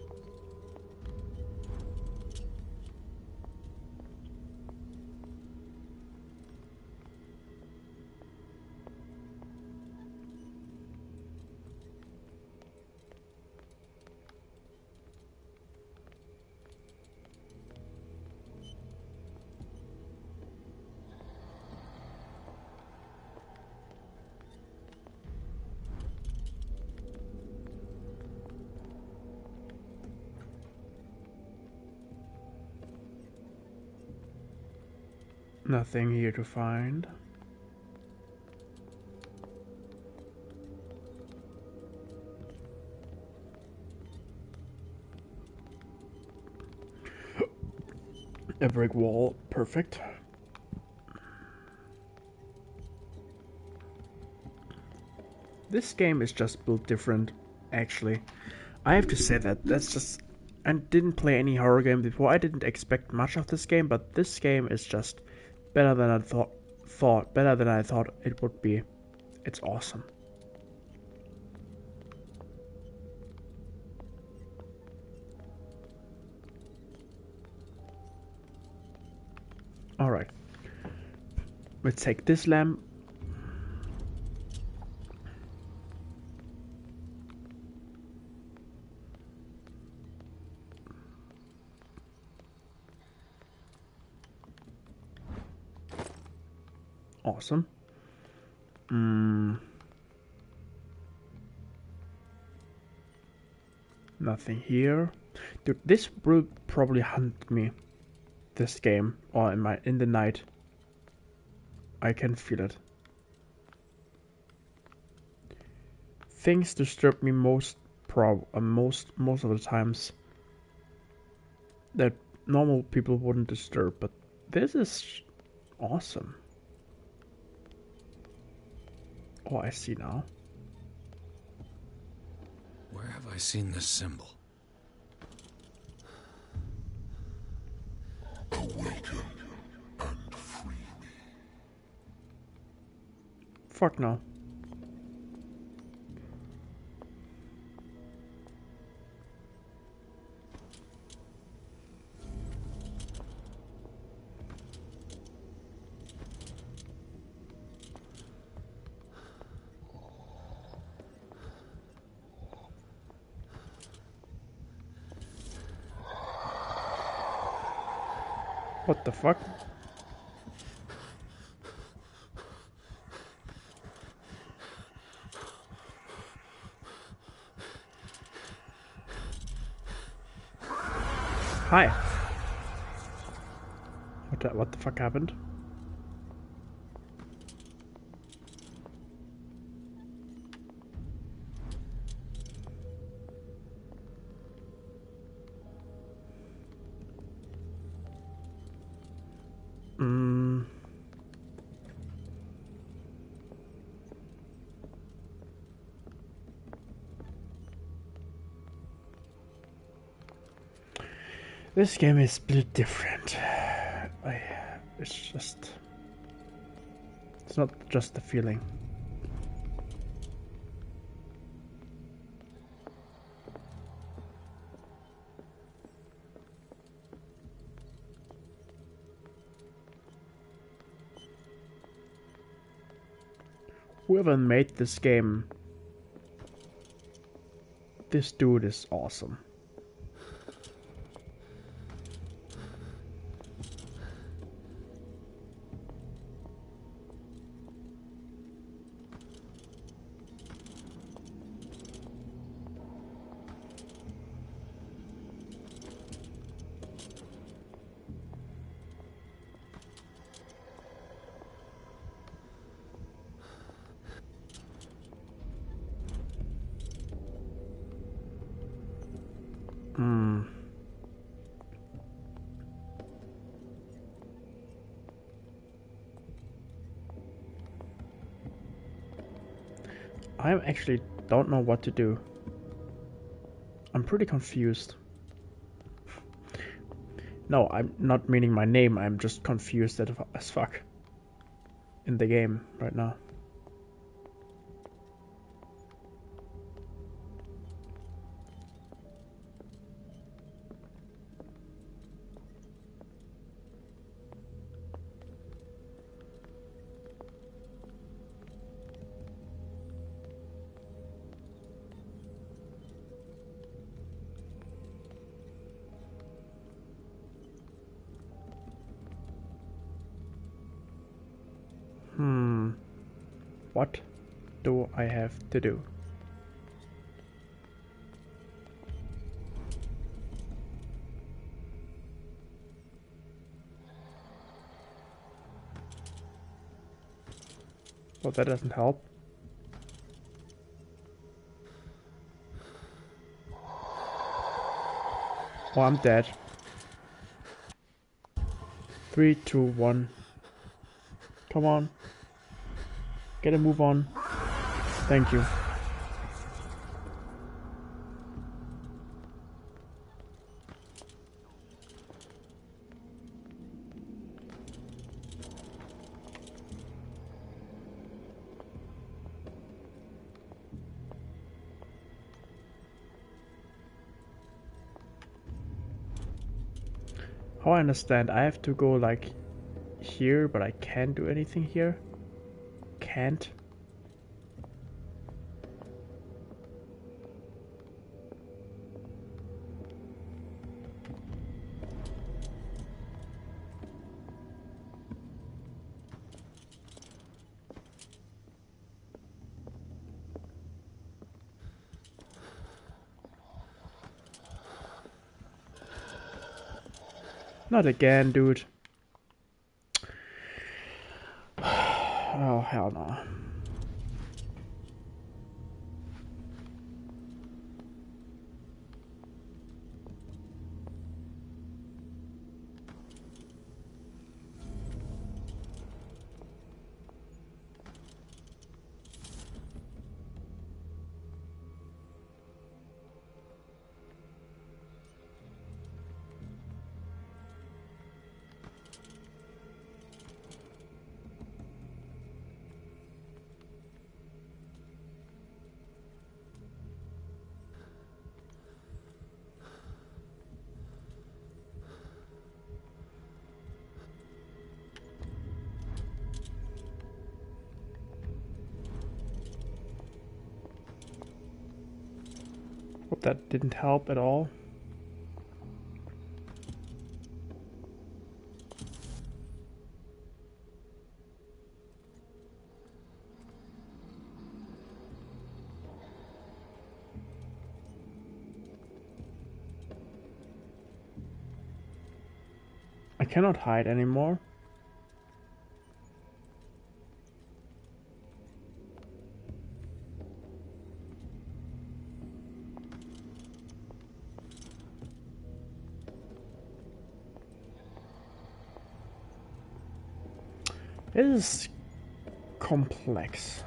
Nothing here to find. A brick wall, perfect. This game is just built different, actually. I have to say that's just... I didn't play any horror game before. I didn't expect much of this game, but this game is just better than I thought. Better than I thought it would be. It's awesome. Alright. Let's take this lamp. Awesome. Nothing here. Dude, this will probably hunt me. This game, or in the night. I can feel it. Things disturb me most of the times that normal people wouldn't disturb, but this is awesome. Oh, I see now. Where have I seen this symbol? Awaken and free me. Fuck no. What the fuck? Hi. What the fuck happened? This game is built different. It's not just the feeling. Whoever made this game, this dude is awesome. I actually don't know what to do. I'm pretty confused. No, I'm not meaning my name, I'm just confused as fuck in the game right now. What do I have to do? Well, that doesn't help. Oh, I'm dead. 3, 2, 1. Come on. Get a move on. Thank you. How I understand, I have to go like here, but I can't do anything here. Can't. Not again, dude. Oh, hell no. Hope that didn't help at all. I cannot hide anymore. It is complex.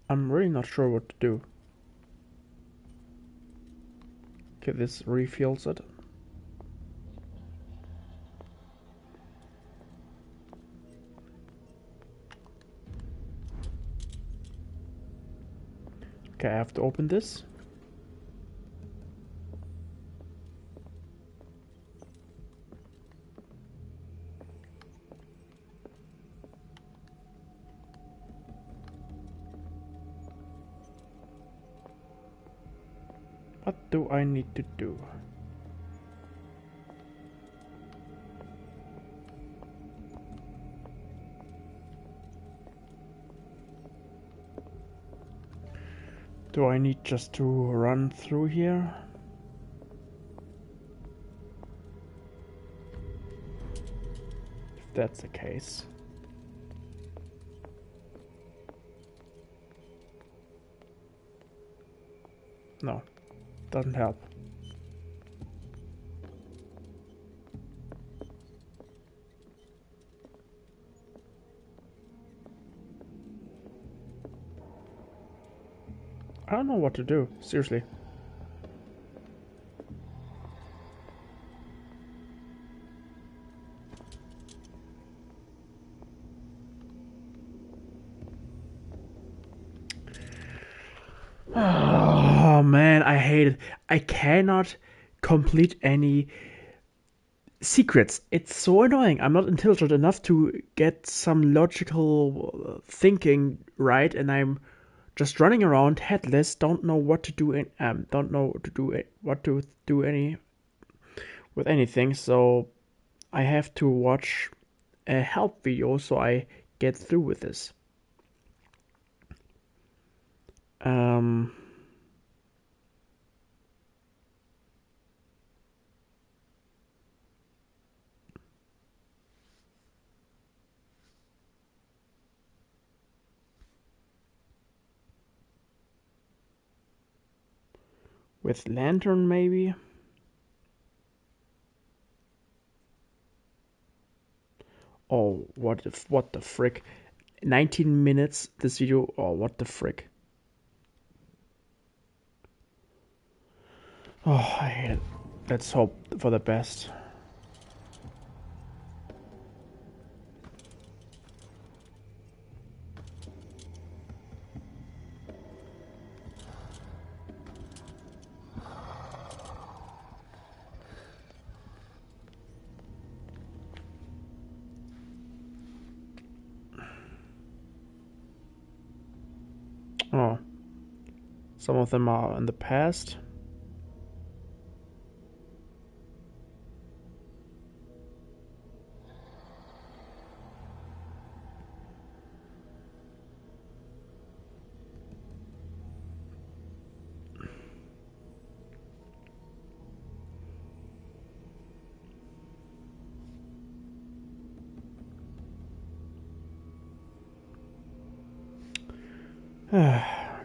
I'm really not sure what to do. Okay, this refills it. Okay, I have to open this. What do I need to do? Do I need just to run through here? If that's the case. No, doesn't help. I don't know what to do, seriously. Oh man, I hate it. I cannot complete any secrets. It's so annoying. I'm not intelligent enough to get some logical thinking right, and I'm just running around headless. Don't know what to do. Don't know what to do any with anything. So I have to watch a help video so I get through with this. With lantern, maybe? Oh, what the frick? 19 minutes, this video? Oh, what the frick? Oh, I hate it. Let's hope for the best. Oh. Some of them are in the past.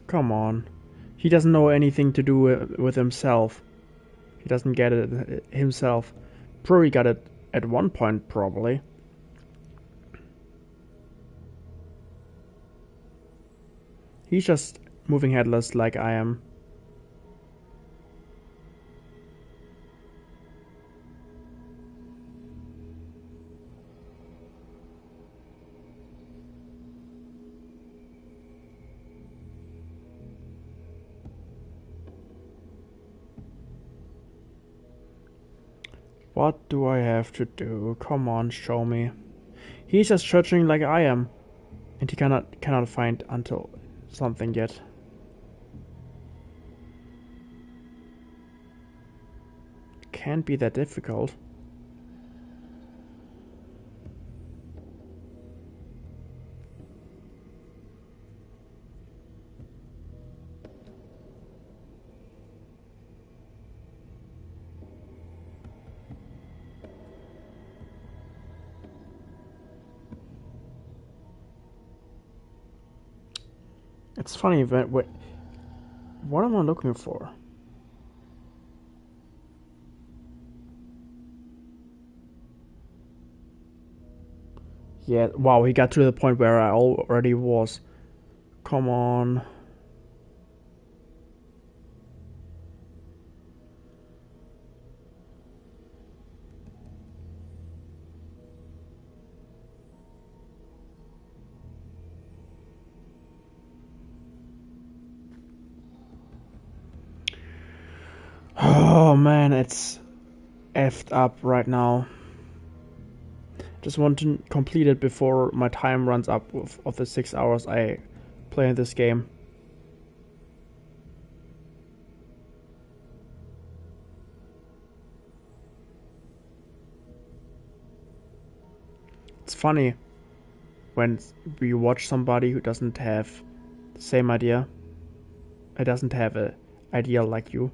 Come on. He doesn't know anything to do with himself. He doesn't get it himself. Probably got it at one point, probably. He's just moving headless like I am. What do I have to do? Come on, show me. He's just searching like I am, and he cannot find until something yet. Can't be that difficult. It's funny, but what am I looking for? Yeah, wow, he got to the point where I already was. Come on. Oh man, it's effed up right now. Just want to complete it before my time runs up of the 6 hours I play this game. It's funny when we watch somebody who doesn't have the same idea. It doesn't have an idea like you.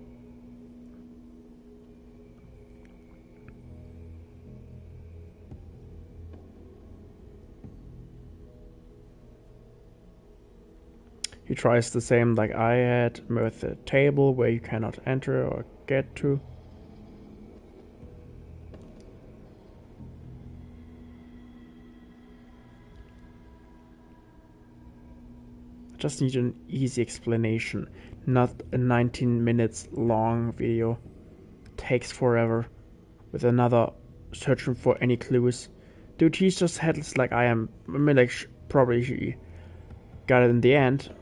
He tries the same like I had with a table where you cannot enter or get to. just need an easy explanation, not a 19 minutes long video. Takes forever with another searching for any clues. Dude, he's just headless like I am. I mean, like, probably she got it in the end.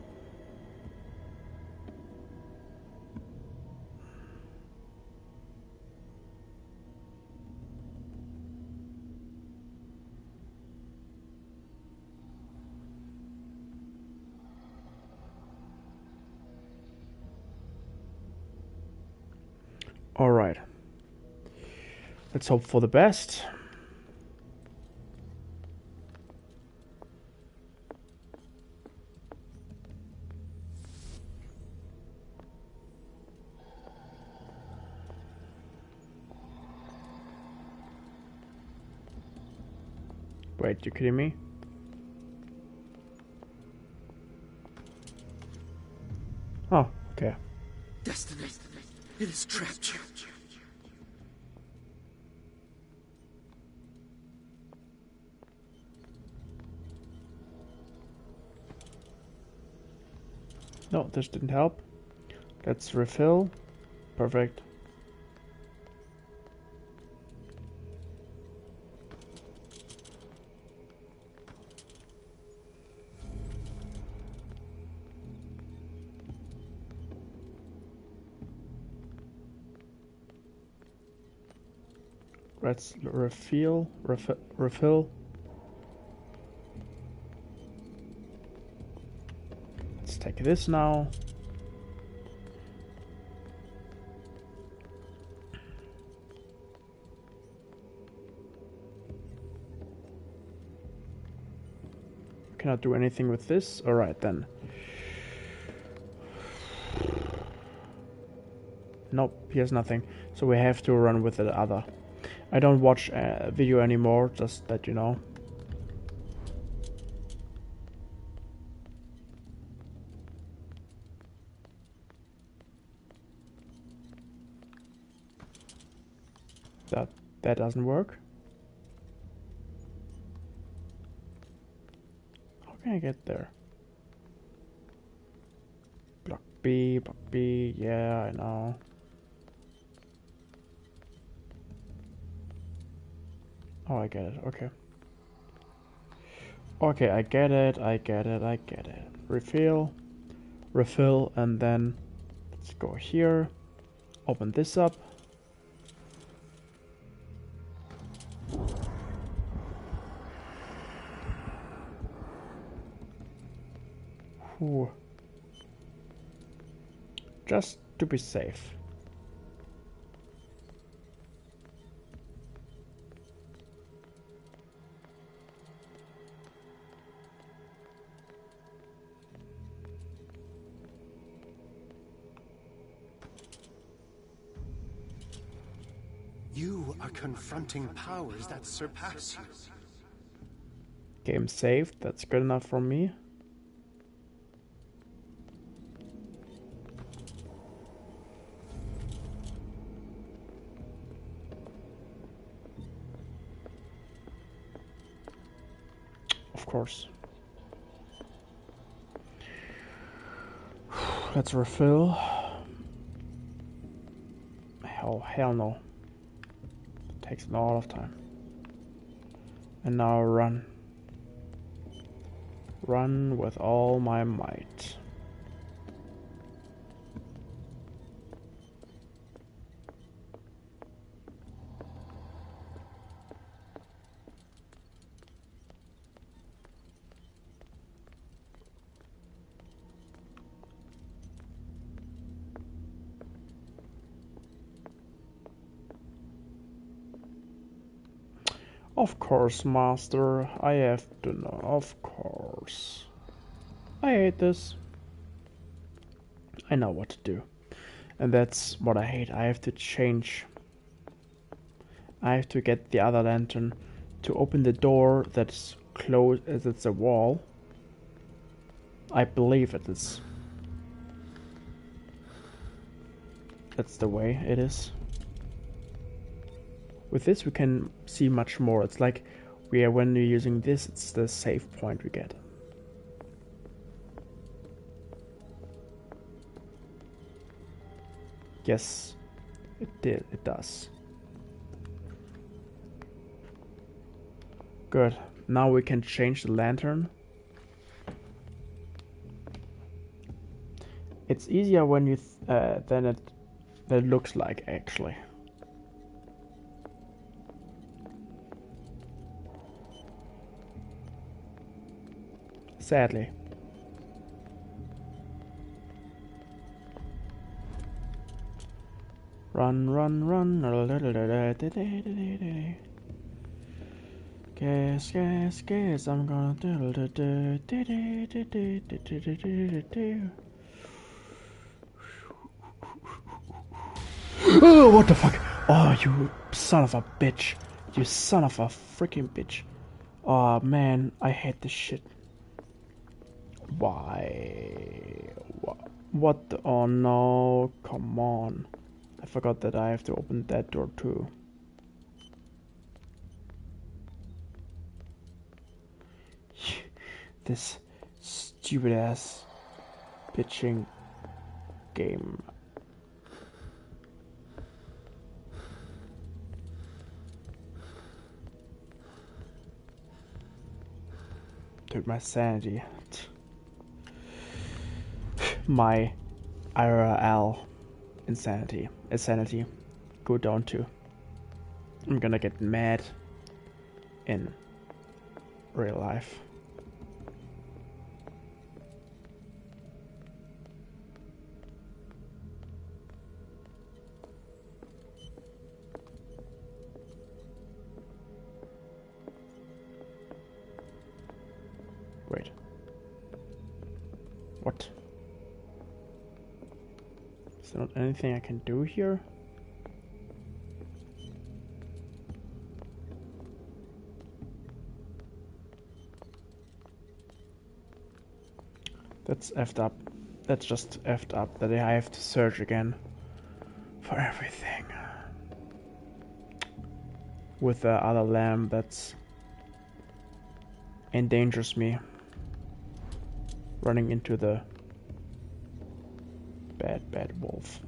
Alright. Let's hope for the best. Wait, you kidding me? Oh, okay. Destiny, it has trapped you. No, this didn't help. Let's refill. Perfect. Let's refill. Let's take this now. Cannot do anything with this. Alright then. Nope, he has nothing. So we have to run with the other. I don't watch video anymore, just that you know. That doesn't work. How can I get there? Block B, yeah, I know. Oh, I get it, okay. Okay, I get it. Refill, and then let's go here. Open this up. Whew. Just to be safe. You are confronting powers that surpass you. Game saved, that's good enough for me. Of course. Let's refill. Hell no. Takes a lot of time. And now run. Run with all my might. Of course, master. I have to know. Of course. I hate this. I know what to do. And that's what I hate. I have to change. I have to get the other lantern to open the door that's closed as it's a wall. I believe it is. That's the way it is. With this we can see much more. It's like when you're using this, it's the save point we get. Yes, it did. It does. Good. Now we can change the lantern. It's easier when you than it looks like, actually. Sadly. Run, run, run. Guess, guess, guess. I'm gonna do. Oh, what the fuck? Oh, you son of a bitch. You son of a freaking bitch. Oh, man, I hate this shit. Why? What the? Oh, no. Come on. I forgot that I have to open that door, too. This stupid-ass pitching game. Dude, my sanity. My IRL insanity go down to. I'm gonna get mad in real life. Wait. What? Is there not anything I can do here? That's effed up. That's just effed up that I have to search again for everything. With the other lamb that's endangers me. Running into the bad wolf.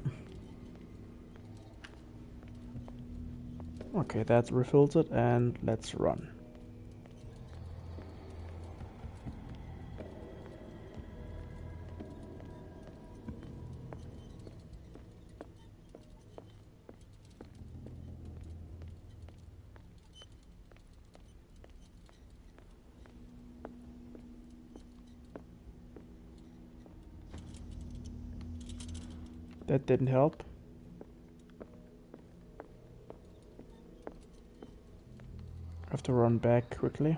Okay, that's refills it, and let's run. That didn't help. I have to run back quickly.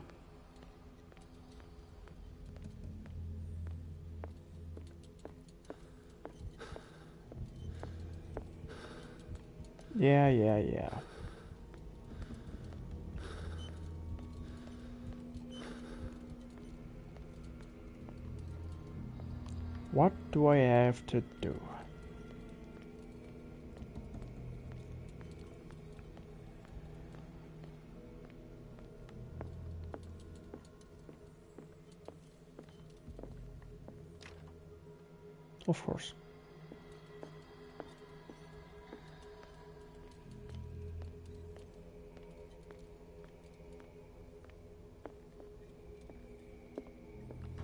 Yeah. What do I have to do? Of course.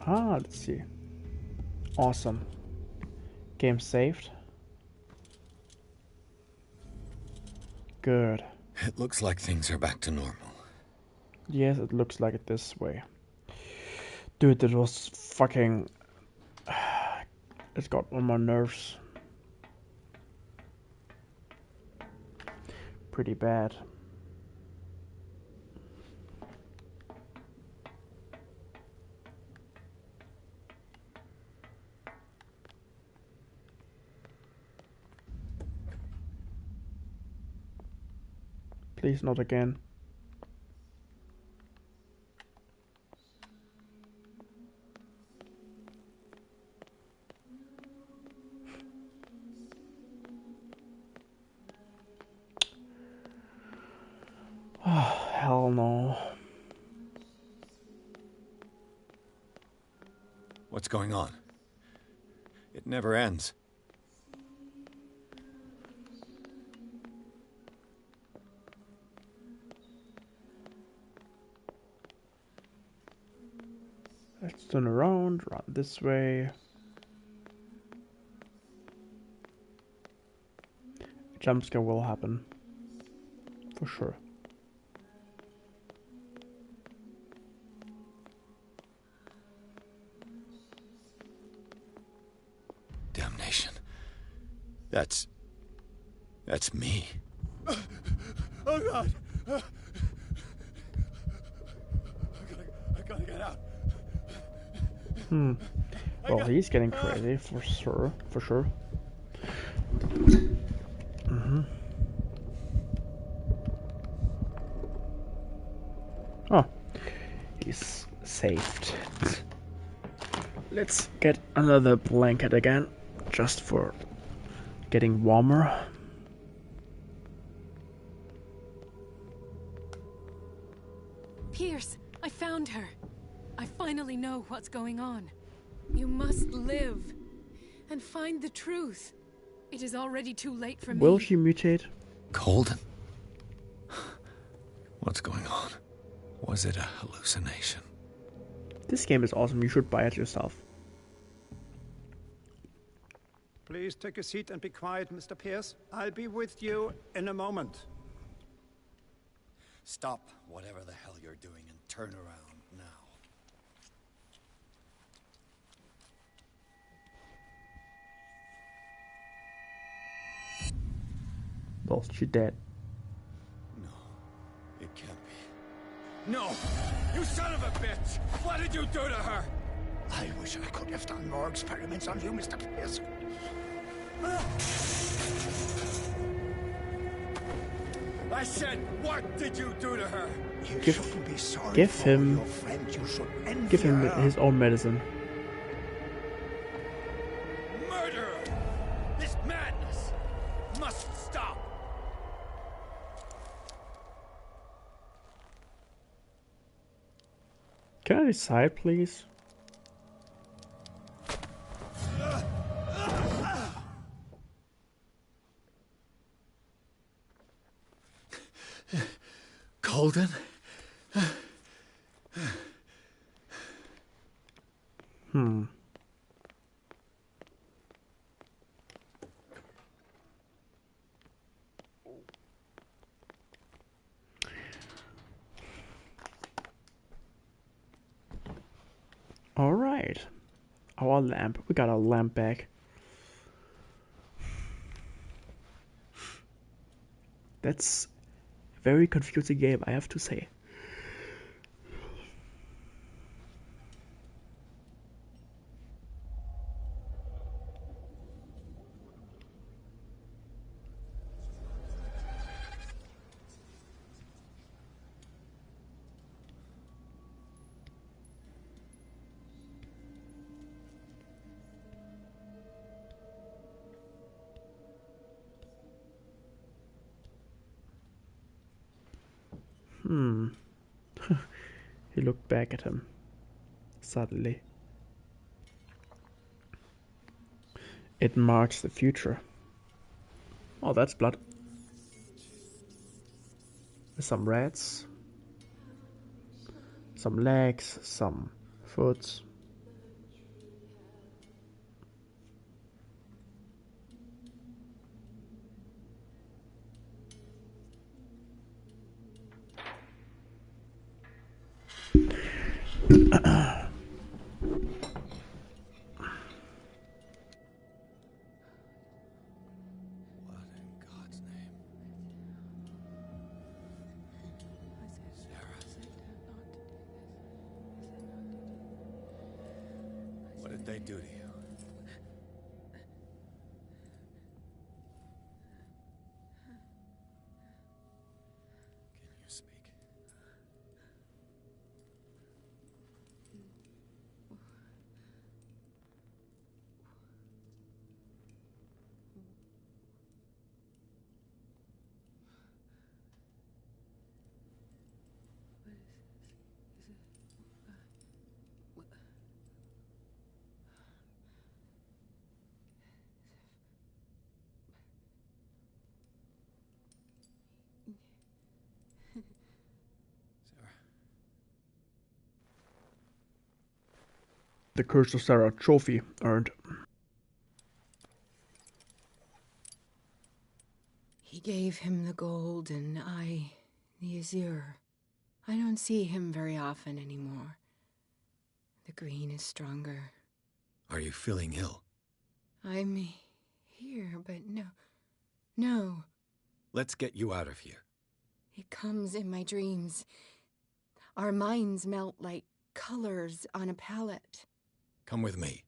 Let's see. Awesome. Game saved. Good. It looks like things are back to normal. Yes, it looks like it this way. Dude, that was fucking... It got on my nerves. Pretty bad. Please not again. Oh, hell no. What's going on? It never ends. Let's turn around, run this way. Jump scare will happen. For sure. Damnation. That's me. Oh God! I gotta get out. Well, he's getting crazy for sure. For sure. Oh, he's saved. Let's get another blanket again, just for getting warmer. Pierce, I found her. I finally know what's going on. You must live and find the truth. It is already too late for me. Will she mutate? Colden? What's going on? Was it a hallucination? This game is awesome. You should buy it yourself. Please take a seat and be quiet, Mr. Pierce. I'll be with you in a moment. Stop whatever the hell you're doing and turn around now. Well, she dead. No, it can't be. No! You son of a bitch! What did you do to her? I wish I could have done more experiments on you, Mr. Pierce. I said, what did you do to her? You shouldn't be sorry give for him, your friend. You should envy give him her. his own medicine. Murderer! This madness must stop! Can I decide, please? Colden? All right. Our lamp. We got our lamp back. That's a very confusing game, I have to say. He looked back at him suddenly. It marks the future. Oh, that's blood. Some rats. Some legs, some foot. What did they do to you? Can you speak? the Curse of Sarah trophy earned. He gave him the gold and I the azure. I don't see him very often anymore. The green is stronger. Are you feeling ill? I'm here, but no. Let's get you out of here. It comes in my dreams. Our minds melt like colors on a palette. Come with me.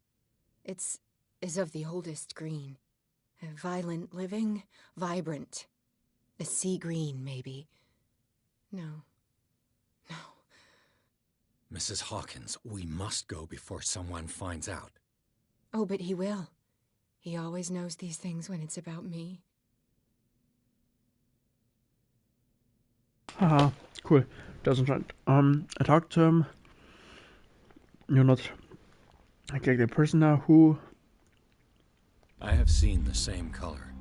It's of the oldest green. Violent living, vibrant. A sea green, maybe. No. Mrs. Hawkins, we must go before someone finds out. Oh, but he will. He always knows these things when it's about me. Haha, cool. Doesn't sound. I talked to him. You're not exactly the person now who. I have seen the same color.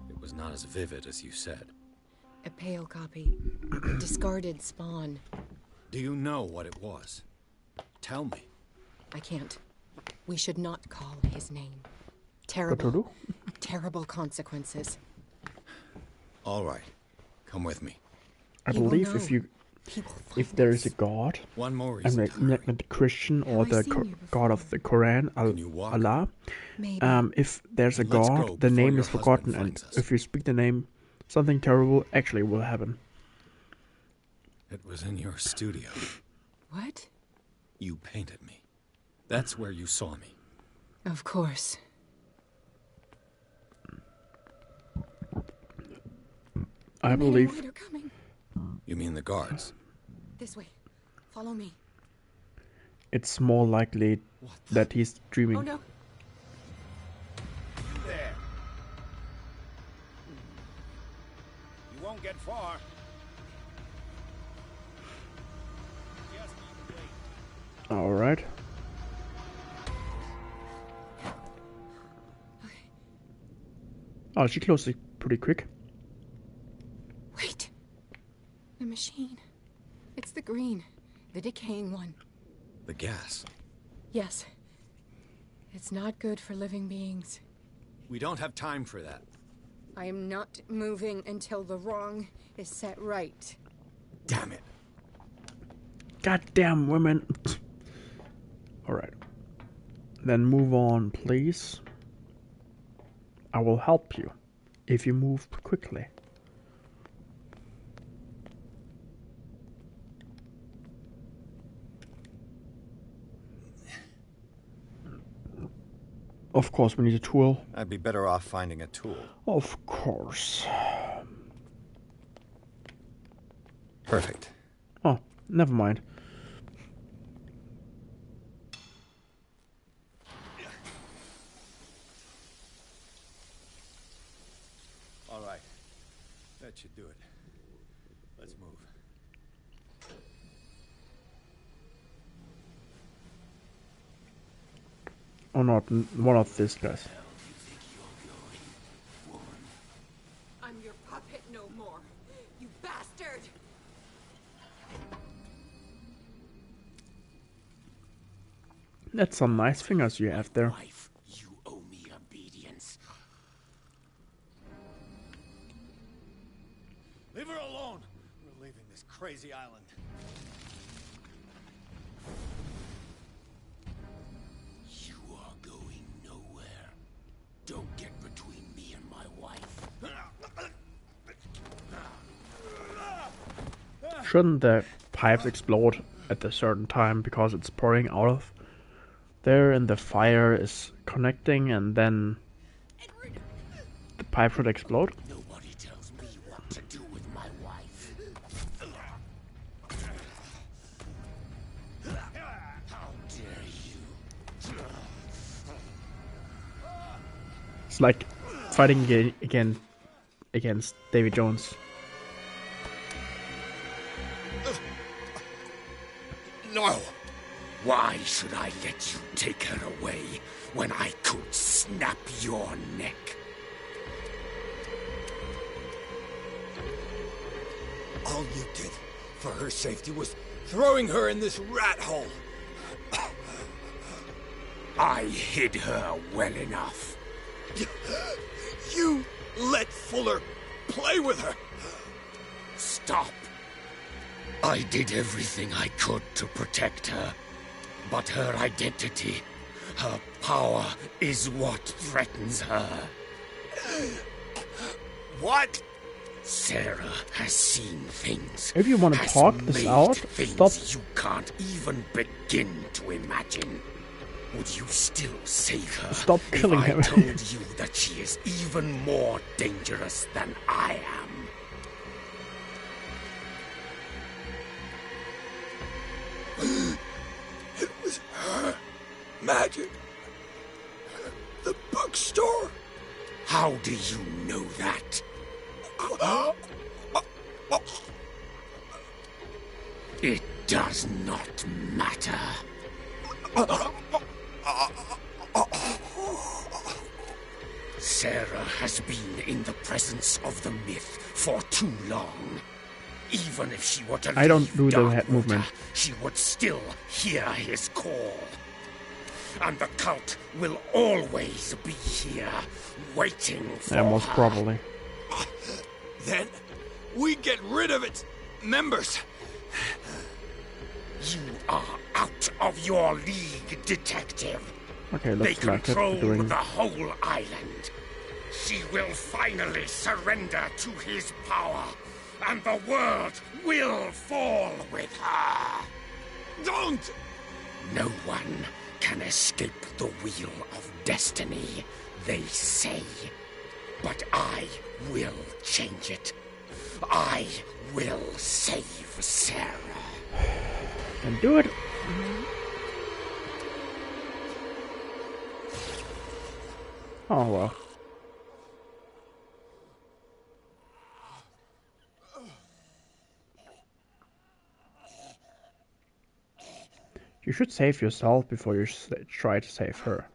It was not as vivid as you said. A pale copy. A discarded spawn. Do you know what it was? Tell me. I can't. We should not call his name. Terrible. Cthulhu? Terrible consequences. All right. Come with me. I believe if there is a God, one more and like the Christian or the God of the Quran, Allah, if there's a God, the name is forgotten, and if you speak the name, something terrible actually will happen. It was in your studio. What? You painted me. That's where you saw me. Of course. I believe. You mean the guards? This way. Follow me. It's more likely that he's dreaming. Oh no. You there. You won't get far. All right. Oh, she closed it pretty quick. Wait. The machine. It's the green. The decaying one. The gas. Yes. It's not good for living beings. We don't have time for that. I am not moving until the wrong is set right. Damn it. Goddamn women. Alright. Then move on, please. I will help you if you move quickly. Of course, we need a tool. I'd be better off finding a tool. Of course. Perfect. Oh, never mind. All right. That should do it. Let's move. Or not one of these guys. I'm your puppet no more, you bastard! That's some nice fingers you have there. Wife, you owe me obedience. Leave her alone. We're leaving this crazy island. You are going nowhere. Don't get between me and my wife. Shouldn't the pipes explode at a certain time because it's pouring out of there and the fire is connecting and then the pipe should explode? Nobody tells me what to do with my wife. How dare you? It's like fighting again against Davy Jones. No! Why should I let you take her away when I could snap your neck? All you did for her safety was throwing her in this rat hole. I hid her well enough. You let Fuller play with her. Stop. I did everything I could to protect her. But her identity, her power, is what threatens her. What? Sarah has seen things. If you want to talk this out, stop. You can't even begin to imagine. Would you still save her? Stop killing if I him. told you that she is even more dangerous than I am? It was her magic. The bookstore. How do you know that? It does not matter. Sarah has been in the presence of the myth for too long. Even if she were to I don't leave do the Darkwater, head movement. she would still hear his call. And the cult will always be here, waiting for Yeah, most her. probably. Then we get rid of its members. You are out of your league, detective. Okay, They looks like it. control Doing the whole island. She will finally surrender to his power, and the world will fall with her. Don't! No one can escape the wheel of destiny, they say. But I will change it. I will save Sarah. and do it. Oh well. You should save yourself before you try to save her.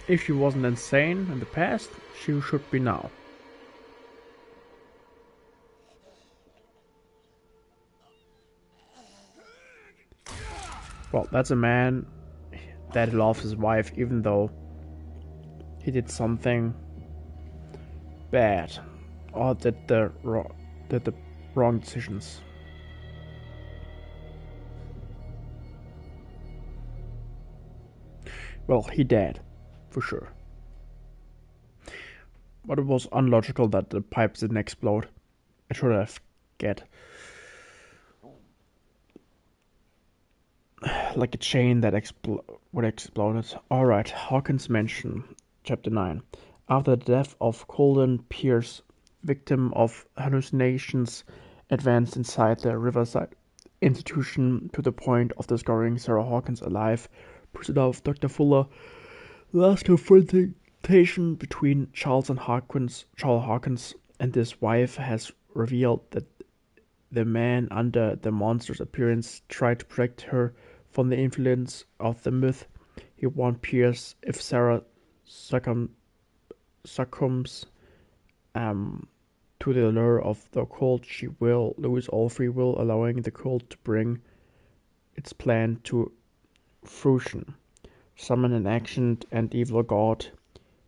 If she wasn't insane in the past, she should be now. Well, that's a man that loves his wife even though he did something bad or did the wrong decisions. Well, he died, for sure. But it was unlogical that the pipes didn't explode. It should have get like a chain that would exploded. Alright, Hawkins Mansion, Chapter 9. After the death of Colden Pierce, victim of hallucinations, advanced inside the Riverside institution to the point of discovering Sarah Hawkins alive, pursuit of Dr. Fuller, last confrontation between Charles Hawkins and his wife has revealed that the man under the monster's appearance tried to protect her from the influence of the myth. He warned Pierce if Sarah succumbs to the allure of the occult, she will lose all free will, allowing the cult to bring its plan to fruition. Summon an ancient and evil god.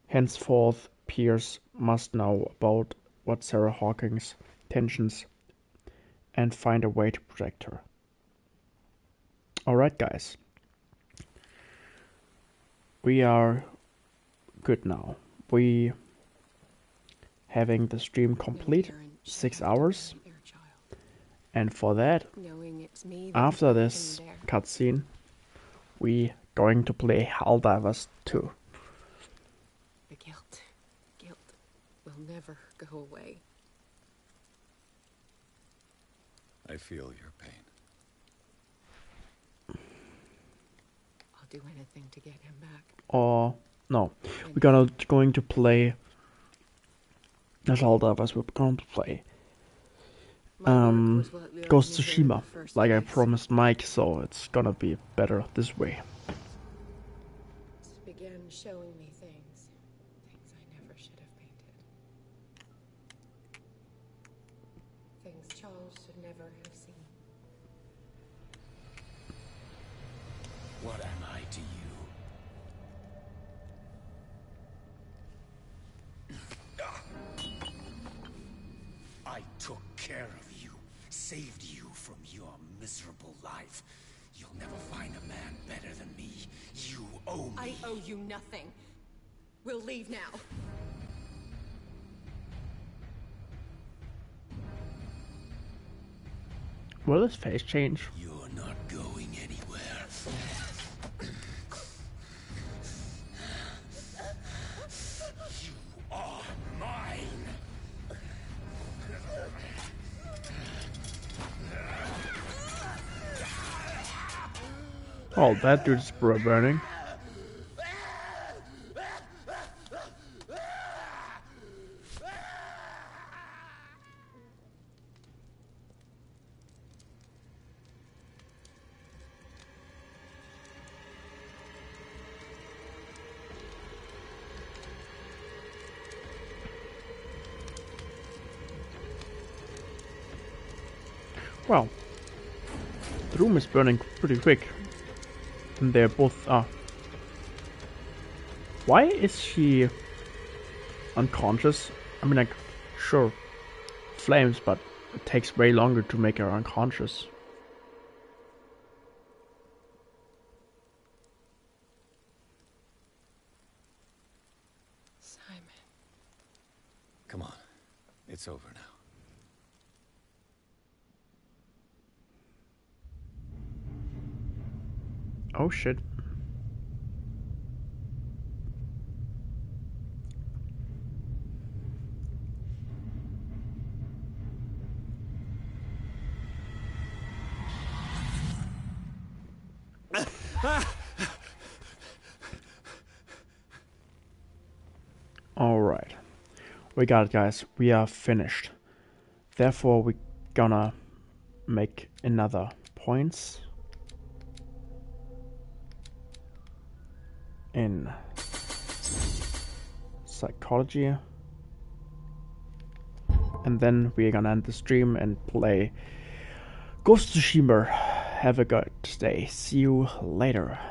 Henceforth, Pierce must know about what Sarah Hawkins' intentions and find a way to protect her. Alright, guys. We are good now. We having the stream complete, 6 hours. And for that, after this cutscene, we going to play Helldivers 2. The guilt will never go away. I feel your pain. I'll do anything to get him back. Or no, we're going to play the Helldivers. We're going to play Ghost Tsushima, like I promised Mike, so it's gonna be better this way. Began showing me things I never should have painted. Things Charles should never have seen. What am I to you? I took care of you, saved you from your miserable life. You'll never find a man better than me. You owe me. I owe you nothing. We'll leave now. Will his face change? You're not going anywhere. You are mine. Oh, that dude's burning. Well, the room is burning pretty quick. And they're both why is she unconscious? I mean, like, sure, flames, but it takes way longer to make her unconscious. Simon. Come on. It's over now. Oh shit. Alright. We got it, guys. We are finished. Therefore, we're gonna make another points in psychology, and then we're gonna end the stream and play Ghost of Tsushima. Have a good day. See you later.